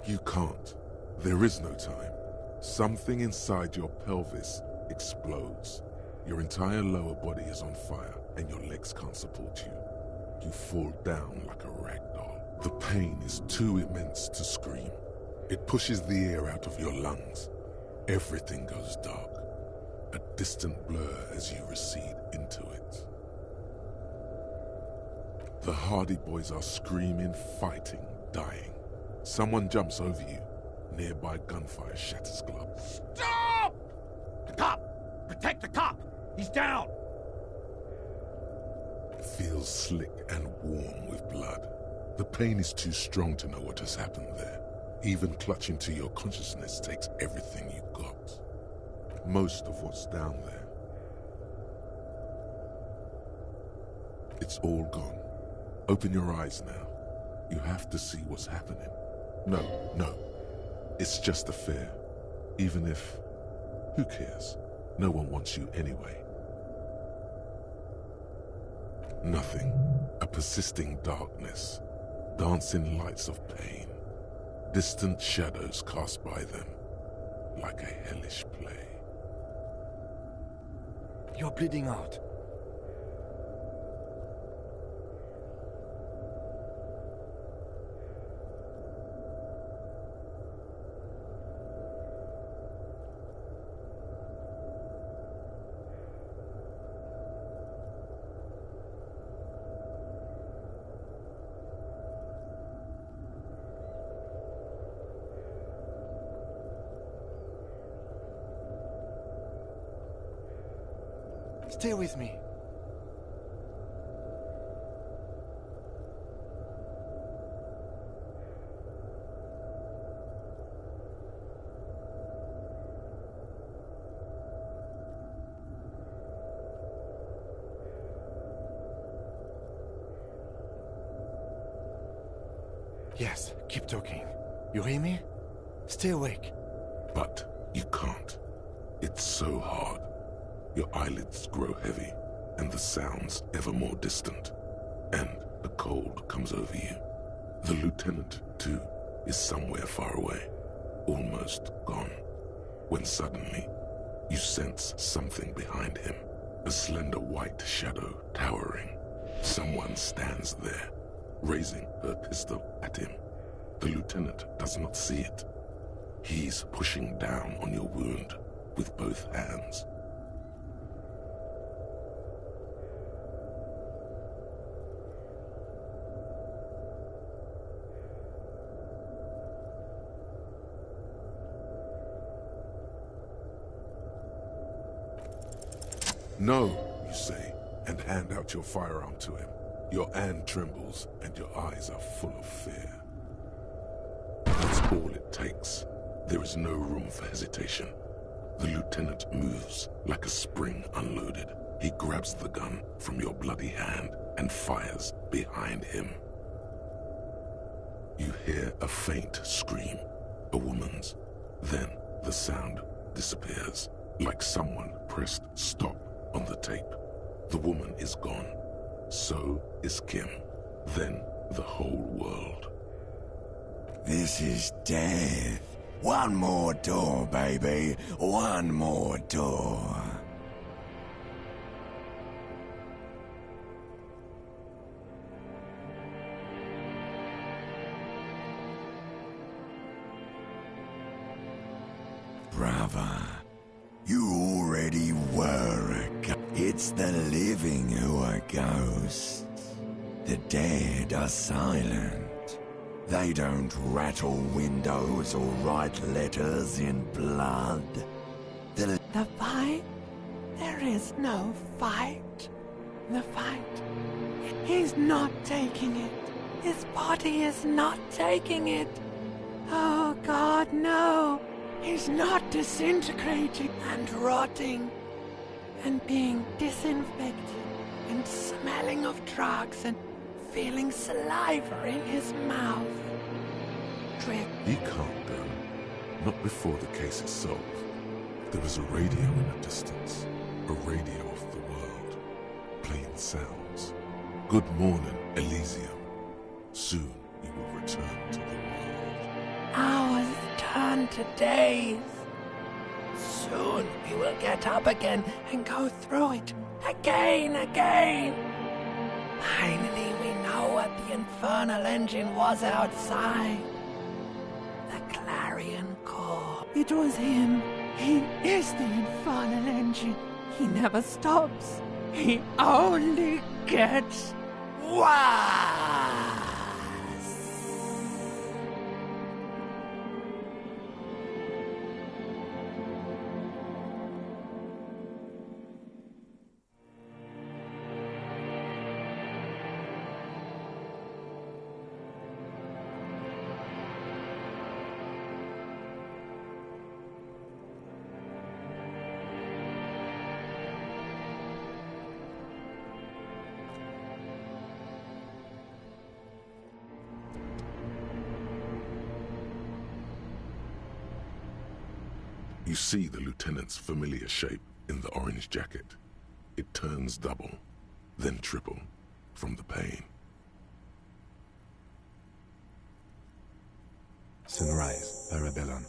[SPEAKER 3] You can't. There is no time. Something inside your pelvis explodes. Your entire lower body is on fire, and your legs can't support you. You fall down like a rag doll. The pain is too immense to scream. It pushes the air out of your lungs. Everything goes dark. A distant blur as you recede into it. The Hardy Boys are screaming, fighting, dying. Someone jumps over you. Nearby gunfire shatters glass.
[SPEAKER 13] Stop! The cop! Protect the cop! He's down!
[SPEAKER 3] Feels slick and warm with blood. The pain is too strong to know what has happened there. Even clutching to your consciousness takes everything you got. Most of what's down there. It's all gone. Open your eyes now. You have to see what's happening. No. It's just a fear. Even if... who cares? No one wants you anyway. Nothing. A persisting darkness. Dancing lights of pain. Distant shadows cast by them. Like a hellish play.
[SPEAKER 1] You're bleeding out. Stay with me. Yes, keep talking. You hear me? Stay awake.
[SPEAKER 3] But you can't. It's so hard. Your eyelids grow heavy, and the sounds ever more distant. And the cold comes over you. The lieutenant, too, is somewhere far away, almost gone. When suddenly, you sense something behind him. A slender white shadow towering. Someone stands there, raising her pistol at him. The lieutenant does not see it. He's pushing down on your wound with both hands. No, you say, and hand out your firearm to him. Your hand trembles, and your eyes are full of fear. That's all it takes. There is no room for hesitation. The lieutenant moves like a spring unloaded. He grabs the gun from your bloody hand and fires behind him. You hear a faint scream, a woman's. Then the sound disappears, like someone pressed stop on the tape. The woman is gone. So is Kim. Then the whole world.
[SPEAKER 16] This is death. One more door, baby. One more door. brother. You already were a ghost. It's the living who are ghosts. The dead are silent. They don't rattle windows or write letters in blood.
[SPEAKER 14] The fight? There is no fight. The fight. He's not taking it. His body is not taking it. Oh God, no. He's not disintegrating and rotting and being disinfected and smelling of drugs and feeling saliva in his mouth. Drip.
[SPEAKER 3] He can't go. Not before the case is solved. There is a radio in the distance. A radio of the world. Playing sounds. Good morning, Elysium. Soon you will return to the world.
[SPEAKER 14] Hours turn to days. Soon we will get up again and go through it again. Finally we know what the infernal engine was outside. The clarion call. It was him. He is the infernal engine. He never stops. He only gets worse.
[SPEAKER 3] You see the lieutenant's familiar shape in the orange jacket. It turns double, then triple, from the pain.
[SPEAKER 1] Sunrise, Parabellum.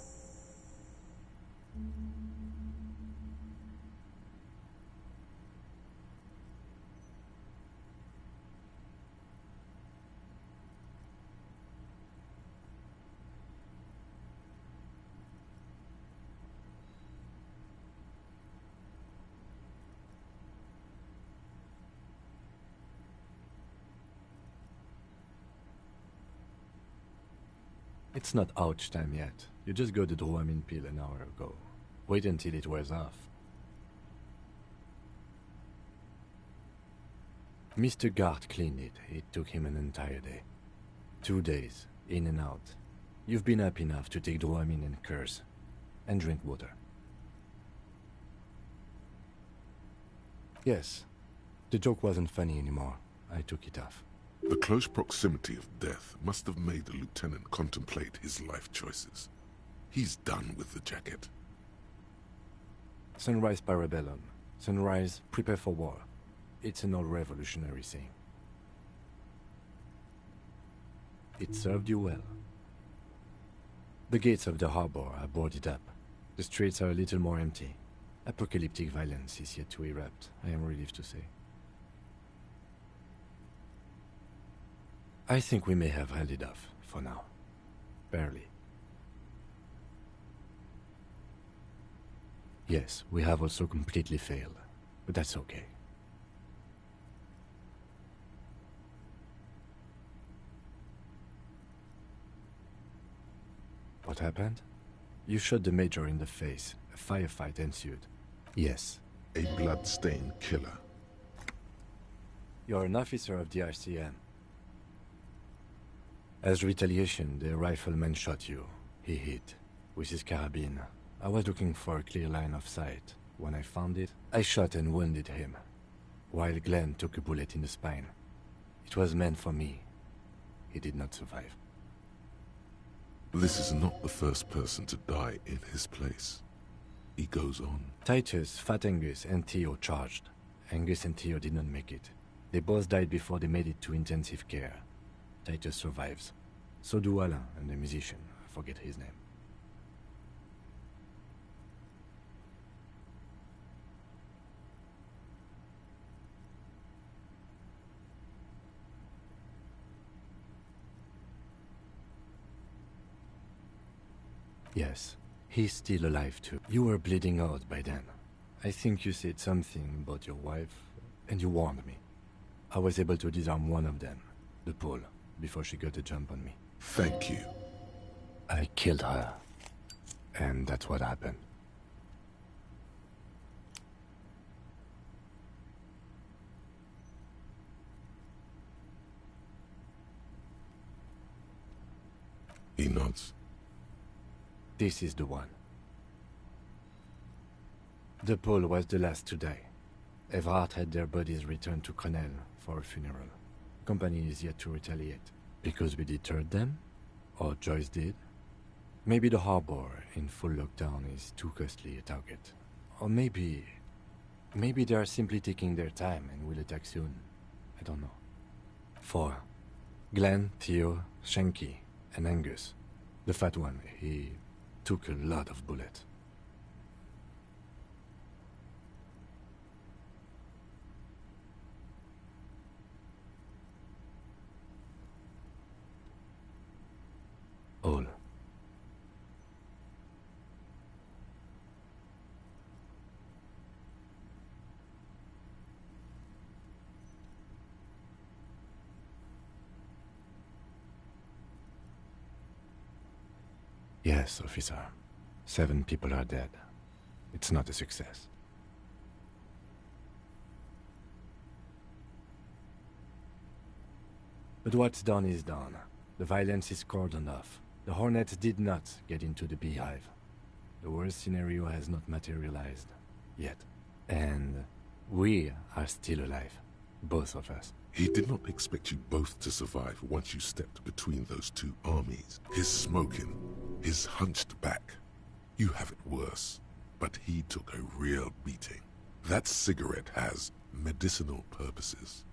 [SPEAKER 1] It's not ouch time yet. You just got the Dramamine pill an hour ago. Wait until it wears off. Mr. Gart cleaned it. It took him an entire day. 2 days, in and out. You've been up enough to take Dramamine and curse. And drink water. Yes. The joke wasn't funny anymore. I took it off.
[SPEAKER 3] The close proximity of death must have made the lieutenant contemplate his life choices. He's done with the jacket.
[SPEAKER 1] Sunrise, Parabellum. Sunrise, prepare for war. It's an old revolutionary saying. It served you well. The gates of the harbor are boarded up. The streets are a little more empty. Apocalyptic violence is yet to erupt, I am relieved to say. I think we may have held it off, for now. Barely. Yes, we have also completely failed, but that's okay. What happened? You shot the Major in the face. A firefight ensued. Yes.
[SPEAKER 3] A blood-stained killer.
[SPEAKER 1] You're an officer of the RCM. As retaliation, the rifleman shot you. He hit. With his carabine. I was looking for a clear line of sight. When I found it, I shot and wounded him. While Glenn took a bullet in the spine. It was meant for me. He did not survive.
[SPEAKER 3] This is not the first person to die in his place. He goes on.
[SPEAKER 1] Titus, Fat Angus, and Theo charged. Angus and Theo did not make it. They both died before they made it to intensive care. Titus survives. So do Alain and the musician. I forget his name. Yes, He's still alive too. You were bleeding out by then. I think you said something about your wife, and you warned me. I was able to disarm one of them, the Pole, before she got a jump on me.
[SPEAKER 3] Thank you.
[SPEAKER 1] I killed her. And that's what happened.
[SPEAKER 3] He nods.
[SPEAKER 1] This is the one. The Pole was the last to die. Everhart had their bodies returned to Crenel for a funeral. Company is yet to retaliate. Because we deterred them? Or Joyce did? Maybe the harbor in full lockdown is too costly a target. Or maybe they are simply taking their time and will attack soon. I don't know. 4. Glenn, Theo, Shanky, and Angus. The fat one, he took a lot of bullets. All. Yes, officer. 7 people are dead. It's not a success. But what's done is done. The violence is cordoned off. The Hornets did not get into the beehive. The worst scenario has not materialized. Yet. And we are still alive. Both of us.
[SPEAKER 3] He did not expect you both to survive once you stepped between those two armies. His smoking, his hunched back. You have it worse, but he took a real beating. That cigarette has medicinal purposes.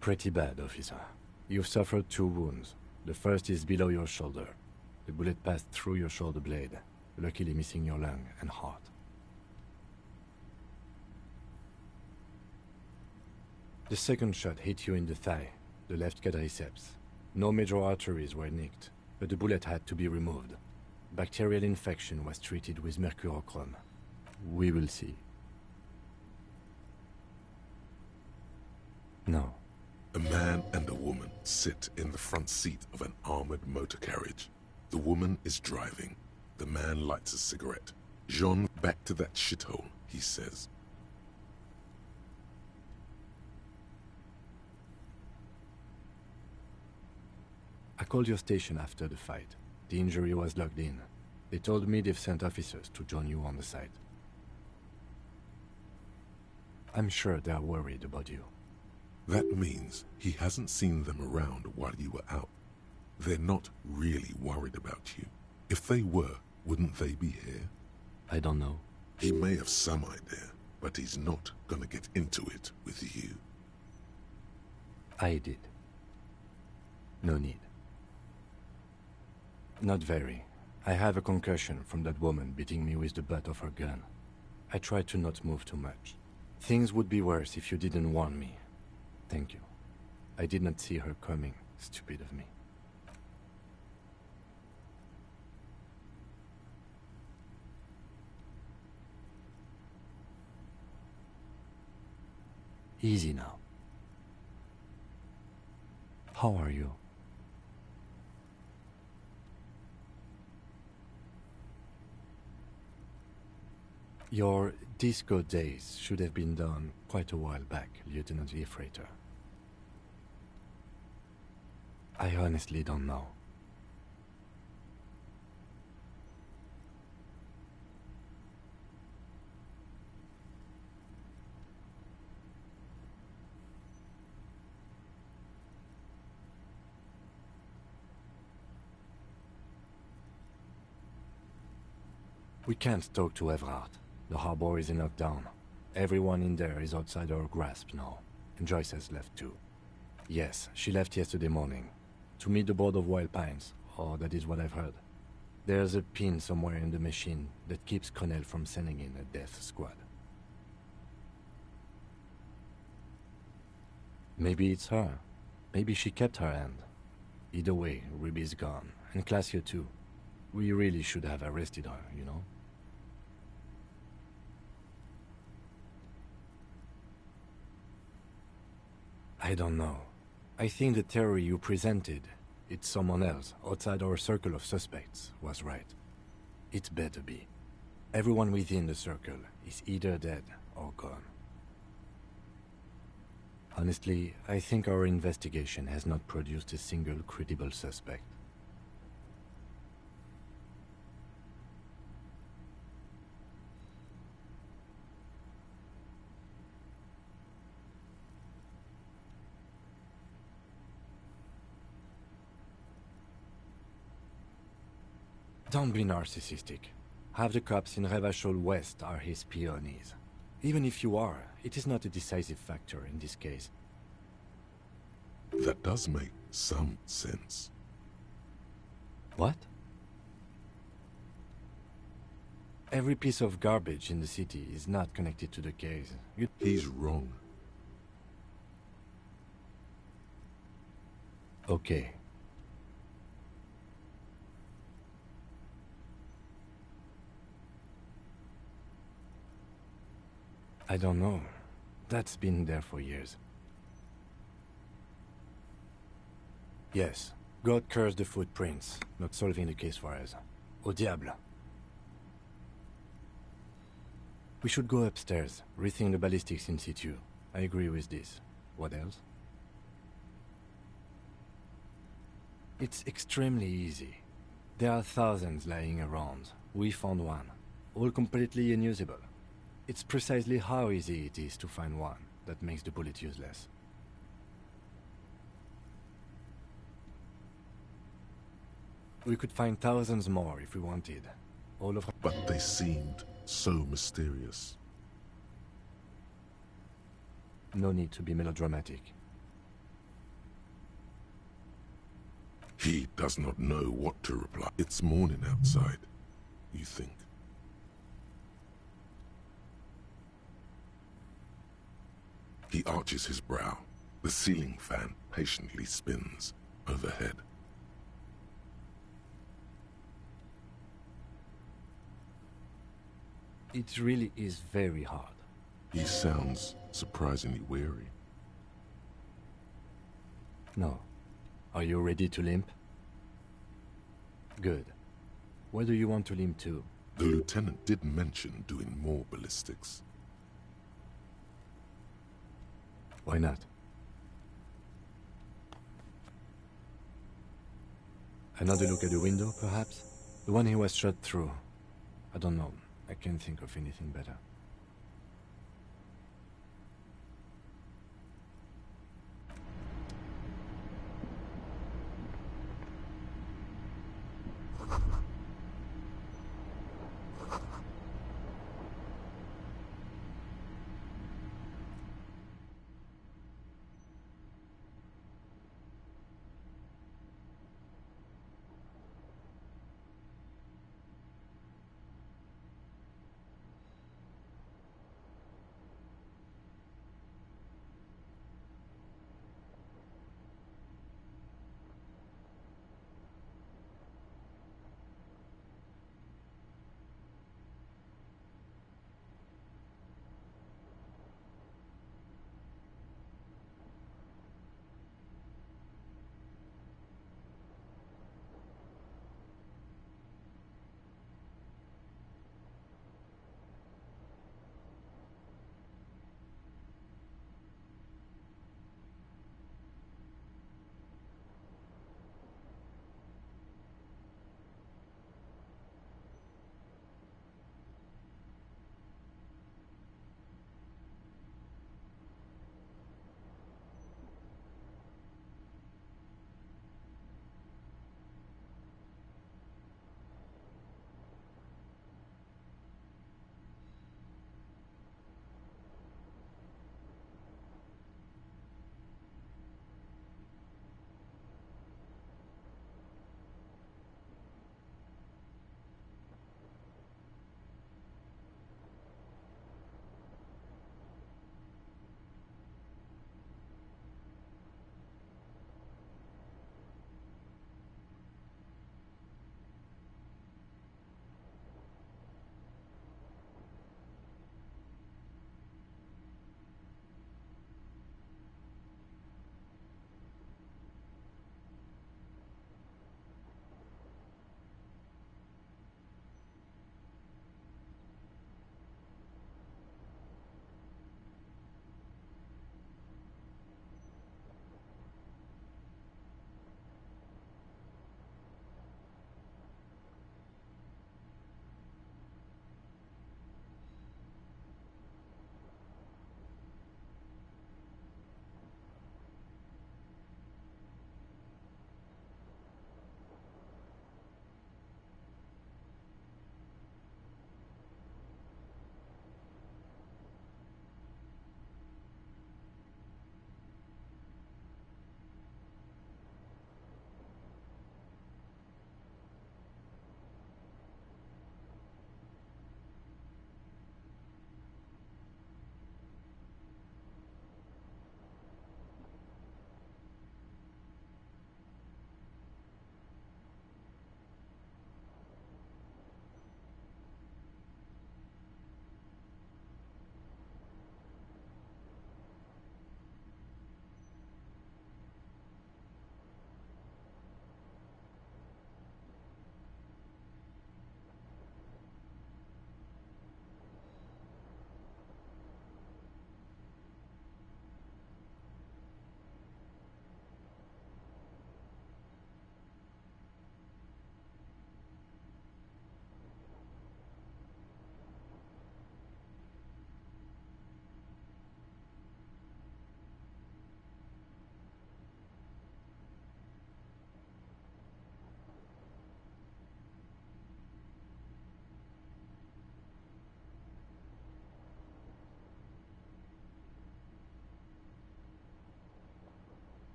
[SPEAKER 1] Pretty bad, officer. You've suffered 2 wounds. The first is below your shoulder. The bullet passed through your shoulder blade, luckily missing your lung and heart. The second shot hit you in the thigh, the left quadriceps. No major arteries were nicked, but the bullet had to be removed. Bacterial infection was treated with mercurochrome. We will see. No.
[SPEAKER 3] A man and a woman sit in the front seat of an armored motor carriage. The woman is driving. The man lights a cigarette. Jean, back to that shithole, he says.
[SPEAKER 1] I called your station after the fight. The injury was logged in. They told me they've sent officers to join you on the site. I'm sure they're worried about you.
[SPEAKER 3] That means he hasn't seen them around while you were out. They're not really worried about you. If they were, wouldn't they be here?
[SPEAKER 1] I don't know.
[SPEAKER 3] He may have some idea, but he's not gonna get into it with you.
[SPEAKER 1] I did. No need. Not very. I have a concussion from that woman beating me with the butt of her gun. I tried to not move too much. Things would be worse if you didn't warn me. Thank you. I did not see her coming. Stupid of me. Easy now. How are you? Your disco days should have been done quite a while back, Lieutenant Efrater. I honestly don't know. We can't talk to Everhart. The harbor is in lockdown. Everyone in there is outside our grasp now. And Joyce has left too. Yes, she left yesterday morning. To meet the board of Wild Pines, or that is what I've heard. There's a pin somewhere in the machine that keeps Connell from sending in a death squad. Maybe it's her. Maybe she kept her hand. Either way, Ruby's gone, and Classio too. We really should have arrested her, you know? I don't know. I think the theory you presented, it's someone else, outside our circle of suspects, was right. It better be. Everyone within the circle is either dead or gone. Honestly, I think our investigation has not produced a single credible suspect. Don't be narcissistic. Half the cops in Revachol West are his peonies. Even if you are, it is not a decisive factor in this case.
[SPEAKER 3] That does make some sense.
[SPEAKER 1] What? Every piece of garbage in the city is not connected to the case.
[SPEAKER 3] He's wrong.
[SPEAKER 1] Okay. I don't know. That's been there for years. Yes, God cursed the footprints, not solving the case for us. Au diable. We should go upstairs, rethink the ballistics in situ. I agree with this. What else? It's extremely easy. There are thousands lying around. We found one. All completely unusable. It's precisely how easy it is to find one that makes the bullet useless. We could find thousands more if we wanted. All of...
[SPEAKER 3] But they seemed so mysterious.
[SPEAKER 1] No need to be melodramatic.
[SPEAKER 3] He does not know what to reply. It's morning outside, you think. He arches his brow. The ceiling fan patiently spins overhead.
[SPEAKER 1] It really is very hard.
[SPEAKER 3] He sounds surprisingly weary.
[SPEAKER 1] No. Are you ready to limp? Good. Where do you want to limp to?
[SPEAKER 3] The lieutenant did mention doing more ballistics.
[SPEAKER 1] Why not? Another look at the window, perhaps? The one he was shot through. I don't know. I can't think of anything better.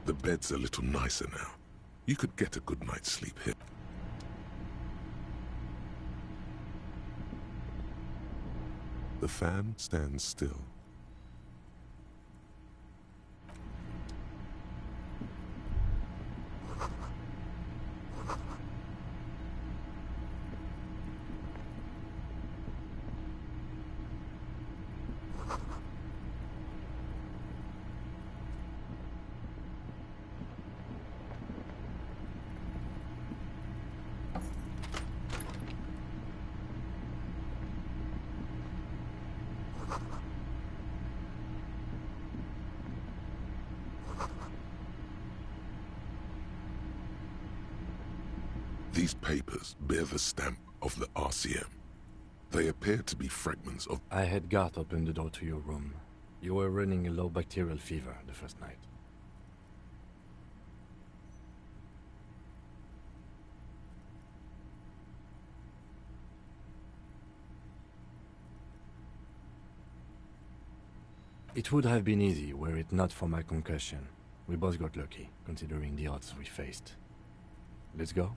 [SPEAKER 3] The bed's a little nicer now. You could get a good night's sleep here. The fan stands still. These papers bear the stamp of the RCM. They appear to be fragments of...
[SPEAKER 1] I had Garth open the door to your room. You were running a low bacterial fever the first night. It would have been easy were it not for my concussion. We both got lucky, considering the odds we faced. Let's go?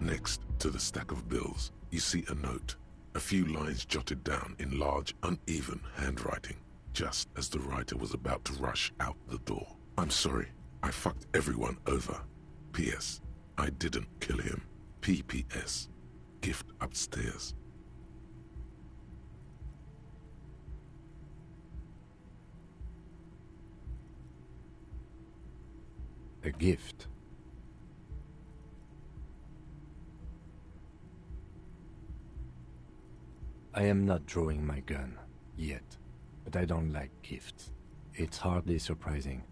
[SPEAKER 3] Next to the stack of bills, you see a note. A few lines jotted down in large, uneven handwriting, just as the writer was about to rush out the door. I'm sorry, I fucked everyone over. P.S. I didn't kill him. P.P.S. Gift upstairs.
[SPEAKER 1] A gift. I am not drawing my gun, yet, but I don't like gifts. It's hardly surprising.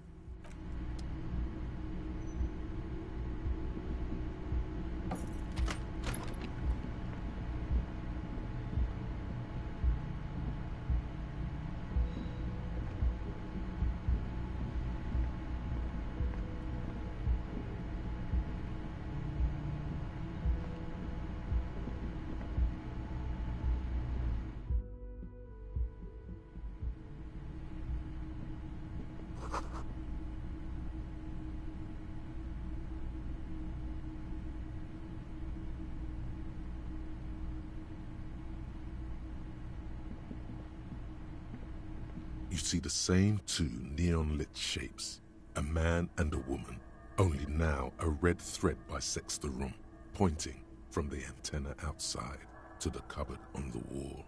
[SPEAKER 3] You see the same two neon-lit shapes, a man and a woman, only now a red thread bisects the room, pointing from the antenna outside to the cupboard on the wall.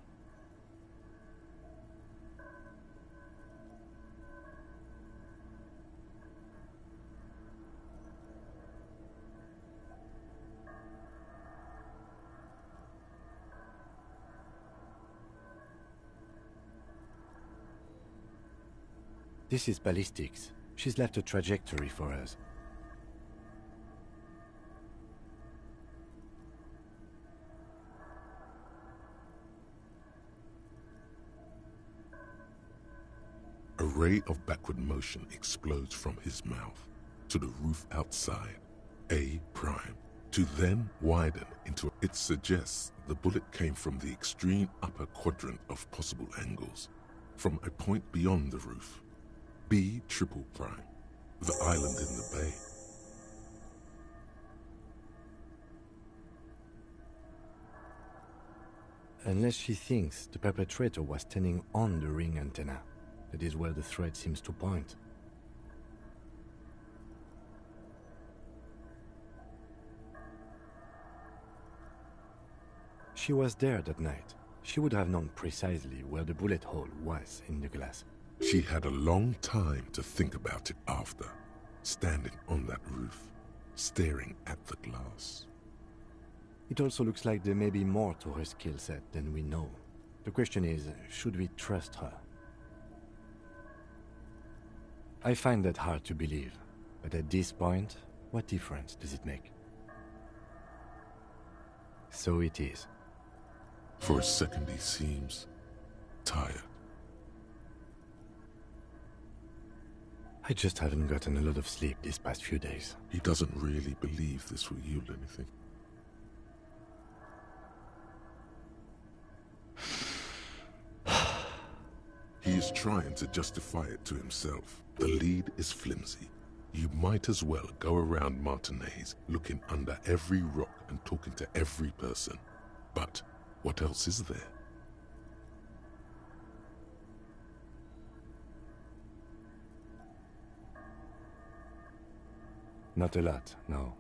[SPEAKER 1] This is ballistics. She's left a trajectory for us.
[SPEAKER 3] A ray of backward motion explodes from his mouth to the roof outside, A prime, to then widen into... It suggests the bullet came from the extreme upper quadrant of possible angles, from a point beyond the roof. B triple prime, the island in the bay.
[SPEAKER 1] Unless she thinks the perpetrator was standing on the ring antenna. That is where the thread seems to point. she was there that night, she would have known precisely where the bullet hole was in the glass.
[SPEAKER 3] She had a long time to think about it after, standing on that roof, staring at the glass.
[SPEAKER 1] It also looks like there may be more to her skill set than we know. The question is, should we trust her? I find that hard to believe, but at this point, what difference does it make? So it is.
[SPEAKER 3] For a second he seems tired.
[SPEAKER 1] I just haven't gotten a lot of sleep these past few days.
[SPEAKER 3] He doesn't really believe this will yield anything. He is trying to justify it to himself. The lead is flimsy. You might as well go around Martinez looking under every rock and talking to every person. But what else is there?
[SPEAKER 1] Not a lot, no.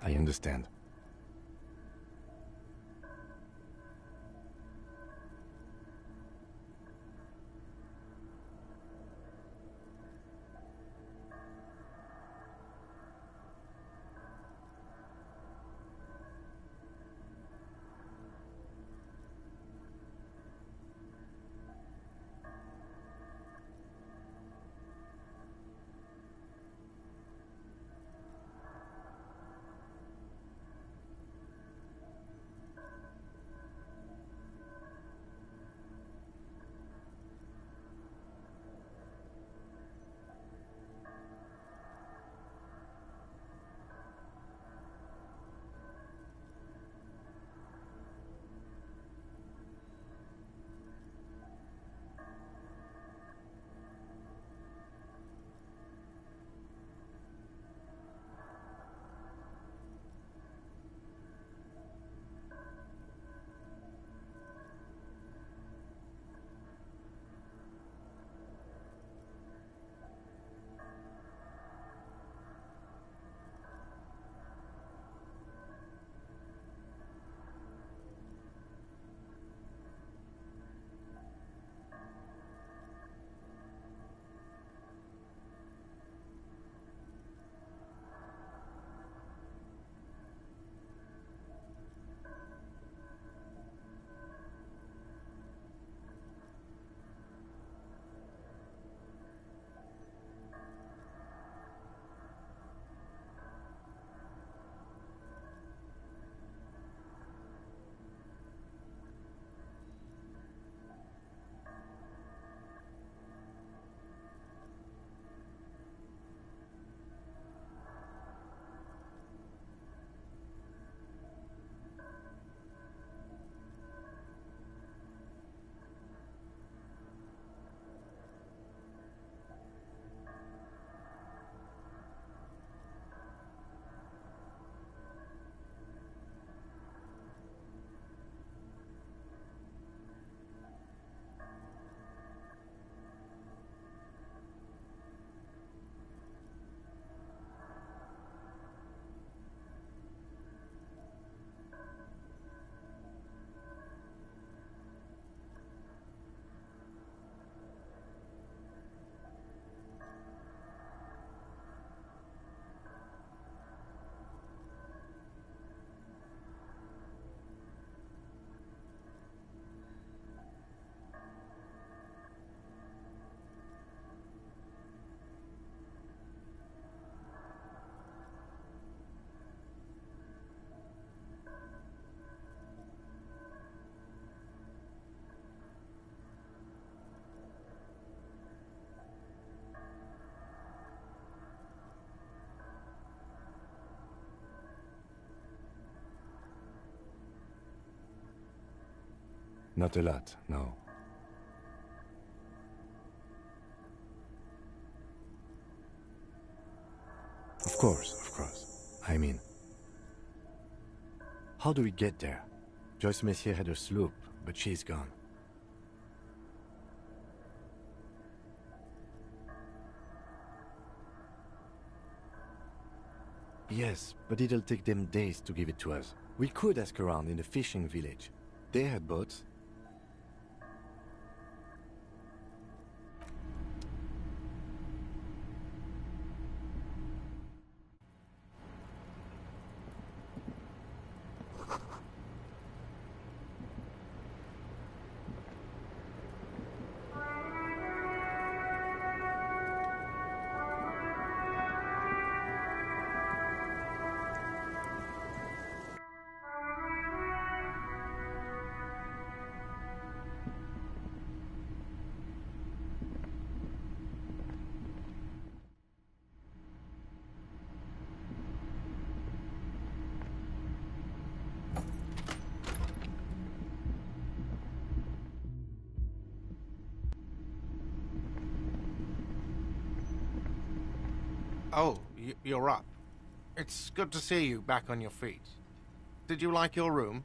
[SPEAKER 1] I understand. Not a lot, no. Of course. I mean, how do we get there? Joyce Messier had her sloop, but she's gone. Yes, but it'll take them days to give it to us. We could ask around in the fishing village. They had boats.
[SPEAKER 4] Oh, you're up. It's good to see you back on your feet. Did you like your room?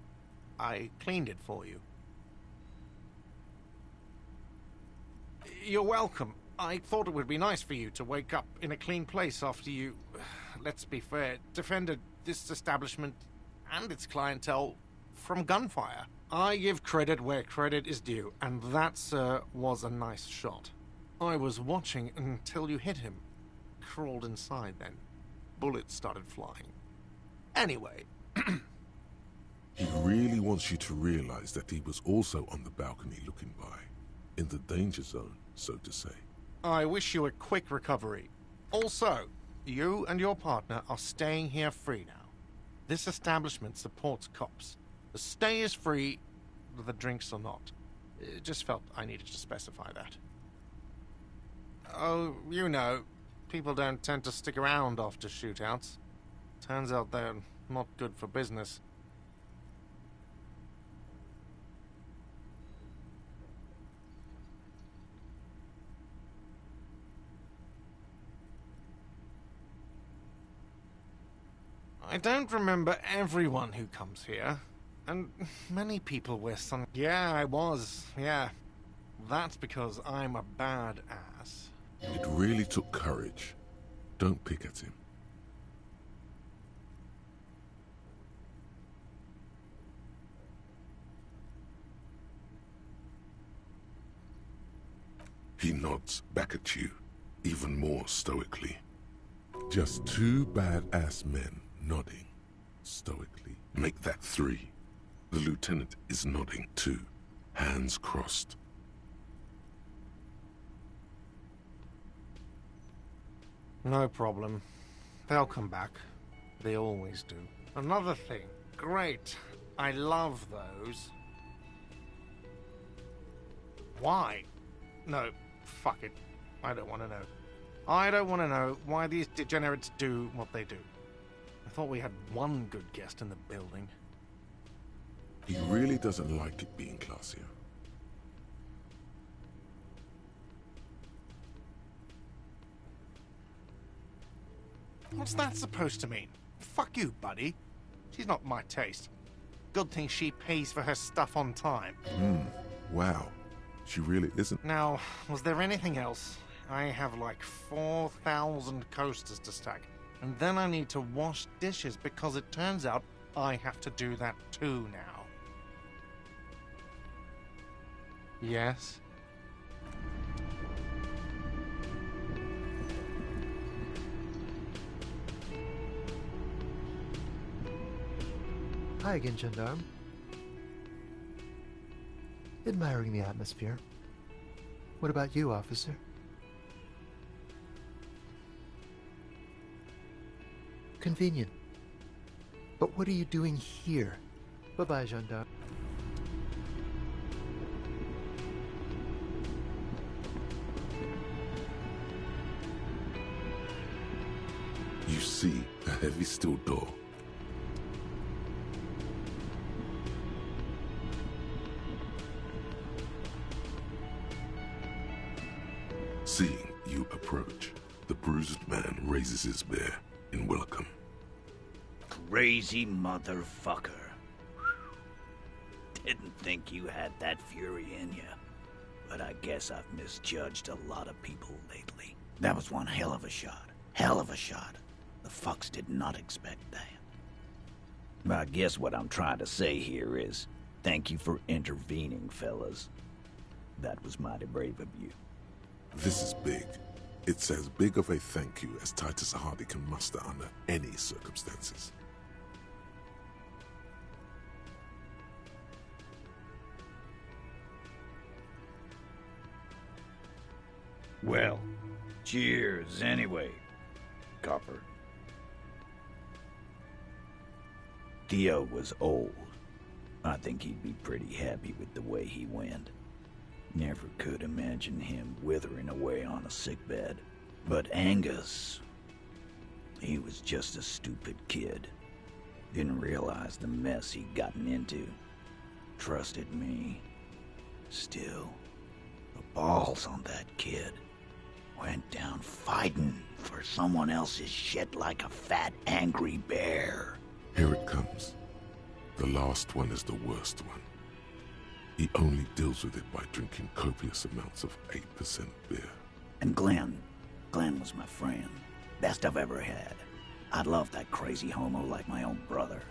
[SPEAKER 4] I cleaned it for you. You're welcome. I thought it would be nice for you to wake up in a clean place after you, let's be fair, defended this establishment and its clientele from gunfire. I give credit where credit is due, and that, sir, was a nice shot. I was watching until you hit him. Crawled inside then. Bullets started flying. Anyway.
[SPEAKER 3] He really wants you to realize that he was also on the balcony looking by. In the danger zone, so to say.
[SPEAKER 4] I wish you a quick recovery. Also, you and your partner are staying here free now. This establishment supports cops. The stay is free, the drinks are not. It just felt I needed to specify that. Oh, you know, people don't tend to stick around after shootouts. Turns out they're not good for business. I don't remember everyone who comes here, and many people wear sun. Yeah, I was, yeah. That's because I'm a badass.
[SPEAKER 3] It really took courage. Don't pick at him. He nods back at you, even more stoically. Just two badass men nodding stoically. Make that three. The lieutenant is nodding too, hands crossed.
[SPEAKER 4] No problem. They'll come back. They always do. Another thing. Great. I love those. Why? No, fuck it. I don't want to know. I don't want to know why these degenerates do what they do. I thought we had one good guest in the building.
[SPEAKER 3] He really doesn't like it being classier.
[SPEAKER 4] What's that supposed to mean? Fuck you, buddy. She's not my taste. Good thing she pays for her stuff on time.
[SPEAKER 3] Wow. She really isn't.
[SPEAKER 4] Now, was there anything else? I have like 4,000 coasters to stack. And then I need to wash dishes because it turns out I have to do that too now. Yes?
[SPEAKER 19] Hi again, Gendarme. Admiring the atmosphere. What about you, officer? Convenient. But what are you doing here? Bye-bye, Gendarme.
[SPEAKER 3] You see a heavy steel door. Seeing you approach, the bruised man raises his bear in welcome.
[SPEAKER 2] Crazy motherfucker. Didn't think you had that fury in you. But I guess I've misjudged a lot of people lately. That was one hell of a shot. Hell of a shot. The fucks did not expect that. But I guess what I'm trying to say here is, thank you for intervening, fellas. That was mighty brave of you.
[SPEAKER 3] This is big. It's as big of a thank you as Titus Hardy can muster under any circumstances.
[SPEAKER 2] Well, cheers anyway, Copper. Theo was old. I think he'd be pretty happy with the way he went. Never could imagine him withering away on a sickbed. But Angus, he was just a stupid kid. Didn't realize the mess he'd gotten into. Trusted me. Still, the balls on that kid. Went down fighting for someone else's shit like a fat, angry bear.
[SPEAKER 3] Here it comes. The last one is the worst one. He only deals with it by drinking copious amounts of 8% beer.
[SPEAKER 2] And Glenn was my friend. Best I've ever had. I'd love that crazy homo like my own brother.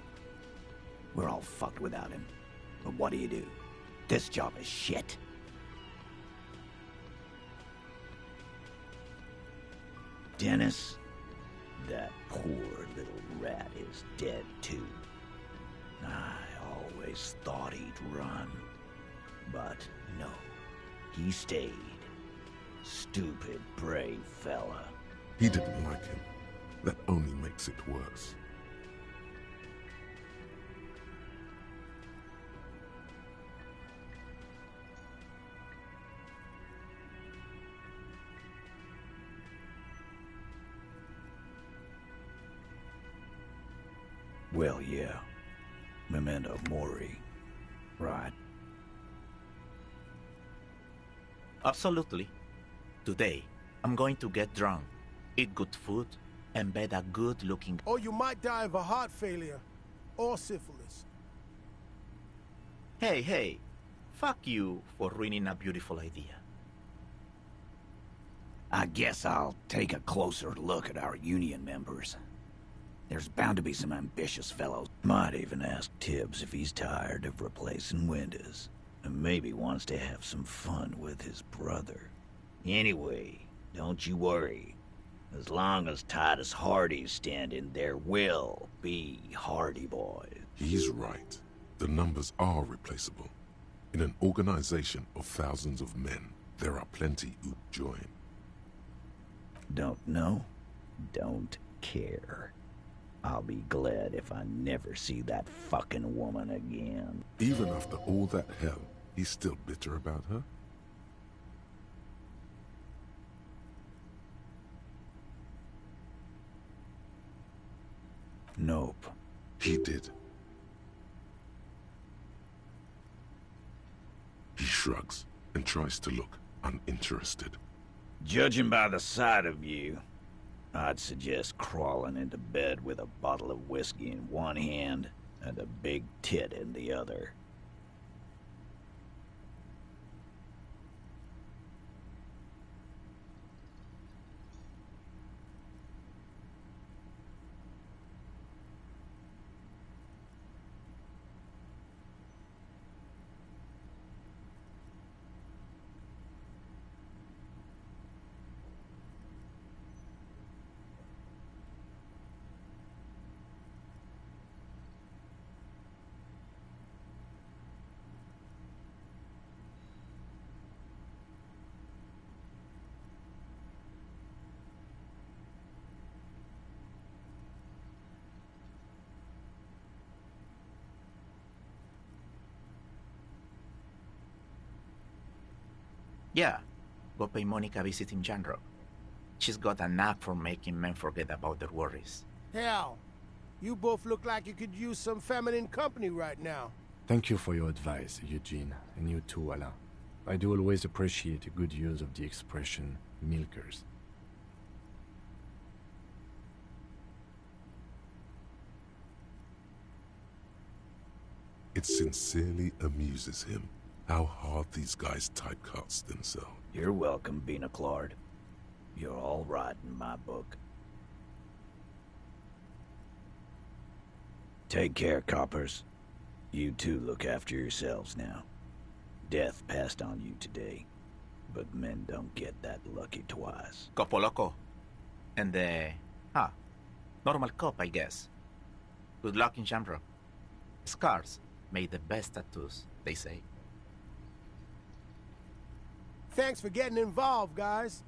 [SPEAKER 2] We're all fucked without him. But what do? This job is shit. Dennis, that poor little rat is dead too. I always thought he'd run. But no, he stayed. Stupid, brave fella.
[SPEAKER 3] He didn't like him. That only makes it worse.
[SPEAKER 2] Well, yeah. Memento Mori. Right.
[SPEAKER 9] Absolutely. Today, I'm going to get drunk, eat good food, and bed a good-looking...
[SPEAKER 22] Or you might die of a heart failure. Or syphilis.
[SPEAKER 9] Hey. Fuck you for ruining a beautiful idea.
[SPEAKER 2] I guess I'll take a closer look at our union members. There's bound to be some ambitious fellows. Might even ask Tibbs if he's tired of replacing windows. And maybe wants to have some fun with his brother. Anyway, don't you worry. As long as Titus Hardy's standing, there will be Hardy boys.
[SPEAKER 3] He's right. The numbers are replaceable. In an organization of thousands of men, there are plenty who join.
[SPEAKER 2] Don't know? Don't care. I'll be glad if I never see that fucking woman again.
[SPEAKER 3] Even after all that hell, he's still bitter about her?
[SPEAKER 2] Nope.
[SPEAKER 3] He did. He shrugs and tries to look uninterested.
[SPEAKER 2] Judging by the sight of you, I'd suggest crawling into bed with a bottle of whiskey in one hand and a big tit in the other.
[SPEAKER 9] Yeah, go pay Monica a visit in Janrock. She's got a knack for making men forget about their worries.
[SPEAKER 22] Hell, you both look like you could use some feminine company right now.
[SPEAKER 1] Thank you for your advice, Eugene, and you too, Alain. I do always appreciate a good use of the expression milkers.
[SPEAKER 3] It sincerely amuses him how hard these guys typecast themselves.
[SPEAKER 2] You're welcome, Bina Claude. You're all right in my book. Take care, coppers. You two look after yourselves now. Death passed on you today, but men don't get that lucky twice.
[SPEAKER 9] Copo loco. And normal cop, I guess. Good luck in Shamrock. Scars made the best tattoos, they say.
[SPEAKER 22] Thanks for getting involved, guys.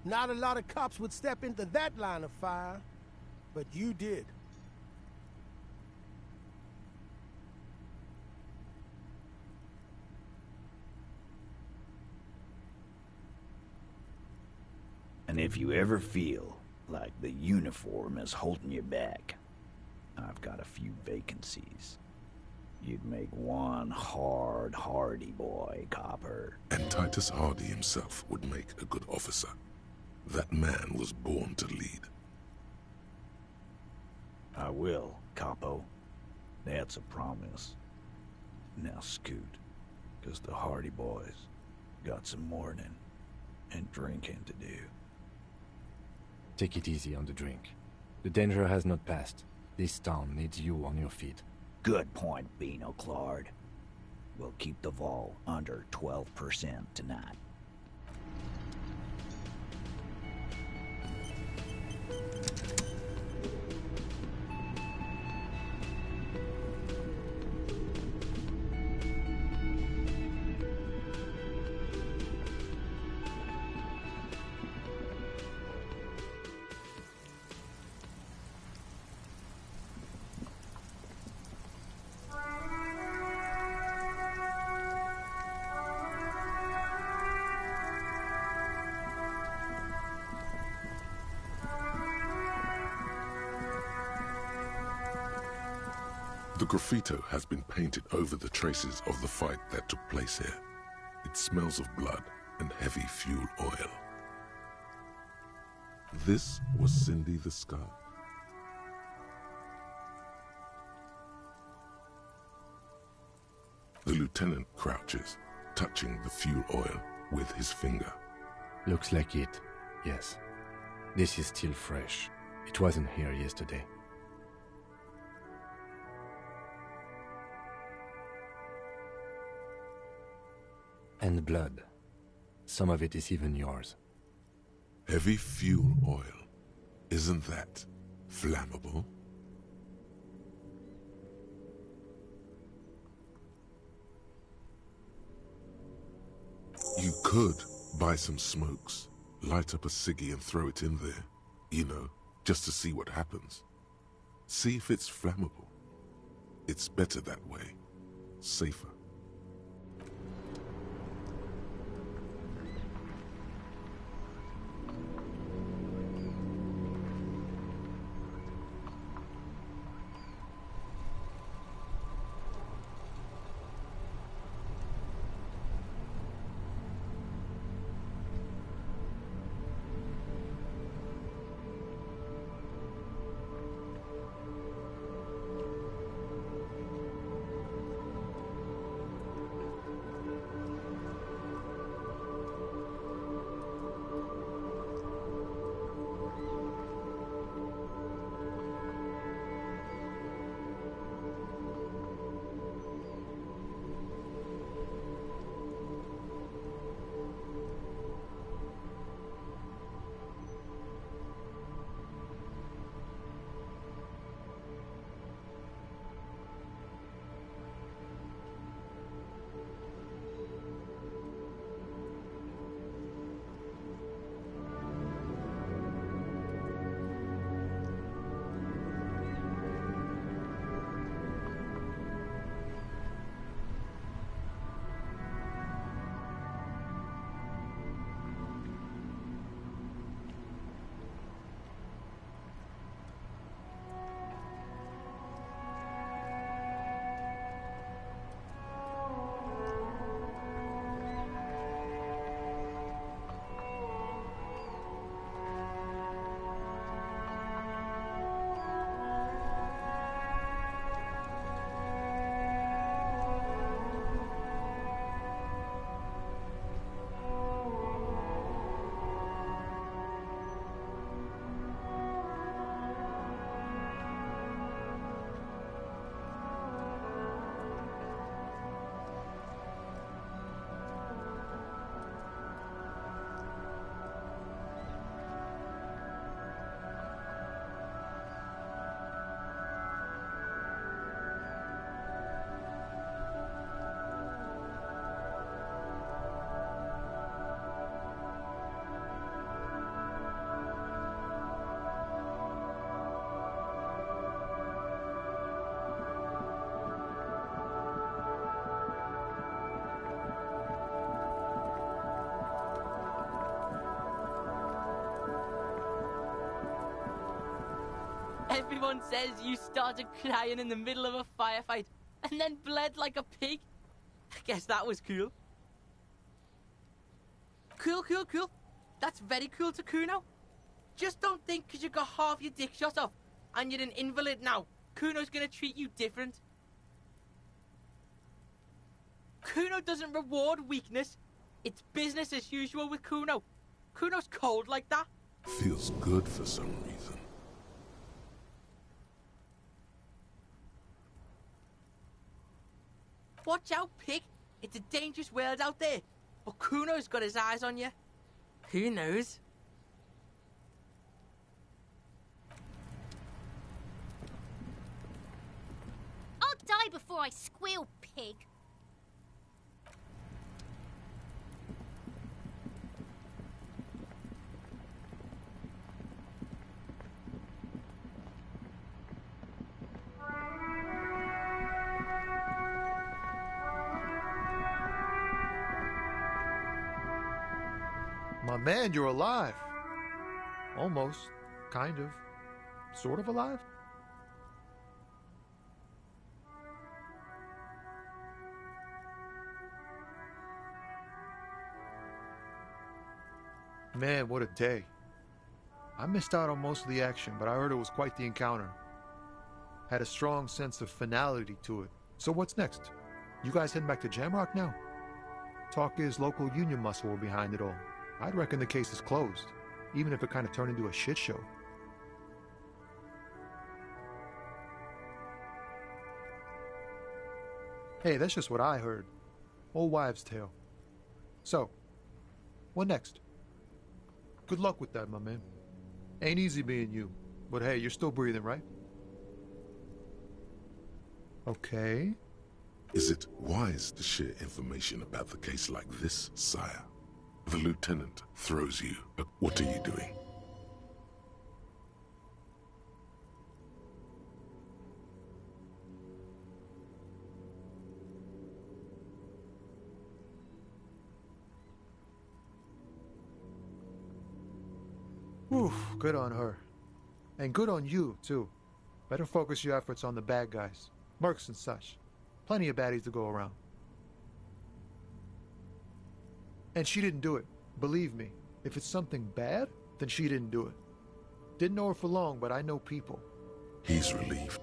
[SPEAKER 22] Not a lot of cops would step into that line of fire, but you did.
[SPEAKER 2] And if you ever feel like the uniform is holding you back, I've got a few vacancies. You'd make one hardy boy, copper.
[SPEAKER 3] And Titus Hardy himself would make a good officer. That man was born to lead.
[SPEAKER 2] I will, capo. That's a promise. Now scoot, because the Hardy boys got some mourning and drinking to do.
[SPEAKER 1] Take it easy on the drink. The danger has not passed. This town needs you on your feet.
[SPEAKER 2] Good point, Beano Claude. We'll keep the vol under 12% tonight.
[SPEAKER 3] The graffito has been painted over the traces of the fight that took place here. It smells of blood and heavy fuel oil. This was Cindy the Scar. The lieutenant crouches, touching the fuel oil with his finger.
[SPEAKER 1] Looks like it, yes. This is still fresh. It wasn't here yesterday. And blood. Some of it is even yours.
[SPEAKER 3] Heavy fuel oil. Isn't that flammable? You could buy some smokes, light up a ciggy and throw it in there. You know, just to see what happens. See if it's flammable. It's better that way. Safer.
[SPEAKER 8] Everyone says you started crying in the middle of a firefight and then bled like a pig. I guess that was cool. Cool, cool, cool. That's very cool to Kuno. Just don't think because you got half your dick shot off and you're an invalid now, Kuno's gonna treat you different. Kuno doesn't reward weakness. It's business as usual with Kuno. Kuno's cold like that.
[SPEAKER 3] Feels good for some reason.
[SPEAKER 8] Watch out, pig. It's a dangerous world out there. But Kuno's got his eyes on you. Who knows?
[SPEAKER 17] I'll die before I squeal, pig.
[SPEAKER 19] My man, you're alive. Almost. Kind of. Sort of alive? Man, what a day. I missed out on most of the action, but I heard it was quite the encounter. Had a strong sense of finality to it. So what's next? You guys heading back to Jamrock now? Talk is local union muscle were behind it all. I'd reckon the case is closed, even if it kind of turned into a shit show. Hey, that's just what I heard. Old wives' tale. So, what next? Good luck with that, my man. Ain't easy being you, but hey, you're still breathing, right? Okay.
[SPEAKER 3] Is it wise to share information about the case like this, sire? The lieutenant throws you. What are you doing?
[SPEAKER 19] Oof, good on her. And good on you, too. Better focus your efforts on the bad guys. Mercs and such. Plenty of baddies to go around. And she didn't do it. Believe me, if it's something bad, then she didn't do it. Didn't know her for long, but I know people.
[SPEAKER 3] He's relieved.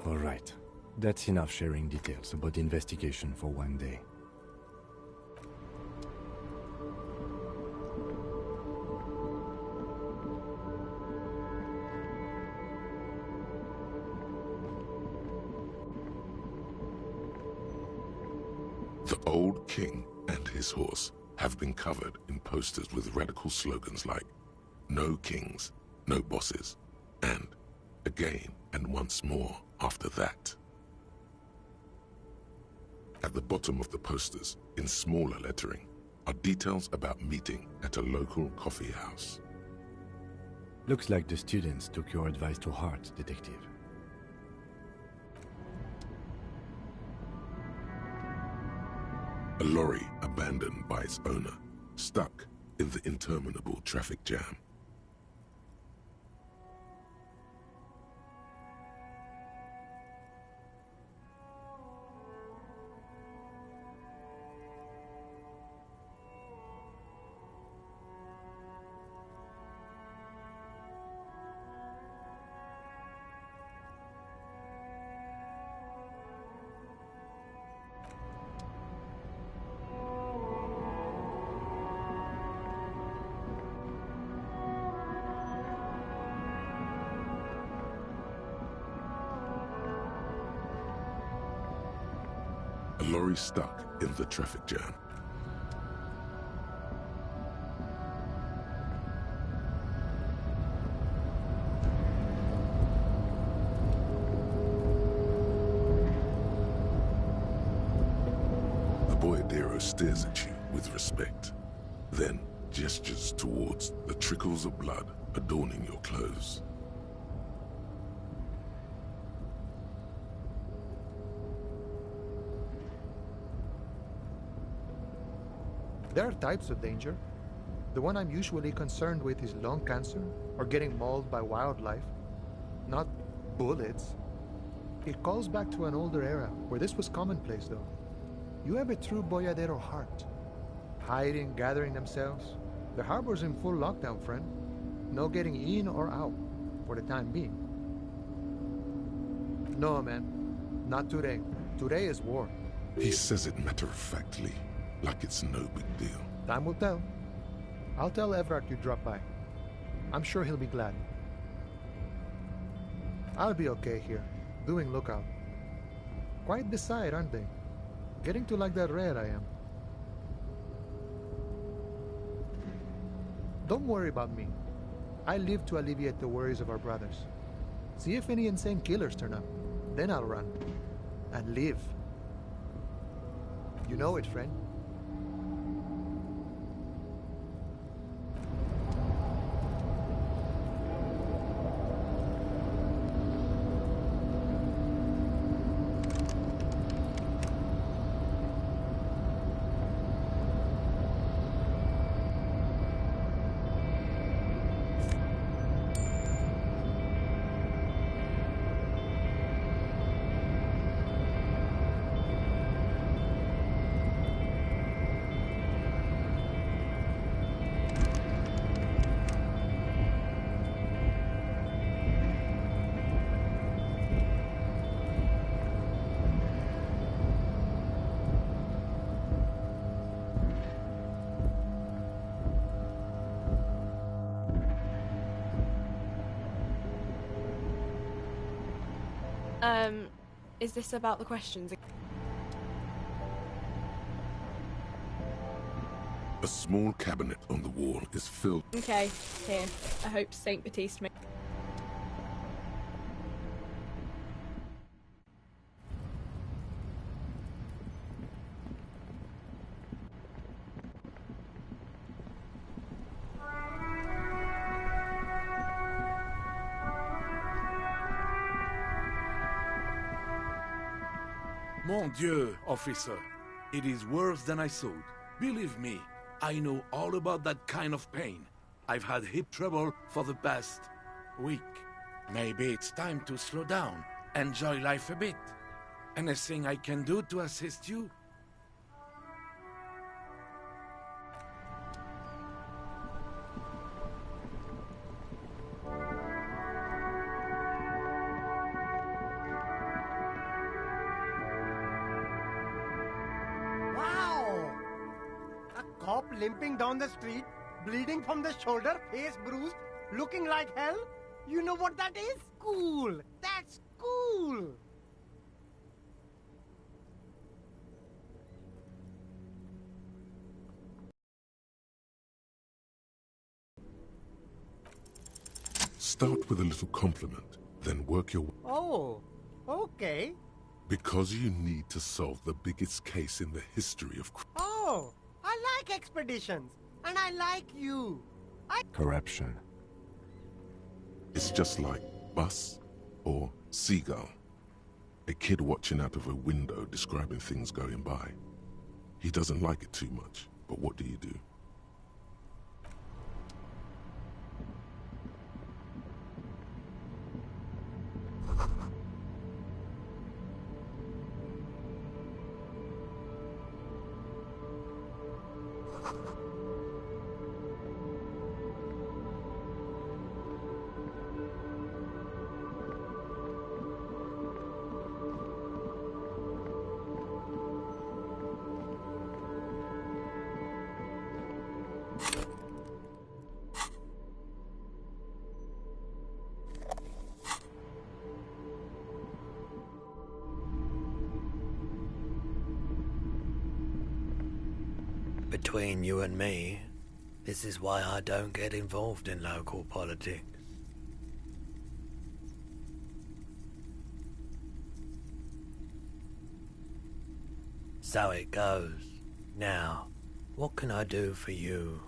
[SPEAKER 1] All right. That's enough sharing details about the investigation for one day.
[SPEAKER 3] The old king and his horse have been covered in posters with radical slogans like "No kings, no bosses," and "Again and once more after that." At the bottom of the posters, in smaller lettering, are details about meeting at a local coffee house.
[SPEAKER 1] Looks like the students took your advice to heart, Detective.
[SPEAKER 3] A lorry abandoned by its owner, stuck in the interminable traffic jam. A lorry stuck in the traffic jam. The boyadero stares at you with respect, then gestures towards the trickles of blood adorning your clothes.
[SPEAKER 19] There are types of danger. The one I'm usually concerned with is lung cancer or getting mauled by wildlife, not bullets. It calls back to an older era where this was commonplace, though. You have a true boyadero heart. Hiding, gathering themselves. The harbor's in full lockdown, friend. No getting in or out, for the time being. No, man. Not today. Today is war.
[SPEAKER 3] He says it matter-of-factly, like it's no big deal.
[SPEAKER 19] Time will tell. I'll tell Everard you dropped by. I'm sure he'll be glad. I'll be okay here, doing lookout. Quite the sight, aren't they? Getting to like that red I am. Don't worry about me. I live to alleviate the worries of our brothers. See if any insane killers turn up. Then I'll run. And live. You know it, friend.
[SPEAKER 7] Is this about the questions?
[SPEAKER 3] A small cabinet on the wall is filled.
[SPEAKER 7] Okay, here. I hope Saint Baptiste may.
[SPEAKER 21] Mon Dieu, officer. It is worse than I thought. Believe me, I know all about that kind of pain. I've had hip trouble for the past week. Maybe it's time to slow down, enjoy life a bit. Anything I can do to assist you?
[SPEAKER 22] Limping down the street, bleeding from the shoulder, face bruised, looking like hell? You know what that is? Cool. That's cool.
[SPEAKER 3] Start with a little compliment, then work your way.
[SPEAKER 22] Oh, okay.
[SPEAKER 3] Because you need to solve the biggest case in the history of crime.
[SPEAKER 22] Oh, I like expeditions, and I like you.
[SPEAKER 1] Corruption.
[SPEAKER 3] It's just like bus or seagull. A kid watching out of a window describing things going by. He doesn't like it too much, but what do you do?
[SPEAKER 5] Between you and me, this is why I don't get involved in local politics. So it goes. Now, what can I do for you?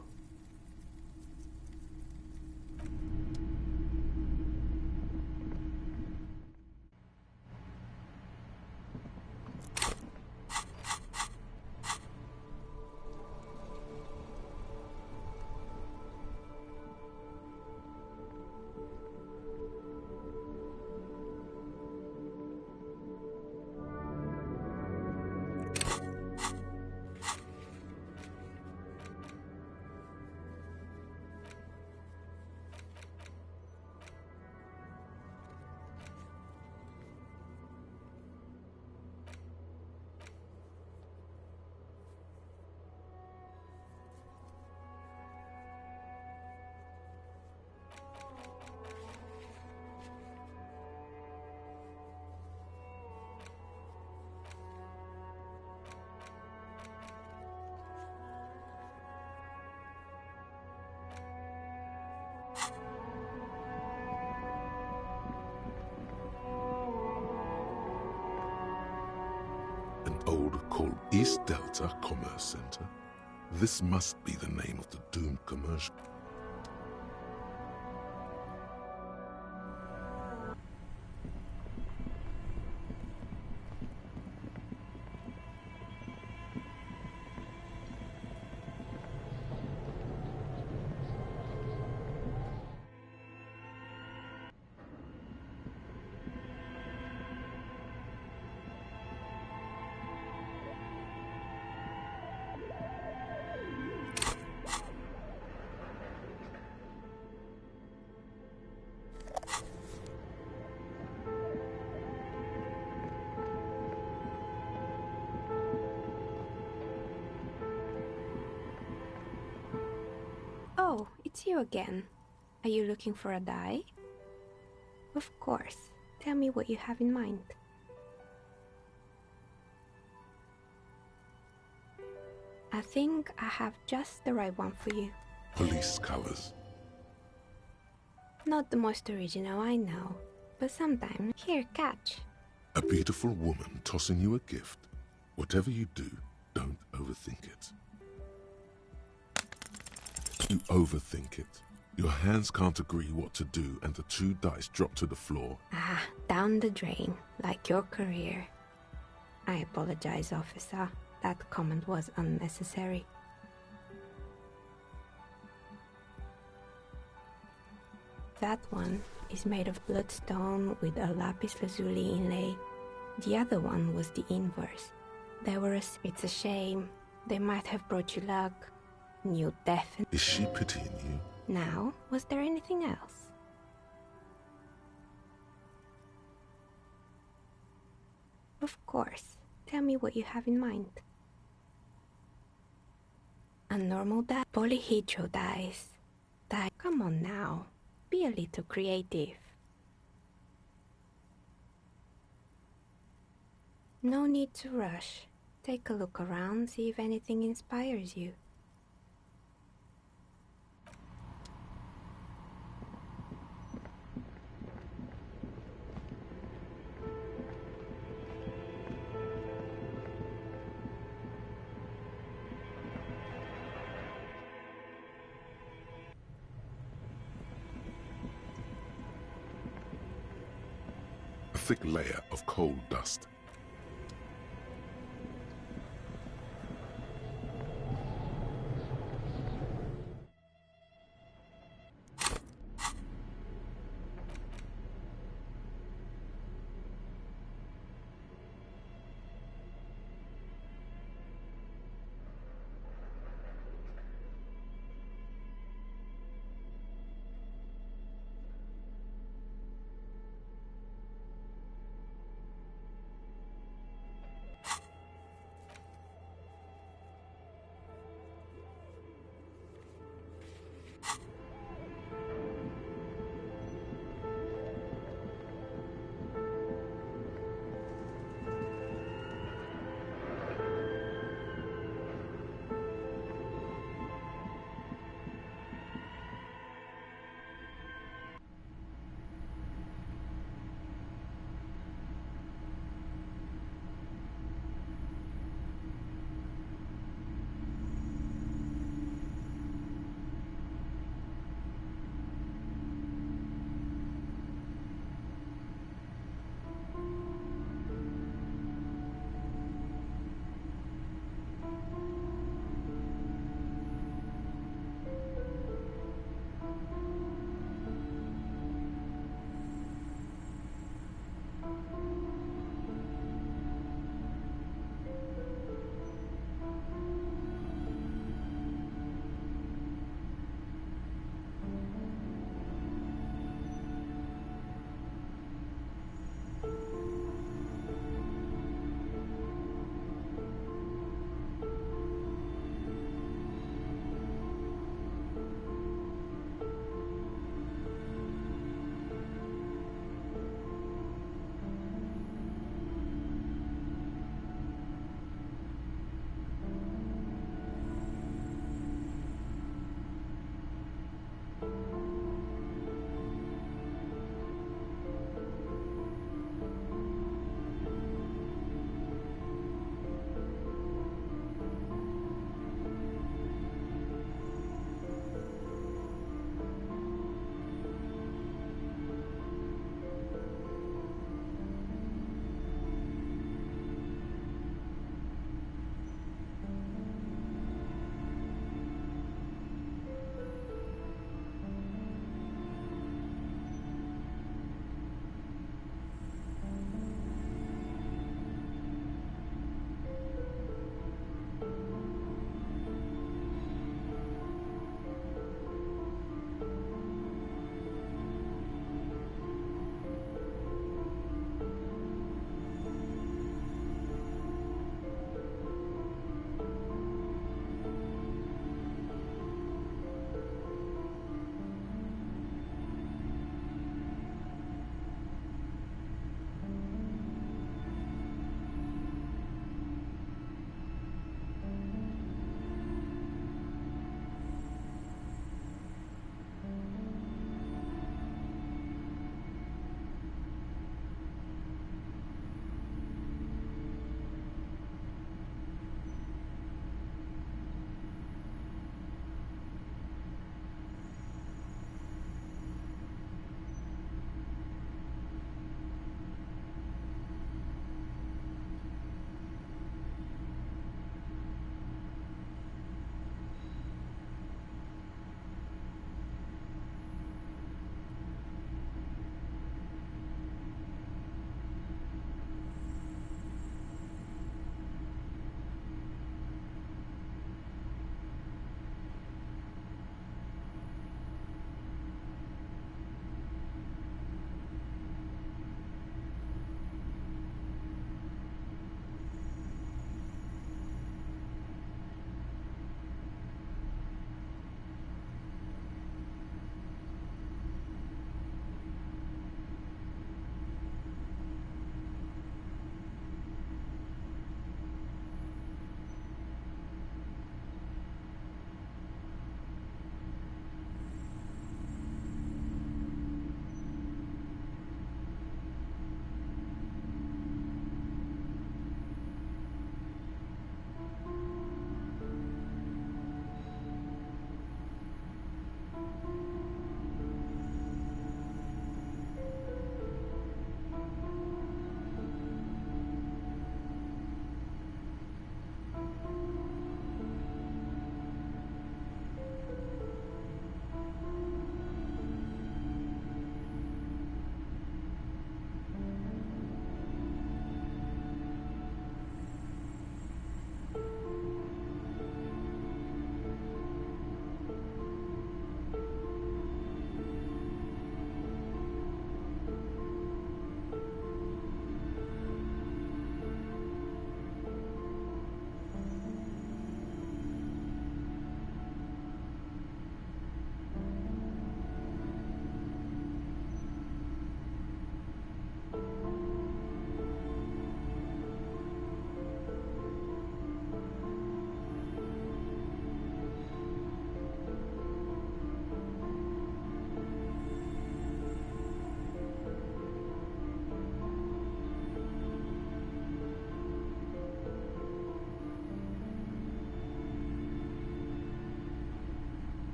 [SPEAKER 3] old called East Delta Commerce Center. This must be the name of the doomed commercial.
[SPEAKER 6] Oh, it's you again. Are you looking for a dye? Of course. Tell me what you have in mind. I think I have just the right one for you.
[SPEAKER 3] Police colors.
[SPEAKER 6] Not the most original, I know. But sometimes, here, catch.
[SPEAKER 3] A beautiful woman tossing you a gift. Whatever you do, don't overthink it. You overthink it. Your hands can't agree what to do and the 2 dice drop to the floor.
[SPEAKER 6] Ah, down the drain, like your career. I apologize, officer. That comment was unnecessary. That one is made of bloodstone with a lapis lazuli inlay. The other one was the inverse. It's a shame. They might have brought you luck. You definitely...
[SPEAKER 3] Is she pitying you?
[SPEAKER 6] Now, was there anything else? Of course. Tell me what you have in mind. A normal dye? Polyhedral dyes. Come on now. Be a little creative. No need to rush. Take a look around, see if anything inspires you.
[SPEAKER 3] A thick layer of coal dust.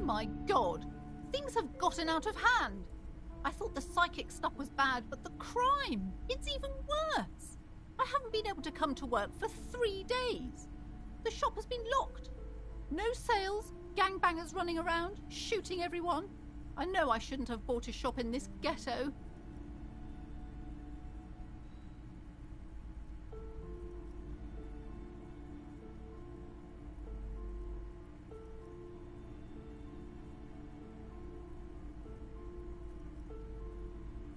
[SPEAKER 10] my god! Things have gotten out of hand! I thought the psychic stuff was bad, but the crime, it's even worse! I haven't been able to come to work for 3 days. The shop has been locked. No sales, gangbangers running around, shooting everyone. I know I shouldn't have bought a shop in this ghetto.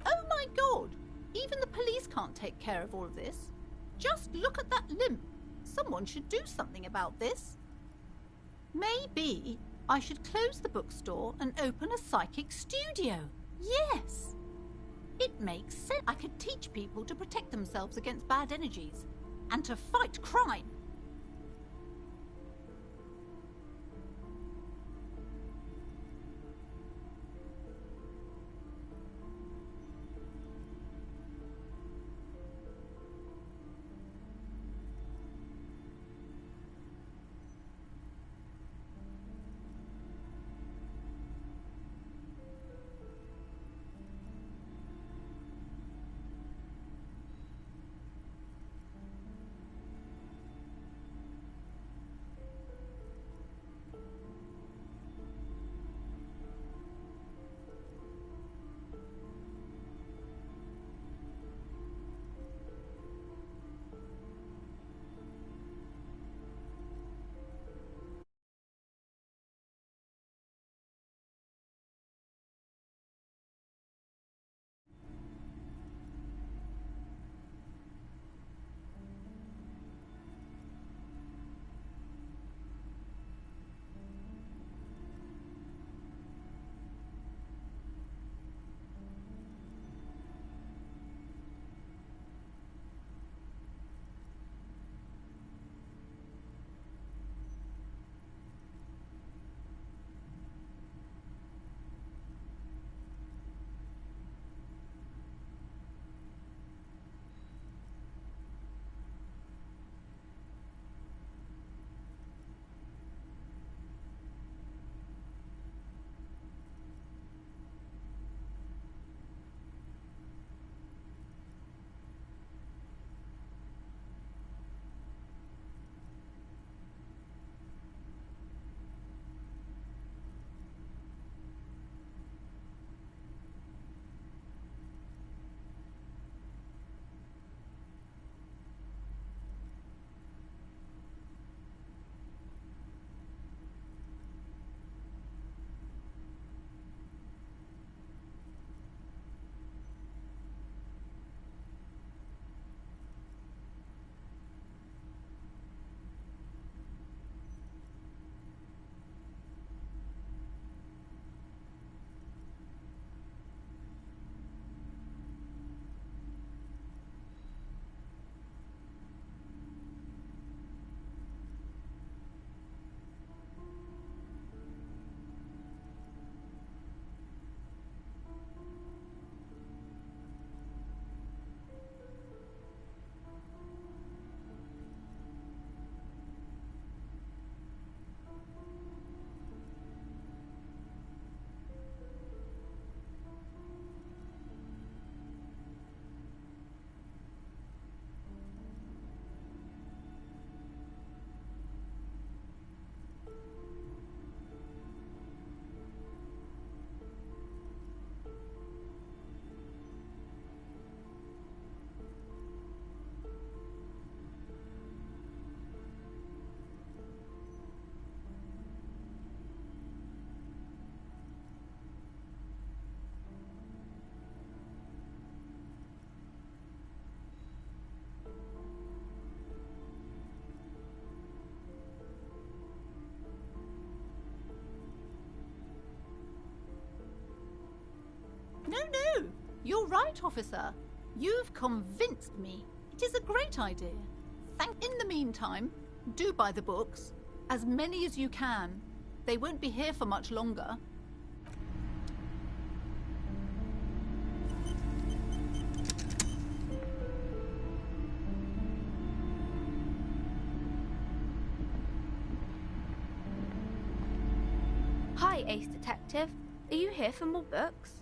[SPEAKER 10] Oh my god! Even the police can't take care of all of this. Just look at that limp. Someone should do something about this. Maybe I should close the bookstore and open a psychic studio. Yes! It makes sense. I could teach people to protect themselves against bad energies and to fight crime. No, no. You're right, officer. You've convinced me. It is a great idea. In the meantime, do buy the books. As many as you can. They won't be here for much longer.
[SPEAKER 20] Hi.
[SPEAKER 11] Hi, Ace Detective. Are you here for more books?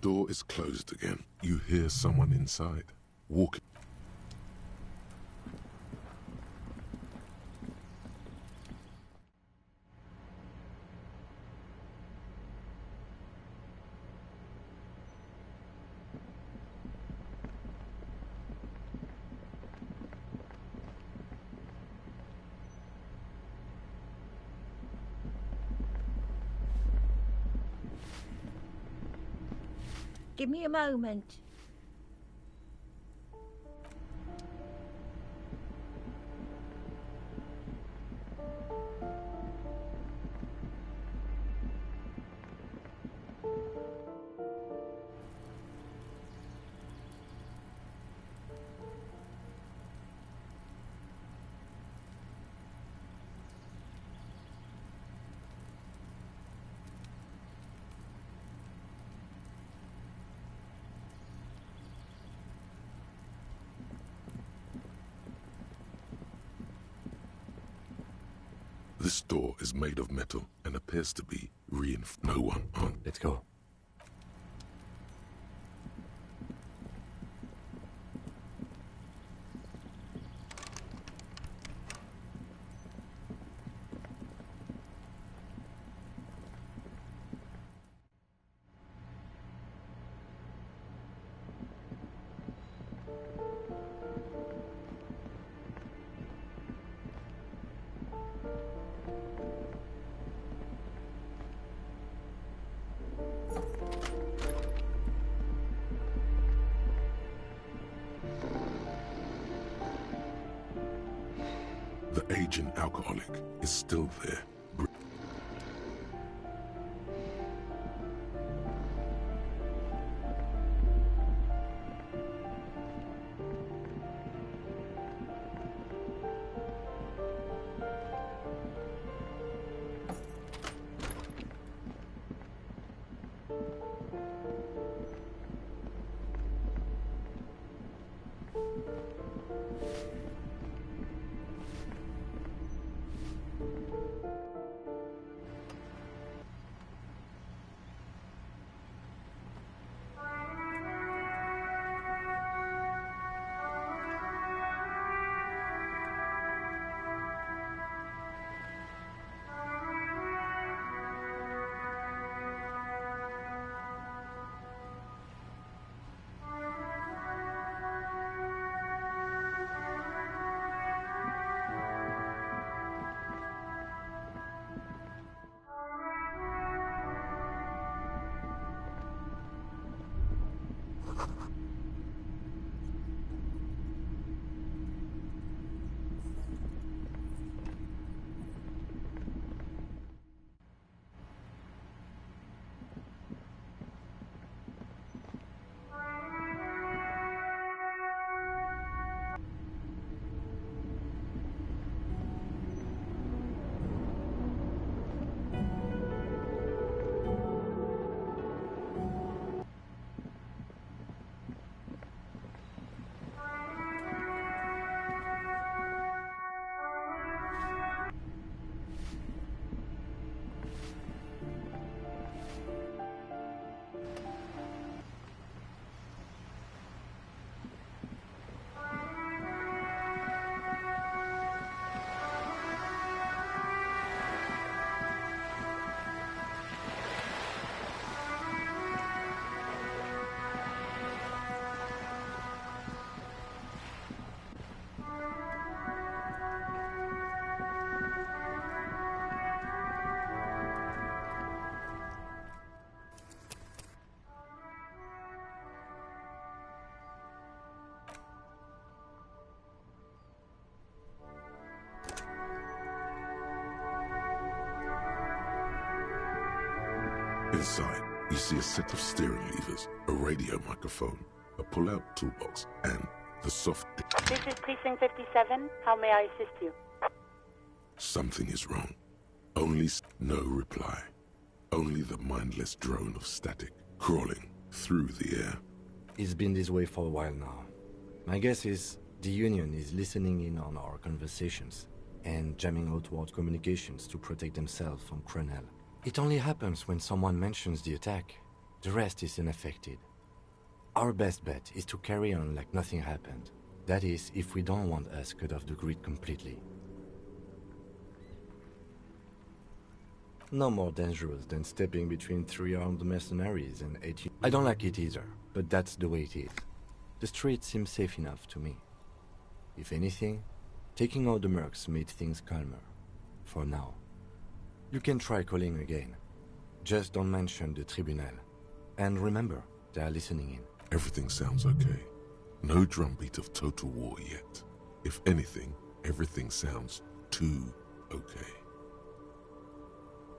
[SPEAKER 3] door is closed again. You hear someone inside. Walking.
[SPEAKER 12] Give me a moment.
[SPEAKER 3] This door is made of metal and appears to be reinforced. No one on.
[SPEAKER 1] Let's go.
[SPEAKER 3] The aging alcoholic is still there. Inside, you see a set of steering levers, a radio microphone, a pull-out toolbox, and the soft...
[SPEAKER 20] This is Precinct 57. How may I assist you?
[SPEAKER 3] Something is wrong. No reply. Only the mindless drone of static, crawling through the air.
[SPEAKER 1] It's been this way for a while now. My guess is the Union is listening in on our conversations and jamming outward communications to protect themselves from Cronel. It only happens when someone mentions the attack. The rest is unaffected. Our best bet is to carry on like nothing happened. That is, if we don't want us cut off the grid completely. No more dangerous than stepping between 3 armed mercenaries and 8... I don't like it either, but that's the way it is. The street seems safe enough to me. If anything, taking out the mercs made things calmer. For now. You can try calling again. Just don't mention the tribunal. And remember, they are listening in.
[SPEAKER 3] Everything sounds okay. No drumbeat of total war yet. If anything, everything sounds too okay.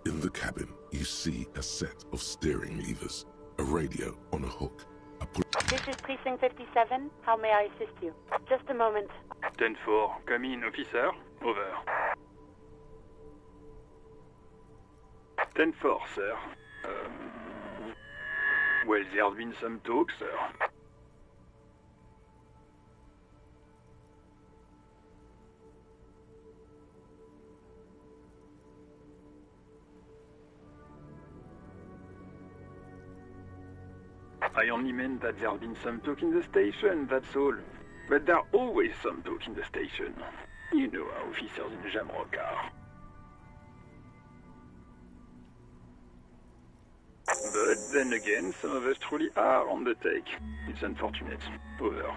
[SPEAKER 3] In the cabin, you see a set of steering levers, a radio on a hook, a pull...
[SPEAKER 20] This is Precinct 57. How may I assist you? Just a moment.
[SPEAKER 15] 10-4, come in, officer. Over. 10-4, sir. Well, there's been some talk, sir. I only meant that there's been some talk in the station, that's all. But there's always some talk in the station. You know how officers in Jamrock are. But then again, some of us truly are on the take. It's unfortunate. Over.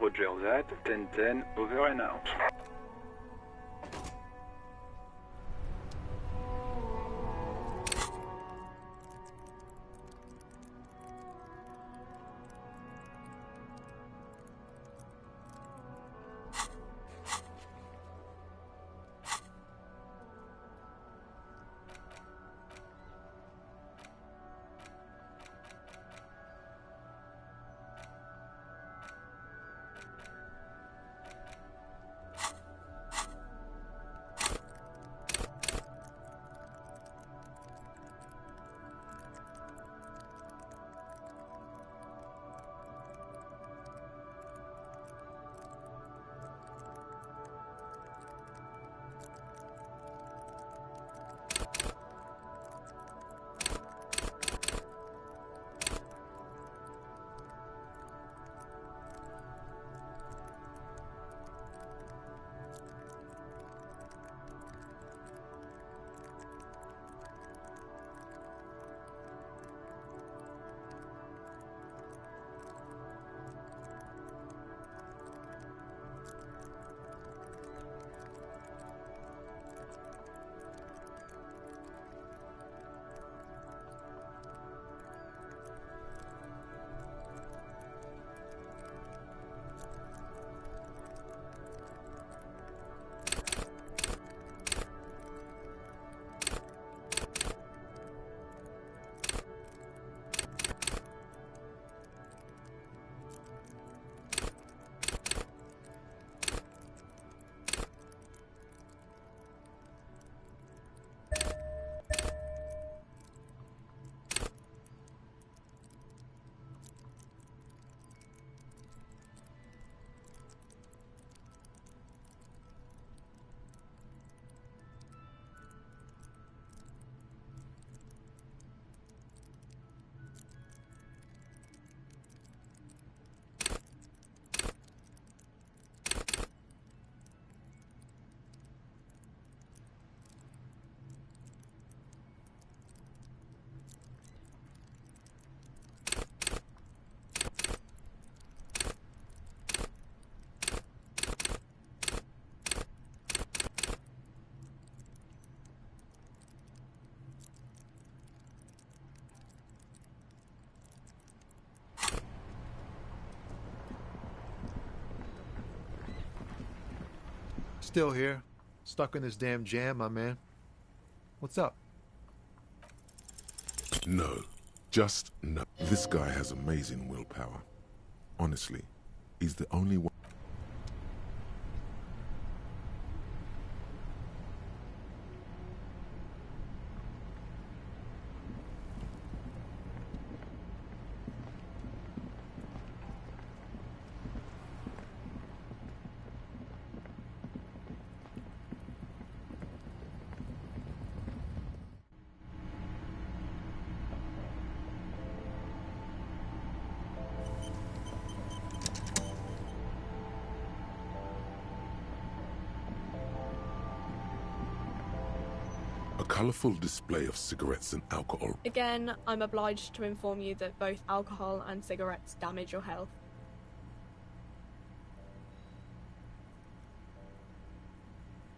[SPEAKER 15] Roger that, 10-10, over and out.
[SPEAKER 19] Still here. Stuck in this damn jam, my man. What's up?
[SPEAKER 3] No. Just no. This guy has amazing willpower. Honestly, he's the only one. A colorful display of cigarettes and alcohol.
[SPEAKER 7] Again, I'm obliged to inform you that both alcohol and cigarettes damage your health.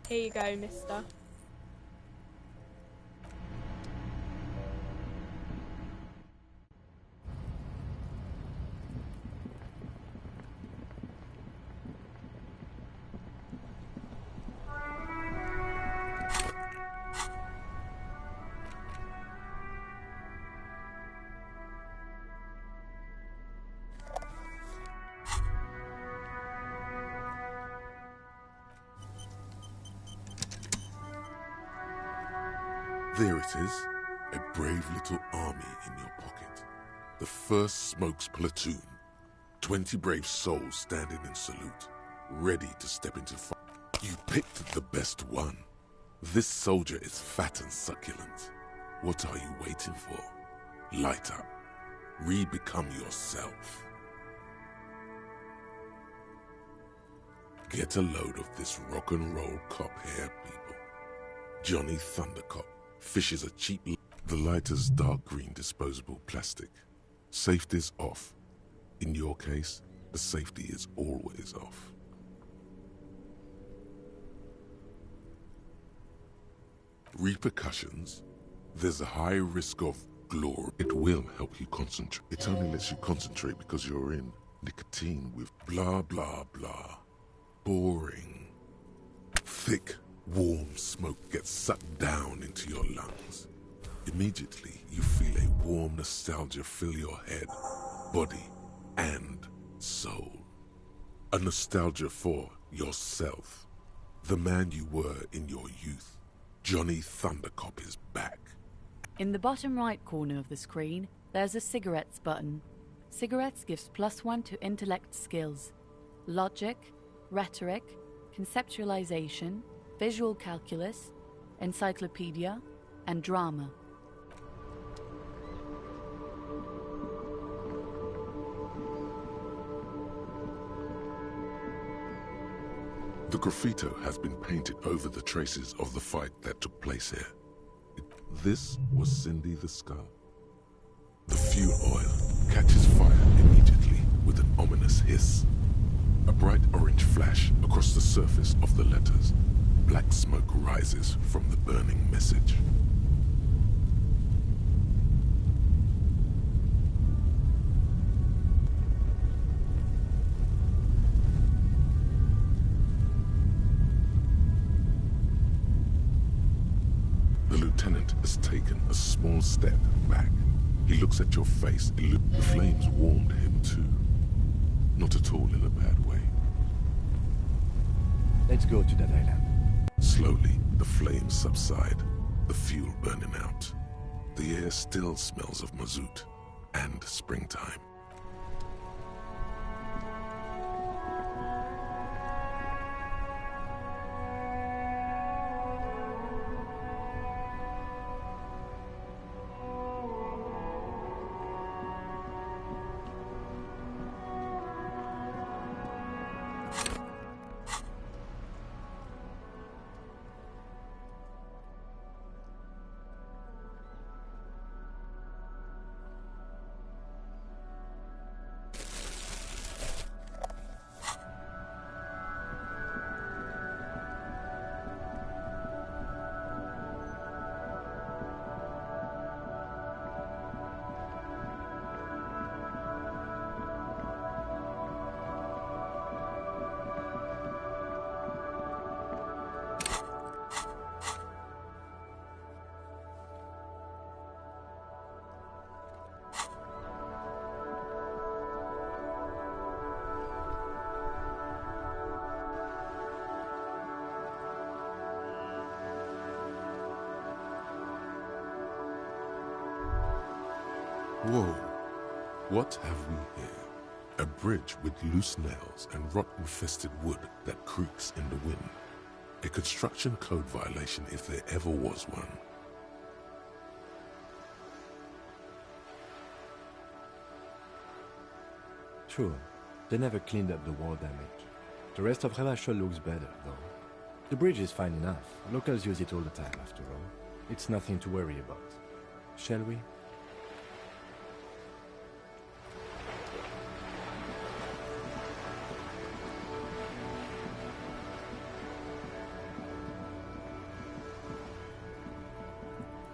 [SPEAKER 7] Here you go, mister.
[SPEAKER 3] There it is, a brave little army in your pocket. The 1st Smokes platoon. 20 brave souls standing in salute, ready to step into fight. You picked the best one. This soldier is fat and succulent. What are you waiting for? Light up. Re-become yourself. Get a load of this rock and roll cop here, people. Johnny Thundercop fishes a cheap... The lighter's dark green disposable plastic. Safety's off. In your case, the safety is always off. Repercussions? There's a high risk of glory. It will help you concentrate. It only lets you concentrate because you're in nicotine with blah blah blah. Boring. Thick, warm smoke gets sucked down into your lungs. Immediately, you feel a warm nostalgia fill your head, body, and soul. A nostalgia for yourself. The man you were in your youth. Johnny Thundercop is back.
[SPEAKER 13] In the bottom right corner of the screen, there's a cigarettes button. Cigarettes gives +1 to intellect skills. Logic, rhetoric, conceptualization, visual calculus, encyclopedia, and drama.
[SPEAKER 3] The graffito has been painted over the traces of the fight that took place here. This was Cindy the Skull. The fuel oil catches fire immediately with an ominous hiss. A bright orange flash across the surface of the letters. Black smoke rises from the burning message. The lieutenant has taken a small step back. He looks at your face. The flames warmed him too. Not at all in a bad way.
[SPEAKER 1] Let's go to that island.
[SPEAKER 3] Slowly, the flames subside, the fuel burning out. The air still smells of mazout and springtime. Whoa, what have we here? A bridge with loose nails and rot-infested wood that creaks in the wind. A construction code violation if there ever was one.
[SPEAKER 1] True, they never cleaned up the war damage. The rest of Ravachol looks better, though. The bridge is fine enough. Locals use it all the time, after all. It's nothing to worry about. Shall we?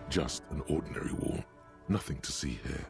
[SPEAKER 3] Just an ordinary wall. Nothing to see here.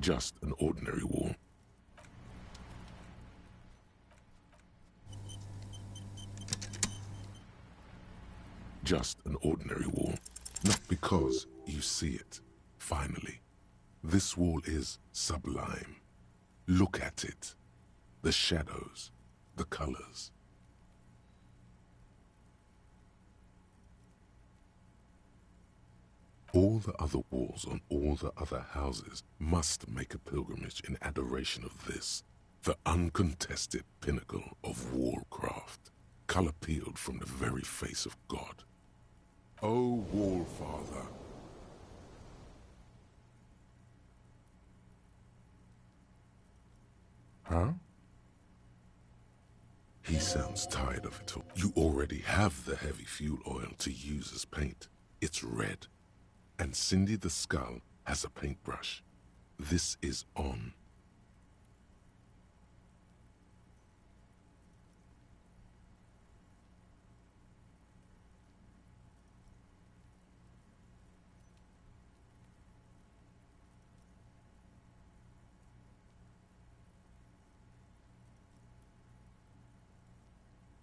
[SPEAKER 3] Just an ordinary wall. Just an ordinary wall. Not because you see it, finally. This wall is sublime. Look at it. The shadows, the colors. All the other walls on all the other houses must make a pilgrimage in adoration of this, the uncontested pinnacle of wallcraft, color-peeled from the very face of God. O Wallfather. Huh? He sounds tired of it all. You already have the heavy fuel oil to use as paint. It's red. And Cindy the Skull has a paintbrush. This is on.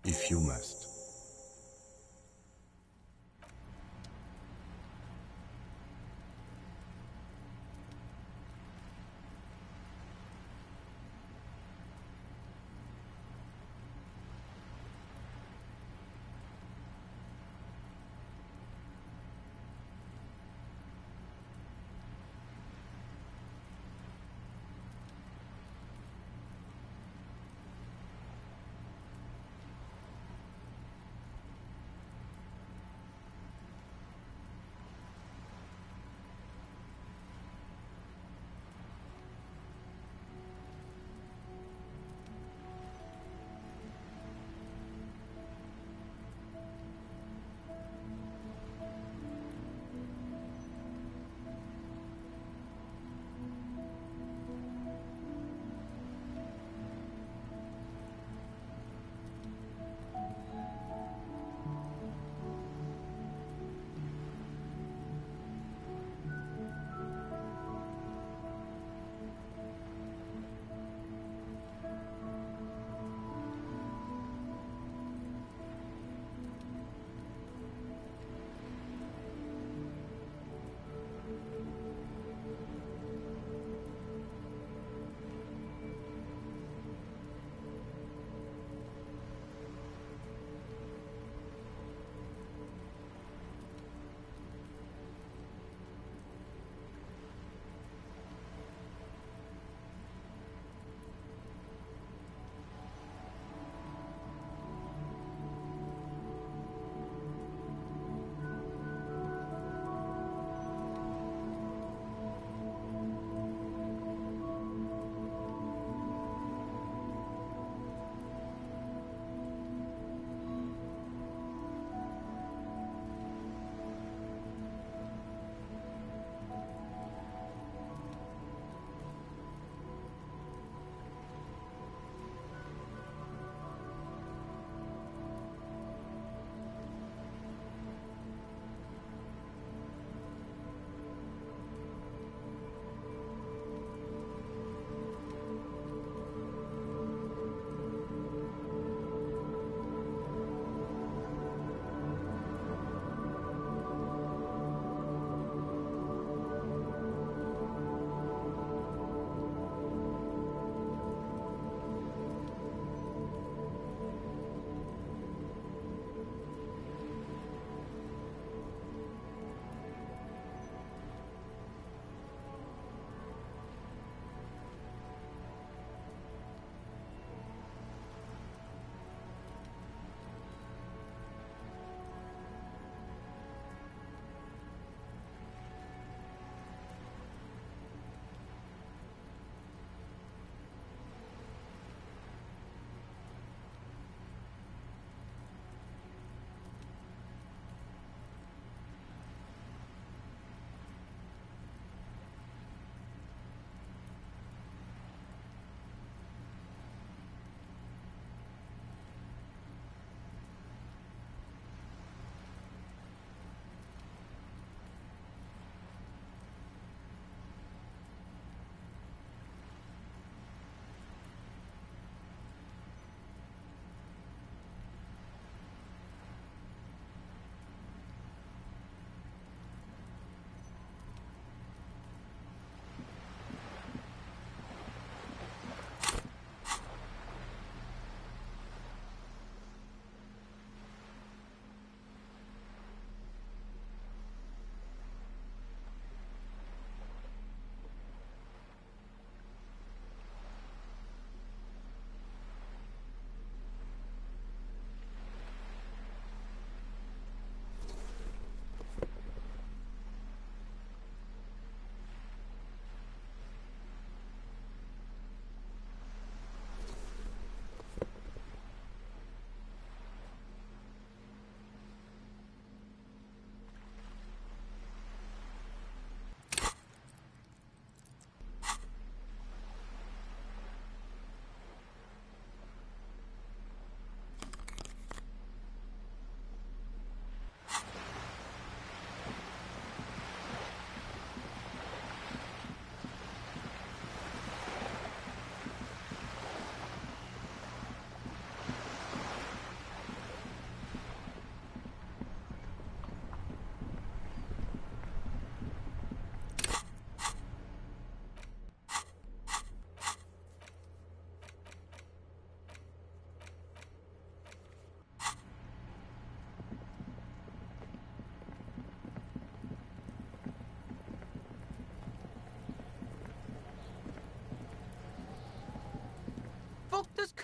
[SPEAKER 1] If you must.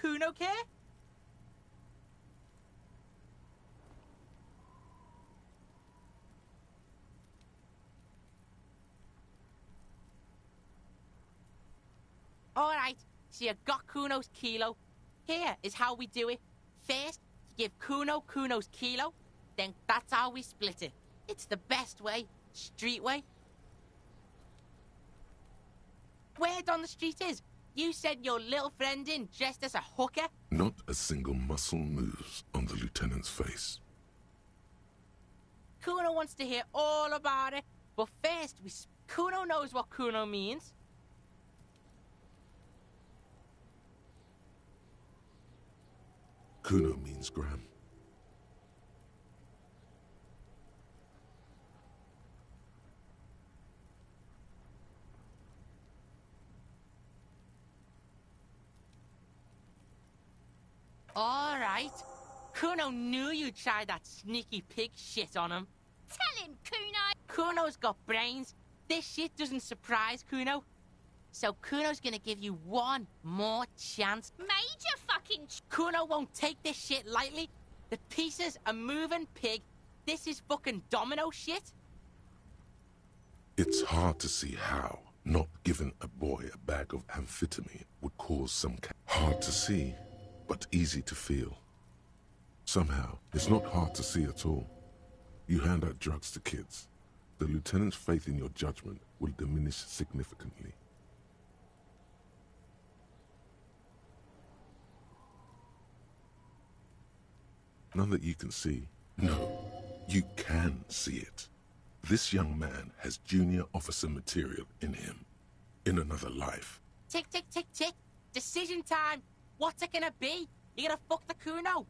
[SPEAKER 8] Kuno care? Alright, so you got Kuno's kilo. Here is how we do it. First, you give Kuno Kuno's kilo, then that's how we split it. It's the best way, street way. Word on the street is, you sent your little friend in dressed as a hooker.
[SPEAKER 3] Not a single muscle moves on the lieutenant's face.
[SPEAKER 8] Kuno wants to hear all about it, but first, Kuno knows what Kuno means.
[SPEAKER 3] Kuno means gram.
[SPEAKER 8] All right. Kuno knew you'd try that sneaky pig shit on him.
[SPEAKER 17] Tell him, Kuno!
[SPEAKER 8] Kuno's got brains. This shit doesn't surprise Kuno. So Kuno's gonna give you one more chance.
[SPEAKER 17] Major fucking...
[SPEAKER 8] Kuno won't take this shit lightly. The pieces are moving, pig. This is fucking domino shit.
[SPEAKER 3] It's hard to see how not giving a boy a bag of amphetamine would cause some... Hard to see, but easy to feel. Somehow, it's not hard to see at all. You hand out drugs to kids. The lieutenant's faith in your judgment will diminish significantly. None that you can see. No, you can see it. This young man has junior officer material in him. In another life.
[SPEAKER 8] Tick, tick, tick, tick. Decision time. What's it gonna be? You gonna fuck the Kuno?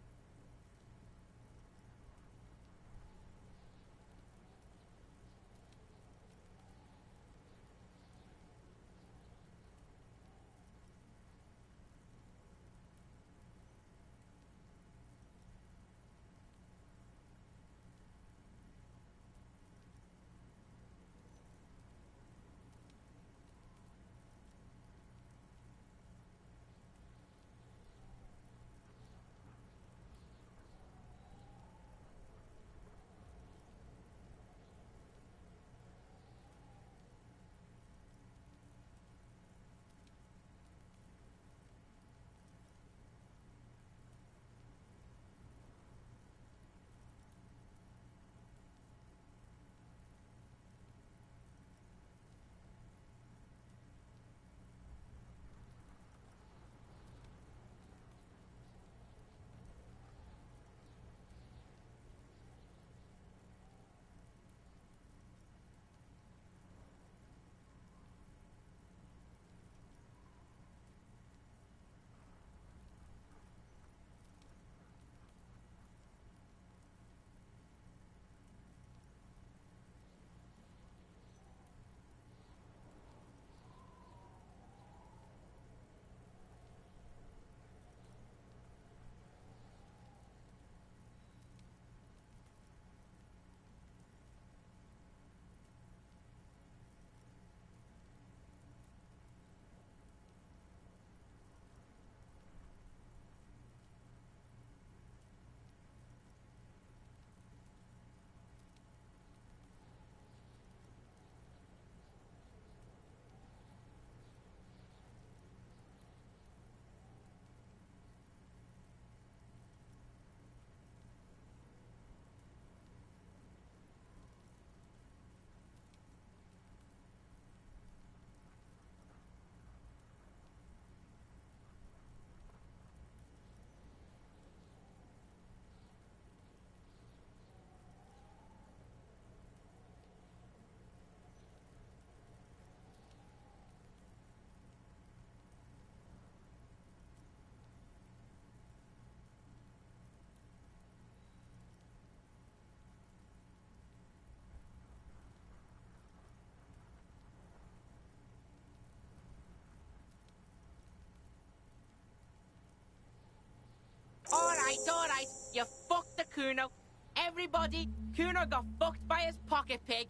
[SPEAKER 8] Alright. You fucked the Kuno. Everybody, Kuno got fucked by his pocket pig.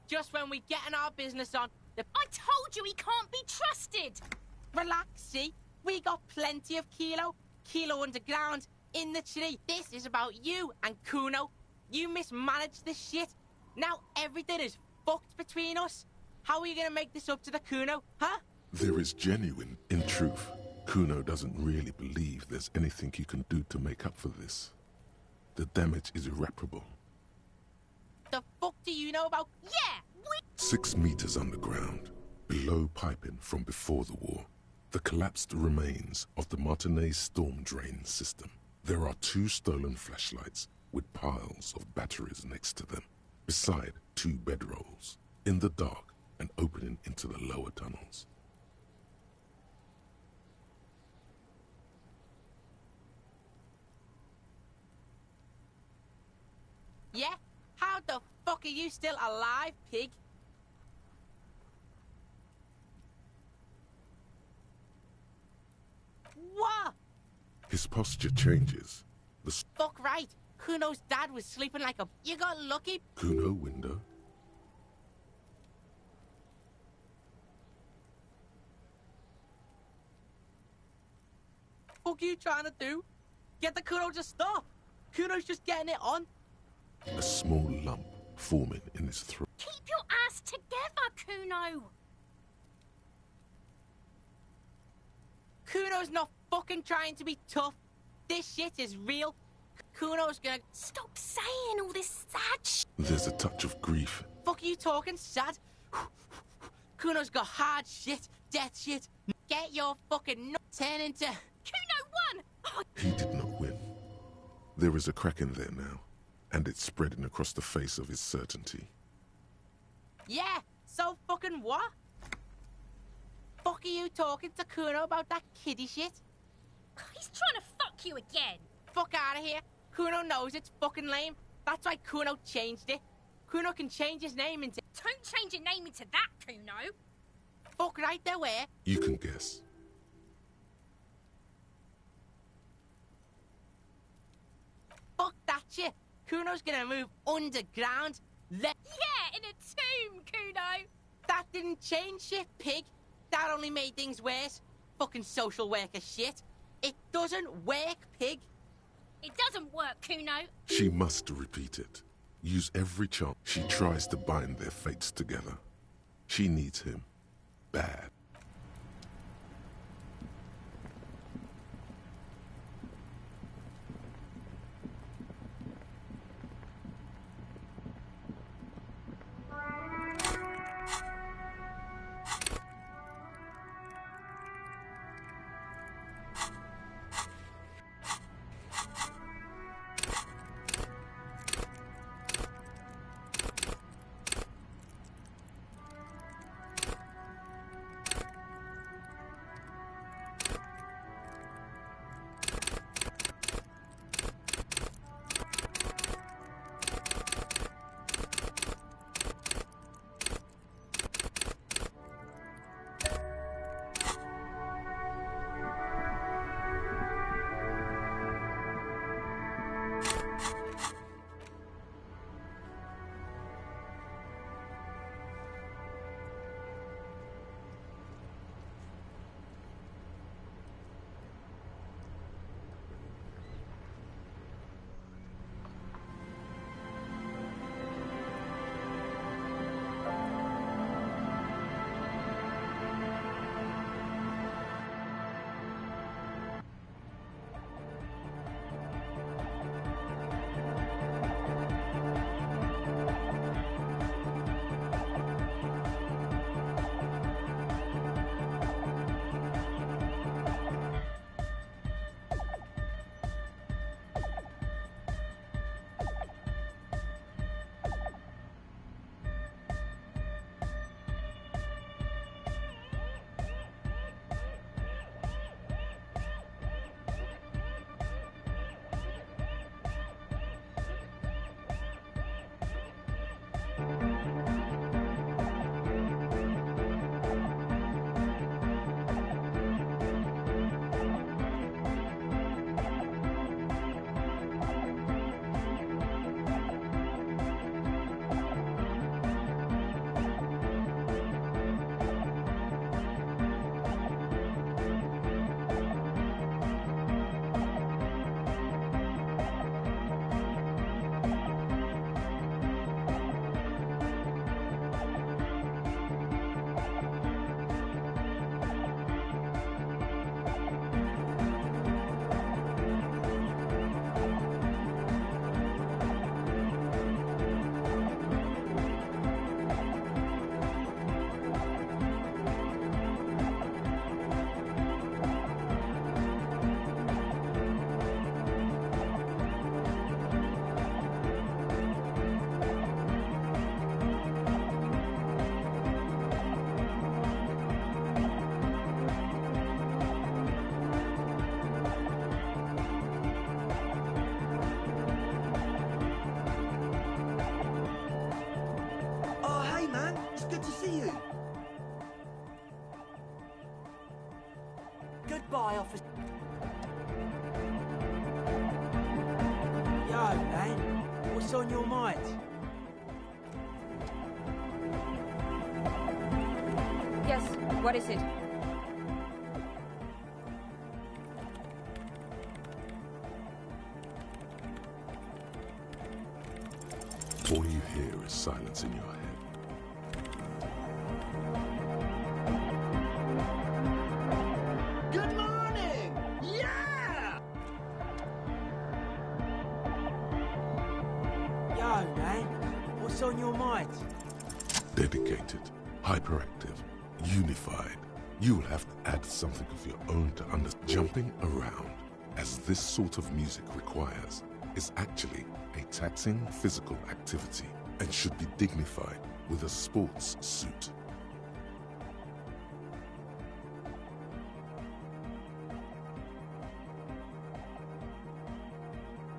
[SPEAKER 8] Just when we getting our business on,
[SPEAKER 17] I told you he can't be trusted!
[SPEAKER 8] Relax, see? We got plenty of kilo. Kilo underground, in the tree. This is about you and Kuno. You mismanaged this shit. Now everything is fucked between us. How are you gonna make this up to the Kuno, huh?
[SPEAKER 3] There is genuine in truth. Kuno doesn't really believe there's anything he can do to make up for this. The damage is irreparable.
[SPEAKER 8] The fuck do you know about? Yeah,
[SPEAKER 3] 6 meters underground, below piping from before the war, the collapsed remains of the Martinez storm drain system. There are 2 stolen flashlights with piles of batteries next to them, beside 2 bedrolls, in the dark and opening into the lower tunnels.
[SPEAKER 8] Yeah? How the fuck are you still alive, pig? What?
[SPEAKER 3] His posture changes. The
[SPEAKER 8] Fuck right. Kuno's dad was sleeping like a... You got lucky?
[SPEAKER 3] Kuno window.
[SPEAKER 8] Fuck you trying to do? Get the Kuno to stop. Kuno's just getting it on.
[SPEAKER 3] A small lump forming in his throat.
[SPEAKER 17] Keep your ass together, Kuno!
[SPEAKER 8] Kuno's not fucking trying to be tough. This shit is real. Kuno's gonna...
[SPEAKER 17] Stop saying all this sad shit.
[SPEAKER 3] There's a touch of grief.
[SPEAKER 8] Fuck you talking sad? Kuno's got hard shit, death shit. Get your fucking nut turn into...
[SPEAKER 17] Kuno won! Oh.
[SPEAKER 3] He did not win. There is a crack in there now, and it's spreading across the face of his certainty.
[SPEAKER 8] Yeah, so fucking what? Fuck are you talking to Kuno about that kiddie shit?
[SPEAKER 17] He's trying to fuck you again.
[SPEAKER 8] Fuck out of here. Kuno knows it's fucking lame. That's why Kuno changed it. Kuno can change his name into...
[SPEAKER 17] Don't change your name into that, Kuno.
[SPEAKER 8] Fuck right there, where?
[SPEAKER 3] You can guess.
[SPEAKER 8] Fuck that shit. Kuno's gonna move underground.
[SPEAKER 17] Yeah, in a tomb, Kuno.
[SPEAKER 8] That didn't change shit, pig. That only made things worse. Fucking social worker shit. It doesn't work, pig.
[SPEAKER 17] It doesn't work, Kuno.
[SPEAKER 3] She must repeat it. Use every chance. She tries to bind their fates together. She needs him. Bad.
[SPEAKER 5] What's on your mind?
[SPEAKER 16] Yes, what is it?
[SPEAKER 3] All you hear is silence in your head.
[SPEAKER 5] Good morning! Yeah! Yo, man. What's on your mind?
[SPEAKER 3] Dedicated, hyperactive, unified. You'll have to add something of your own to understand. Jumping around, as this sort of music requires, is actually a taxing physical activity and should be dignified with a sports suit.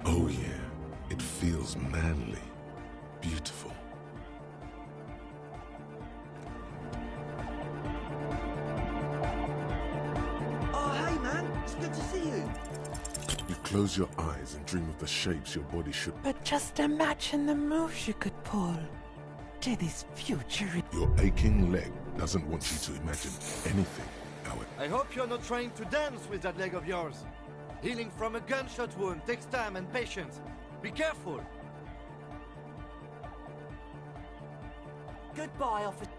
[SPEAKER 3] Oh yeah, it feels manly, beautiful.
[SPEAKER 5] Oh, hey, man. It's good to see you.
[SPEAKER 3] You close your eyes and dream of the shapes your body should.
[SPEAKER 14] But just imagine the moves you could pull to this future.
[SPEAKER 3] Your aching leg doesn't want you to imagine anything, Howard.
[SPEAKER 1] I hope you're not trying to dance with that leg of yours. Healing from a gunshot wound takes time and patience. Be careful.
[SPEAKER 5] Goodbye, officer.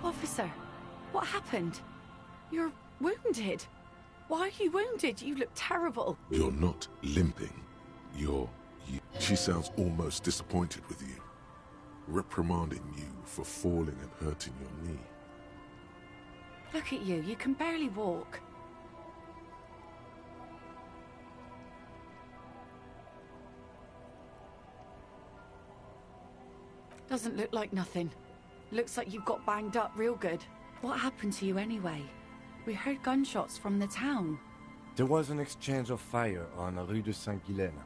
[SPEAKER 13] Officer, what happened? You're wounded. Why are you wounded? You look terrible.
[SPEAKER 3] You're not limping. You're you. She sounds almost disappointed with you, reprimanding you for falling and hurting your knee.
[SPEAKER 13] Look at you. You can barely walk. Doesn't look like nothing. Looks like you've got banged up real good. What happened to you anyway? We heard gunshots from the town.
[SPEAKER 1] There was an exchange of fire on Rue de Saint-Guylaine.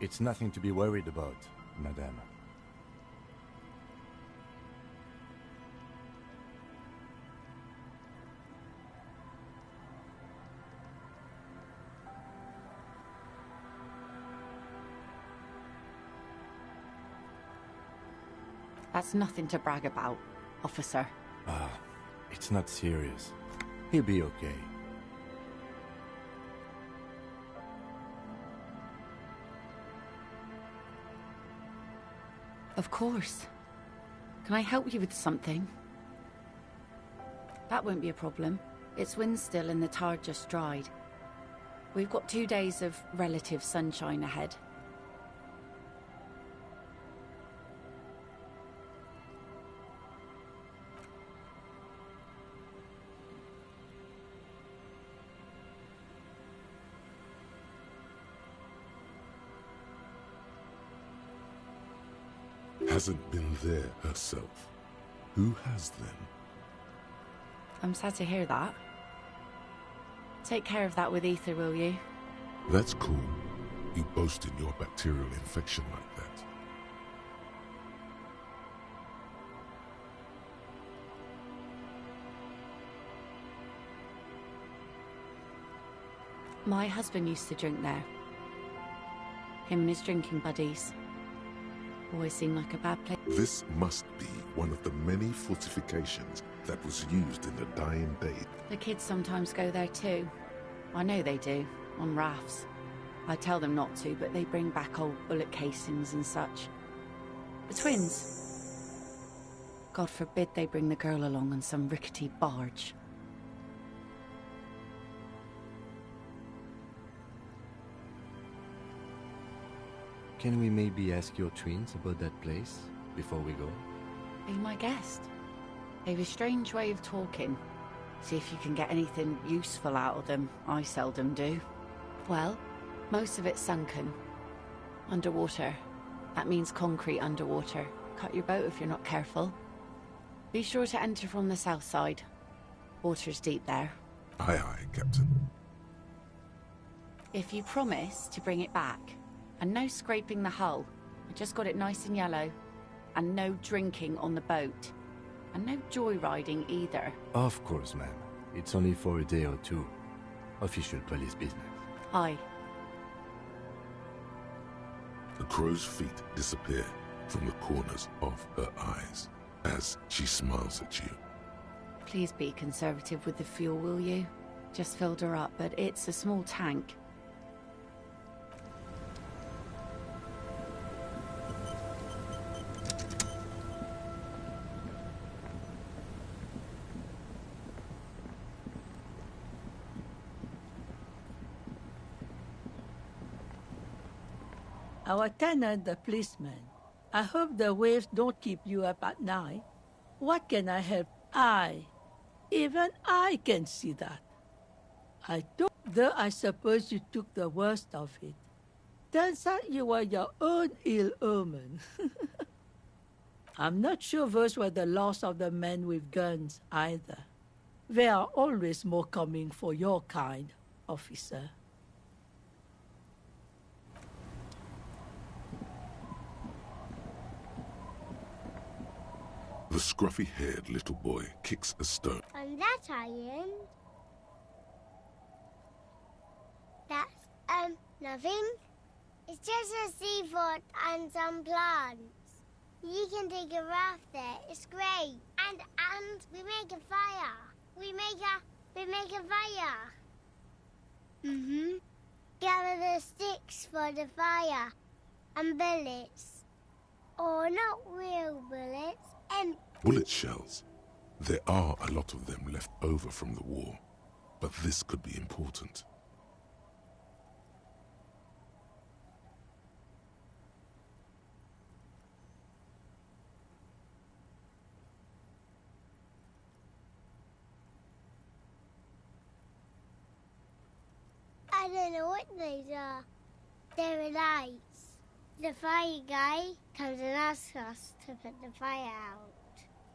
[SPEAKER 1] It's nothing to be worried about, madame.
[SPEAKER 13] That's nothing to brag about, officer.
[SPEAKER 1] It's not serious. He'll be okay.
[SPEAKER 13] Of course. Can I help you with something? That won't be a problem. It's wind still and the tar just dried. We've got 2 days of relative sunshine ahead.
[SPEAKER 3] Hasn't been there herself. Who has then?
[SPEAKER 13] I'm sad to hear that. Take care of that with ether, will you?
[SPEAKER 3] That's cool. You boasting your bacterial infection like that.
[SPEAKER 13] My husband used to drink there. Him and his drinking buddies. Always seemed like a bad place.
[SPEAKER 3] This must be one of the many fortifications that was used in the dying day.
[SPEAKER 13] The kids sometimes go there too. I know they do, on rafts. I tell them not to, but they bring back old bullet casings and such. The twins. God forbid they bring the girl along on some rickety barge.
[SPEAKER 1] Can we maybe ask your twins about that place before we go?
[SPEAKER 13] Be my guest. They've a strange way of talking. See if you can get anything useful out of them. I seldom do. Well, most of it's sunken. Underwater. That means concrete underwater. Cut your boat if you're not careful. Be sure to enter from the south side. Water's deep there.
[SPEAKER 3] Aye, aye, Captain.
[SPEAKER 13] If you promise to bring it back, and no scraping the hull, I just got it nice and yellow, and no drinking on the boat, and no joyriding either.
[SPEAKER 1] Of course, ma'am. It's only for a day or two. Official police business.
[SPEAKER 13] Aye.
[SPEAKER 3] The crow's feet disappear from the corners of her eyes as she smiles at you.
[SPEAKER 13] Please be conservative with the fuel, will you? Just filled her up, but it's a small tank.
[SPEAKER 12] Our tenant, the policeman. I hope the waves don't keep you up at night. What can I help? Even I can see that. Though I suppose you took the worst of it. Turns out you were your own ill omen. I'm not sure those were the loss of the men with guns either. There are always more coming for your kind, officer.
[SPEAKER 3] The scruffy-haired little boy kicks a stone.
[SPEAKER 4] And that iron. That's, nothing. It's just a seafort and some plants. You can take a raft there. It's great. And we make a fire. We make a fire. Mm-hmm. Gather the sticks for the fire. And bullets. Or not real bullets.
[SPEAKER 3] Bullet shells. There are a lot of them left over from the war, but this could be important.
[SPEAKER 4] I don't know what these are. They're lights. The fire guy comes and asks us to put the fire out.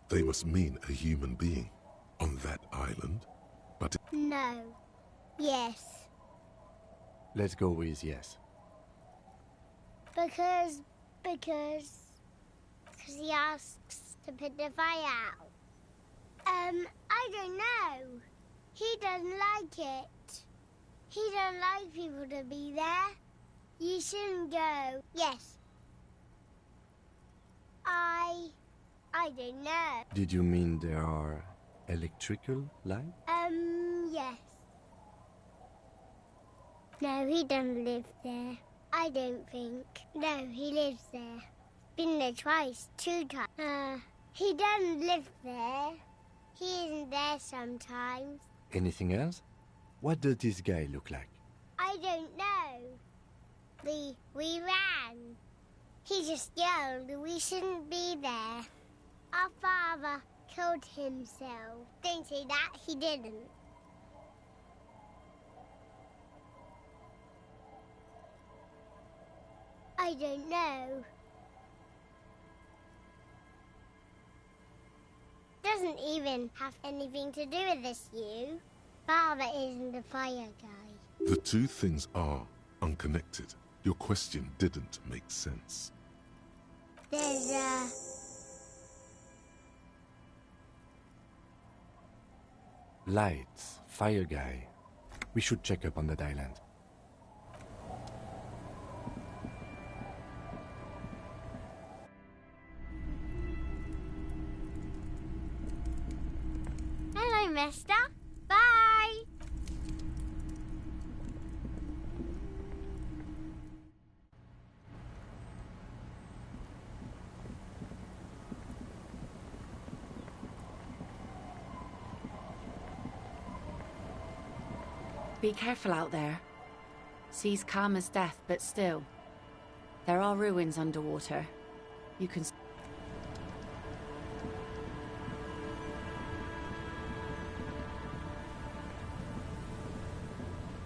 [SPEAKER 3] They must mean a human being on that island, but...
[SPEAKER 4] No. Yes.
[SPEAKER 1] Let's go with yes.
[SPEAKER 4] Because he asks to put the fire out. I don't know. He doesn't like it. He doesn't like people to be there. You shouldn't go. Yes. I don't know.
[SPEAKER 1] Did you mean there are electrical lights?
[SPEAKER 4] Yes. No, he doesn't live there. I don't think. No, he lives there. Been there twice, 2 times. He doesn't live there. He isn't there sometimes.
[SPEAKER 1] Anything else? What does this guy look like?
[SPEAKER 4] I don't know. We ran. He just yelled we shouldn't be there. Our father killed himself. Don't say that, he didn't. I don't know. Doesn't even have anything to do with this, you. Father isn't the fire guy.
[SPEAKER 3] The two things are unconnected. Your question didn't make sense.
[SPEAKER 4] There's a...
[SPEAKER 1] Lights, fire guy. We should check up on that island.
[SPEAKER 4] Hello, mister. Bye.
[SPEAKER 13] Be careful out there. Sea's calm as death, but still. There are ruins underwater. You can...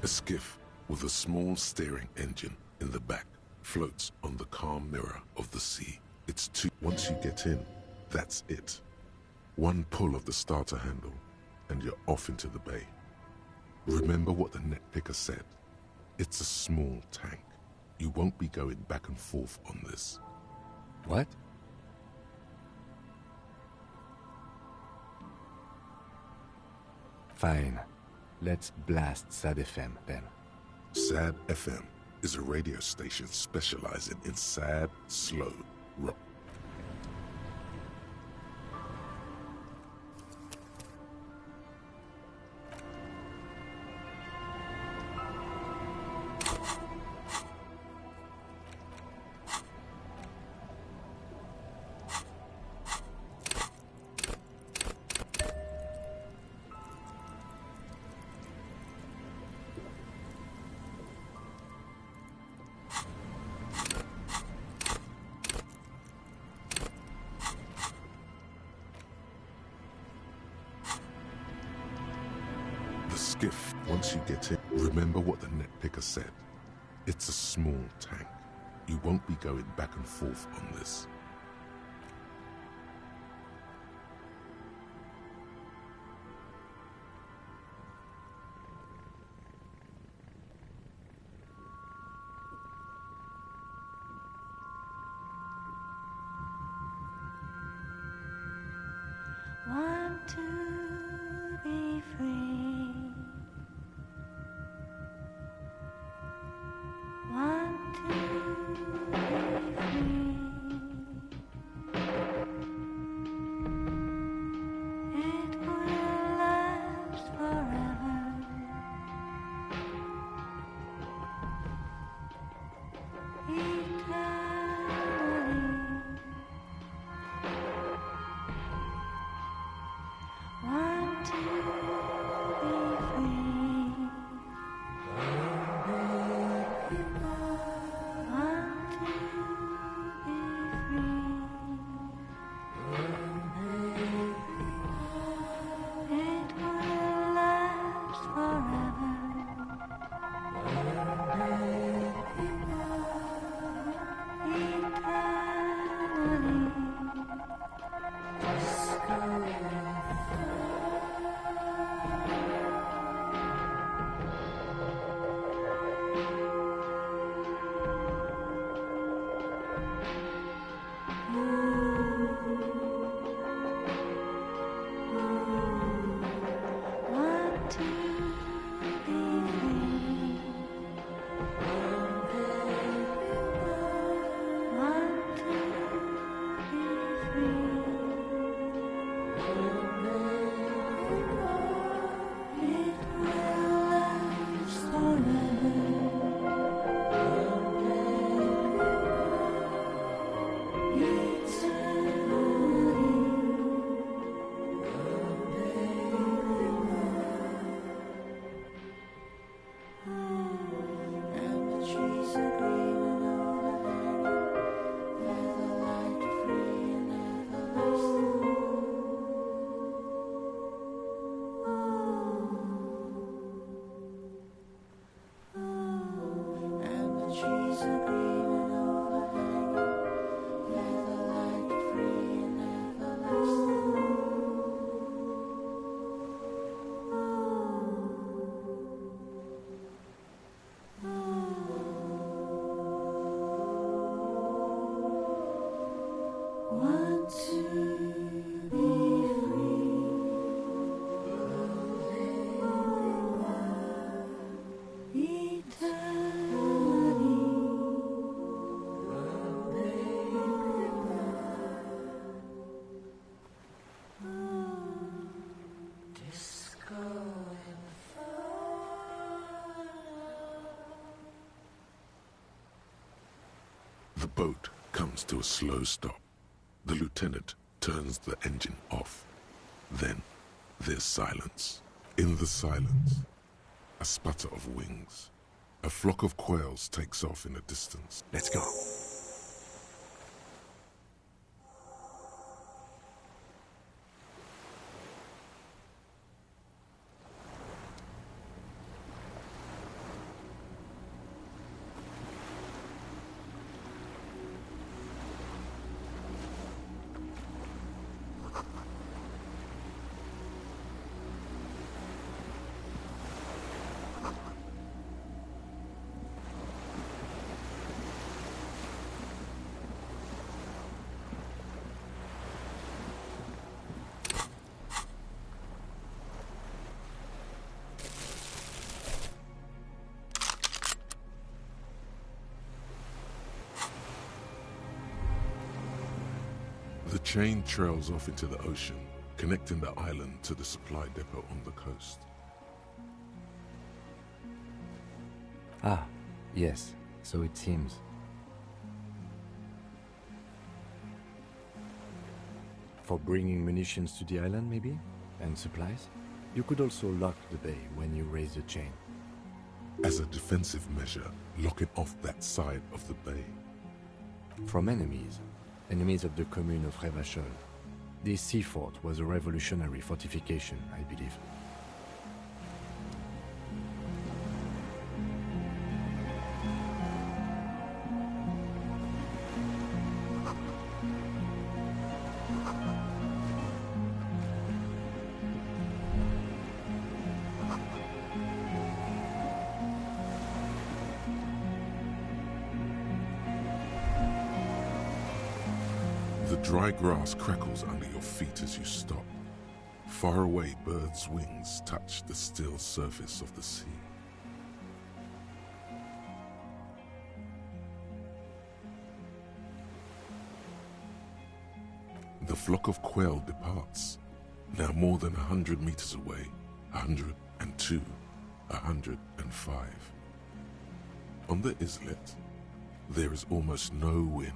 [SPEAKER 3] A skiff with a small steering engine in the back floats on the calm mirror of the sea. It's too... Once you get in, that's it. One pull of the starter handle, and you're off into the bay. Remember what the net picker said. It's a small tank. You won't be going back and forth on this.
[SPEAKER 1] What? Fine. Let's blast SAD FM then.
[SPEAKER 3] SAD FM is a radio station specializing in sad, slow rock. Skiff, once you get in, remember what the net picker said. It's a small tank. You won't be going back and forth on this.
[SPEAKER 9] Want to be free. Want to be free. It will last forever. Eternally. Want to be free. Want to be free. It will last forever. Want to be free. Want to be free. It will last forever. Want to be free.
[SPEAKER 3] The boat comes to a slow stop. The lieutenant turns the engine off. Then there's silence. In the silence, A sputter of wings. A flock of quails takes off in the distance.
[SPEAKER 1] Let's go.
[SPEAKER 3] The chain trails off into the ocean, connecting the island to the supply depot on the coast.
[SPEAKER 1] Ah, yes, so it seems. For bringing munitions to the island, maybe? And supplies? You could also lock the bay when you raise the chain.
[SPEAKER 3] As a defensive measure, lock it off that side of the bay.
[SPEAKER 1] From enemies. Enemies of the commune of Revachol. This sea fort was a revolutionary fortification, I believe.
[SPEAKER 3] The dry grass crackles under your feet as you stop. Far away, birds' wings touch the still surface of the sea. The flock of quail departs, now more than 100 meters away, 102, 105. On the islet, there is almost no wind.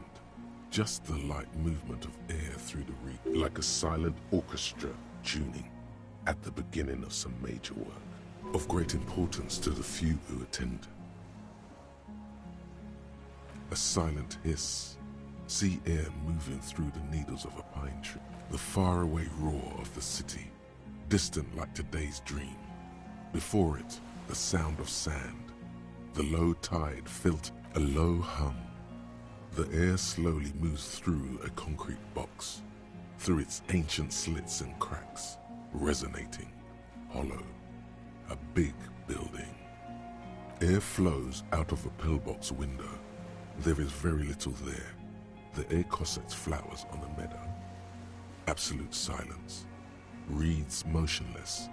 [SPEAKER 3] Just the light movement of air through the reef, like a silent orchestra tuning at the beginning of some major work, of great importance to the few who attend. A silent hiss, sea air moving through the needles of a pine tree, the faraway roar of the city, distant like today's dream. Before it, the sound of sand, the low tide filled a low hum. The air slowly moves through a concrete box, through its ancient slits and cracks, resonating, hollow, a big building. Air flows out of a pillbox window. There is very little there. The air cossets flowers on a meadow. Absolute silence. Reeds motionless.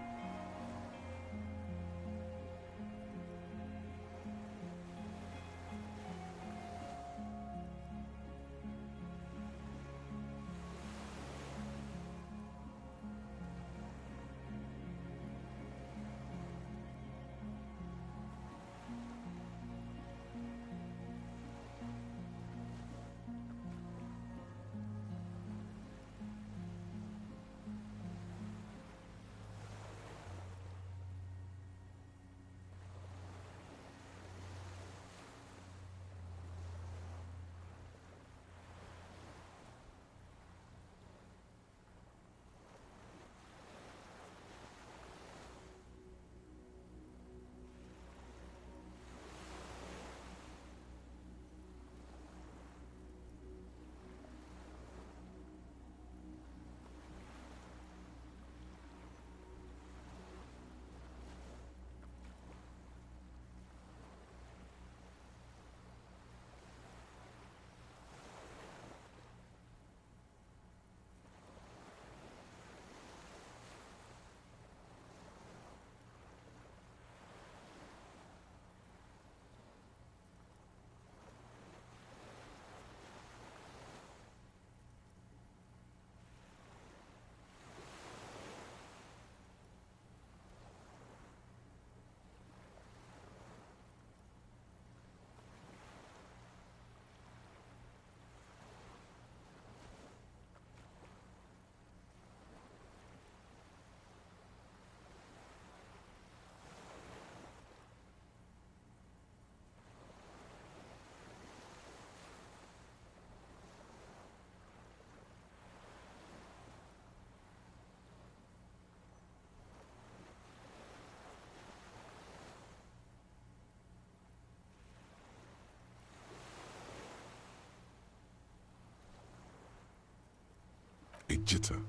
[SPEAKER 3] A jitter,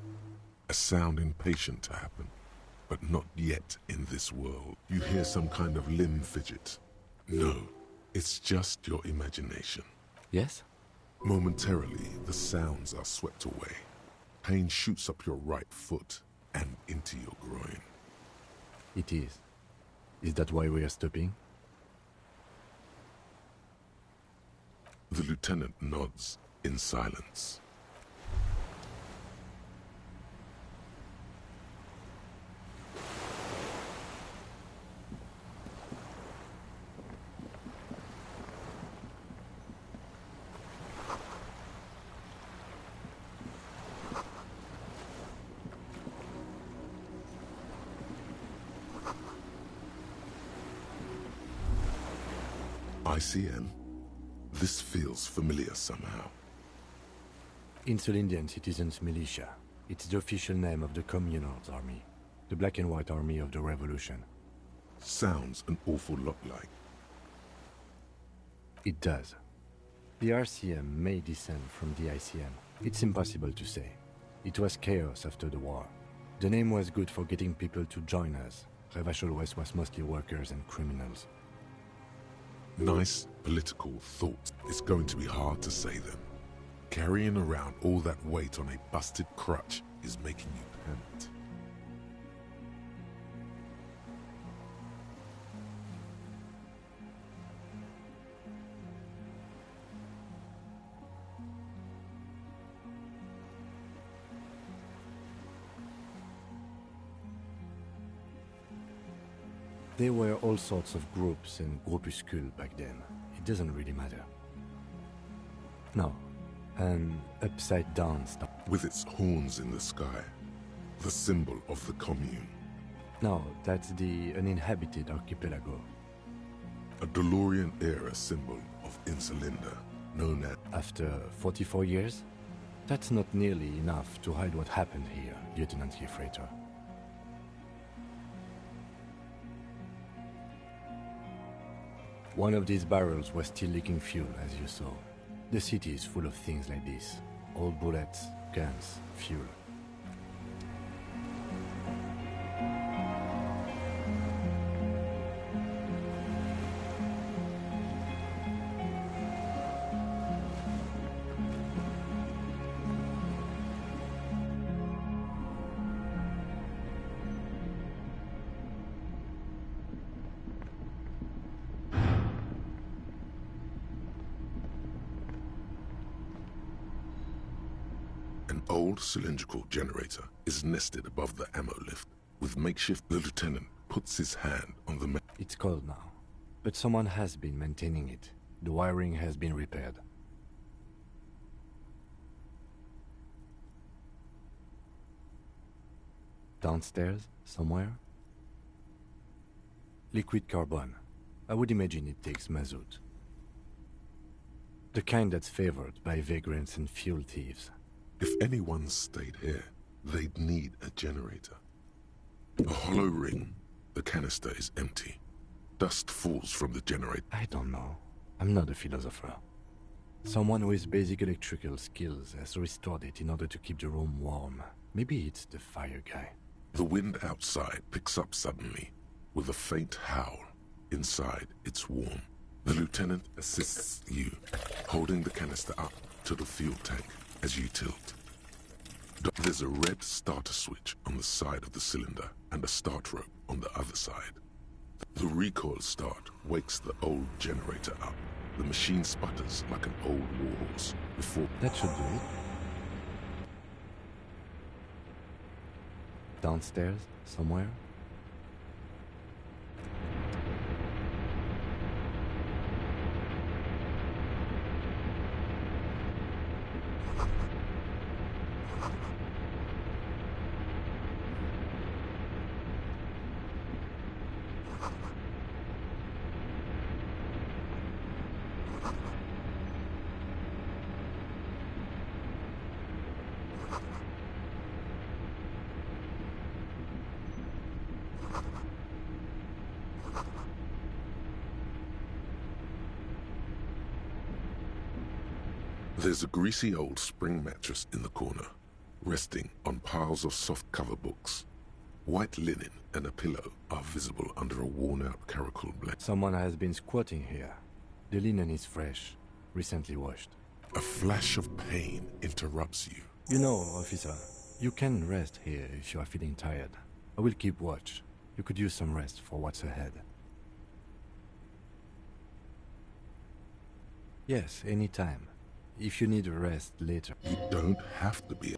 [SPEAKER 3] a sound impatient to happen, but not yet in this world. You hear some kind of limb fidget. No, it's just your imagination.
[SPEAKER 1] Yes?
[SPEAKER 3] Momentarily, the sounds are swept away. Pain shoots up your right foot and into your groin.
[SPEAKER 1] It is. Is that why we are stopping?
[SPEAKER 3] The lieutenant nods in silence. ICM? This feels familiar somehow.
[SPEAKER 1] Insulindian Citizens Militia. It's the official name of the Communards Army. The Black and White Army of the Revolution.
[SPEAKER 3] Sounds an awful lot like.
[SPEAKER 1] It does. The RCM may descend from the ICM. It's impossible to say. It was chaos after the war. The name was good for getting people to join us. Revachol West was mostly workers and criminals.
[SPEAKER 3] Nice political thoughts. It's going to be hard to say them. Carrying around all that weight on a busted crutch is making you pant.
[SPEAKER 1] There were all sorts of groups and groupuscules back then. It doesn't really matter. No, an upside-down star.
[SPEAKER 3] With its horns in the sky, the symbol of the commune.
[SPEAKER 1] No, that's the uninhabited archipelago.
[SPEAKER 3] A DeLorean-era symbol of Insulinda, known as...
[SPEAKER 1] After 44 years? That's not nearly enough to hide what happened here, Lieutenant Gefreiter. One of these barrels was still leaking fuel, as you saw. The city is full of things like this. Old bullets, guns, fuel.
[SPEAKER 3] An old cylindrical generator is nested above the ammo lift. With makeshift, the lieutenant puts his hand on the...
[SPEAKER 1] It's cold now, but someone has been maintaining it. The wiring has been repaired. Downstairs, somewhere? Liquid carbon. I would imagine it takes mazout. The kind that's favored by vagrants and fuel thieves.
[SPEAKER 3] If anyone stayed here, they'd need a generator. A hollow ring. The canister is empty. Dust falls from the generator.
[SPEAKER 1] I don't know. I'm not a philosopher. Someone with basic electrical skills has restored it in order to keep the room warm. Maybe it's the fire guy.
[SPEAKER 3] The wind outside picks up suddenly, with a faint howl. Inside, it's warm. The lieutenant assists you, holding the canister up to the fuel tank as you tilt. There's a red starter switch on the side of the cylinder and a start rope on the other side. The recoil start wakes the old generator up. The machine sputters like an old warhorse before...
[SPEAKER 1] That should do it. Downstairs, somewhere?
[SPEAKER 3] There's a greasy old spring mattress in the corner. resting on piles of soft-cover books. White linen and a pillow are visible under a worn-out caracal blanket.
[SPEAKER 1] Someone has been squatting here. The linen is fresh, recently washed.
[SPEAKER 3] A flash of pain interrupts you.
[SPEAKER 1] You know, officer, you can rest here if you are feeling tired. I will keep watch. You could use some rest for what's ahead. Yes, anytime. If you need a rest later.
[SPEAKER 3] You don't have to be.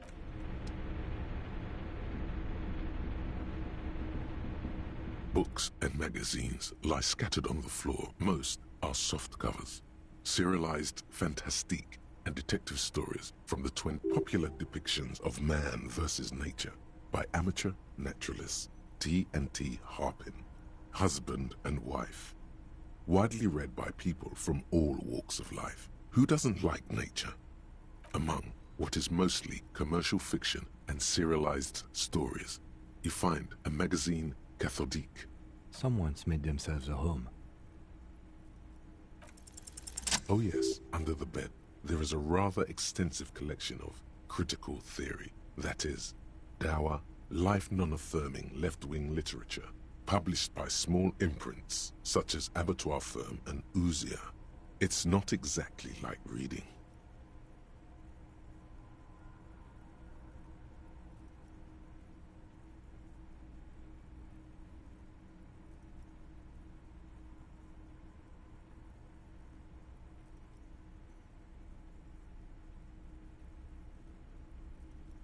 [SPEAKER 3] Books and magazines lie scattered on the floor. Most are soft covers. Serialized fantastique and detective stories from the twin popular depictions of man versus nature by amateur naturalists T&T Harpin, husband and wife. Widely read by people from all walks of life. Who doesn't like nature? Among what is mostly commercial fiction and serialized stories, you find a magazine cathodique.
[SPEAKER 1] Someone's made themselves a home.
[SPEAKER 3] Oh yes, under the bed, there is a rather extensive collection of critical theory, that is, dour, life non-affirming left-wing literature, published by small imprints such as Abattoir Firm and Elysium. It's not exactly like reading.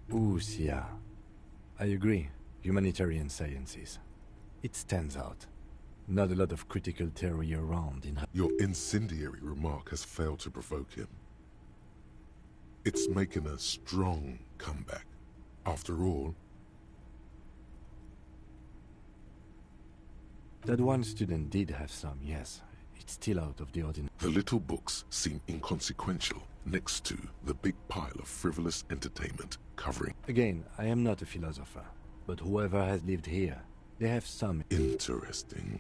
[SPEAKER 1] Elysium. I agree. Humanitarian sciences. It stands out. Not a lot of critical theory around in...
[SPEAKER 3] Your incendiary remark has failed to provoke him. It's making a strong comeback. After all...
[SPEAKER 1] That one student did have some, yes. It's still out of the ordinary.
[SPEAKER 3] The little books seem inconsequential next to the big pile of frivolous entertainment covering...
[SPEAKER 1] Again, I am not a philosopher, but whoever has lived here, they have some...
[SPEAKER 3] Interesting.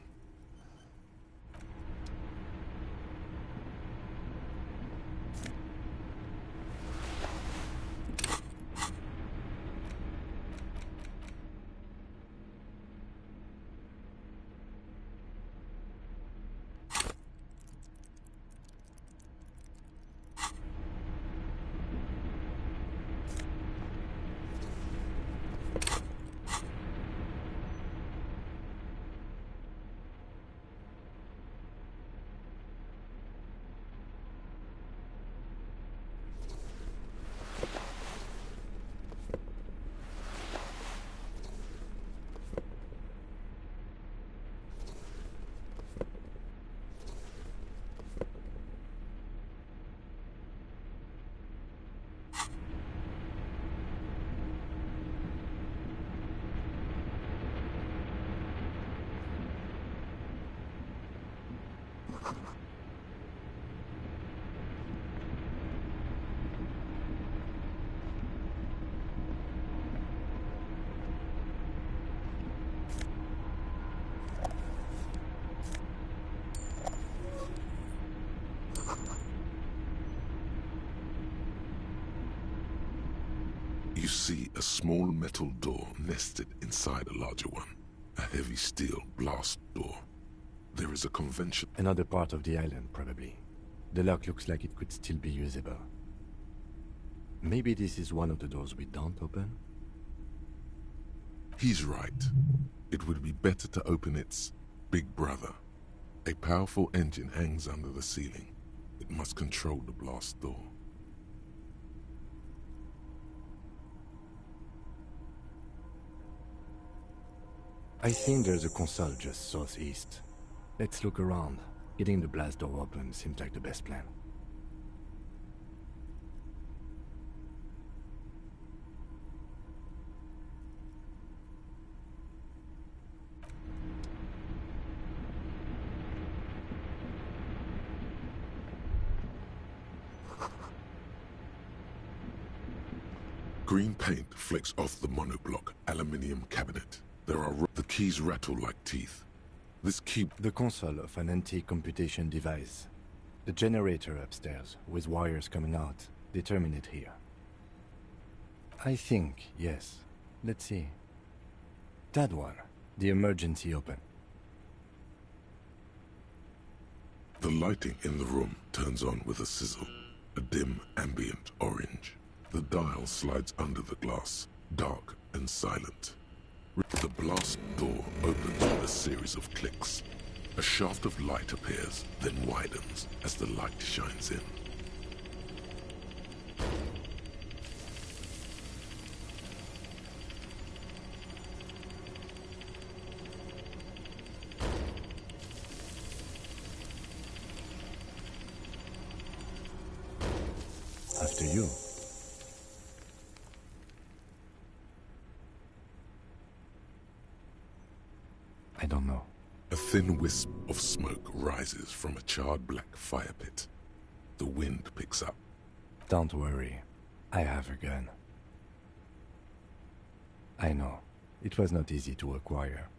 [SPEAKER 3] You see a small metal door nested inside a larger one. A heavy steel blast door. There is a convention...
[SPEAKER 1] Another part of the island, probably. The lock looks like it could still be usable. Maybe this is one of the doors we don't open?
[SPEAKER 3] He's right. It would be better to open its big brother. A powerful engine hangs under the ceiling. It must control the blast door.
[SPEAKER 1] I think there's a console just southeast. Let's look around. Getting the blast door open seems like the best plan.
[SPEAKER 3] Green paint flecks off the monoblock aluminium cabinet. The keys rattle like teeth. This key...
[SPEAKER 1] The console of an antique computation device. The generator upstairs, with wires coming out, they terminate here. I think, yes. Let's see. That one. The emergency open.
[SPEAKER 3] The lighting in the room turns on with a sizzle, a dim ambient orange. The dial slides under the glass, dark and silent. The blast door opens with a series of clicks. A shaft of light appears, then widens as the light shines in.
[SPEAKER 1] After you. I don't know.
[SPEAKER 3] A thin wisp of smoke rises from a charred black fire pit. The wind picks up.
[SPEAKER 1] Don't worry. I have a gun. I know. It was not easy to acquire.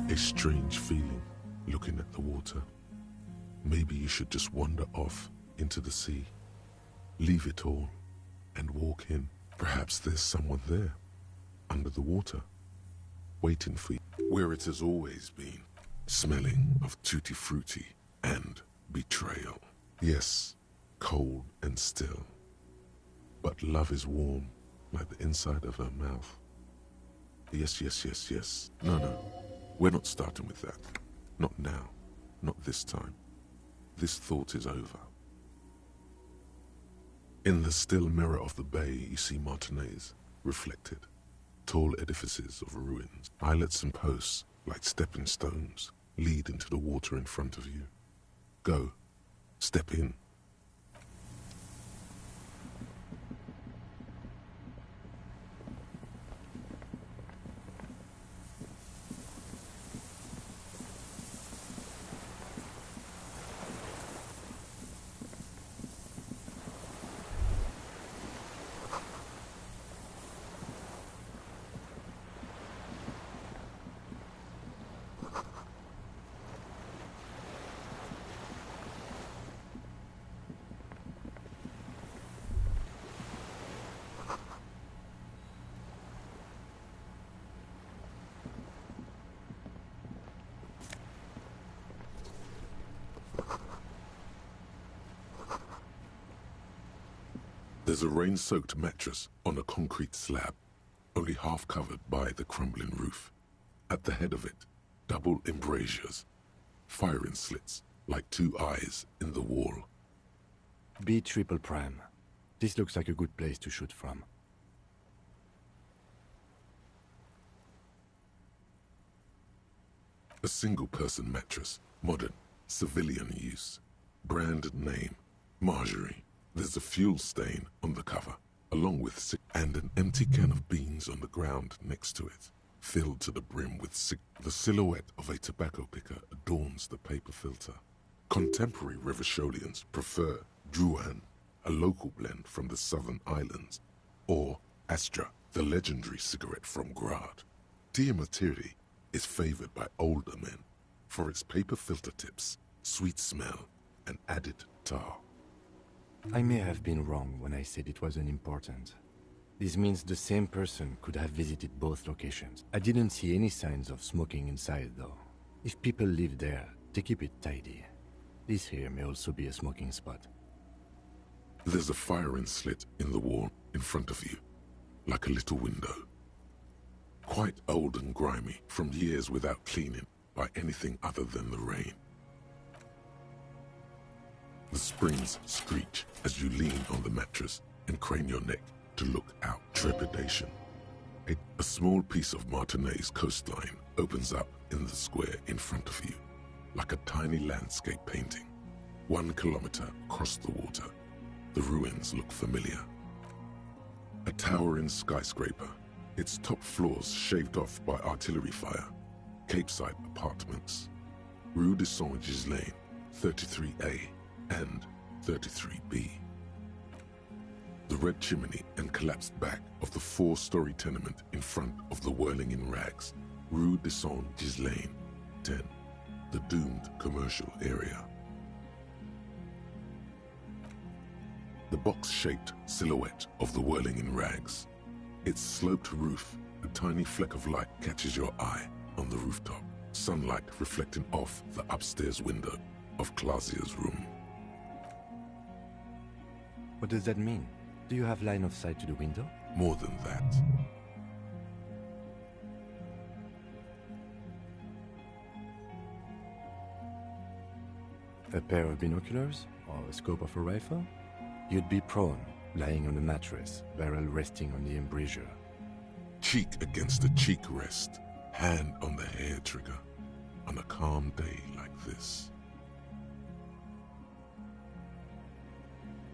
[SPEAKER 3] A strange feeling, looking at the water. Maybe you should just wander off into the sea. Leave it all and walk in. Perhaps there's someone there, under the water, waiting for you, where it has always been, smelling of tutti frutti and betrayal. Yes, cold and still, but love is warm like the inside of her mouth. Yes, yes, yes, yes. No. We're not starting with that. Not now. Not this time. This thought is over. In the still mirror of the bay, you see Martinez, reflected. Tall edifices of ruins, islets and posts, like stepping stones, lead into the water in front of you. Go. Step in. There's a rain-soaked mattress on a concrete slab, only half covered by the crumbling roof. At the head of it, double embrasures, firing slits like two eyes in the wall.
[SPEAKER 1] B triple prime. This looks like a good place to shoot from.
[SPEAKER 3] A single-person mattress, modern, civilian use. Brand name, Marjorie. There's a fuel stain on the cover, along with and an empty can of beans on the ground next to it, filled to the brim with The silhouette of a tobacco picker adorns the paper filter. Contemporary Rivisholians prefer Druan, a local blend from the southern islands, or Astra, the legendary cigarette from Grad. Diamatiri is favored by older men for its paper filter tips, sweet smell, and added tar.
[SPEAKER 1] I may have been wrong when I said it wasn't important. This means the same person could have visited both locations. I didn't see any signs of smoking inside, though. If people live there, they keep it tidy. This here may also be a smoking spot.
[SPEAKER 3] There's a firing slit in the wall in front of you, like a little window. Quite old and grimy from years without cleaning by anything other than the rain. The springs screech as you lean on the mattress and crane your neck to look out. Trepidation. A small piece of Martinez coastline opens up in the square in front of you, like a tiny landscape painting. 1 kilometer across the water, the ruins look familiar. A towering skyscraper, its top floors shaved off by artillery fire. Capeside apartments. Rue de Saint-Ghislain, 33A and 33B. The red chimney and collapsed back of the 4-story tenement in front of the whirling in rags. Rue de Saint-Ghislain, 10. The doomed commercial area. The box-shaped silhouette of the whirling in rags. Its sloped roof, a tiny fleck of light catches your eye on the rooftop. Sunlight reflecting off the upstairs window of Clausia's room.
[SPEAKER 1] What does that mean? Do you have line of sight to the window?
[SPEAKER 3] More than that.
[SPEAKER 1] A pair of binoculars? Or a scope of a rifle? You'd be prone, lying on a mattress, barrel resting on the embrasure.
[SPEAKER 3] Cheek against the cheek rest, hand on the hair trigger, on a calm day like this.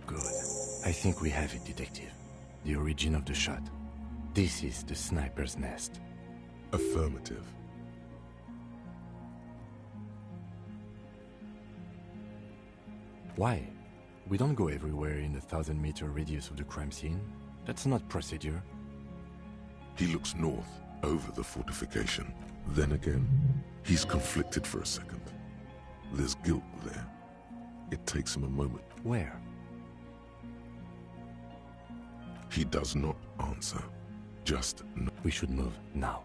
[SPEAKER 1] Good. I think we have it, Detective. The origin of the shot. This is the sniper's nest.
[SPEAKER 3] Affirmative.
[SPEAKER 1] Why? We don't go everywhere in a 1,000-meter radius of the crime scene. That's not procedure.
[SPEAKER 3] He looks north, over the fortification. Then again, he's conflicted for a second. There's guilt there. It takes him a moment.
[SPEAKER 1] Where?
[SPEAKER 3] He does not answer. Just no.
[SPEAKER 1] We should move now.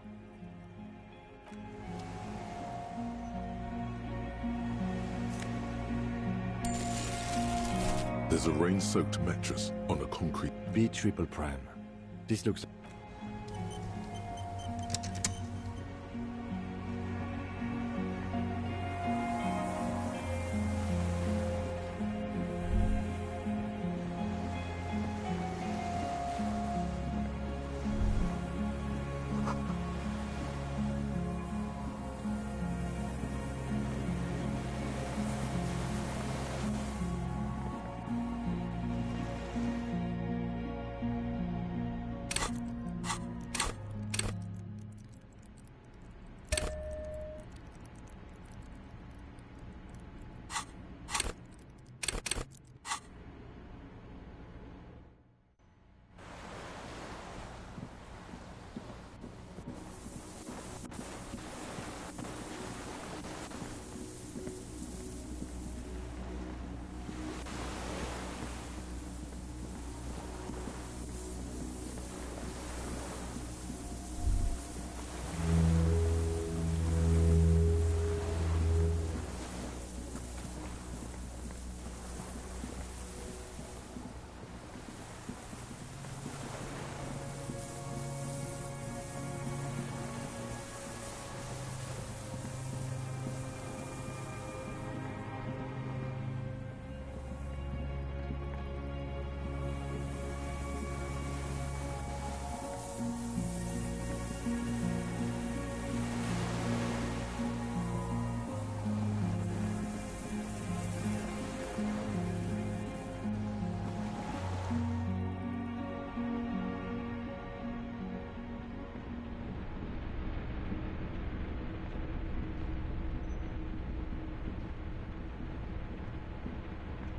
[SPEAKER 3] There's a rain-soaked mattress on a concrete...
[SPEAKER 1] B triple prime. This looks...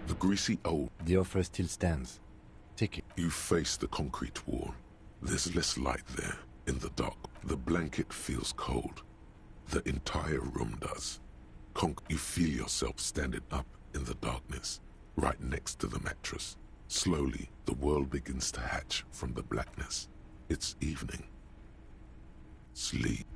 [SPEAKER 3] The greasy old...
[SPEAKER 1] The offer still stands. Take it.
[SPEAKER 3] You face the concrete wall. There's less light there, in the dark. The blanket feels cold. The entire room does. You feel yourself standing up in the darkness, right next to the mattress. Slowly, the world begins to hatch from the blackness. It's evening. Sleep.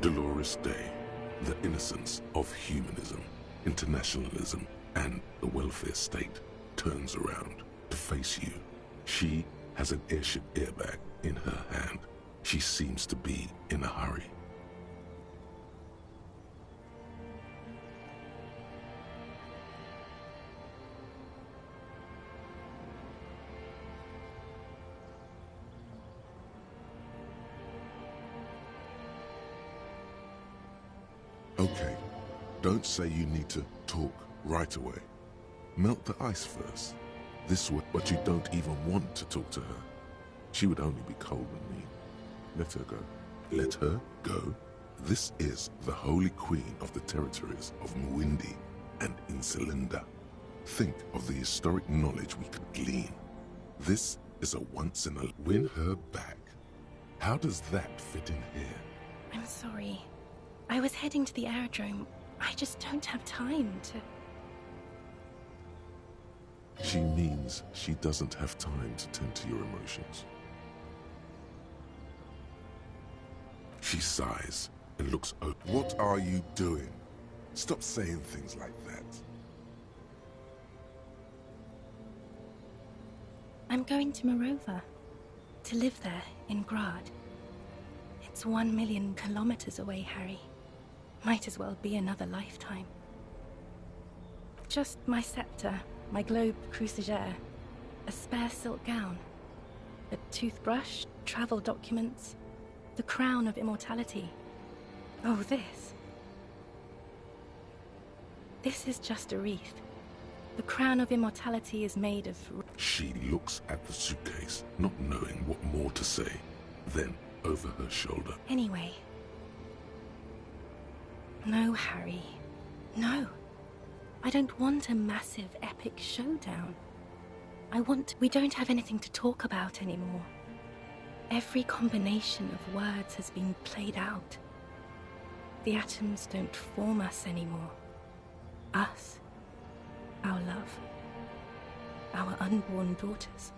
[SPEAKER 3] Dolores Day, the innocence of humanism, internationalism, and the welfare state turns around to face you. She has an airship airbag in her hand. She seems to be in a hurry. Okay, don't say you need to talk right away. Melt the ice first. This way, but you don't even want to talk to her. She would only be cold and mean. Let her go. Let her go? This is the Holy Queen of the territories of Muindi and Insulinda. Think of the historic knowledge we could glean. This is a once-in-a... Win her back. How does that fit in here?
[SPEAKER 6] I'm sorry. I was heading to the aerodrome. I just don't have time to...
[SPEAKER 3] She means she doesn't have time to tend to your emotions. She sighs and looks open. What are you doing? Stop saying things like that.
[SPEAKER 6] I'm going to Morova. To live there, in Grad. It's 1 million kilometers away, Harry. Might as well be another lifetime. Just my scepter, my globe cruciger, a spare silk gown, a toothbrush, travel documents, the crown of immortality. Oh, this. This is just a wreath. The crown of immortality is made of...
[SPEAKER 3] She looks at the suitcase, not knowing what more to say. Then, over her shoulder.
[SPEAKER 6] Anyway. No, Harry. No. I don't want a massive, epic showdown. We don't have anything to talk about anymore. Every combination of words has been played out. The atoms don't form us anymore. Us. Our love. Our unborn daughters.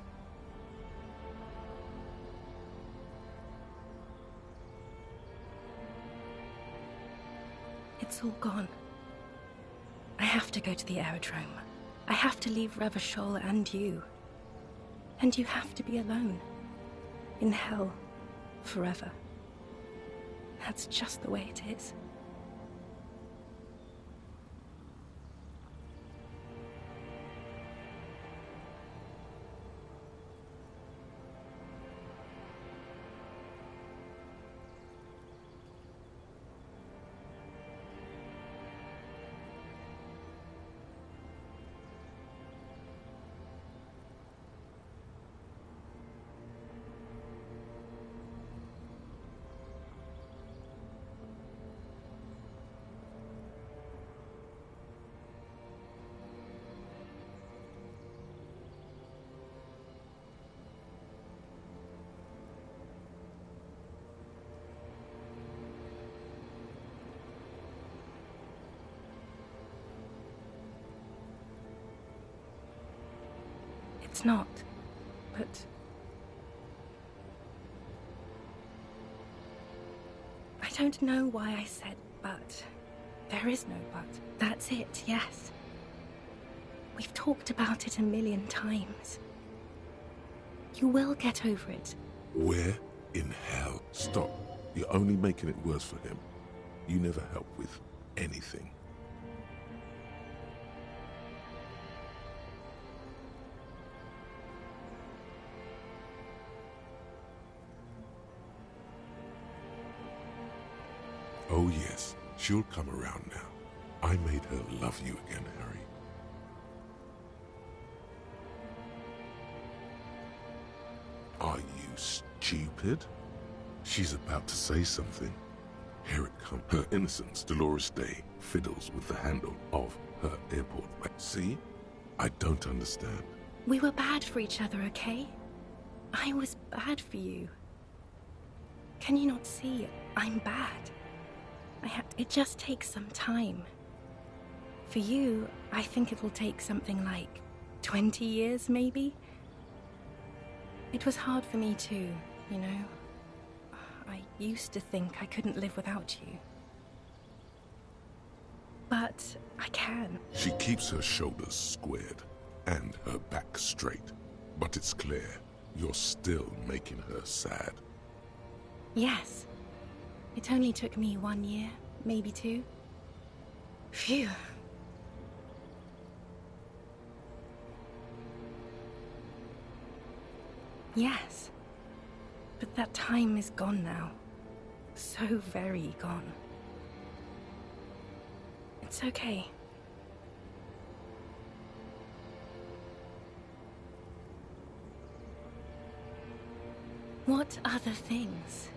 [SPEAKER 6] It's all gone. I have to go to the aerodrome. I have to leave Revachol and you. And you have to be alone. In hell. Forever. That's just the way it is. It's not. But... I don't know why I said but. There is no but. That's it, yes. We've talked about it a million times. You will get over it.
[SPEAKER 3] Where in hell? Stop. You're only making it worse for him. You never help with anything. Oh yes, she'll come around now. I made her love you again, Harry. Are you stupid? She's about to say something. Here it comes. Her innocence, Dolores Day, fiddles with the handle of her airport bag. See? I don't understand.
[SPEAKER 6] We were bad for each other, okay? I was bad for you. Can you not see? I'm bad. It just takes some time. For you, I think it will take something like 20 years, maybe? It was hard for me too, you know? I used to think I couldn't live without you. But I can.
[SPEAKER 3] She keeps her shoulders squared and her back straight. But it's clear you're still making her sad.
[SPEAKER 6] Yes. It only took me 1 year, maybe 2. Phew. Yes. But that time is gone now. So very gone. It's okay. What other things?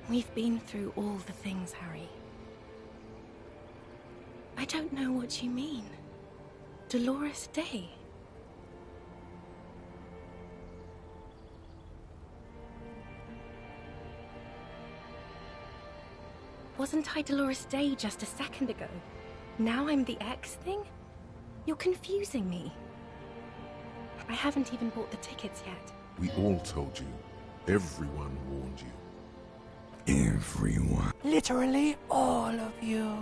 [SPEAKER 6] We've been through all the things, Harry. I don't know what you mean. Dolores Day. Wasn't I Dolores Day just a second ago? Now I'm the X thing? You're confusing me. I haven't even bought the tickets yet.
[SPEAKER 3] We all told you. Everyone warned you.
[SPEAKER 14] Everyone. Literally all of you.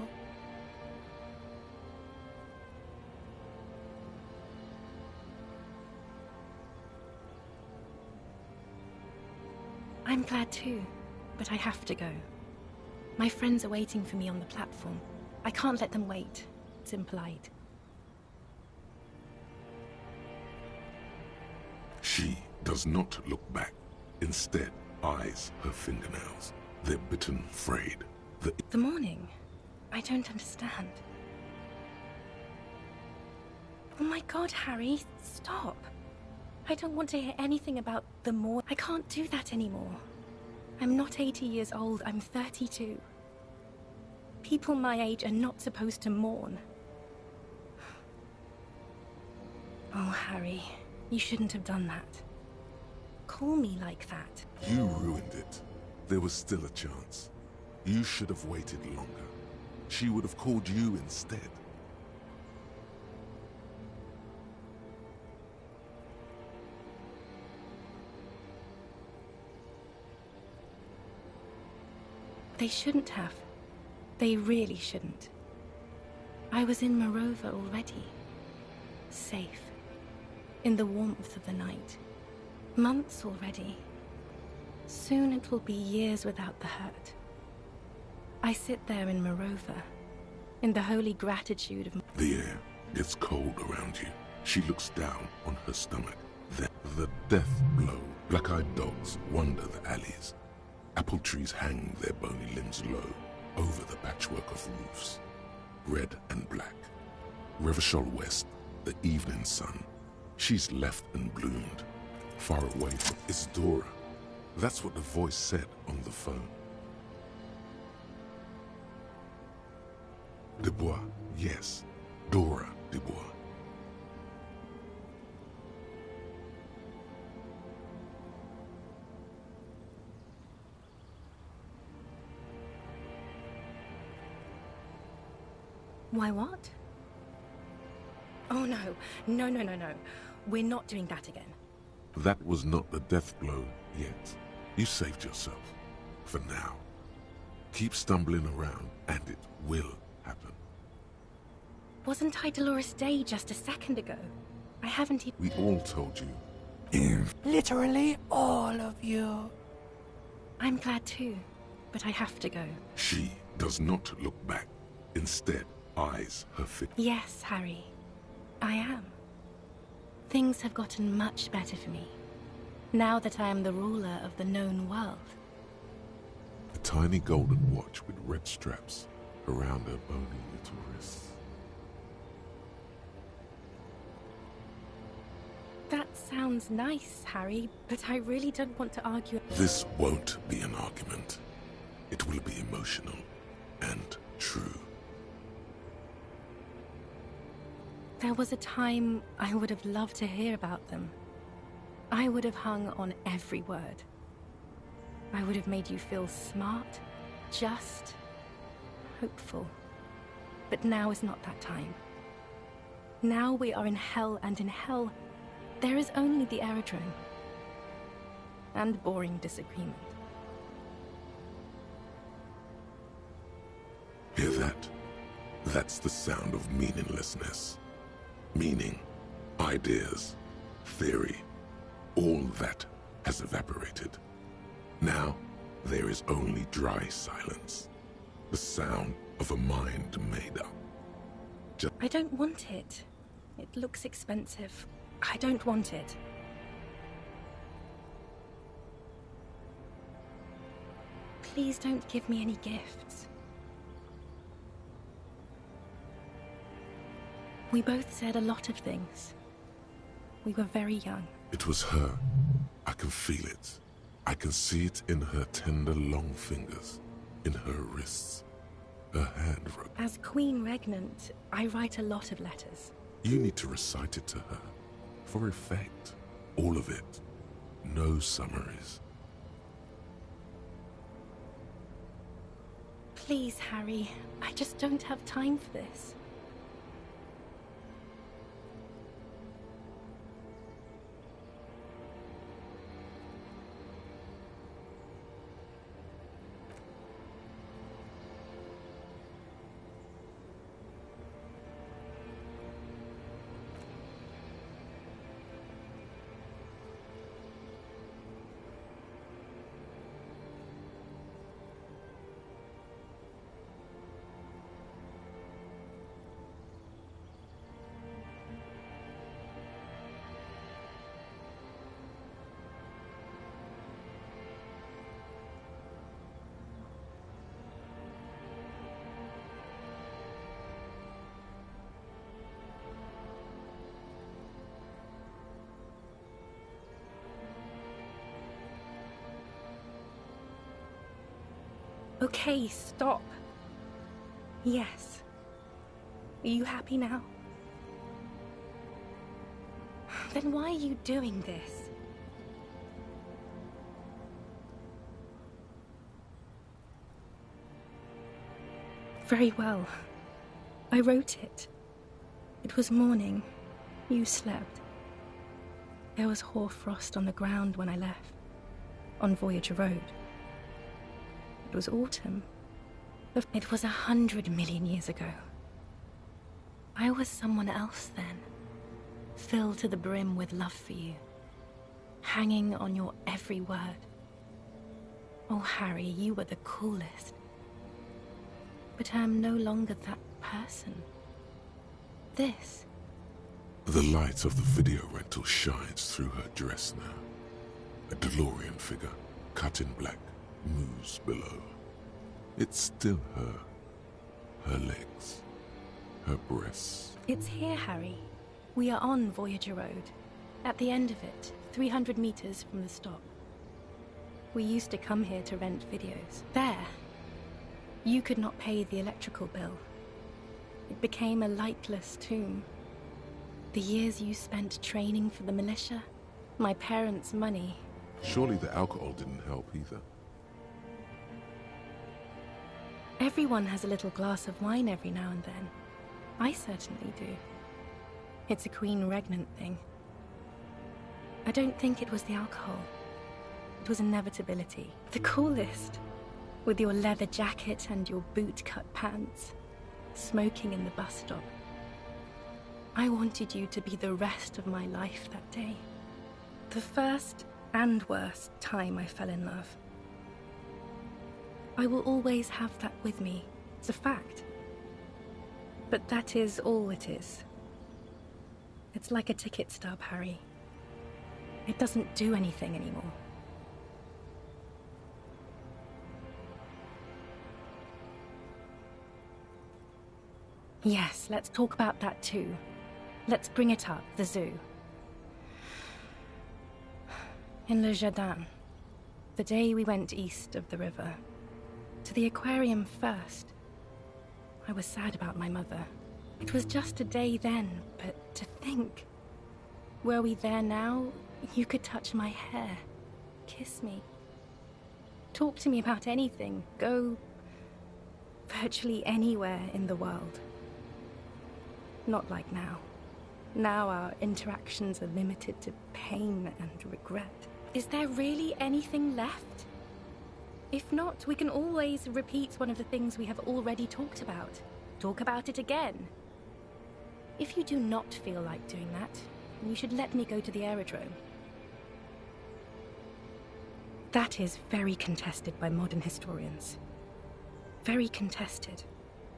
[SPEAKER 6] I'm glad too, but I have to go. My friends are waiting for me on the platform. I can't let them wait. It's impolite.
[SPEAKER 3] She does not look back. Instead, eyes her fingernails. They're bitten frayed.
[SPEAKER 6] The morning? I don't understand. Oh my god, Harry, stop. I don't want to hear anything about the morning. I can't do that anymore. I'm not 80 years old, I'm 32. People my age are not supposed to mourn. Oh, Harry, you shouldn't have done that. Call me like that.
[SPEAKER 3] You ruined it. There was still a chance. You should have waited longer. She would have called you instead.
[SPEAKER 6] They shouldn't have. They really shouldn't. I was in Morova already. Safe. In the warmth of the night. Months already. Soon it will be years without the hurt. I sit there in Morova, in the holy gratitude of...
[SPEAKER 3] The air gets cold around you. She looks down on her stomach. Then the death blow. Black-eyed dogs wander the alleys. Apple trees hang their bony limbs low over the patchwork of roofs. Red and black. Revachol West, the evening sun. She's left and bloomed. Far away from... It's Dora. That's what the voice said on the phone. Dubois, yes. Dora Dubois.
[SPEAKER 6] Why what? Oh no. No. We're not doing that again.
[SPEAKER 3] That was not the death blow yet. You saved yourself. For now. Keep stumbling around, and it will happen.
[SPEAKER 2] Wasn't I Dolores Day just a second ago? I haven't even...
[SPEAKER 3] We all told you.
[SPEAKER 14] Literally all of you.
[SPEAKER 2] I'm glad too, but I have to go.
[SPEAKER 3] She does not look back. Instead, eyes her fit.
[SPEAKER 2] Yes, Harry. I am. Things have gotten much better for me, now that I am the ruler of the known world.
[SPEAKER 3] A tiny golden watch with red straps around her bony little wrists.
[SPEAKER 2] That sounds nice, Harry, but I really don't want to argue.
[SPEAKER 3] This won't be an argument. It will be emotional and true.
[SPEAKER 2] There was a time I would have loved to hear about them. I would have hung on every word. I would have made you feel smart, just, hopeful. But now is not that time. Now we are in hell, and in hell, there is only the aerodrome. And boring disagreement.
[SPEAKER 3] Hear that? That's the sound of meaninglessness. Meaning, ideas, theory, all that has evaporated. Now, there is only dry silence. The sound of a mind made up.
[SPEAKER 2] I don't want it. It looks expensive. I don't want it. Please don't give me any gifts. We both said a lot of things. We were very young.
[SPEAKER 3] It was her. I can feel it. I can see it in her tender, long fingers, in her wrists, her hand wrote.
[SPEAKER 2] As Queen Regnant, I write a lot of letters.
[SPEAKER 3] You need to recite it to her, for effect. All of it. No summaries.
[SPEAKER 2] Please, Harry. I just don't have time for this. Okay, stop. Yes. Are you happy now? Then why are you doing this? Very well. I wrote it. It was morning. You slept. There was hoarfrost on the ground when I left, on Voyager Road. It was autumn. It was 100 million years ago. I was someone else then, filled to the brim with love for you, hanging on your every word. Oh, Harry, you were the coolest. But I am no longer that person. This.
[SPEAKER 3] The light of the video rental shines through her dress now. A DeLorean figure, cut in black, moves below. It's still her. Her legs. Her breasts.
[SPEAKER 2] It's here, Harry. We are on Voyager Road. At the end of it, 300 meters from the stop. We used to come here to rent videos. There. You could not pay the electrical bill. It became a lightless tomb. The years you spent training for the militia, my parents' money.
[SPEAKER 3] Surely the alcohol didn't help either.
[SPEAKER 2] Everyone has a little glass of wine every now and then. I certainly do. It's a Queen Regnant thing. I don't think it was the alcohol. It was inevitability. The coolest. With your leather jacket and your boot-cut pants. Smoking in the bus stop. I wanted you to be the rest of my life that day. The first and worst time I fell in love. I will always have that with me. It's a fact. But that is all it is. It's like a ticket stub, Harry. It doesn't do anything anymore. Yes, let's talk about that too. Let's bring it up, the zoo. In Le Jardin, the day we went east of the river. To the aquarium first. I was sad about my mother. It was just a day then, but to think. Were we there now, you could touch my hair, kiss me. Talk to me about anything, go virtually anywhere in the world. Not like now. Now our interactions are limited to pain and regret. Is there really anything left? If not, we can always repeat one of the things we have already talked about. Talk about it again. If you do not feel like doing that, you should let me go to the aerodrome. That is very contested by modern historians. Very contested.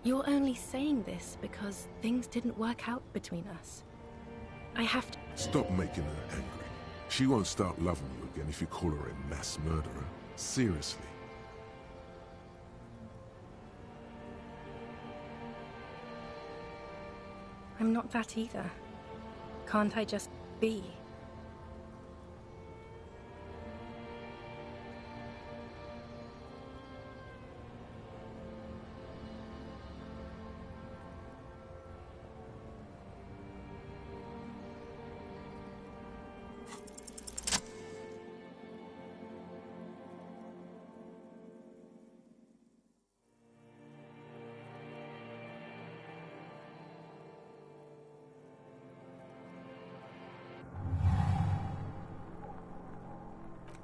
[SPEAKER 2] You're only saying this because things didn't work out between us. I have to...
[SPEAKER 3] Stop making her angry. She won't start loving you again if you call her a mass murderer. Seriously.
[SPEAKER 2] I'm not that either. Can't I just be?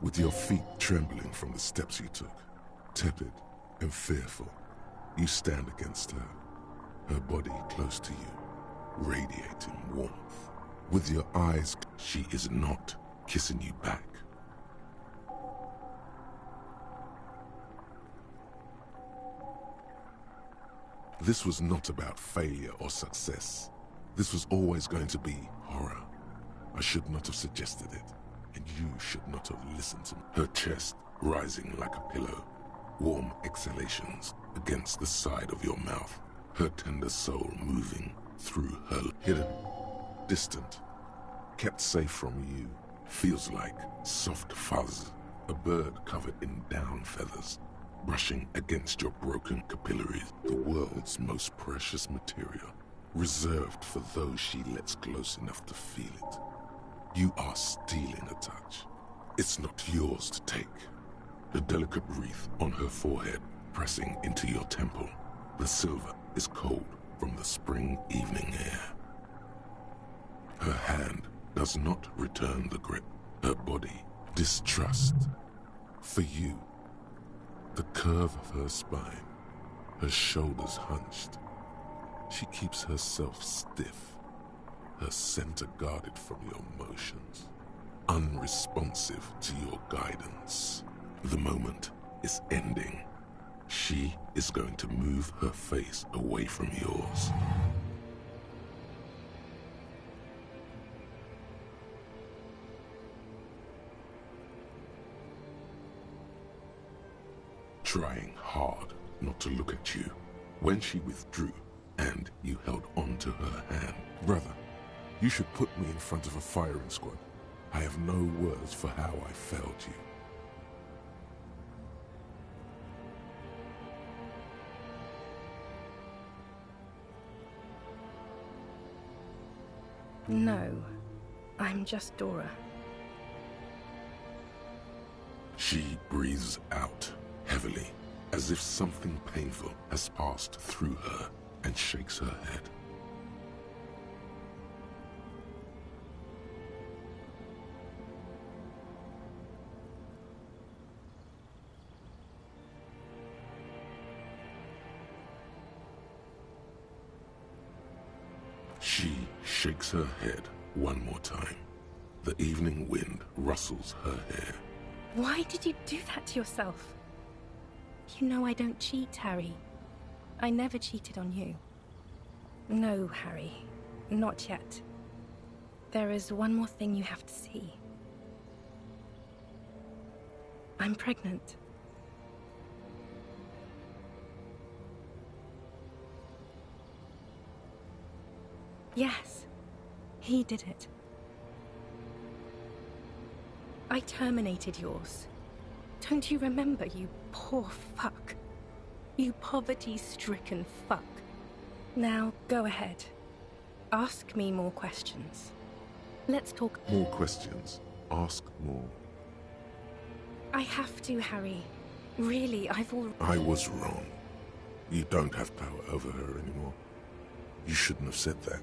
[SPEAKER 3] With your feet trembling from the steps you took, tepid and fearful, you stand against her, her body close to you, radiating warmth. With your eyes, she is not kissing you back. This was not about failure or success. This was always going to be horror. I should not have suggested it. And you should not have listened to me. Her chest rising like a pillow, warm exhalations against the side of your mouth, her tender soul moving through her. Hidden, distant, kept safe from you, feels like soft fuzz, a bird covered in down feathers, brushing against your broken capillaries, the world's most precious material, reserved for those she lets close enough to feel it. You are stealing a touch. It's not yours to take. The delicate wreath on her forehead pressing into your temple. The silver is cold from the spring evening air. Her hand does not return the grip. Her body, distrust. For you, the curve of her spine, her shoulders hunched. She keeps herself stiff. Her center guarded from your motions, unresponsive to your guidance. The moment is ending. She is going to move her face away from yours. Trying hard not to look at you. When she withdrew and you held on to her hand, brother, you should put me in front of a firing squad. I have no words for how I failed you.
[SPEAKER 2] No, I'm just Dora.
[SPEAKER 3] She breathes out heavily, as if something painful has passed through her, and shakes her head. She shakes her head one more time. The evening wind rustles her hair.
[SPEAKER 2] Why did you do that to yourself? You know I don't cheat, Harry. I never cheated on you. No, Harry. Not yet. There is one more thing you have to see. I'm pregnant. Yes, he did it. I terminated yours. Don't you remember, you poor fuck? You poverty-stricken fuck. Now, go ahead. Ask me more questions. Let's talk.
[SPEAKER 3] More questions. Ask more.
[SPEAKER 2] I have to, Harry. Really, I've already...
[SPEAKER 3] I was wrong. You don't have power over her anymore. You shouldn't have said that.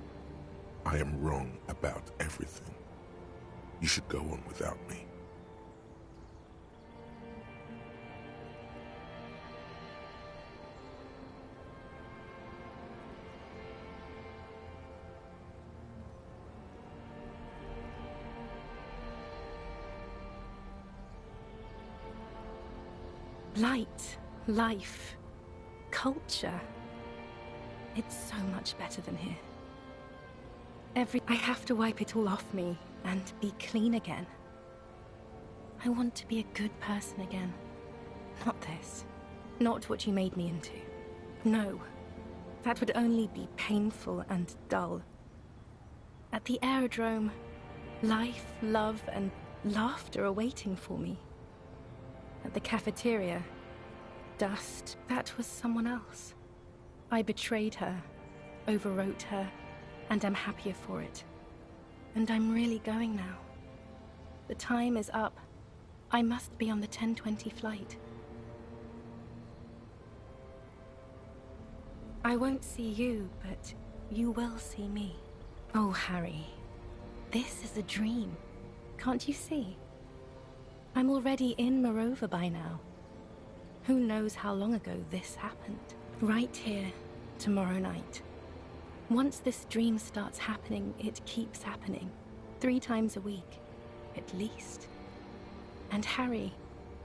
[SPEAKER 3] I am wrong about everything. You should go on without me.
[SPEAKER 2] Light, life, culture. It's so much better than here. I have to wipe it all off me and be clean again. I want to be a good person again. Not this. Not what you made me into. No. That would only be painful and dull. At the aerodrome, life, love, and laughter are waiting for me. At the cafeteria, dust, that was someone else. I betrayed her, overwrote her, and I'm happier for it. And I'm really going now. The time is up. I must be on the 10:20 flight. I won't see you, but you will see me. Oh, Harry, this is a dream. Can't you see? I'm already in Morova by now. Who knows how long ago this happened? Right here, tomorrow night. Once this dream starts happening, it keeps happening. 3 times a week, at least. And Harry,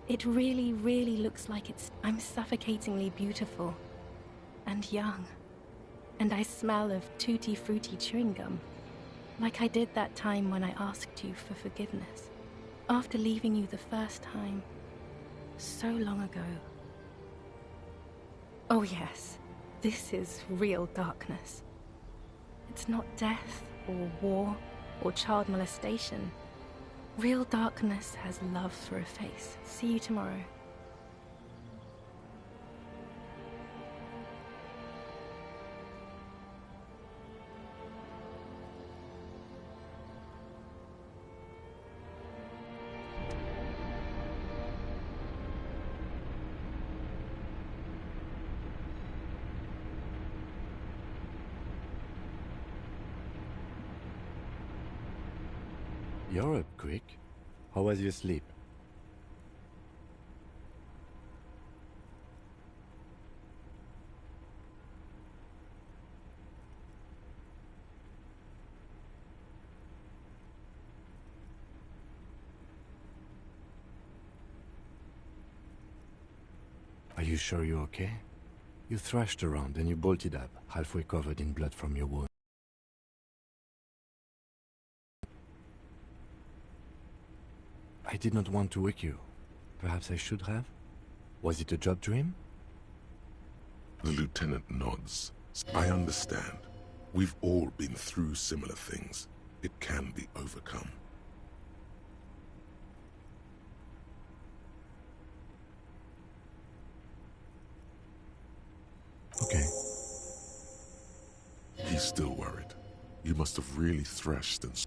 [SPEAKER 2] it really, really looks like I'm suffocatingly beautiful. And young. And I smell of tutti frutti chewing gum. Like I did that time when I asked you for forgiveness. After leaving you the first time, so long ago. Oh yes, this is real darkness. It's not death, or war, or child molestation. Real darkness has love for a face. See you tomorrow.
[SPEAKER 1] You're up quick. How was your sleep? Are you sure you're okay? You thrashed around and you bolted up, halfway covered in blood from your wound. I did not want to wake you. Perhaps I should have? Was it a job dream?
[SPEAKER 3] The lieutenant nods. I understand. We've all been through similar things. It can be overcome.
[SPEAKER 1] Okay.
[SPEAKER 3] He's still worried. You must have really thrashed and...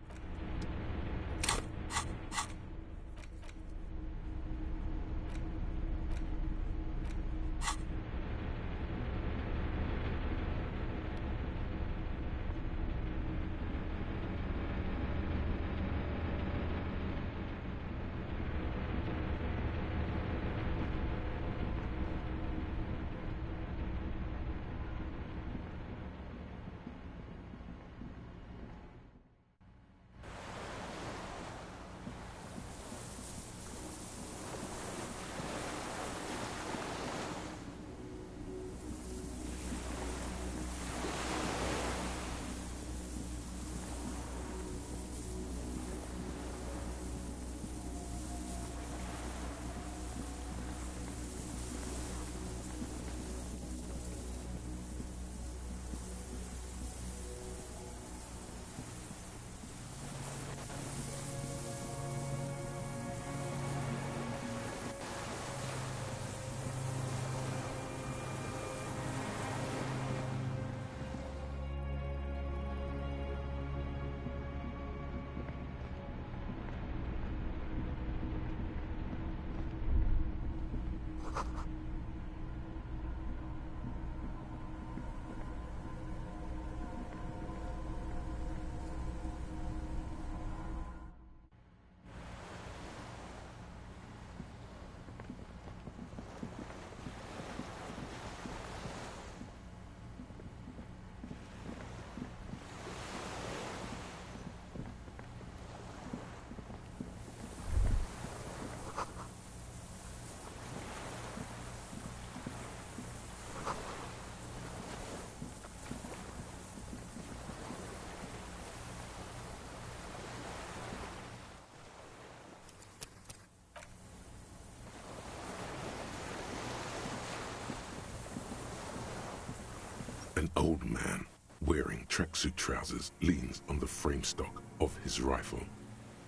[SPEAKER 3] old man, wearing tracksuit trousers, leans on the frame stock of his rifle.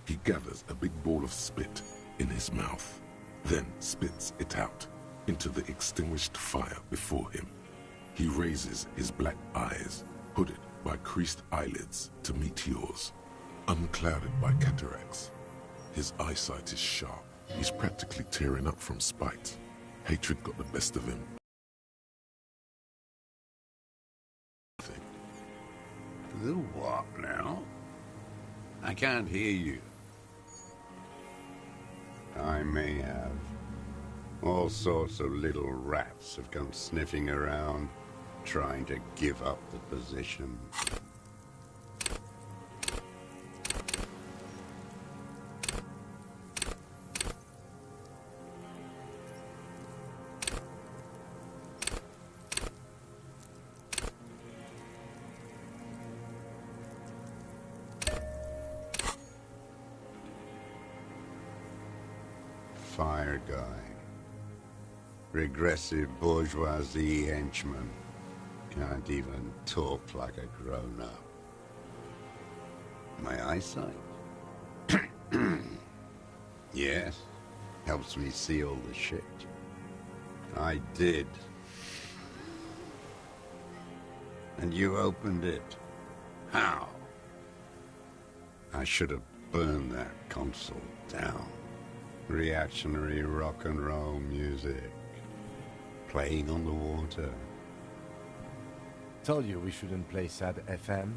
[SPEAKER 3] He gathers a big ball of spit in his mouth, then spits it out into the extinguished fire before him. He raises his black eyes, hooded by creased eyelids, to meet yours, unclouded by cataracts. His eyesight is sharp. He's practically tearing up from spite. Hatred got the best of him.
[SPEAKER 18] The what now? I can't hear you. I may have. All sorts of little rats have come sniffing around, trying to give up the position. Fire guy. Regressive bourgeoisie henchman. Can't even talk like a grown-up. My eyesight? Yes. Helps me see all the shit. I did. And you opened it. How? I should have burned that console down. Reactionary rock and roll music. Playing on the water.
[SPEAKER 1] Told you we shouldn't play sad FM.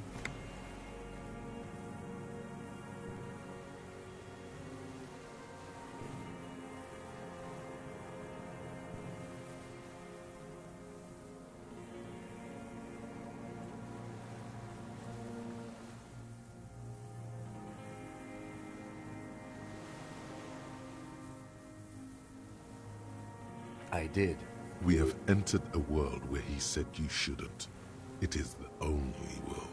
[SPEAKER 1] I did.
[SPEAKER 3] We have entered a world where he said you shouldn't. It is the only world.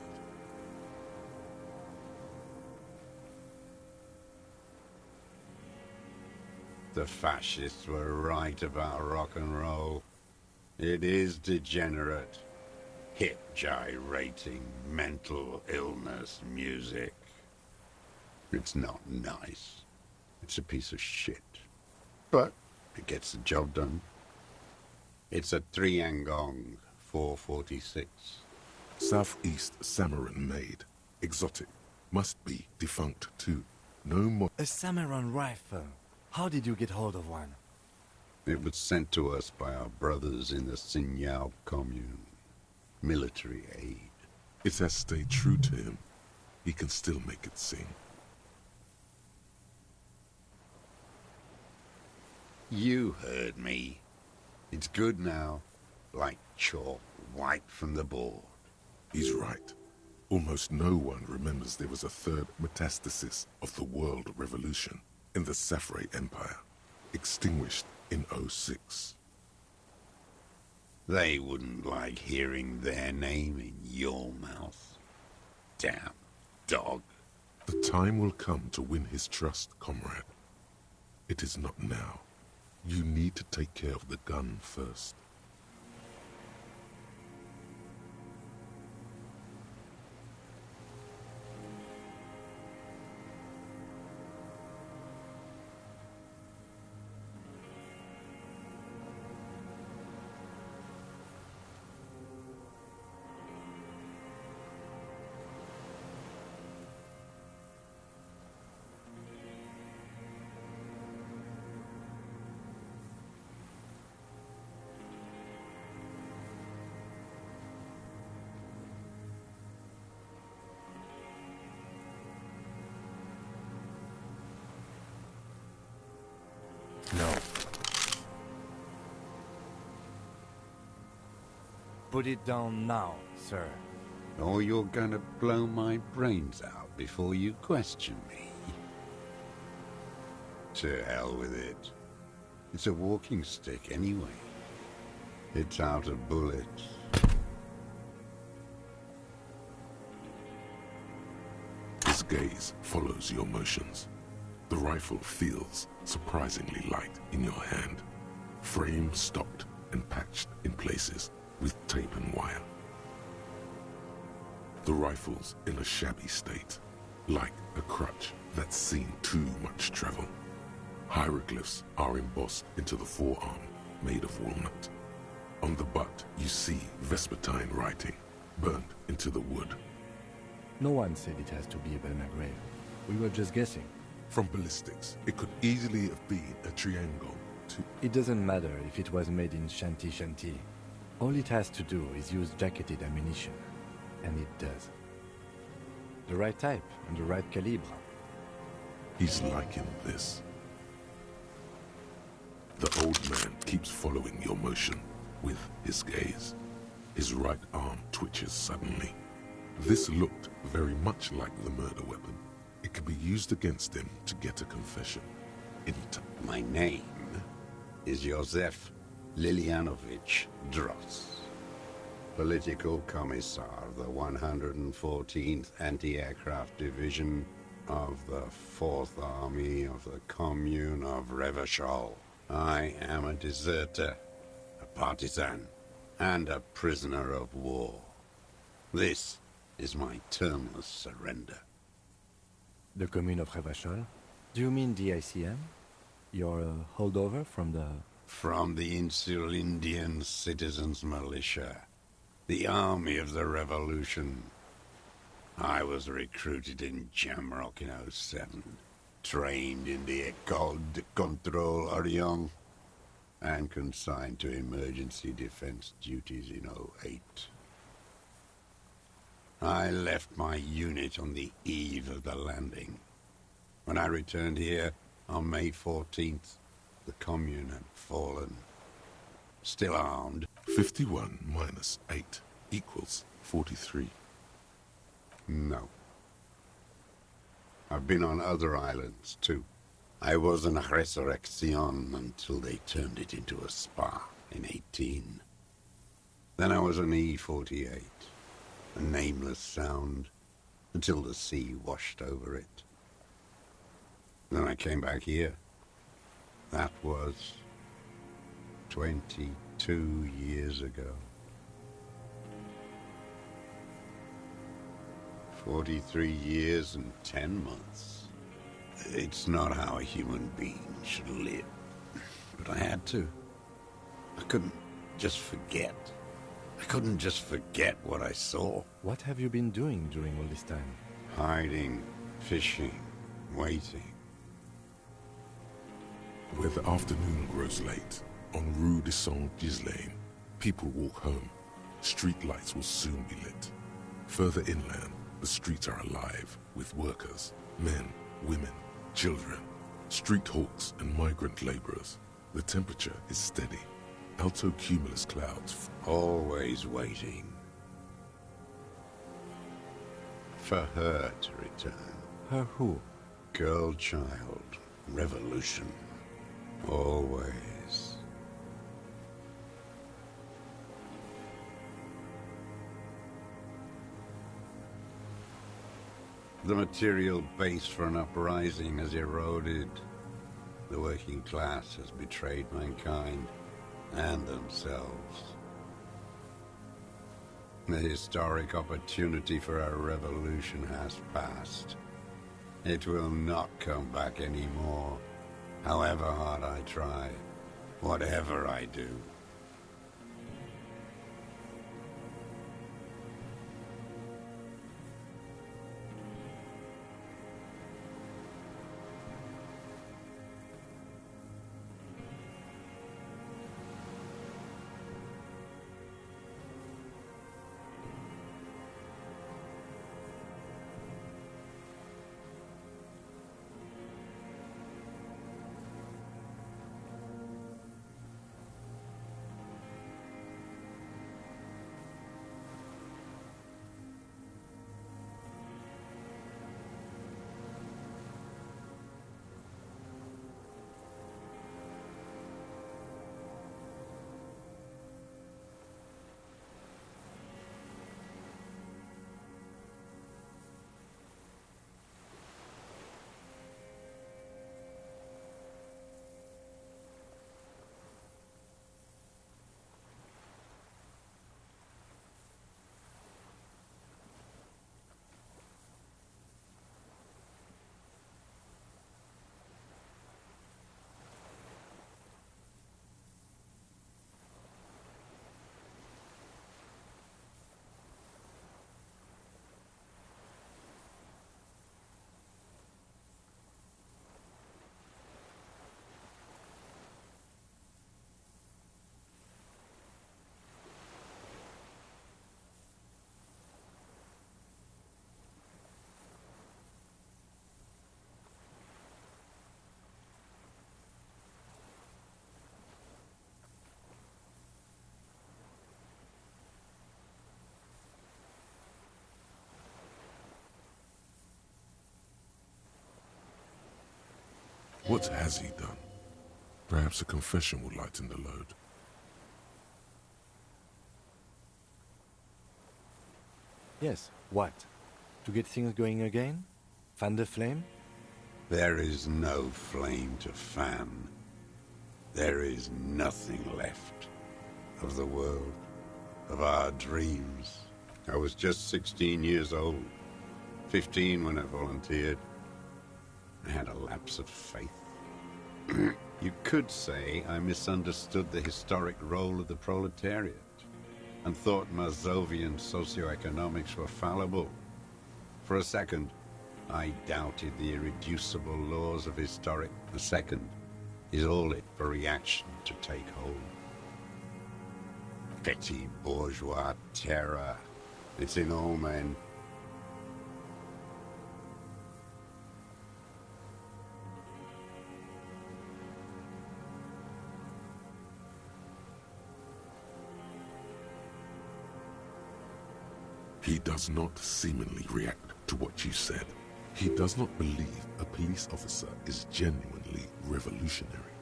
[SPEAKER 18] The fascists were right about rock and roll. It is degenerate, hip gyrating, mental illness music. It's not nice. It's a piece of shit. But it gets the job done. It's a 3-angong 446.
[SPEAKER 3] Southeast Samaran made. Exotic. Must be defunct too. No more.
[SPEAKER 5] A Samaran rifle. How did you get hold of one?
[SPEAKER 18] It was sent to us by our brothers in the Sinyao commune. Military aid.
[SPEAKER 3] It has stayed true to him. He can still make it sing.
[SPEAKER 18] You heard me. It's good now. Like chalk wiped from the board.
[SPEAKER 3] He's right. Almost no one remembers there was a third metastasis of the world revolution in the Safre Empire, extinguished in 06.
[SPEAKER 18] They wouldn't like hearing their name in your mouth. Damn dog.
[SPEAKER 3] The time will come to win his trust, comrade. It is not now. You need to take care of the gun first.
[SPEAKER 5] No. Put it down now, sir.
[SPEAKER 18] Or you're gonna blow my brains out before you question me. To hell with it. It's a walking stick anyway. It's out of bullets.
[SPEAKER 3] His gaze follows your motions. The rifle feels surprisingly light in your hand. Frame stocked and patched in places with tape and wire. The rifle's in a shabby state, like a crutch that's seen too much travel. Hieroglyphs are embossed into the forearm, made of walnut. On the butt, you see Vespertine writing, burned into the wood.
[SPEAKER 1] No one said it has to be a Belmagrave. We were just guessing.
[SPEAKER 3] From ballistics, it could easily have been a triangle.
[SPEAKER 1] It doesn't matter if it was made in Shanti Shanti. All it has to do is use jacketed ammunition. And it does. The right type and the right calibre.
[SPEAKER 3] He's liking this. The old man keeps following your motion with his gaze. His right arm twitches suddenly. This looked very much like the murder weapon. It could be used against him to get a confession.
[SPEAKER 18] My name is Josef Lilianovich Dross, Political Commissar of the 114th Anti-Aircraft Division of the 4th Army of the Commune of Revachol. I am a deserter, a partisan, and a prisoner of war. This is my termless surrender.
[SPEAKER 1] The Commune of Revachol? Do you mean the ICM? You're a holdover from the...
[SPEAKER 18] From the Insular Indian Citizens Militia, the army of the revolution. I was recruited in Jamrock in '07, trained in the École de Contrôle Orient, and consigned to emergency defense duties in '08. I left my unit on the eve of the landing. When I returned here on May 14th, the Commune had fallen. Still armed.
[SPEAKER 3] 51 minus 8 equals 43.
[SPEAKER 18] No. I've been on other islands, too. I was in Resurrection until they turned it into a spa in '18. Then I was on E-48, a nameless sound, until the sea washed over it. Then I came back here. That was 22 years ago. 43 years and 10 months. It's not how a human being should live. But I had to. I couldn't just forget. I couldn't just forget what I saw.
[SPEAKER 1] What have you been doing during all this time?
[SPEAKER 18] Hiding, fishing, waiting.
[SPEAKER 3] Where the afternoon grows late, on Rue de Saint-Ghislain, people walk home. Street lights will soon be lit. Further inland, the streets are alive with workers, men, women, children, street hawks and migrant laborers. The temperature is steady. Alto cumulus clouds.
[SPEAKER 18] Always waiting. For her to return.
[SPEAKER 1] Her who?
[SPEAKER 18] Girl child. Revolution. Always. The material base for an uprising has eroded. The working class has betrayed mankind and themselves. The historic opportunity for a revolution has passed. It will not come back anymore, however hard I try, whatever I do.
[SPEAKER 3] What has he done? Perhaps a confession will lighten the load.
[SPEAKER 1] Yes, what? To get things going again? Fan the flame?
[SPEAKER 18] There is no flame to fan. There is nothing left of the world, of our dreams. I was just 16 years old, 15 when I volunteered. I had a lapse of faith. You could say I misunderstood the historic role of the proletariat and thought Mazovian socioeconomics were fallible. For a second, I doubted the irreducible laws of historic. A second is all it for reaction to take hold. Petty bourgeois terror. It's in all men.
[SPEAKER 3] He does not seemingly react to what you said. He does not believe a police officer is genuinely revolutionary.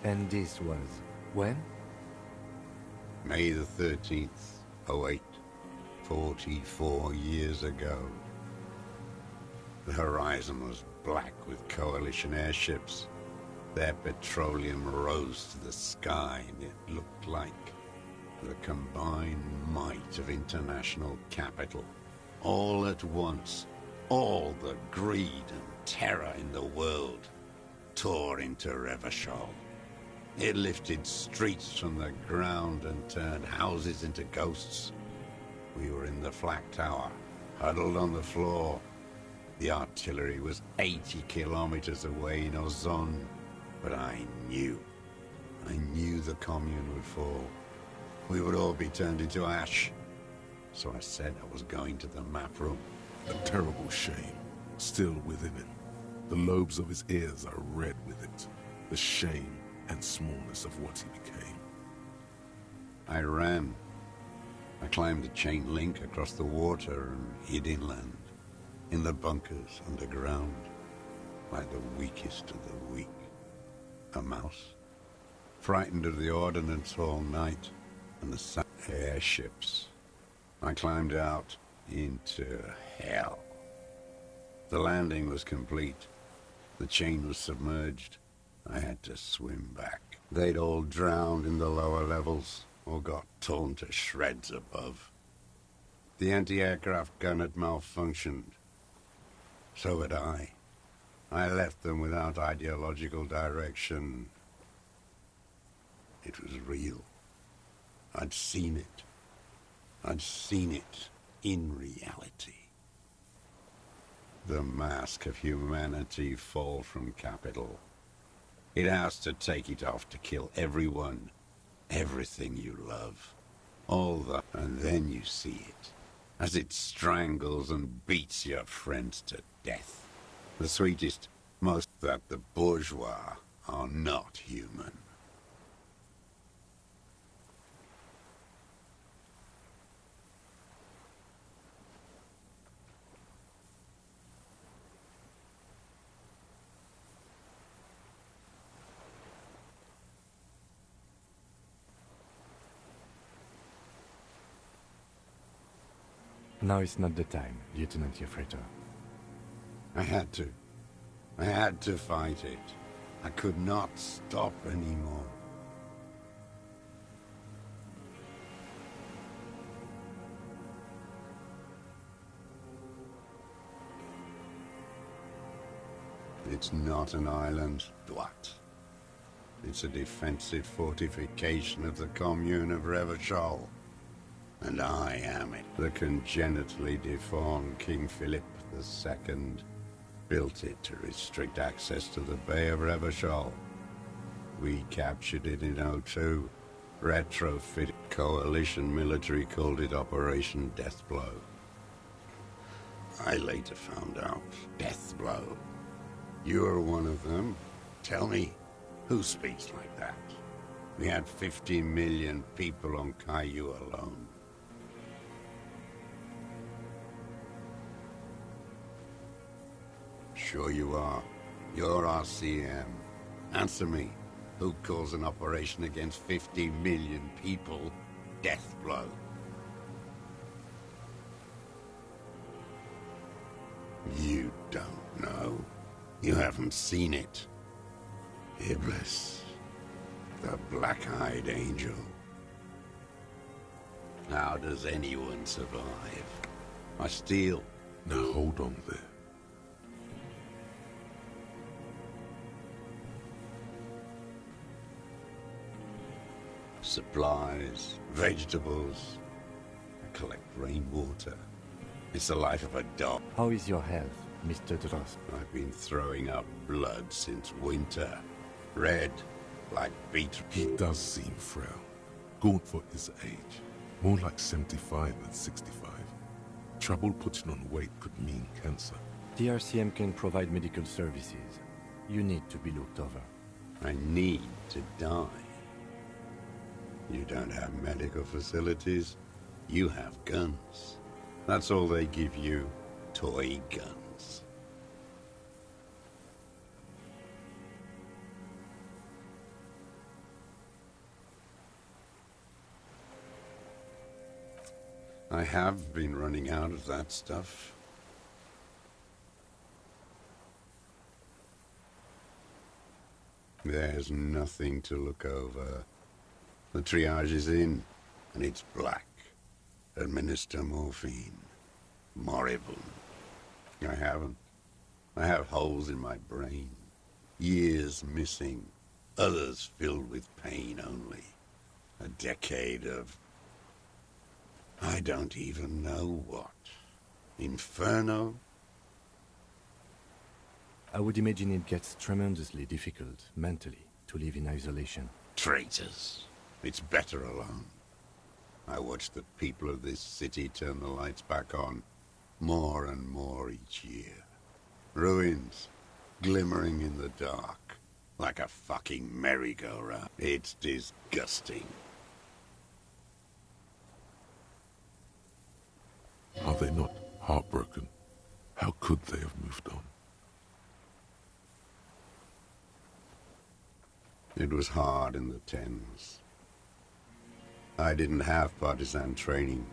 [SPEAKER 1] And this was when?
[SPEAKER 18] May the 13th, 08, 44 years ago. The horizon was black with coalition airships. Their petroleum rose to the sky, and it looked like the combined might of international capital. All at once, all the greed and terror in the world tore into Revachol. It lifted streets from the ground and turned houses into ghosts. We were in the flak tower, huddled on the floor. The artillery was 80 kilometers away in Ozon, but I knew the commune would fall. We would all be turned into ash. So I said I was going to the map room.
[SPEAKER 3] A terrible shame still within him. The lobes of his ears are red with it. The shame and smallness of what he became.
[SPEAKER 18] I ran. I climbed the chain link across the water and hid inland, in the bunkers underground, like the weakest of the weak. A mouse, frightened of the ordnance all night and the airships. I climbed out into hell. The landing was complete. The chain was submerged. I had to swim back. They'd all drowned in the lower levels or got torn to shreds above. The anti-aircraft gun had malfunctioned. So had I. I left them without ideological direction. It was real. I'd seen it. I'd seen it in reality. The mask of humanity fall from capital. It has to take it off to kill everyone, everything you love. And then you see it, as it strangles and beats your friends to death. The sweetest, most that the bourgeois are not human.
[SPEAKER 1] Now is not the time, Lieutenant Yefreto.
[SPEAKER 18] I had to. I had to fight it. I could not stop anymore. It's not an island, Dwat. It's a defensive fortification of the commune of Revachol. And I am it. The congenitally deformed King Philip II built it to restrict access to the Bay of Revachol. We captured it in '02, retrofitted. Coalition military called it Operation Deathblow. I later found out. Deathblow. You're one of them. Tell me, who speaks like that? We had 50 million people on Caillou alone. Sure you are. You're RCM. Answer me. Who calls an operation against 50 million people death blow? You don't know. You haven't seen it. Iblis. The black-eyed angel. How does anyone survive? I steal.
[SPEAKER 3] Now hold on there.
[SPEAKER 18] Supplies, vegetables. I collect rainwater. It's the life of a dog.
[SPEAKER 1] How is your health, Mr. Drost?
[SPEAKER 18] I've been throwing up blood since winter. Red, like beetroot.
[SPEAKER 3] He does seem frail. Gaunt for his age. More like 75 than 65. Trouble putting on weight could mean cancer.
[SPEAKER 1] The RCM can provide medical services. You need to be looked over.
[SPEAKER 18] I need to die. You don't have medical facilities. You have guns. That's all they give you. Toy guns. I have been running out of that stuff. There's nothing to look over. The triage is in, and it's black. Administer morphine. Moribund. I haven't. I have holes in my brain. Years missing. Others filled with pain only. A decade of... I don't even know what. Inferno?
[SPEAKER 1] I would imagine it gets tremendously difficult, mentally, to live in isolation.
[SPEAKER 18] Traitors. It's better alone. I watch the people of this city turn the lights back on, more and more each year. Ruins, glimmering in the dark, like a fucking merry-go-round. It's disgusting.
[SPEAKER 3] Are they not heartbroken? How could they have moved on?
[SPEAKER 18] It was hard in the tens. I didn't have partisan training.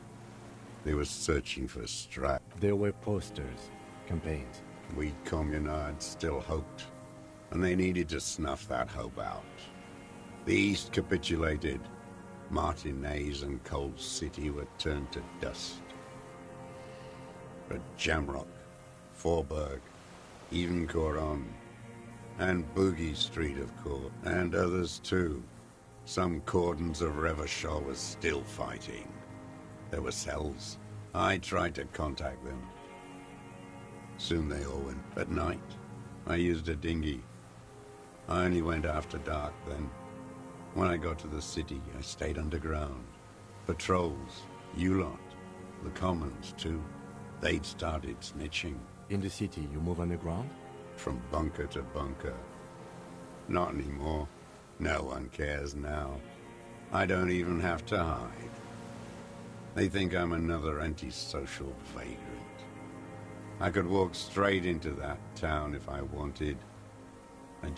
[SPEAKER 18] They were searching for strife.
[SPEAKER 1] There were posters, campaigns.
[SPEAKER 18] We communards still hoped, and they needed to snuff that hope out. The East capitulated. Martinez and Cold City were turned to dust. But Jamrock, Forburg, even Coron, and Boogie Street, of course, and others too. Some cordons of Revachol was still fighting. There were cells. I tried to contact them. Soon they all went. At night, I used a dinghy. I only went after dark then. When I got to the city, I stayed underground. Patrols, you lot, the commons too. They'd started snitching.
[SPEAKER 1] In the city, you move underground?
[SPEAKER 18] From bunker to bunker. Not anymore. No one cares now. I don't even have to hide. They think I'm another antisocial vagrant. I could walk straight into that town if I wanted. I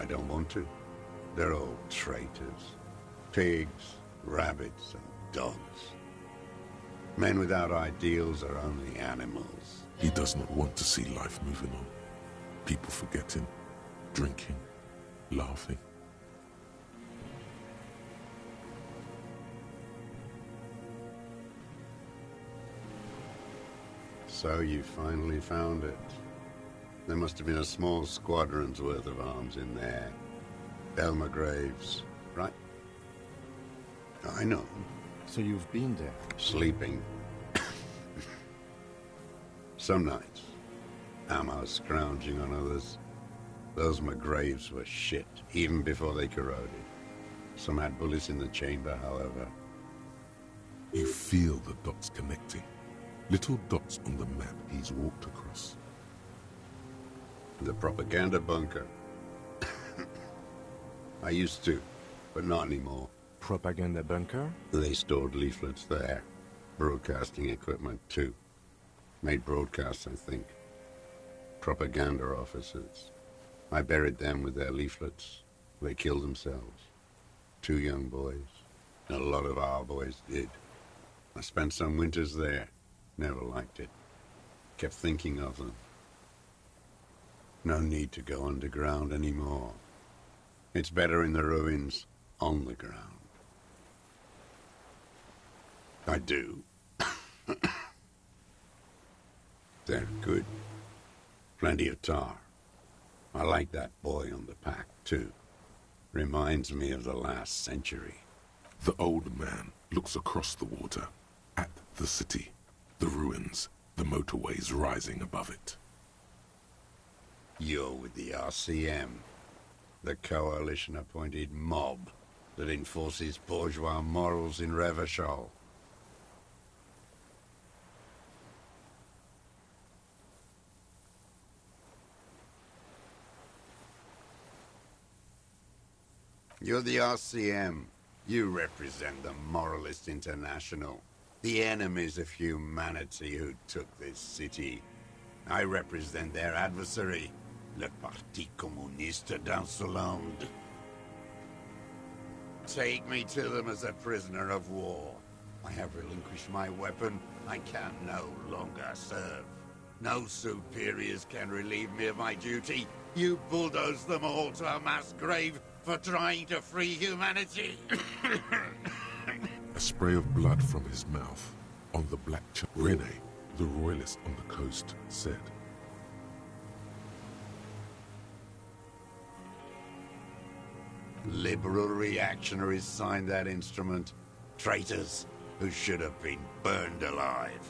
[SPEAKER 18] don't want to. They're all traitors. Pigs, rabbits, and dogs. Men without ideals are only animals.
[SPEAKER 3] He does not want to see life moving on. People forgetting, drinking, laughing.
[SPEAKER 18] So you finally found it. There must have been a small squadron's worth of arms in there. Elmer Graves, right? I know.
[SPEAKER 1] So you've been there?
[SPEAKER 18] Sleeping. Some nights. Ammo scrounging on others. Those McGraves were shit, even before they corroded. Some had bullets in the chamber, however.
[SPEAKER 3] You feel the dots connecting. Little dots on the map he's walked across.
[SPEAKER 18] The propaganda bunker. I used to, but not anymore.
[SPEAKER 1] Propaganda bunker?
[SPEAKER 18] They stored leaflets there. Broadcasting equipment, too. Made broadcasts, I think. Propaganda officers. I buried them with their leaflets. They killed themselves. 2 young boys. A lot of our boys did. I spent some winters there. Never liked it. Kept thinking of them. No need to go underground anymore. It's better in the ruins, on the ground. I do. They're good. Plenty of tar. I like that boy on the pack, too. Reminds me of the last century.
[SPEAKER 3] The old man looks across the water, at the city, the ruins, the motorways rising above it.
[SPEAKER 18] You're with the RCM, the coalition-appointed mob that enforces bourgeois morals in Revachol. You're the RCM. You represent the Moralist International, the enemies of humanity who took this city. I represent their adversary, le Parti Communiste d'Insolande. Take me to them as a prisoner of war. I have relinquished my weapon. I can no longer serve. No superiors can relieve me of my duty. You bulldoze them all to a mass grave for trying to free humanity.
[SPEAKER 3] A spray of blood from his mouth on the black Rene, the royalist on the coast, said.
[SPEAKER 18] Liberal reactionaries signed that instrument. Traitors who should have been burned alive.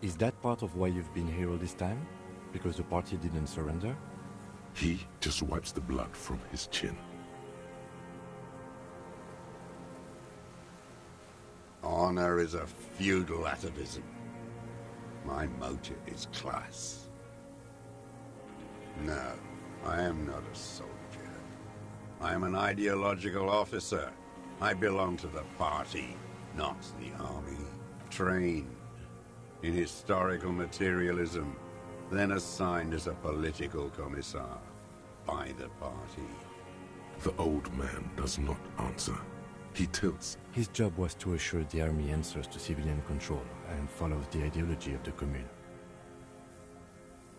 [SPEAKER 1] Is that part of why you've been here all this time? Because the party didn't surrender?
[SPEAKER 3] He just wipes the blood from his chin.
[SPEAKER 18] Honor is a feudal atavism. My motive is class. No, I am not a soldier. I am an ideological officer. I belong to the party, not the army. Trained in historical materialism, then assigned as a political commissar by the party.
[SPEAKER 3] The old man does not answer. He tilts.
[SPEAKER 1] His job was to assure the army answers to civilian control and follows the ideology of the Commune.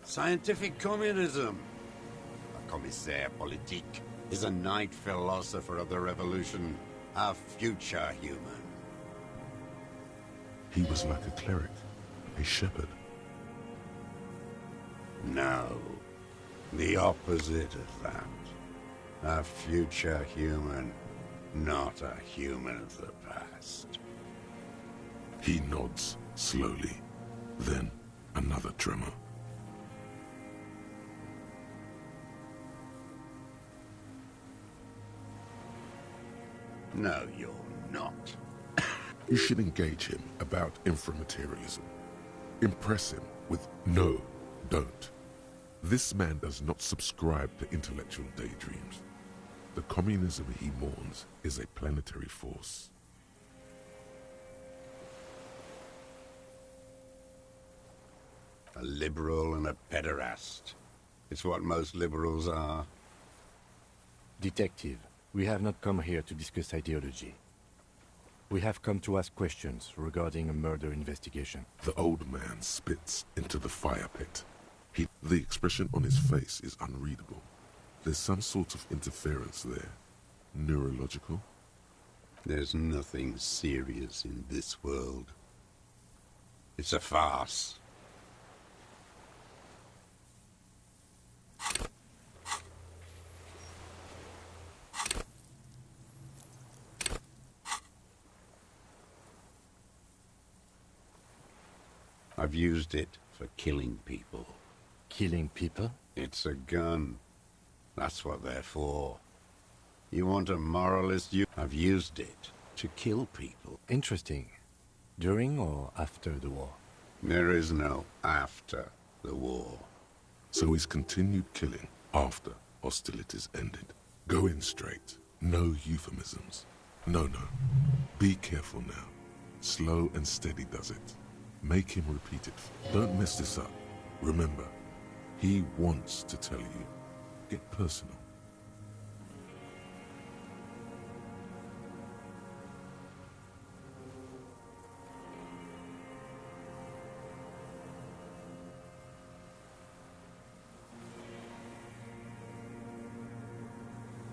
[SPEAKER 18] Scientific communism. A commissaire politique is a knight philosopher of the revolution, a future human.
[SPEAKER 3] He was like a cleric, a shepherd.
[SPEAKER 18] No, the opposite of that. A future human, not a human of the past.
[SPEAKER 3] He nods slowly, then another tremor.
[SPEAKER 18] No, you're not.
[SPEAKER 3] You should engage him about inframaterialism. Impress him with no, don't. This man does not subscribe to intellectual daydreams. The communism he mourns is a planetary force.
[SPEAKER 18] A liberal and a pederast. It's what most liberals are.
[SPEAKER 1] Detective, we have not come here to discuss ideology. We have come to ask questions regarding a murder investigation.
[SPEAKER 3] The old man spits into the fire pit. The expression on his face is unreadable. There's some sort of interference there. Neurological?
[SPEAKER 18] There's nothing serious in this world. It's a farce. I've used it for killing people.
[SPEAKER 1] Killing people?
[SPEAKER 18] It's a gun. That's what they're for. You want a moralist? I've used it to kill people.
[SPEAKER 1] Interesting. During or after the war?
[SPEAKER 18] There is no after the war.
[SPEAKER 3] So he's continued killing after hostilities ended. Go in straight. No euphemisms. No. Be careful now. Slow and steady does it. Make him repeat it. Don't mess this up. Remember, he wants to tell you. Get personal.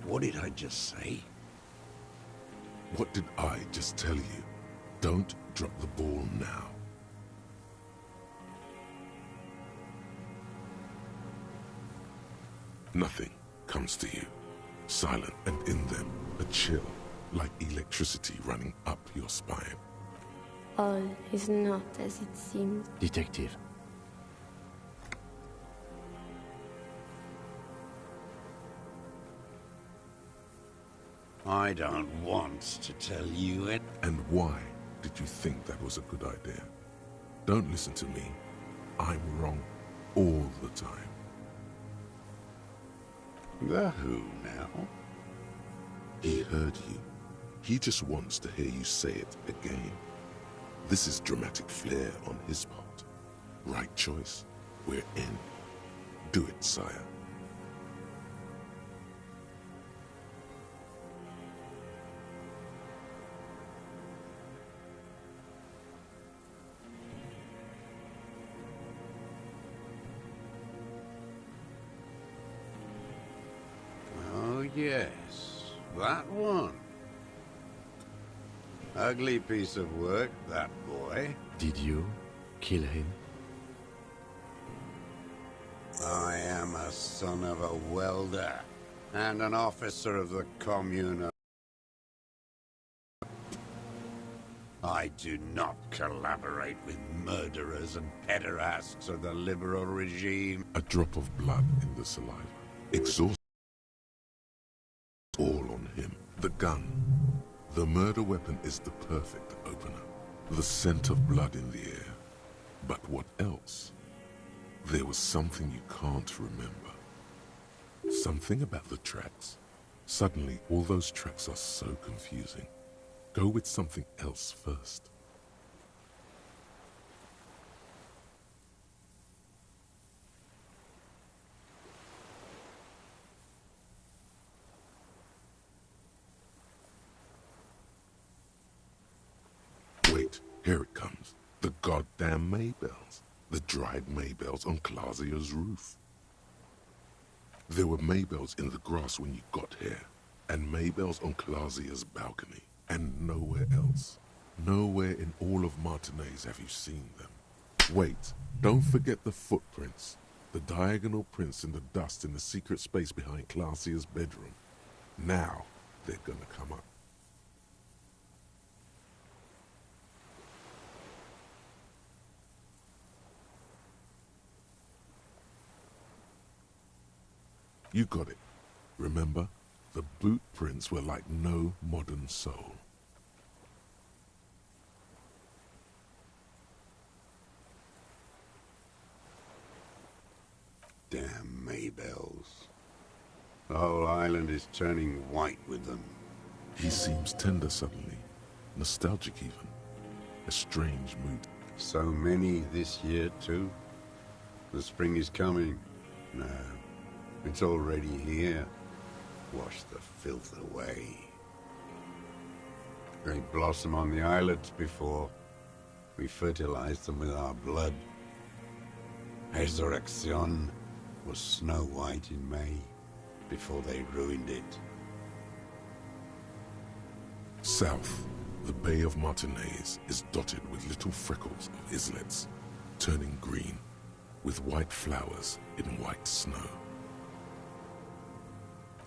[SPEAKER 18] What did I just say?
[SPEAKER 3] What did I just tell you? Don't drop the ball now. Nothing comes to you. Silent, and in them, a chill, like electricity running up your spine.
[SPEAKER 6] All is not as it seems.
[SPEAKER 1] Detective.
[SPEAKER 18] I don't want to tell you it.
[SPEAKER 3] And why did you think that was a good idea? Don't listen to me. I'm wrong all the time.
[SPEAKER 18] The who now?
[SPEAKER 3] He heard you. He just wants to hear you say it again. This is dramatic flair on his part. Right choice. We're in. Do it, sire.
[SPEAKER 18] Yes, that one. Ugly piece of work, that boy.
[SPEAKER 1] Did you kill him?
[SPEAKER 18] I am a son of a welder and an officer of the Commune. I do not collaborate with murderers and pederasts of the liberal regime.
[SPEAKER 3] A drop of blood in the saliva. Exhausted. All on him. The gun. The murder weapon is the perfect opener. The scent of blood in the air. But what else? There was something you can't remember. Something about the tracks. Suddenly, all those tracks are so confusing. Go with something else first. Wait, here it comes. The goddamn Maybells. The dried Maybells on Clausia's roof. There were Maybells in the grass when you got here, and Maybells on Clausia's balcony, and nowhere else. Nowhere in all of Martinez have you seen them. Wait, don't forget the footprints. The diagonal prints in the dust in the secret space behind Clausia's bedroom. Now they're gonna come up. You got it. Remember, the boot prints were like no modern soul.
[SPEAKER 18] Damn Maybells. The whole island is turning white with them.
[SPEAKER 3] He seems tender suddenly. Nostalgic even. A strange mood.
[SPEAKER 18] So many this year too. The spring is coming. No. It's already here. Wash the filth away. They blossom on the islets before we fertilize them with our blood. Resurrection was snow white in May before they ruined it.
[SPEAKER 3] South, the Bay of Martinez is dotted with little freckles of islets, turning green, with white flowers in white snow.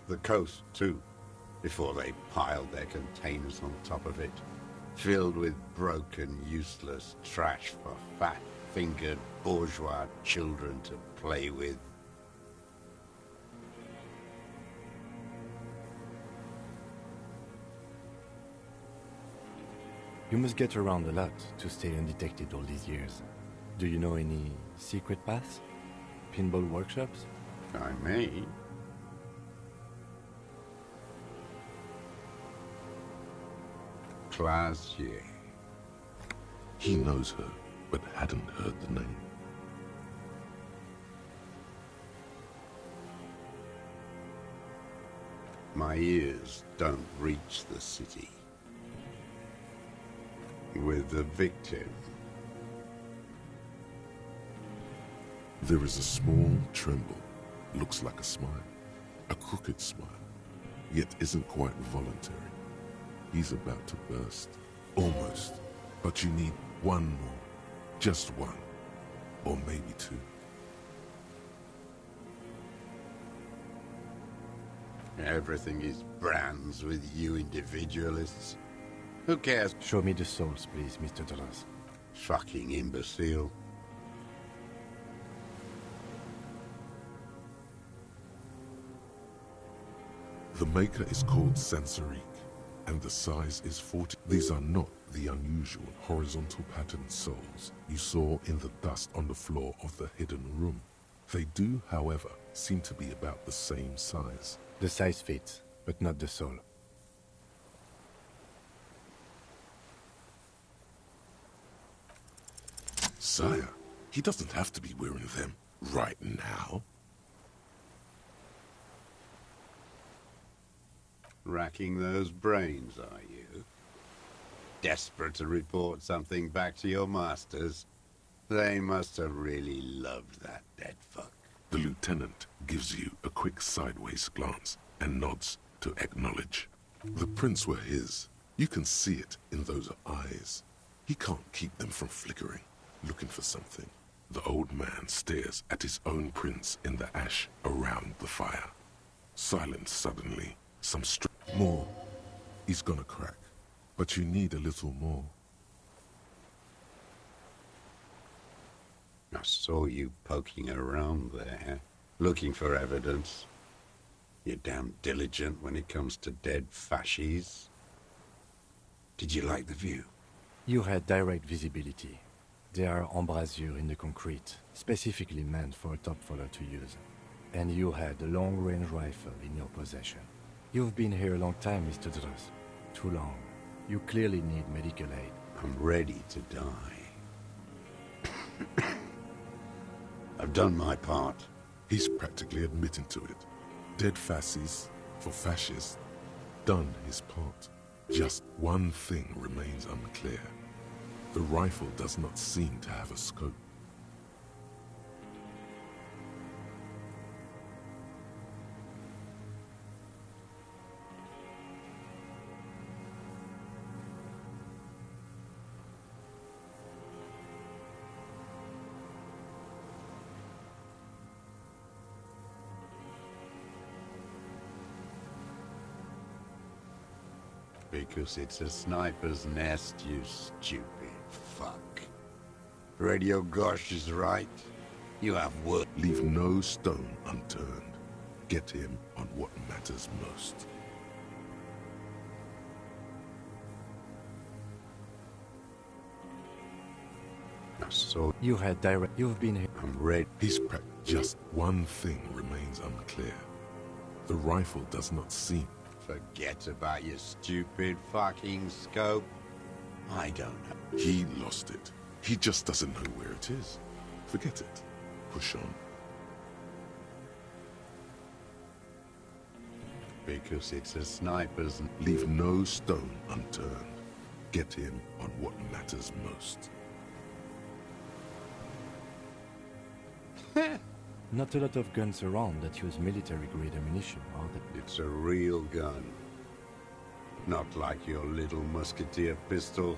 [SPEAKER 18] The coast, too, before they piled their containers on top of it, filled with broken, useless trash for fat-fingered bourgeois children to play with.
[SPEAKER 1] You must get around a lot to stay undetected all these years. Do you know any secret paths? Pinball workshops?
[SPEAKER 18] I may. Classier.
[SPEAKER 3] He knows her, but hadn't heard the name.
[SPEAKER 18] My ears don't reach the city. With the victim.
[SPEAKER 3] There is a small tremble. Looks like a smile. A crooked smile. Yet isn't quite voluntary. He's about to burst. Almost. But you need one more. Just one. Or maybe two.
[SPEAKER 18] Everything is brands with you individualists. Who cares?
[SPEAKER 1] Show me the souls, please, Mr. Dollars.
[SPEAKER 18] Fucking imbecile.
[SPEAKER 3] The maker is called Sansarique, and the size is 40. These are not the unusual horizontal patterned souls you saw in the dust on the floor of the hidden room. They do, however, seem to be about the same size.
[SPEAKER 1] The size fits, but not the soul.
[SPEAKER 3] Sire, he doesn't have to be wearing them right now.
[SPEAKER 18] Racking those brains, are you? Desperate to report something back to your masters? They must have really loved that dead fuck.
[SPEAKER 3] The lieutenant gives you a quick sideways glance and nods to acknowledge. The prints were his. You can see it in those eyes. He can't keep them from flickering, looking for something. The old man stares at his own prints in the ash around the fire. Silent suddenly. Some more. He's gonna crack. But you need a little more.
[SPEAKER 18] I saw you poking around there, looking for evidence. You're damn diligent when it comes to dead fascies. Did you like the view?
[SPEAKER 1] You had direct visibility. There are embrasures in the concrete, specifically meant for a top follower to use. And you had a long-range rifle in your possession. You've been here a long time, Mr. Dross. Too long. You clearly need medical aid.
[SPEAKER 18] I'm ready to die. I've done my part.
[SPEAKER 3] He's practically admitting to it. Dead fascies, for fascists, done his part. Just one thing remains unclear. The rifle does not seem to have a scope.
[SPEAKER 18] Because it's a sniper's nest, you stupid fuck. Radio Gosh is right. You have work.
[SPEAKER 3] Leave no stone unturned. Get him on what matters most.
[SPEAKER 18] So
[SPEAKER 1] you had direct. You've been here.
[SPEAKER 18] I'm ready.
[SPEAKER 3] Just one thing remains unclear. The rifle does not seem.
[SPEAKER 18] Forget about your stupid fucking scope. I don't know.
[SPEAKER 3] He lost it. He just doesn't know where it is. Forget it. Push on.
[SPEAKER 18] Because it's a sniper's.
[SPEAKER 3] Leave no stone unturned. Get him on what matters most.
[SPEAKER 1] Not a lot of guns around that use military-grade ammunition, are there?
[SPEAKER 18] It's a real gun. Not like your little musketeer pistol.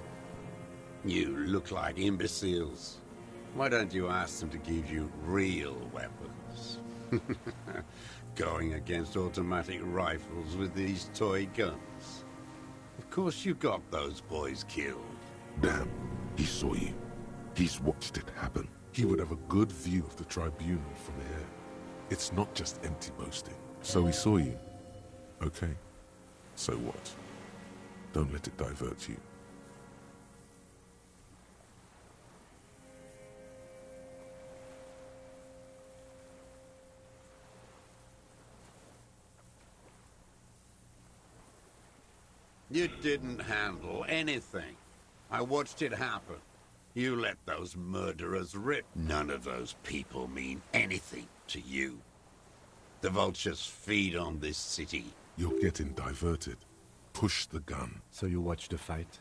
[SPEAKER 18] You look like imbeciles. Why don't you ask them to give you real weapons? Going against automatic rifles with these toy guns. Of course you got those boys killed.
[SPEAKER 3] Damn, he saw you. He's watched it happen. He would have a good view of the tribunal from here. It's not just empty boasting. So he saw you. Okay. So what? Don't let it divert you.
[SPEAKER 18] You didn't handle anything. I watched it happen. You let those murderers rip. None of those people mean anything to you. The vultures feed on this city.
[SPEAKER 3] You're getting diverted. Push the gun.
[SPEAKER 1] So you watched the fight?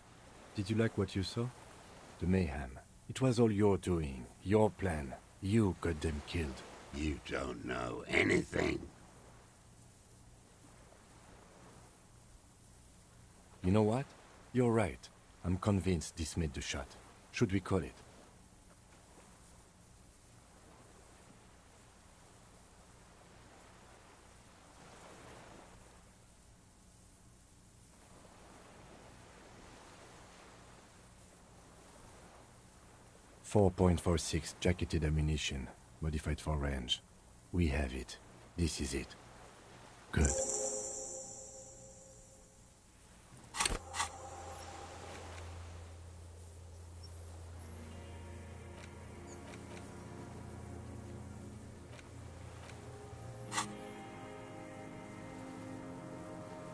[SPEAKER 1] Did you like what you saw? The mayhem. It was all your doing, your plan. You got them killed.
[SPEAKER 18] You don't know anything.
[SPEAKER 1] You know what? You're right. I'm convinced this made the shot. Should we call it? .46 jacketed ammunition, modified for range. We have it. This is it. Good.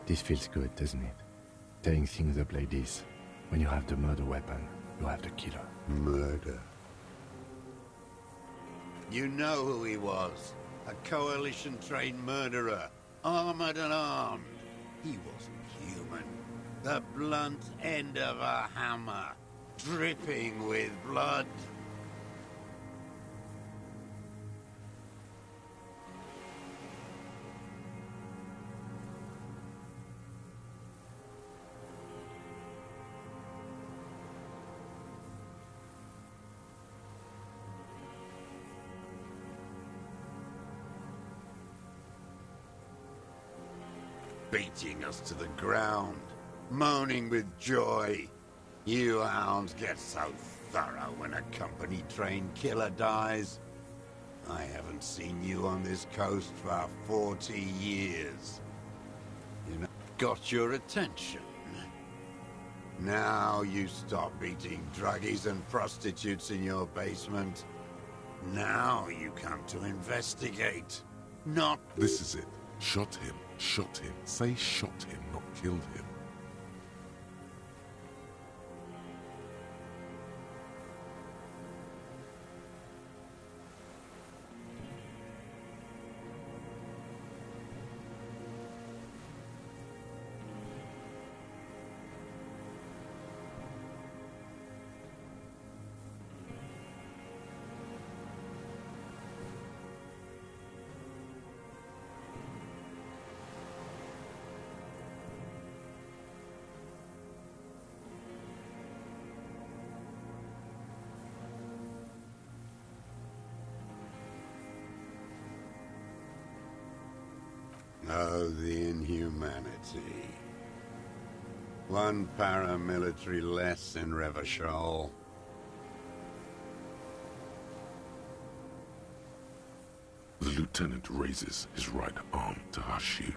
[SPEAKER 1] This feels good, doesn't it? Tearing things up like this. When you have the murder weapon, you have the killer.
[SPEAKER 18] Murder. You know who he was. A coalition-trained murderer. Armored and armed. He wasn't human. The blunt end of a hammer. Dripping with blood. Beating us to the ground, moaning with joy. You hounds get so thorough when a company-trained killer dies. I haven't seen you on this coast for 40 years. You know, got your attention. Now you stop beating druggies and prostitutes in your basement. Now you come to investigate, not...
[SPEAKER 3] This is it. Shot him. Shot him. Say shot him, not killed him.
[SPEAKER 18] Oh, the inhumanity. One paramilitary less in Revachol.
[SPEAKER 3] The lieutenant raises his right arm to hush you.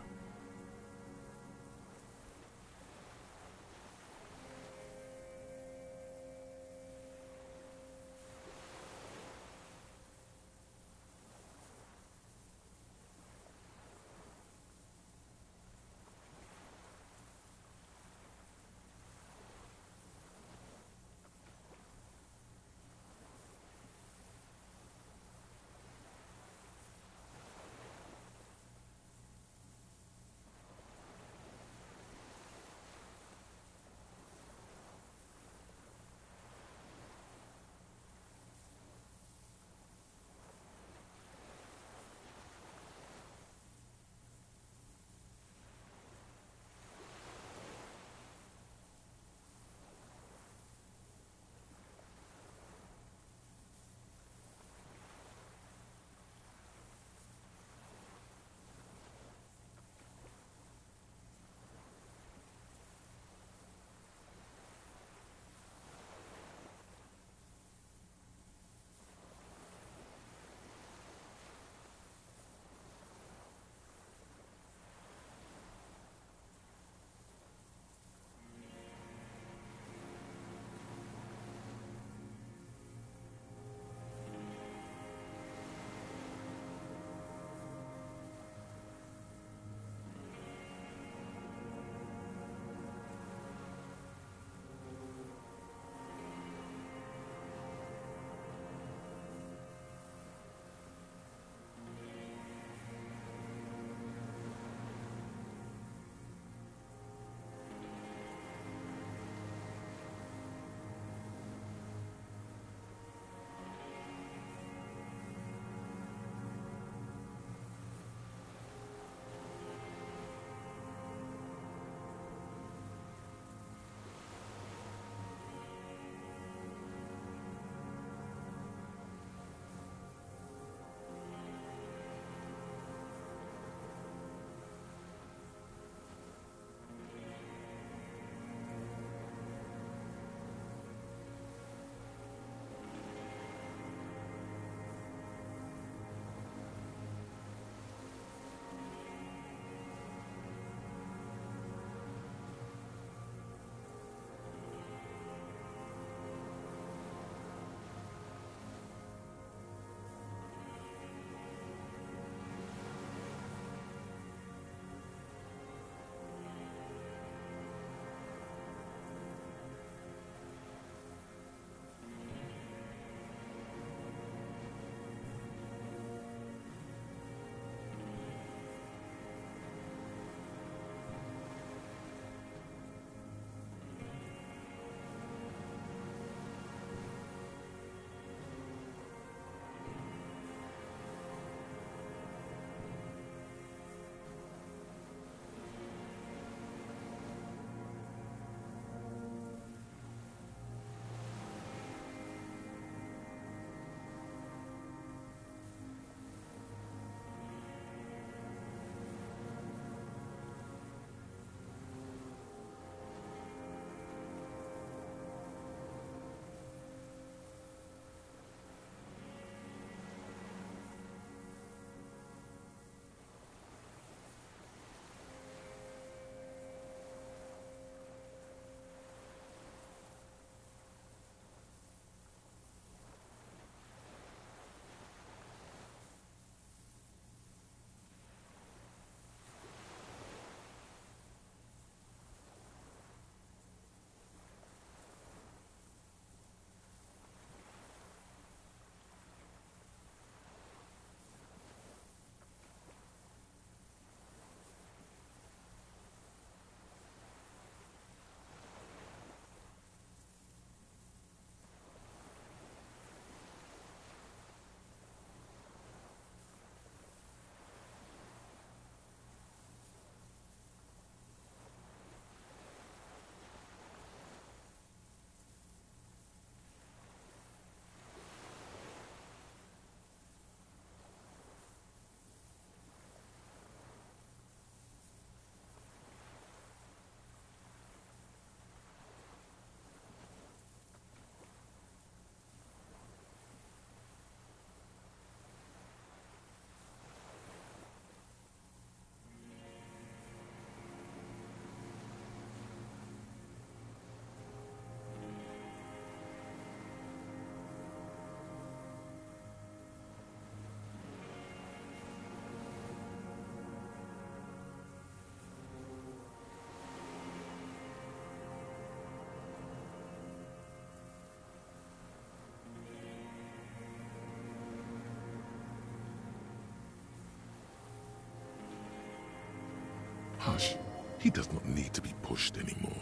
[SPEAKER 3] Hush. He does not need to be pushed anymore.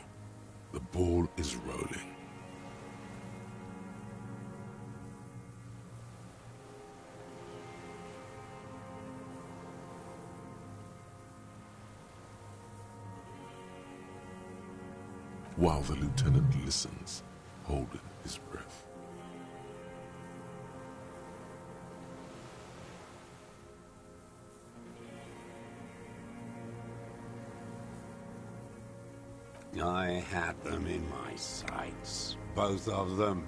[SPEAKER 3] The ball is rolling. While the lieutenant listens, holding his breath.
[SPEAKER 18] I had them in my sights, both of them,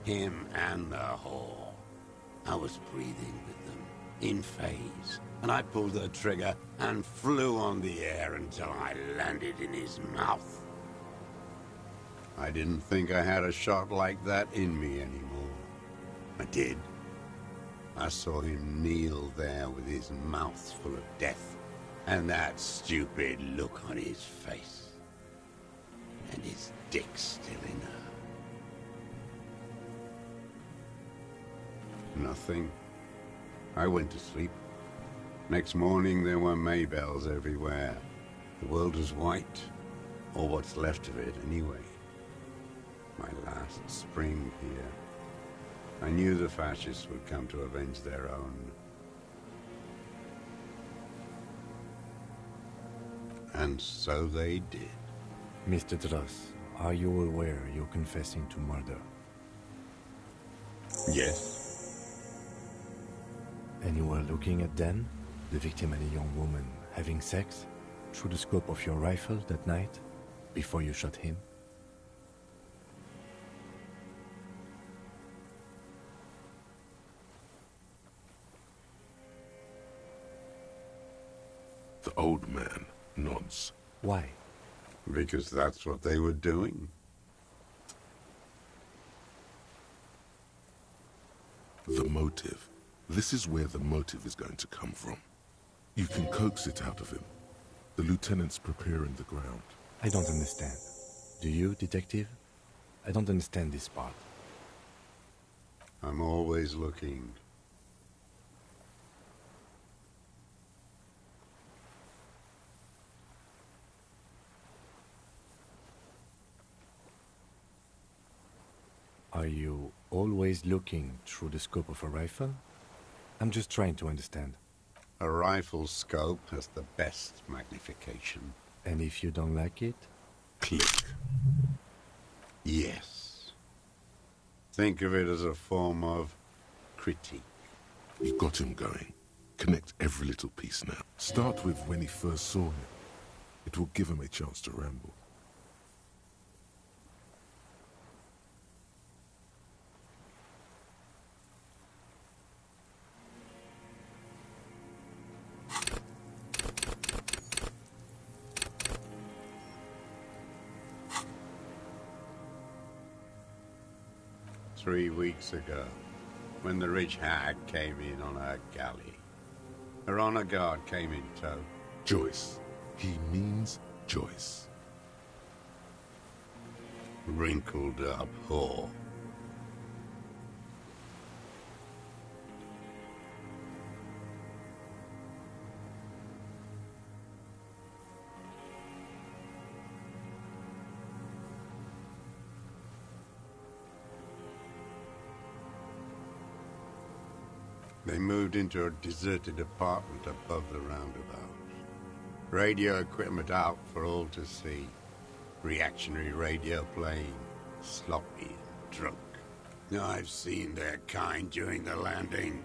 [SPEAKER 18] him and the whore. I was breathing with them, in phase, and I pulled the trigger and flew on the air until I landed in his mouth. I didn't think I had a shot like that in me anymore. I did. I saw him kneel there with his mouth full of death, and that stupid look on his face. And his dick still in her. Nothing. I went to sleep. Next morning there were Maybells everywhere. The world was white, or what's left of it anyway. My last spring here. I knew the fascists would come to avenge their own. And so they did.
[SPEAKER 1] Mr. Dross, are you aware you're confessing to murder?
[SPEAKER 18] Yes.
[SPEAKER 1] And you were looking at Dan, the victim and a young woman, having sex, through the scope of your rifle that night, before you shot him?
[SPEAKER 3] The old man nods.
[SPEAKER 1] Why?
[SPEAKER 18] Because that's what they were doing.
[SPEAKER 3] The motive. This is where the motive is going to come from. You can coax it out of him. The lieutenant's preparing the ground.
[SPEAKER 1] I don't understand. Do you, detective? I don't understand this part.
[SPEAKER 18] I'm always looking.
[SPEAKER 1] Are you always looking through the scope of a rifle? I'm just trying to understand.
[SPEAKER 18] A rifle scope has the best magnification.
[SPEAKER 1] And if you don't like it?
[SPEAKER 3] Click.
[SPEAKER 18] Yes. Think of it as a form of critique.
[SPEAKER 3] You got him going. Connect every little piece now. Start with when he first saw him. It will give him a chance to ramble.
[SPEAKER 18] "3 weeks ago, when the rich hag came in on her galley. Her honor guard came in tow.
[SPEAKER 3] Joyce. He means Joyce.
[SPEAKER 18] Wrinkled up whore. They moved into a deserted apartment above the roundabout. Radio equipment out for all to see. Reactionary radio playing, sloppy and drunk. I've seen their kind during the landing.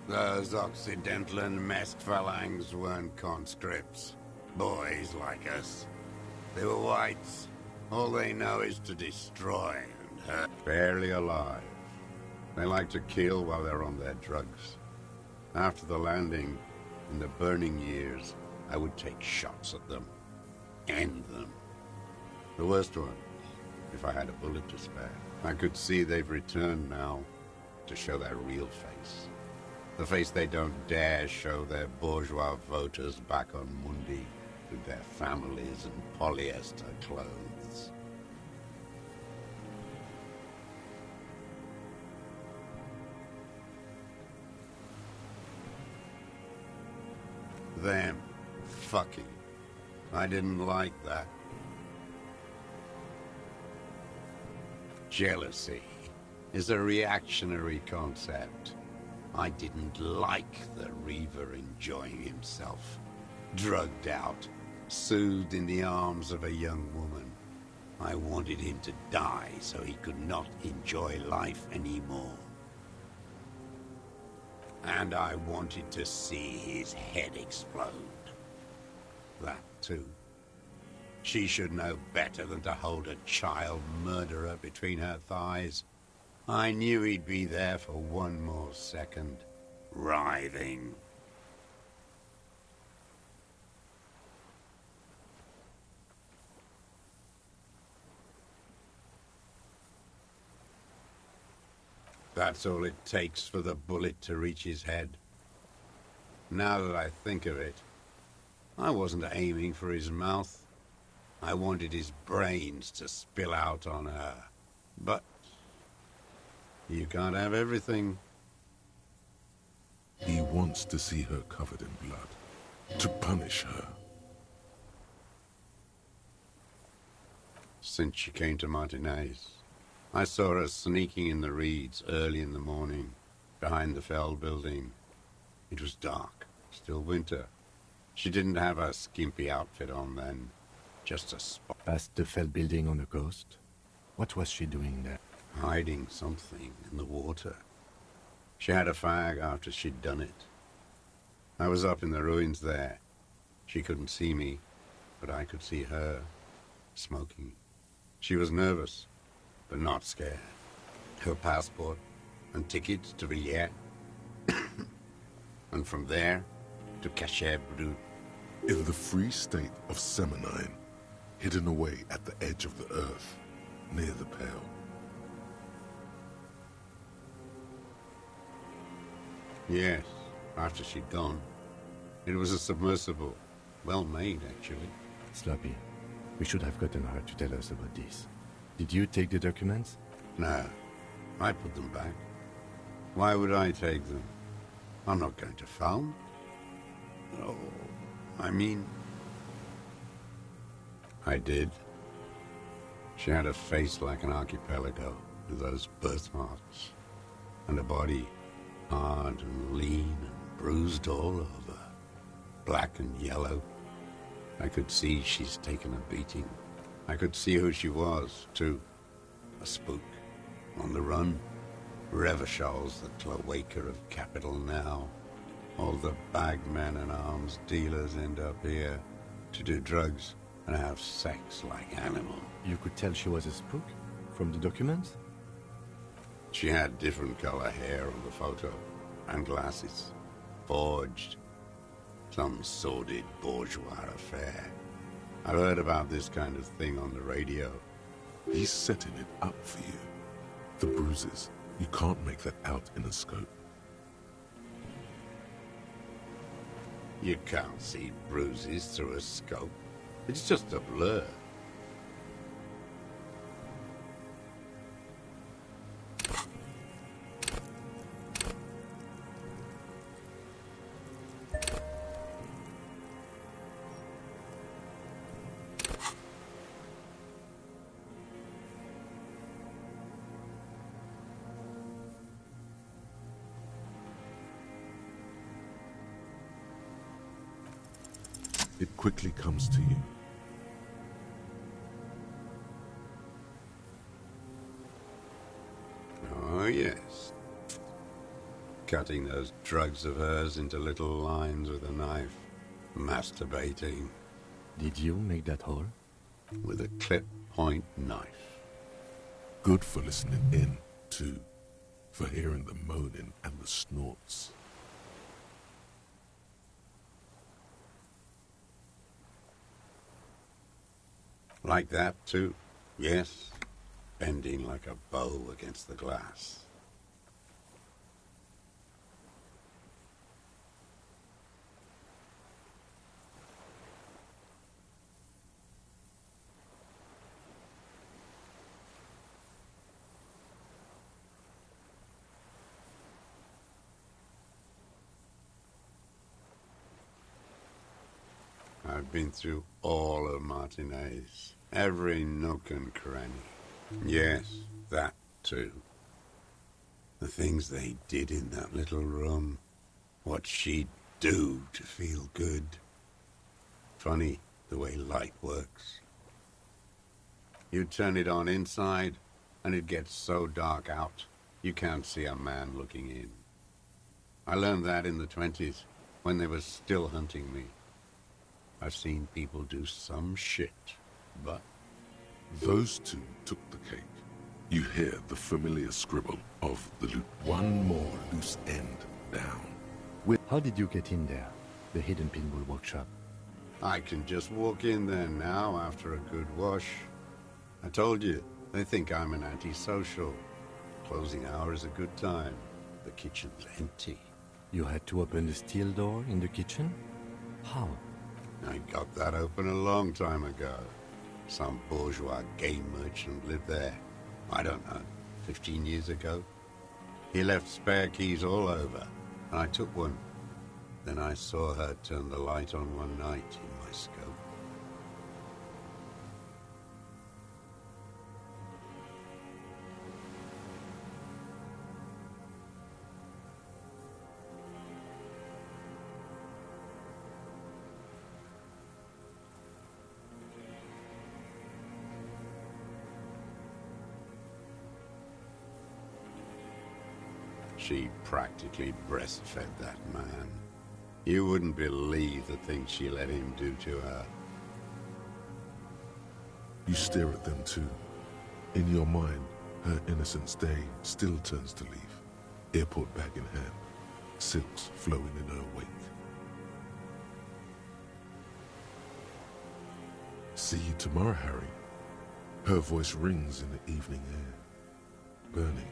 [SPEAKER 18] Those Occidental and Mesk phalangs weren't conscripts. Boys like us. They were whites. All they know is to destroy and hurt. Barely alive. They like to kill while they're on their drugs. After the landing, in the burning years, I would take shots at them. End them. The worst ones, if I had a bullet to spare. I could see they've returned now to show their real face. The face they don't dare show their bourgeois voters back on Mundi with their families and polyester clothes. Them fucking I didn't like that. Jealousy is a reactionary concept. I didn't like the Reaver enjoying himself, drugged out, soothed in the arms of a young woman. I wanted him to die so he could not enjoy life anymore. And I wanted to see his head explode. That too. She should know better than to hold a child murderer between her thighs. I knew he'd be there for one more second, writhing. That's all it takes for the bullet to reach his head. Now that I think of it, I wasn't aiming for his mouth. I wanted his brains to spill out on her. But you can't have everything.
[SPEAKER 3] He wants to see her covered in blood, to punish her.
[SPEAKER 18] Since she came to Martinez, I saw her sneaking in the reeds early in the morning, behind the Fell building. It was dark, still winter. She didn't have her skimpy outfit on then, just a spot.
[SPEAKER 1] Past the Fell building on the coast? What was she doing there?
[SPEAKER 18] Hiding something in the water. She had a fag after she'd done it. I was up in the ruins there. She couldn't see me, but I could see her, smoking. She was nervous, but not scared. Her passport and tickets to Villiers. And from there to Cachet Brut.
[SPEAKER 3] In the free state of Seminine, hidden away at the edge of the earth, near the Pale.
[SPEAKER 18] Yes, after she'd gone. It was a submersible. Well made, actually.
[SPEAKER 1] Sloppy. We should have gotten her to tell us about this. Did you take the documents?
[SPEAKER 18] No. I put them back. Why would I take them? I'm not going to found. Oh, I mean... I did. She had a face like an archipelago, with those birthmarks. And a body, hard and lean and bruised all over. Black and yellow. I could see she's taken a beating. I could see who she was, too. A spook. On the run. Revachol's the cloaca of capital now. All the bagmen and arms dealers end up here to do drugs and have sex like animals.
[SPEAKER 1] You could tell she was a spook from the documents?
[SPEAKER 18] She had different color hair on the photo and glasses. Forged. Some sordid bourgeois affair. I've heard about this kind of thing on the radio.
[SPEAKER 3] He's setting it up for you. The bruises. You can't make that out in a scope.
[SPEAKER 18] You can't see bruises through a scope. It's just a blur.
[SPEAKER 3] It quickly comes to you.
[SPEAKER 18] Oh, yes. Cutting those drugs of hers into little lines with a knife. Masturbating.
[SPEAKER 1] Did you make that hole?
[SPEAKER 18] With a clip point knife.
[SPEAKER 3] Good for listening in, too. For hearing the moaning and the snorts.
[SPEAKER 18] Like that, too. Yes. Bending like a bow against the glass. I've been through all of Martinez. Every nook and cranny. Yes, that too. The things they did in that little room. What she'd do to feel good. Funny the way light works. You turn it on inside, and it gets so dark out, you can't see a man looking in. I learned that in the 20s, when they were still hunting me. I've seen people do some shit, but...
[SPEAKER 3] Those two took the cake. You hear the familiar scribble of the loot. One more loose end down.
[SPEAKER 1] How did you get in there? The hidden pinball workshop?
[SPEAKER 18] I can just walk in there now after a good wash. I told you, they think I'm an antisocial. Closing hour is a good time. The kitchen's empty.
[SPEAKER 1] You had to open the steel door in the kitchen? How?
[SPEAKER 18] I got that open a long time ago. Some bourgeois game merchant lived there. I don't know, 15 years ago. He left spare keys all over, and I took one. Then I saw her turn the light on one night in my scope. She practically breastfed that man. You wouldn't believe the things she let him do to her.
[SPEAKER 3] You stare at them too. In your mind, her innocence day still turns to leaf. Airport bag in hand, silks flowing in her wake. See you tomorrow, Harry. Her voice rings in the evening air, burning.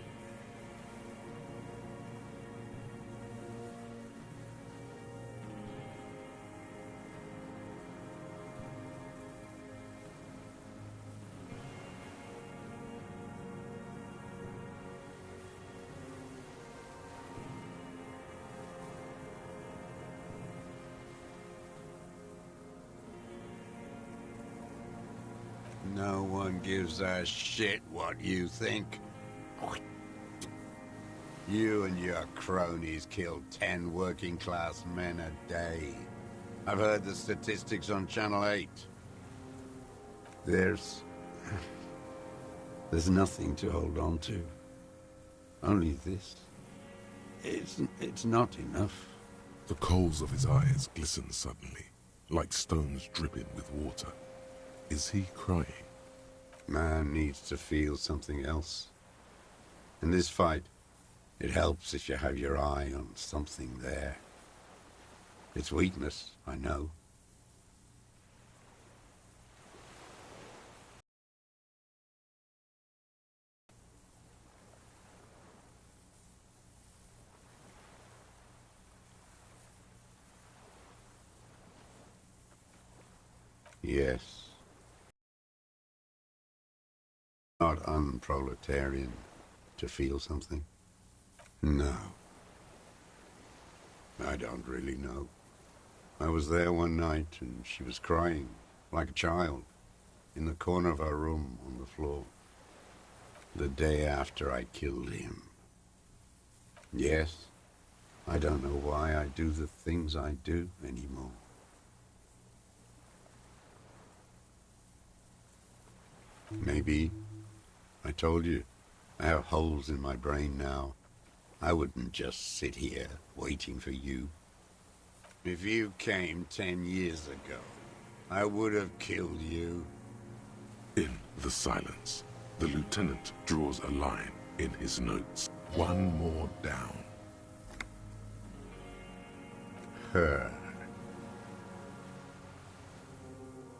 [SPEAKER 18] No one gives a shit what you think. You and your cronies kill 10 working-class men a day. I've heard the statistics on Channel 8. There's nothing to hold on to. Only this. It's not enough.
[SPEAKER 3] The coals of his eyes glisten suddenly, like stones dripping with water. Is he crying?
[SPEAKER 18] Man needs to feel something else. In this fight, it helps if you have your eye on something there. It's weakness, I know. Yes. Not unproletarian to feel something. No. I don't really know. I was there one night and she was crying, like a child, in the corner of her room on the floor. The day after I killed him. Yes, I don't know why I do the things I do anymore. Maybe, I told you, I have holes in my brain now. I wouldn't just sit here waiting for you. If you came 10 years ago, I would have killed you.
[SPEAKER 3] In the silence, the lieutenant draws a line in his notes. One more down.
[SPEAKER 18] Her.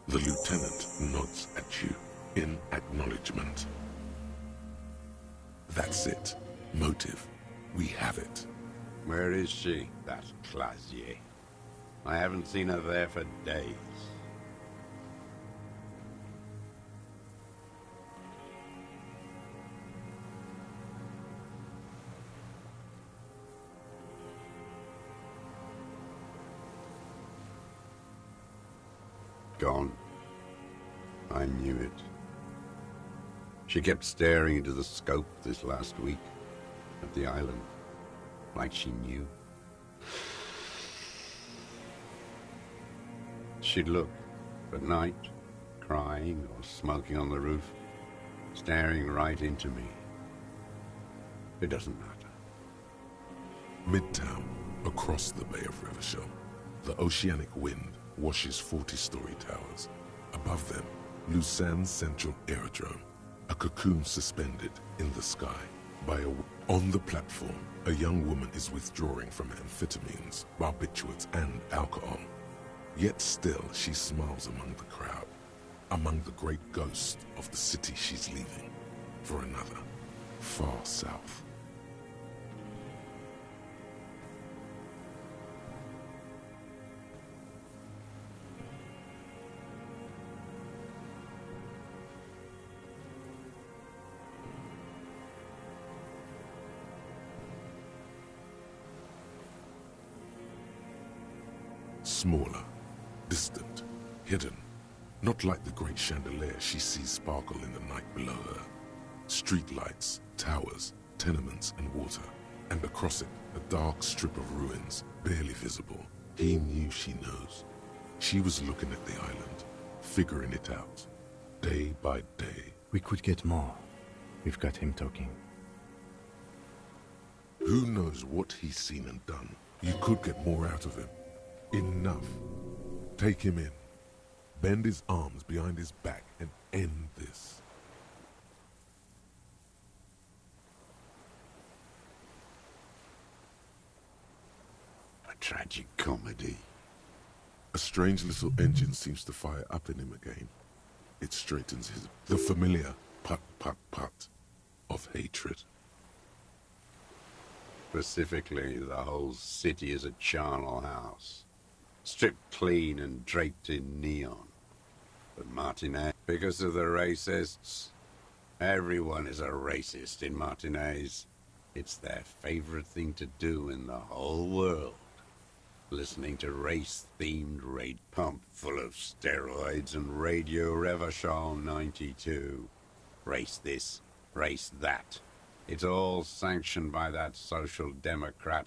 [SPEAKER 3] The lieutenant nods at you in acknowledgement. That's it. Motive. We have it.
[SPEAKER 18] Where is she, that Clasier? I haven't seen her there for days. gone. I knew it. She kept staring into the scope this last week at the island, like she knew. She'd look at night, crying or smoking on the roof, staring right into me. It doesn't matter.
[SPEAKER 3] Midtown, across the Bay of Revachol, the oceanic wind washes 40-story towers. Above them, Lusanne's central aerodrome, a cocoon suspended in the sky. On the platform, a young woman is withdrawing from amphetamines, barbiturates, and alcohol. Yet still, she smiles among the crowd, among the great ghosts of the city she's leaving, for another, far south. Smaller, distant, hidden, not like the great chandelier she sees sparkle in the night below her. Streetlights, towers, tenements, and water, and across it, a dark strip of ruins, barely visible. He knew she knows. She was looking at the island, figuring it out, day by day.
[SPEAKER 1] We could get more. We've got him talking.
[SPEAKER 3] Who knows what he's seen and done? You could get more out of him. Enough. Take him in. Bend his arms behind his back and end this.
[SPEAKER 18] A tragic comedy.
[SPEAKER 3] A strange little engine seems to fire up in him again. It straightens the familiar put of hatred.
[SPEAKER 18] Specifically, the whole city is a charnel house, stripped clean and draped in neon. But Martinez, because of the racists, everyone is a racist in Martinez. It's their favorite thing to do in the whole world. Listening to race-themed raid pump full of steroids and Radio Revachol 92. Race this, race that. It's all sanctioned by that social democrat